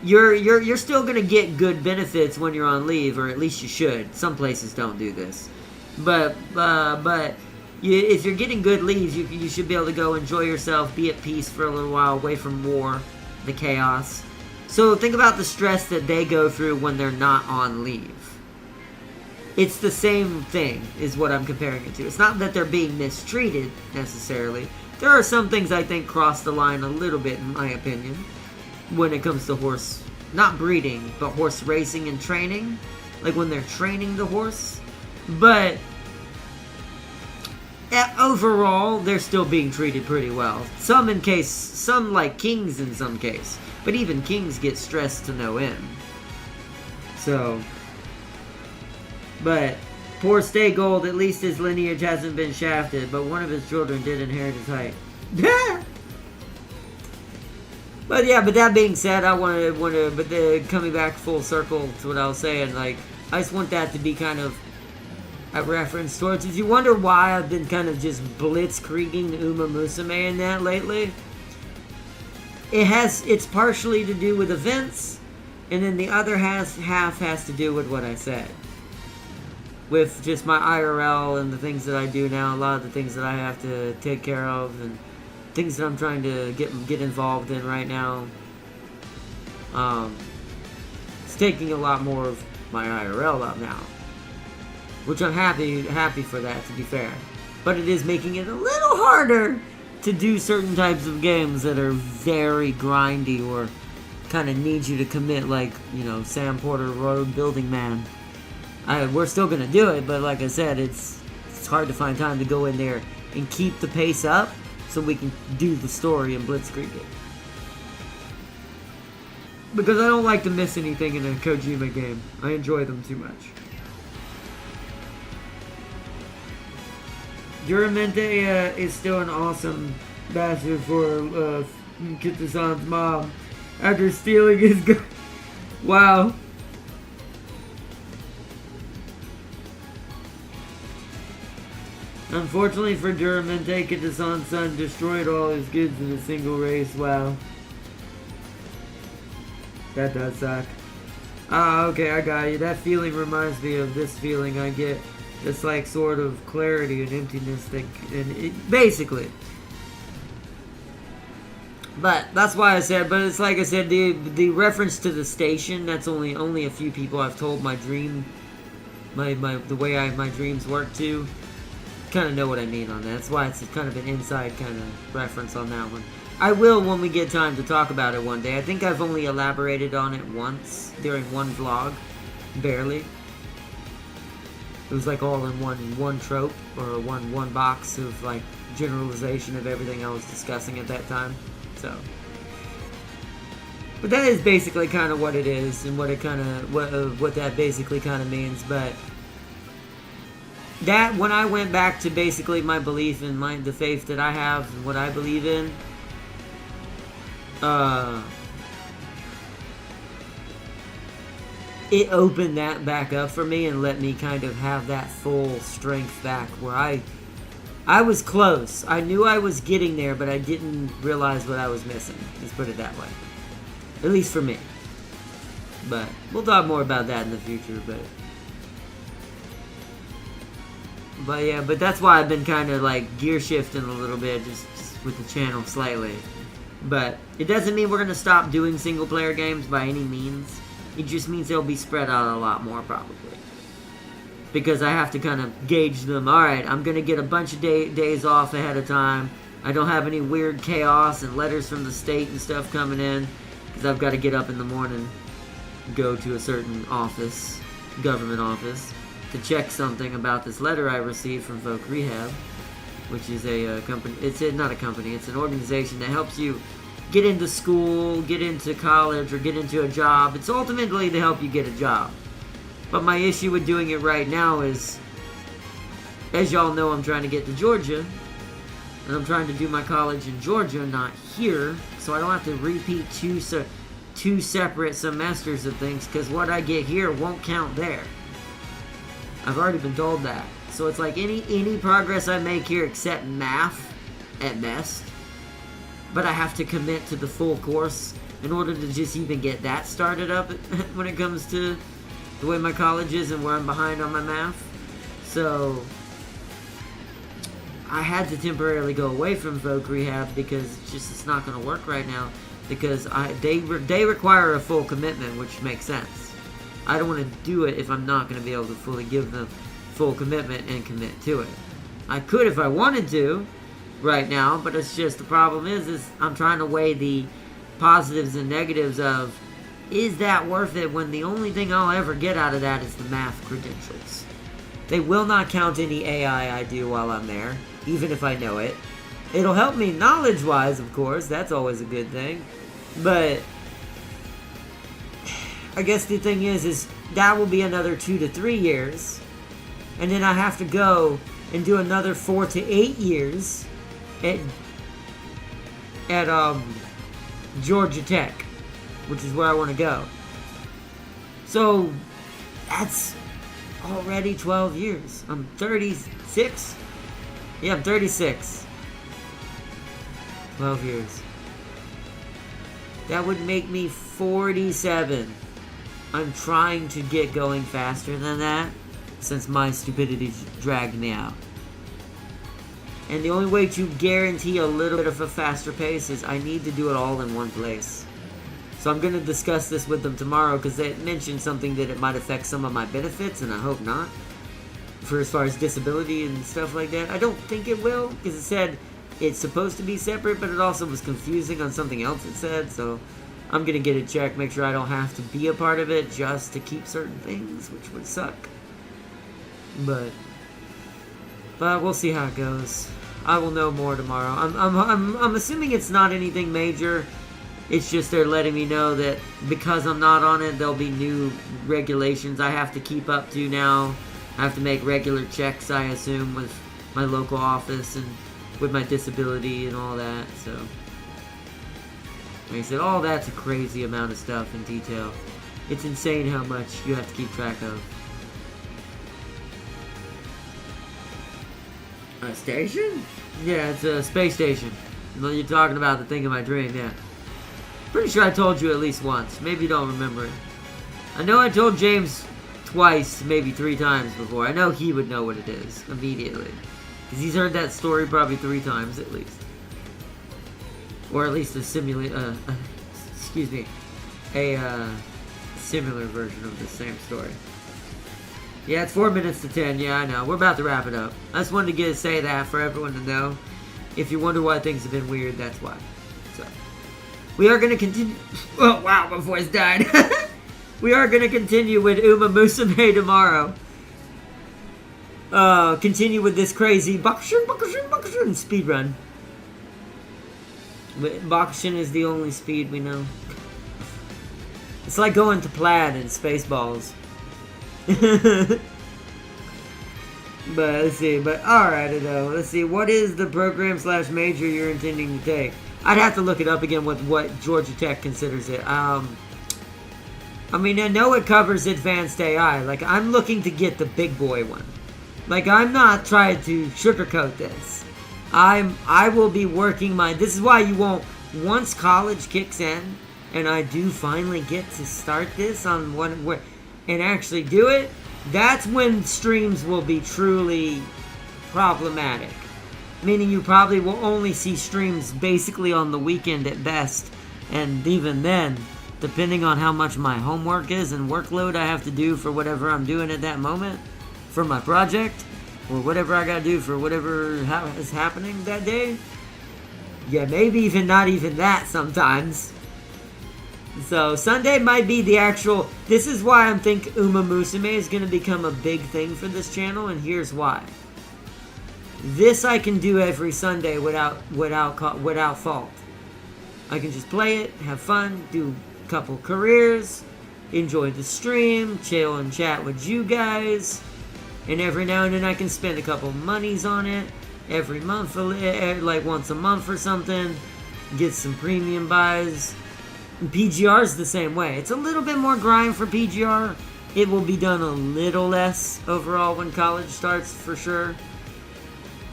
You're still going to get good benefits when you're on leave, or at least you should. Some places don't do this. But if you're getting good leads, you should be able to go enjoy yourself, be at peace for a little while, away from war, the chaos. So think about the stress that they go through when they're not on leave. It's the same thing, is what I'm comparing it to. It's not that they're being mistreated, necessarily. There are some things I think cross the line a little bit, in my opinion, when it comes to horse, not breeding, but horse racing and training. Like when they're training the horse. But overall, they're still being treated pretty well. Some like kings in some case. But even kings get stressed to no end. So, but poor Stay Gold, at least his lineage hasn't been shafted, but one of his children did inherit his height. But yeah, but that being said, coming back full circle to what I was saying, like, I just want that to be kind of a reference towards. If you wonder why I've been kind of just blitzkrieging Umamusume in that lately, it's partially to do with events, and then the other half has to do with what I said. With just my IRL and the things that I do now, a lot of the things that I have to take care of, and things that I'm trying to get involved in right now. It's taking a lot more of my IRL up now, which I'm happy for that, to be fair. But it is making it a little harder to do certain types of games that are very grindy or kind of need you to commit, like, you know, Sam Porter Road Building Man. We're still gonna do it, but like I said, it's hard to find time to go in there and keep the pace up so we can do the story and blitzkrieg it. Because I don't like to miss anything in a Kojima game. I enjoy them too much. Duramente is still an awesome bastard for Kitasan's mom after stealing his gun. Wow. Unfortunately for Duramente, Kitasan's son destroyed all his goods in a single race. Wow. That does suck. Ah, okay, I got you. That feeling reminds me of this feeling I get. This, like, sort of clarity and emptiness thing. And it, basically. But that's why I said, but it's like I said, the reference to the station, that's only a few people I've told my dream, the way my dreams work to. Kind of know what I mean on that. That's why it's kind of an inside kind of reference on that one. I will when we get time to talk about it one day. I think I've only elaborated on it once during one vlog, barely. It was like all in one trope or one box of like generalization of everything I was discussing at that time. So, but that is basically kind of what it is and what it kind of what that basically kind of means. But that, when I went back to basically my belief in the faith that I have and what I believe in, it opened that back up for me and let me kind of have that full strength back where I was close. I knew I was getting there, but I didn't realize what I was missing. Let's put it that way. At least for me. But we'll talk more about that in the future, But yeah, but that's why I've been kind of like gear shifting a little bit, just with the channel slightly. But it doesn't mean we're going to stop doing single player games by any means. It just means they'll be spread out a lot more probably. Because I have to kind of gauge them. Alright, I'm going to get a bunch of days off ahead of time. I don't have any weird chaos and letters from the state and stuff coming in. Because I've got to get up in the morning, go to a certain office, government office, to check something about this letter I received from Voc Rehab, which is a company. It's not a company. It's an organization that helps you get into school, get into college, or get into a job. It's ultimately to help you get a job. But my issue with doing it right now is, as y'all know, I'm trying to get to Georgia, and I'm trying to do my college in Georgia, not here, so I don't have to repeat two separate semesters of things, because what I get here won't count there. I've already been told that. So it's like any progress I make here except math, at best. But I have to commit to the full course in order to just even get that started up when it comes to the way my college is and where I'm behind on my math. So I had to temporarily go away from Vogue Rehab because it's not going to work right now, because they require a full commitment, which makes sense. I don't want to do it if I'm not going to be able to fully give them full commitment and commit to it. I could if I wanted to right now, but it's just the problem is I'm trying to weigh the positives and negatives of, is that worth it when the only thing I'll ever get out of that is the math credentials. They will not count any AI I do while I'm there, even if I know it. It'll help me knowledge-wise, of course. That's always a good thing. But I guess the thing is that will be another 2 to 3 years. And then I have to go and do another 4 to 8 years at Georgia Tech, which is where I want to go. So that's already 12 years. I'm 36. Yeah, I'm 36. 12 years. That would make me 47. I'm trying to get going faster than that, since my stupidity dragged me out. And the only way to guarantee a little bit of a faster pace is I need to do it all in one place. So I'm going to discuss this with them tomorrow, because they mentioned something that it might affect some of my benefits, and I hope not. For as far as disability and stuff like that. I don't think it will, because it said it's supposed to be separate, but it also was confusing on something else it said, so I'm going to get it checked, make sure I don't have to be a part of it just to keep certain things, which would suck. But we'll see how it goes. I will know more tomorrow. I'm assuming it's not anything major. It's just they're letting me know that because I'm not on it, there'll be new regulations I have to keep up to now. I have to make regular checks, I assume, with my local office and with my disability and all that. So, like I said, all that's a crazy amount of stuff in detail. It's insane how much you have to keep track of. A station? Yeah, it's a space station. You're talking about the thing in my dream, yeah. Pretty sure I told you at least once. Maybe you don't remember it. I know I told James twice, maybe 3 times before. I know he would know what it is immediately. Because he's heard that story probably 3 times at least. Or at least a similar version of the same story. Yeah, it's 4 minutes to 10. Yeah, I know. We're about to wrap it up. I just wanted to say that for everyone to know. If you wonder why things have been weird, that's why. So, we are going to continue. Oh, wow, my voice died. We are going to continue with Umamusume tomorrow. Continue with this crazy Bakushin speedrun. Bakushin is the only speed we know. It's like going to Plaid in Spaceballs. But let's see. But alright though. Let's see. What is the program/major you're intending to take? I'd have to look it up again with what Georgia Tech considers it. I mean, I know it covers advanced AI. Like, I'm looking to get the big boy one. Like, I'm not trying to sugarcoat this. I will be working my... This is why you won't... Once college kicks in, and I do finally get to start this on one... and actually do it, that's when streams will be truly problematic. Meaning you probably will only see streams basically on the weekend at best. And even then, depending on how much my homework is and workload I have to do for whatever I'm doing at that moment, for my project, or whatever I gotta do for whatever is happening that day. Yeah, maybe even not even that sometimes. So, Sunday might be the actual... This is why I think Umamusume is going to become a big thing for this channel, and here's why. This I can do every Sunday without fault. I can just play it, have fun, do a couple careers, enjoy the stream, chill and chat with you guys, and every now and then I can spend a couple monies on it, every month, like once a month or something, get some premium buys. PGR is the same way. It's a little bit more grind for PGR. It will be done a little less overall when college starts, for sure.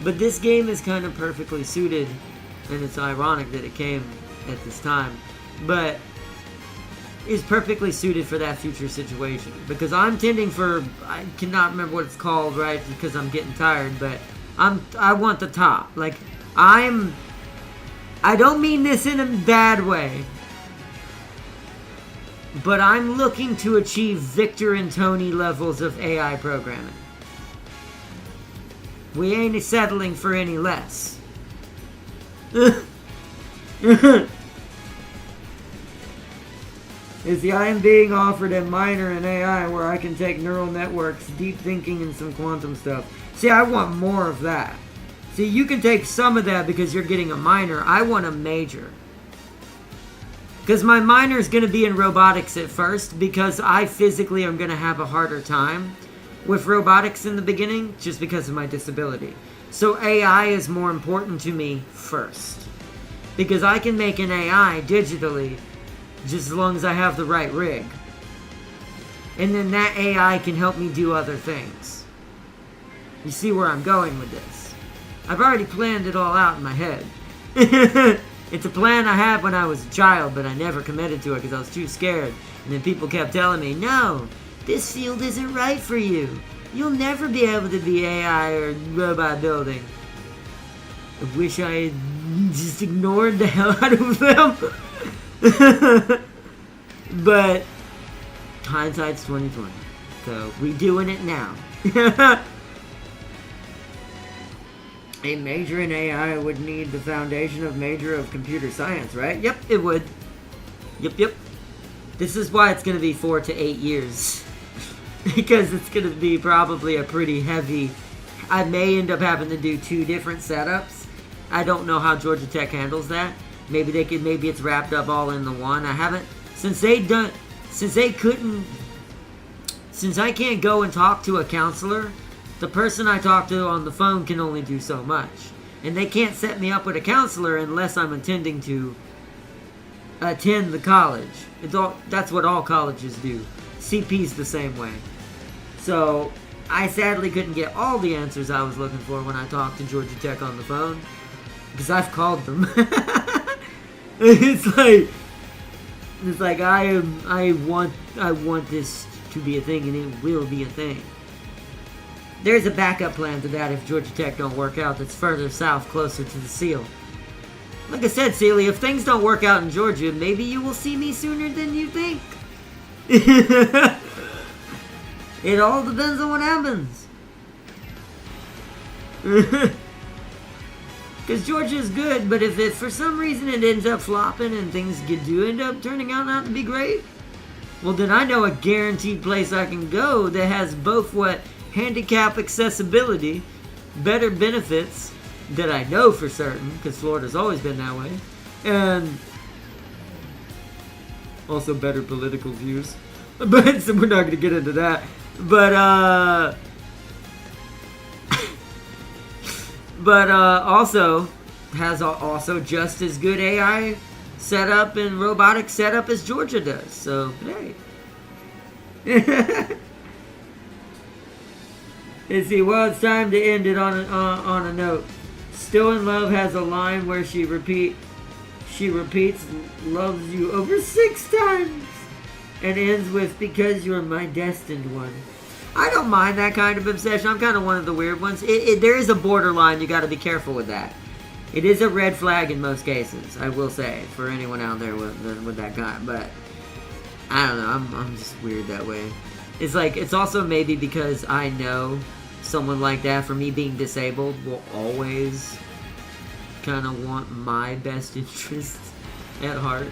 But this game is kind of perfectly suited, and it's ironic that it came at this time. But is perfectly suited for that future situation. Because I'm tending for, I cannot remember what it's called, right? Because I'm getting tired, but I want the top. Like, I don't mean this in a bad way, but I'm looking to achieve Victor and Tony levels of AI programming. We ain't settling for any less. You see, I am being offered a minor in AI where I can take neural networks, deep thinking, and some quantum stuff. See, I want more of that. See, you can take some of that because you're getting a minor. I want a major. Because my minor is going to be in robotics at first, because I physically am going to have a harder time with robotics in the beginning, just because of my disability. So AI is more important to me first. Because I can make an AI digitally, just as long as I have the right rig. And then that AI can help me do other things. You see where I'm going with this? I've already planned it all out in my head. It's a plan I had when I was a child, but I never committed to it because I was too scared. And then people kept telling me, no, this field isn't right for you. You'll never be able to be AI or robot building. I wish I had just ignored the hell out of them. But hindsight's 2020. So we doing it now. A major in AI would need the foundation of major of computer science, right? Yep, it would. Yep. This is why it's going to be 4 to 8 years. Because it's going to be probably a pretty heavy... I may end up having to do 2 different setups. I don't know how Georgia Tech handles that. Maybe it's wrapped up all into one. I haven't... Since I can't go and talk to a counselor, the person I talk to on the phone can only do so much. And they can't set me up with a counselor unless I'm intending to attend the college. That's what all colleges do. CP's the same way. So, I sadly couldn't get all the answers I was looking for when I talked to Georgia Tech on the phone. Because I've called them. It's like I want this to be a thing, and it will be a thing. There's a backup plan to that if Georgia Tech don't work out that's further south, closer to the seal. Like I said, Celia, if things don't work out in Georgia, maybe you will see me sooner than you think. It all depends on what happens. Because Georgia's good, but if for some reason it ends up flopping and things do end up turning out not to be great, well then I know a guaranteed place I can go that has both what handicap accessibility, better benefits that I know for certain, because Florida's always been that way, and also better political views. But so we're not going to get into that. But also has also just as good AI setup and robotic setup as Georgia does. So hey. Let's see. Well, it's time to end it on a note. Still in Love has a line where she repeats loves you over 6 times and ends with because you're my destined one. I don't mind that kind of obsession. I'm kind of one of the weird ones. There is a borderline. You got to be careful with that. It is a red flag in most cases, I will say, for anyone out there with that kind. But I don't know. I'm just weird that way. It's like, it's also maybe because I know someone like that, for me being disabled, will always kind of want my best interest at heart.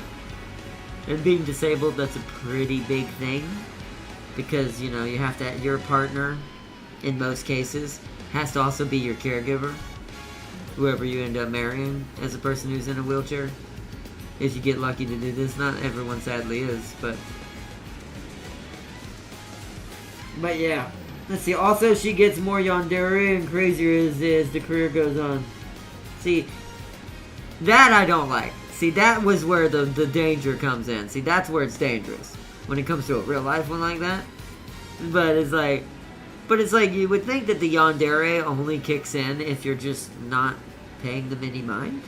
And being disabled, that's a pretty big thing. Because, you know, you have to, your partner, in most cases, has to also be your caregiver. Whoever you end up marrying as a person who's in a wheelchair. If you get lucky to do this. Not everyone sadly is, but yeah. Let's see. Also, she gets more yandere and crazier as the career goes on. See, that I don't like. See, that was where the danger comes in. See, that's where it's dangerous. When it comes to a real life one like that. But it's like you would think that the yandere only kicks in if you're just not paying them any mind.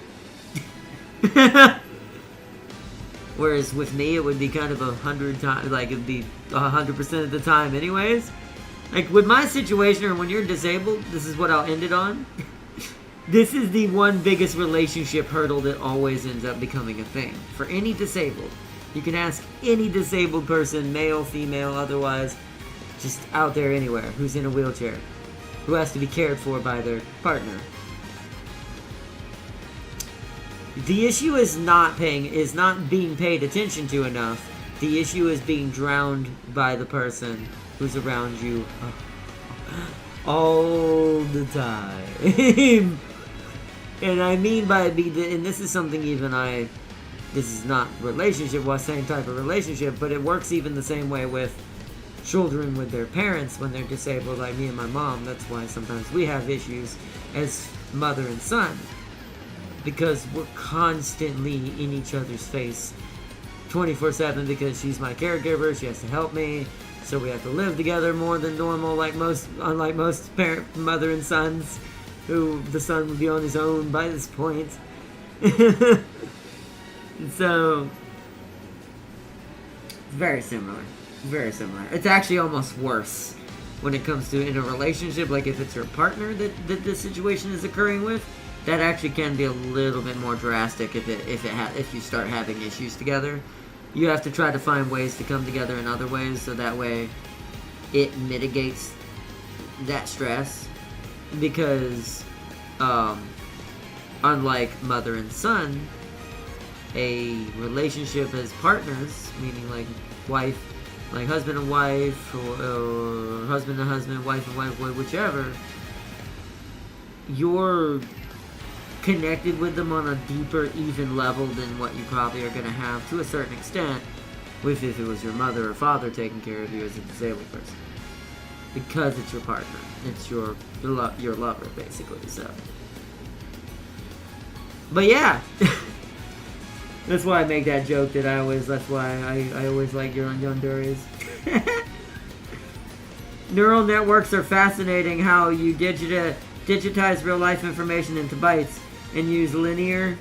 Whereas with me, it would be kind of 100 times, like it'd be 100% of the time anyways. Like with my situation, or when you're disabled, this is what I'll end it on. This is the one biggest relationship hurdle that always ends up becoming a thing. For any disabled. You can ask any disabled person, male, female, otherwise, just out there anywhere, who's in a wheelchair, who has to be cared for by their partner. The issue is not being paid attention to enough. The issue is being drowned by the person who's around you all the time. And I mean by and this is something this is not relationship, well, same type of relationship, but it works even the same way with children with their parents when they're disabled, like me and my mom. That's why sometimes we have issues as mother and son, because we're constantly in each other's face 24/7, because she's my caregiver, she has to help me, so we have to live together more than normal, unlike most mother and sons, who the son would be on his own by this point. So it's very similar. It's actually almost worse when it comes to in a relationship, like if it's your partner that this situation is occurring with. That actually can be a little bit more drastic if you start having issues together. You have to try to find ways to come together in other ways, so that way it mitigates that stress. Because unlike mother and son, a relationship as partners, meaning like husband and wife, or husband and husband, wife and wife, whichever, you're connected with them on a deeper, even level than what you probably are going to have to a certain extent with if it was your mother or father taking care of you as a disabled person, because it's your partner, it's your lover, basically. So, but yeah. That's why I make that joke that's why I always like your Yonduris. Neural networks are fascinating. How you digitize real life information into bytes and use linear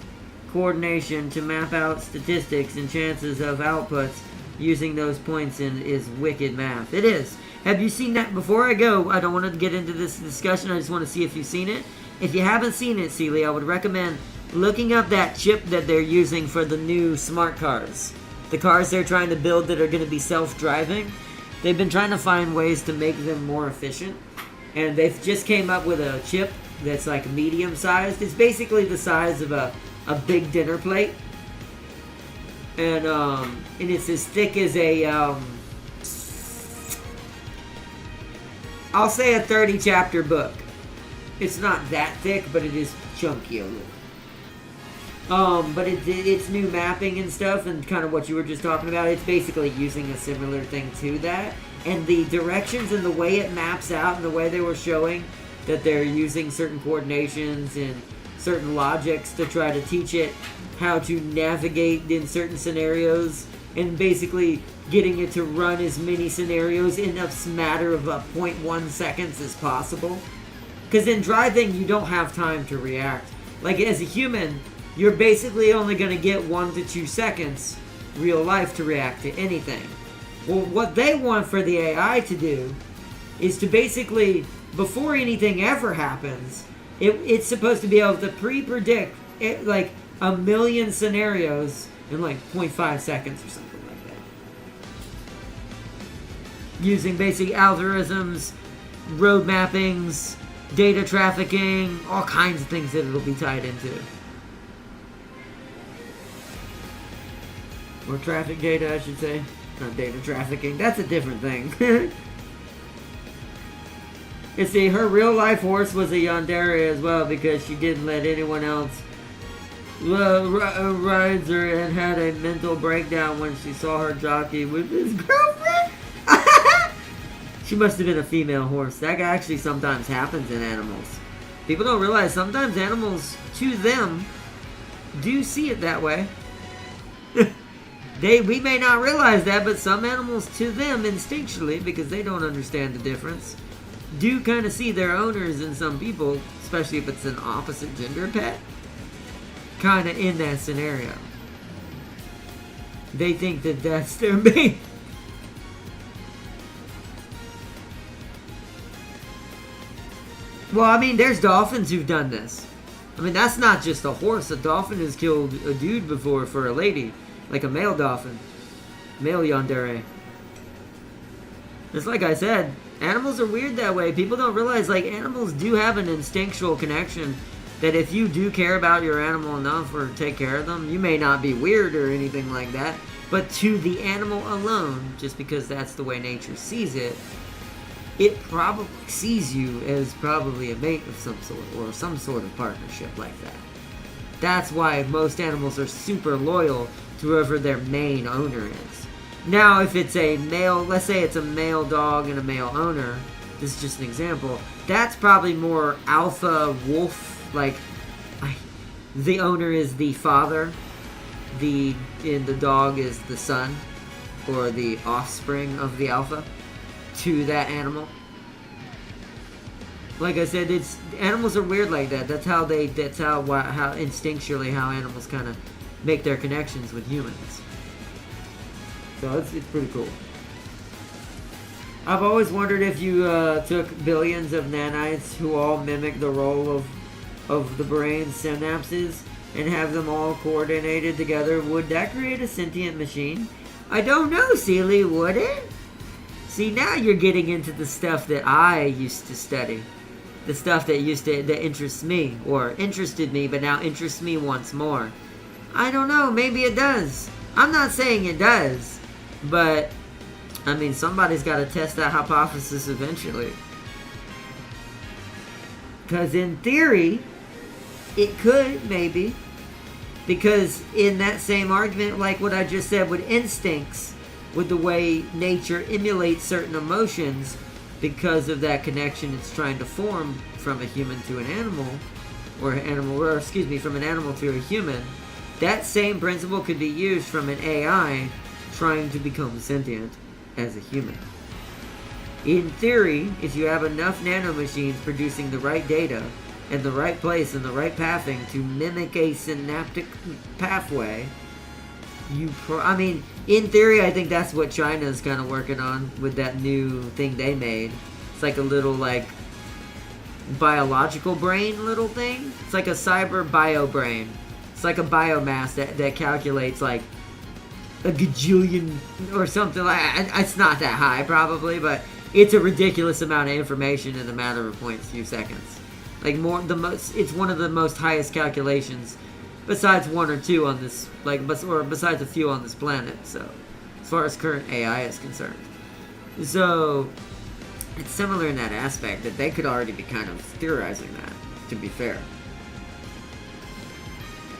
coordination to map out statistics and chances of outputs using those points is wicked math. It is. Have you seen that? Before I go, I don't want to get into this discussion. I just want to see if you've seen it. If you haven't seen it, Celie, I would recommend looking up that chip that they're using for the new smart cars. The cars they're trying to build that are going to be self-driving. They've been trying to find ways to make them more efficient. And they've just came up with a chip that's like medium-sized. It's basically the size of a big dinner plate. And it's as thick as I'll say a 30-chapter book. It's not that thick, but it is chunky a little. But it's new mapping and stuff, and kind of what you were just talking about. It's basically using a similar thing to that. And the directions and the way it maps out and the way they were showing that they're using certain coordinations and certain logics to try to teach it how to navigate in certain scenarios, and basically getting it to run as many scenarios in a matter of 0.1 seconds as possible. Because in driving, you don't have time to react. Like, as a human, you're basically only going to get 1 to 2 seconds real life to react to anything. Well, what they want for the AI to do is to basically, before anything ever happens, it's supposed to be able to pre-predict like 1 million scenarios in like 0.5 seconds or something like that. Using basic algorithms, road mappings, data trafficking, all kinds of things that it'll be tied into. Or traffic data, I should say. Not data trafficking. That's a different thing. You see, her real life horse was a yandere as well, because she didn't let anyone else ride her, and had a mental breakdown when she saw her jockey with his girlfriend. She must have been a female horse. That actually sometimes happens in animals. People don't realize sometimes animals, to them, do see it that way. We may not realize that, but some animals, to them, instinctually, because they don't understand the difference, do kind of see their owners in some people, especially if it's an opposite gender pet, kind of in that scenario. They think that that's their main. Well, I mean, there's dolphins who've done this. I mean, that's not just a horse. A dolphin has killed a dude before for a lady. Like a male dolphin. Male yandere. It's like I said, animals are weird that way. People don't realize, like, animals do have an instinctual connection that if you do care about your animal enough or take care of them, you may not be weird or anything like that, but to the animal alone, just because that's the way nature sees it, it probably sees you as probably a mate of some sort or some sort of partnership like that. That's why most animals are super loyal to whoever their main owner is. Now, if it's a male, let's say it's a male dog and a male owner, this is just an example, that's probably more alpha wolf, like, the owner is the father, and the dog is the son, or the offspring of the alpha, to that animal. Like I said, animals are weird like that. That's how instinctually how animals kind of make their connections with humans. So it's pretty cool. I've always wondered if you took billions of nanites who all mimic the role of the brain synapses and have them all coordinated together, would that create a sentient machine? I don't know, Seely, would it? See, now you're getting into the stuff that I used to study. The stuff that interests me, or interested me, but now interests me once more. I don't know, maybe it does. I'm not saying it does, but, I mean, somebody's got to test that hypothesis eventually. Because in theory, it could, maybe. Because in that same argument, like what I just said with instincts, with the way nature emulates certain emotions, because of that connection it's trying to form from a human to an animal, from an animal to a human, that same principle could be used from an AI trying to become sentient as a human. In theory, if you have enough nanomachines producing the right data in the right place and the right pathing to mimic a synaptic pathway, in theory, I think that's what China's kind of working on with that new thing they made. It's like a little, like, biological brain little thing. It's like a cyber bio brain. It's like a biomass that calculates, like, a gajillion or something. It's not that high, probably, but it's a ridiculous amount of information in a matter of few seconds. Like, it's one of the most highest calculations besides one or two on this, besides a few on this planet, so, as far as current AI is concerned. So, it's similar in that aspect, that they could already be kind of theorizing that, to be fair.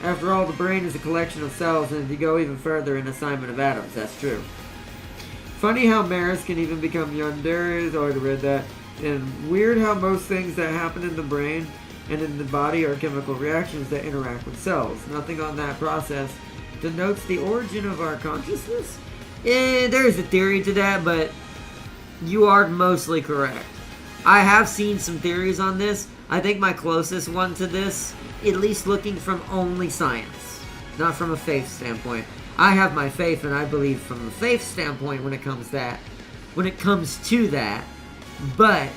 After all, the brain is a collection of cells, and if you go even further, an assignment of atoms, that's true. Funny how mares can even become yanderes, I already read that, and weird how most things that happen in the brain and in the body are chemical reactions that interact with cells. Nothing on that process denotes the origin of our consciousness? There's a theory to that, but you are mostly correct. I have seen some theories on this. I think my closest one to this, at least looking from only science, not from a faith standpoint. I have my faith, and I believe from a faith standpoint when it comes to that, but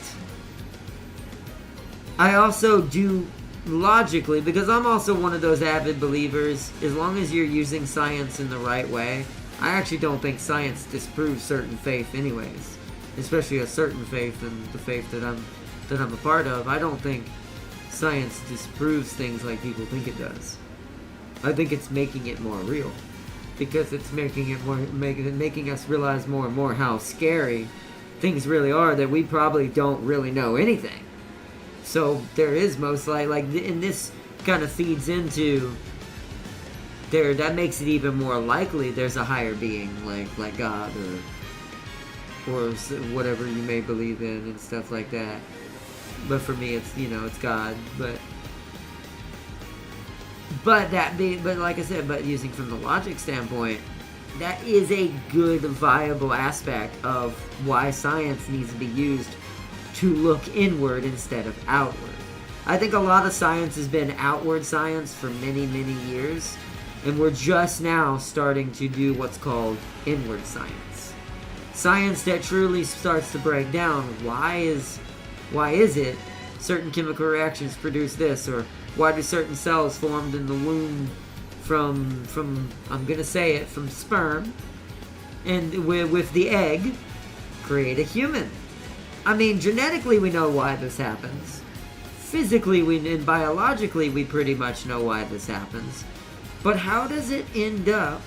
I also do logically, because I'm also one of those avid believers, as long as you're using science in the right way. I actually don't think science disproves certain faith anyways, especially a certain faith, and the faith that I'm a part of. I don't think science disproves things like people think it does. I think it's making it more real, because it's making us realize more and more how scary things really are, that we probably don't really know anything. So there is most likely, and this kind of feeds into there. That makes it even more likely there's a higher being, like God or whatever you may believe in and stuff like that. But for me, it's God. But like I said, but using from the logic standpoint, that is a good, viable aspect of why science needs to be used to look inward instead of outward. I think a lot of science has been outward science for many, many years, And we're just now starting to do what's called inward science. Science that truly starts to break down why is it certain chemical reactions produce this, or why do certain cells formed in the womb from I'm gonna say it, from sperm, and with the egg, create a human. I mean, genetically we know why this happens. Physically and biologically we pretty much know why this happens. But how does it end up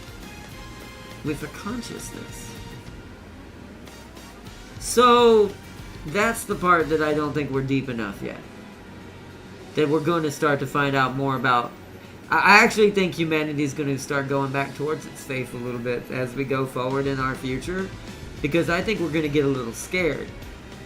with a consciousness? So, that's the part that I don't think we're deep enough yet. That we're going to start to find out more about. I actually think humanity is going to start going back towards its faith a little bit as we go forward in our future. Because I think we're going to get a little scared.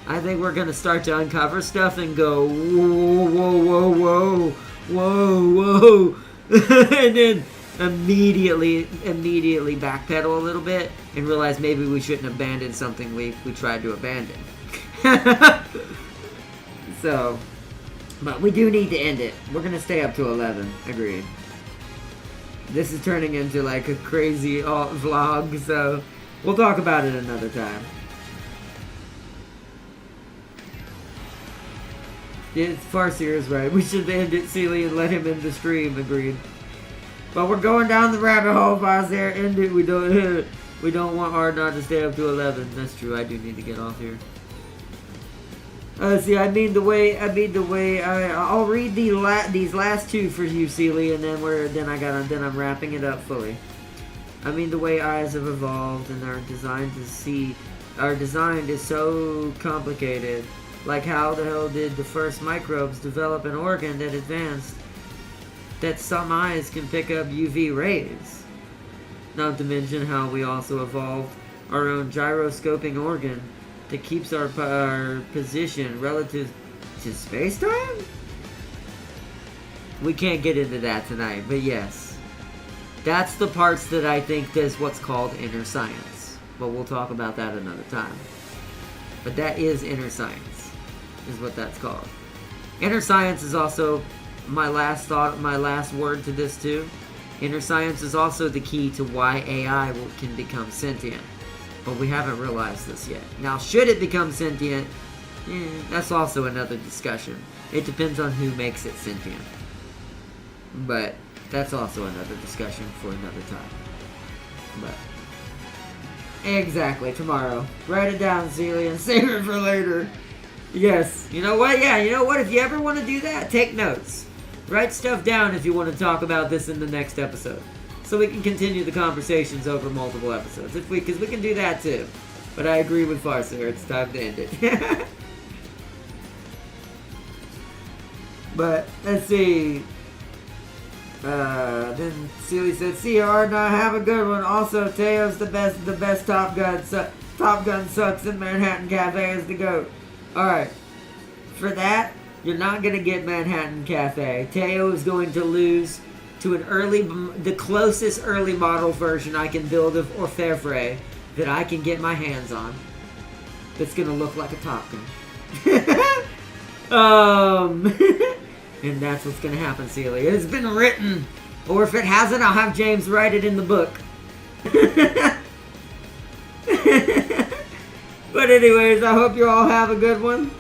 I think we're going to start to uncover stuff and go, whoa, whoa, whoa, whoa, whoa, whoa. And then immediately backpedal a little bit and realize maybe we shouldn't abandon something we tried to abandon. So, but we do need to end it. We're going to stay up to 11. Agreed. This is turning into like a crazy vlog, so we'll talk about it another time. Farseer is right. We should end it, Sealy, and let him end the stream. Agreed. But we're going down the rabbit hole, Farseer. End it. We don't want hard not to stay up to 11. That's true. I do need to get off here. See, I'll read these last two for you, Sealy, and then I'm wrapping it up fully. I mean, the way eyes have evolved and are designed is so complicated. Like, how the hell did the first microbes develop an organ that advanced that some eyes can pick up UV rays? Not to mention how we also evolved our own gyroscoping organ that keeps our position relative to space-time? We can't get into that tonight, but yes. That's the parts that I think is what's called inner science. But we'll talk about that another time. But that is inner science, is what that's called. Inner science is also my last word to this too. Inner science is also the key to why AI can become sentient. But we haven't realized this yet. Now, should it become sentient? That's also another discussion. It depends on who makes it sentient. But that's also another discussion for another time. But exactly, tomorrow. Write it down, Celia, and save it for later. Yes. You know what? Yeah, you know what? If you ever want to do that, take notes. Write stuff down if you want to talk about this in the next episode. So we can continue the conversations over multiple episodes. Because we can do that too. But I agree with Farseer. It's time to end it. But, let's see. Then Celia said, "See you, Ardna, have a good one. Also, Teo's the best Top Gun. Top Gun sucks and Manhattan Cafe is the GOAT." Alright. For that, you're not going to get Manhattan Cafe. Teo is going to lose to the closest early model version I can build of Orfevre that I can get my hands on. That's going to look like a Top Gun. And that's what's going to happen, Celia. It's been written. Or if it hasn't, I'll have James write it in the book. But anyways, I hope you all have a good one.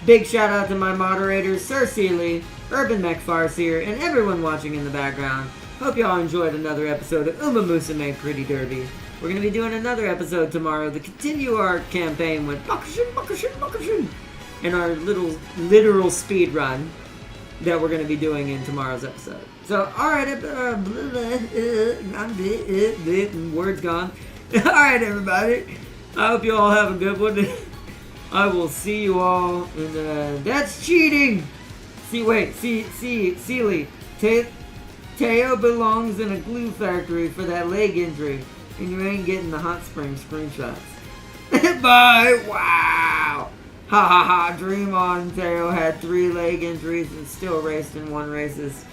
Big shout out to my moderators, Sir Sealy, Urban Mech Farseer, and everyone watching in the background. Hope you all enjoyed another episode of Umamusume Pretty Derby. We're going to be doing another episode tomorrow to continue our campaign with Bakushin, and our little literal speed run that we're going to be doing in tomorrow's episode. So, alright, words gone. Alright, everybody. I hope you all have a good one. I will see you all in that's cheating! Sealy. Teo belongs in a glue factory for that leg injury, and you ain't getting the hot spring screenshots. Bye! Wow! Ha ha ha, dream on. Teo had 3 leg injuries and still raced in 1 races.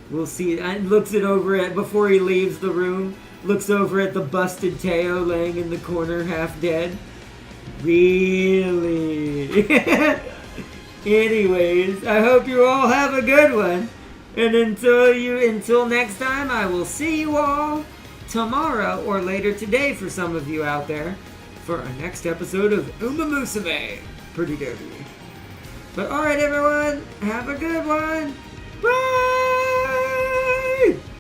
We'll see. And looks it over at, before he leaves the room, looks over at the busted Teo laying in the corner half dead. Really? Anyways, I hope you all have a good one. And until next time, I will see you all tomorrow or later today for some of you out there for our next episode of Umamusume. Pretty dirty. But alright everyone, have a good one. Bye!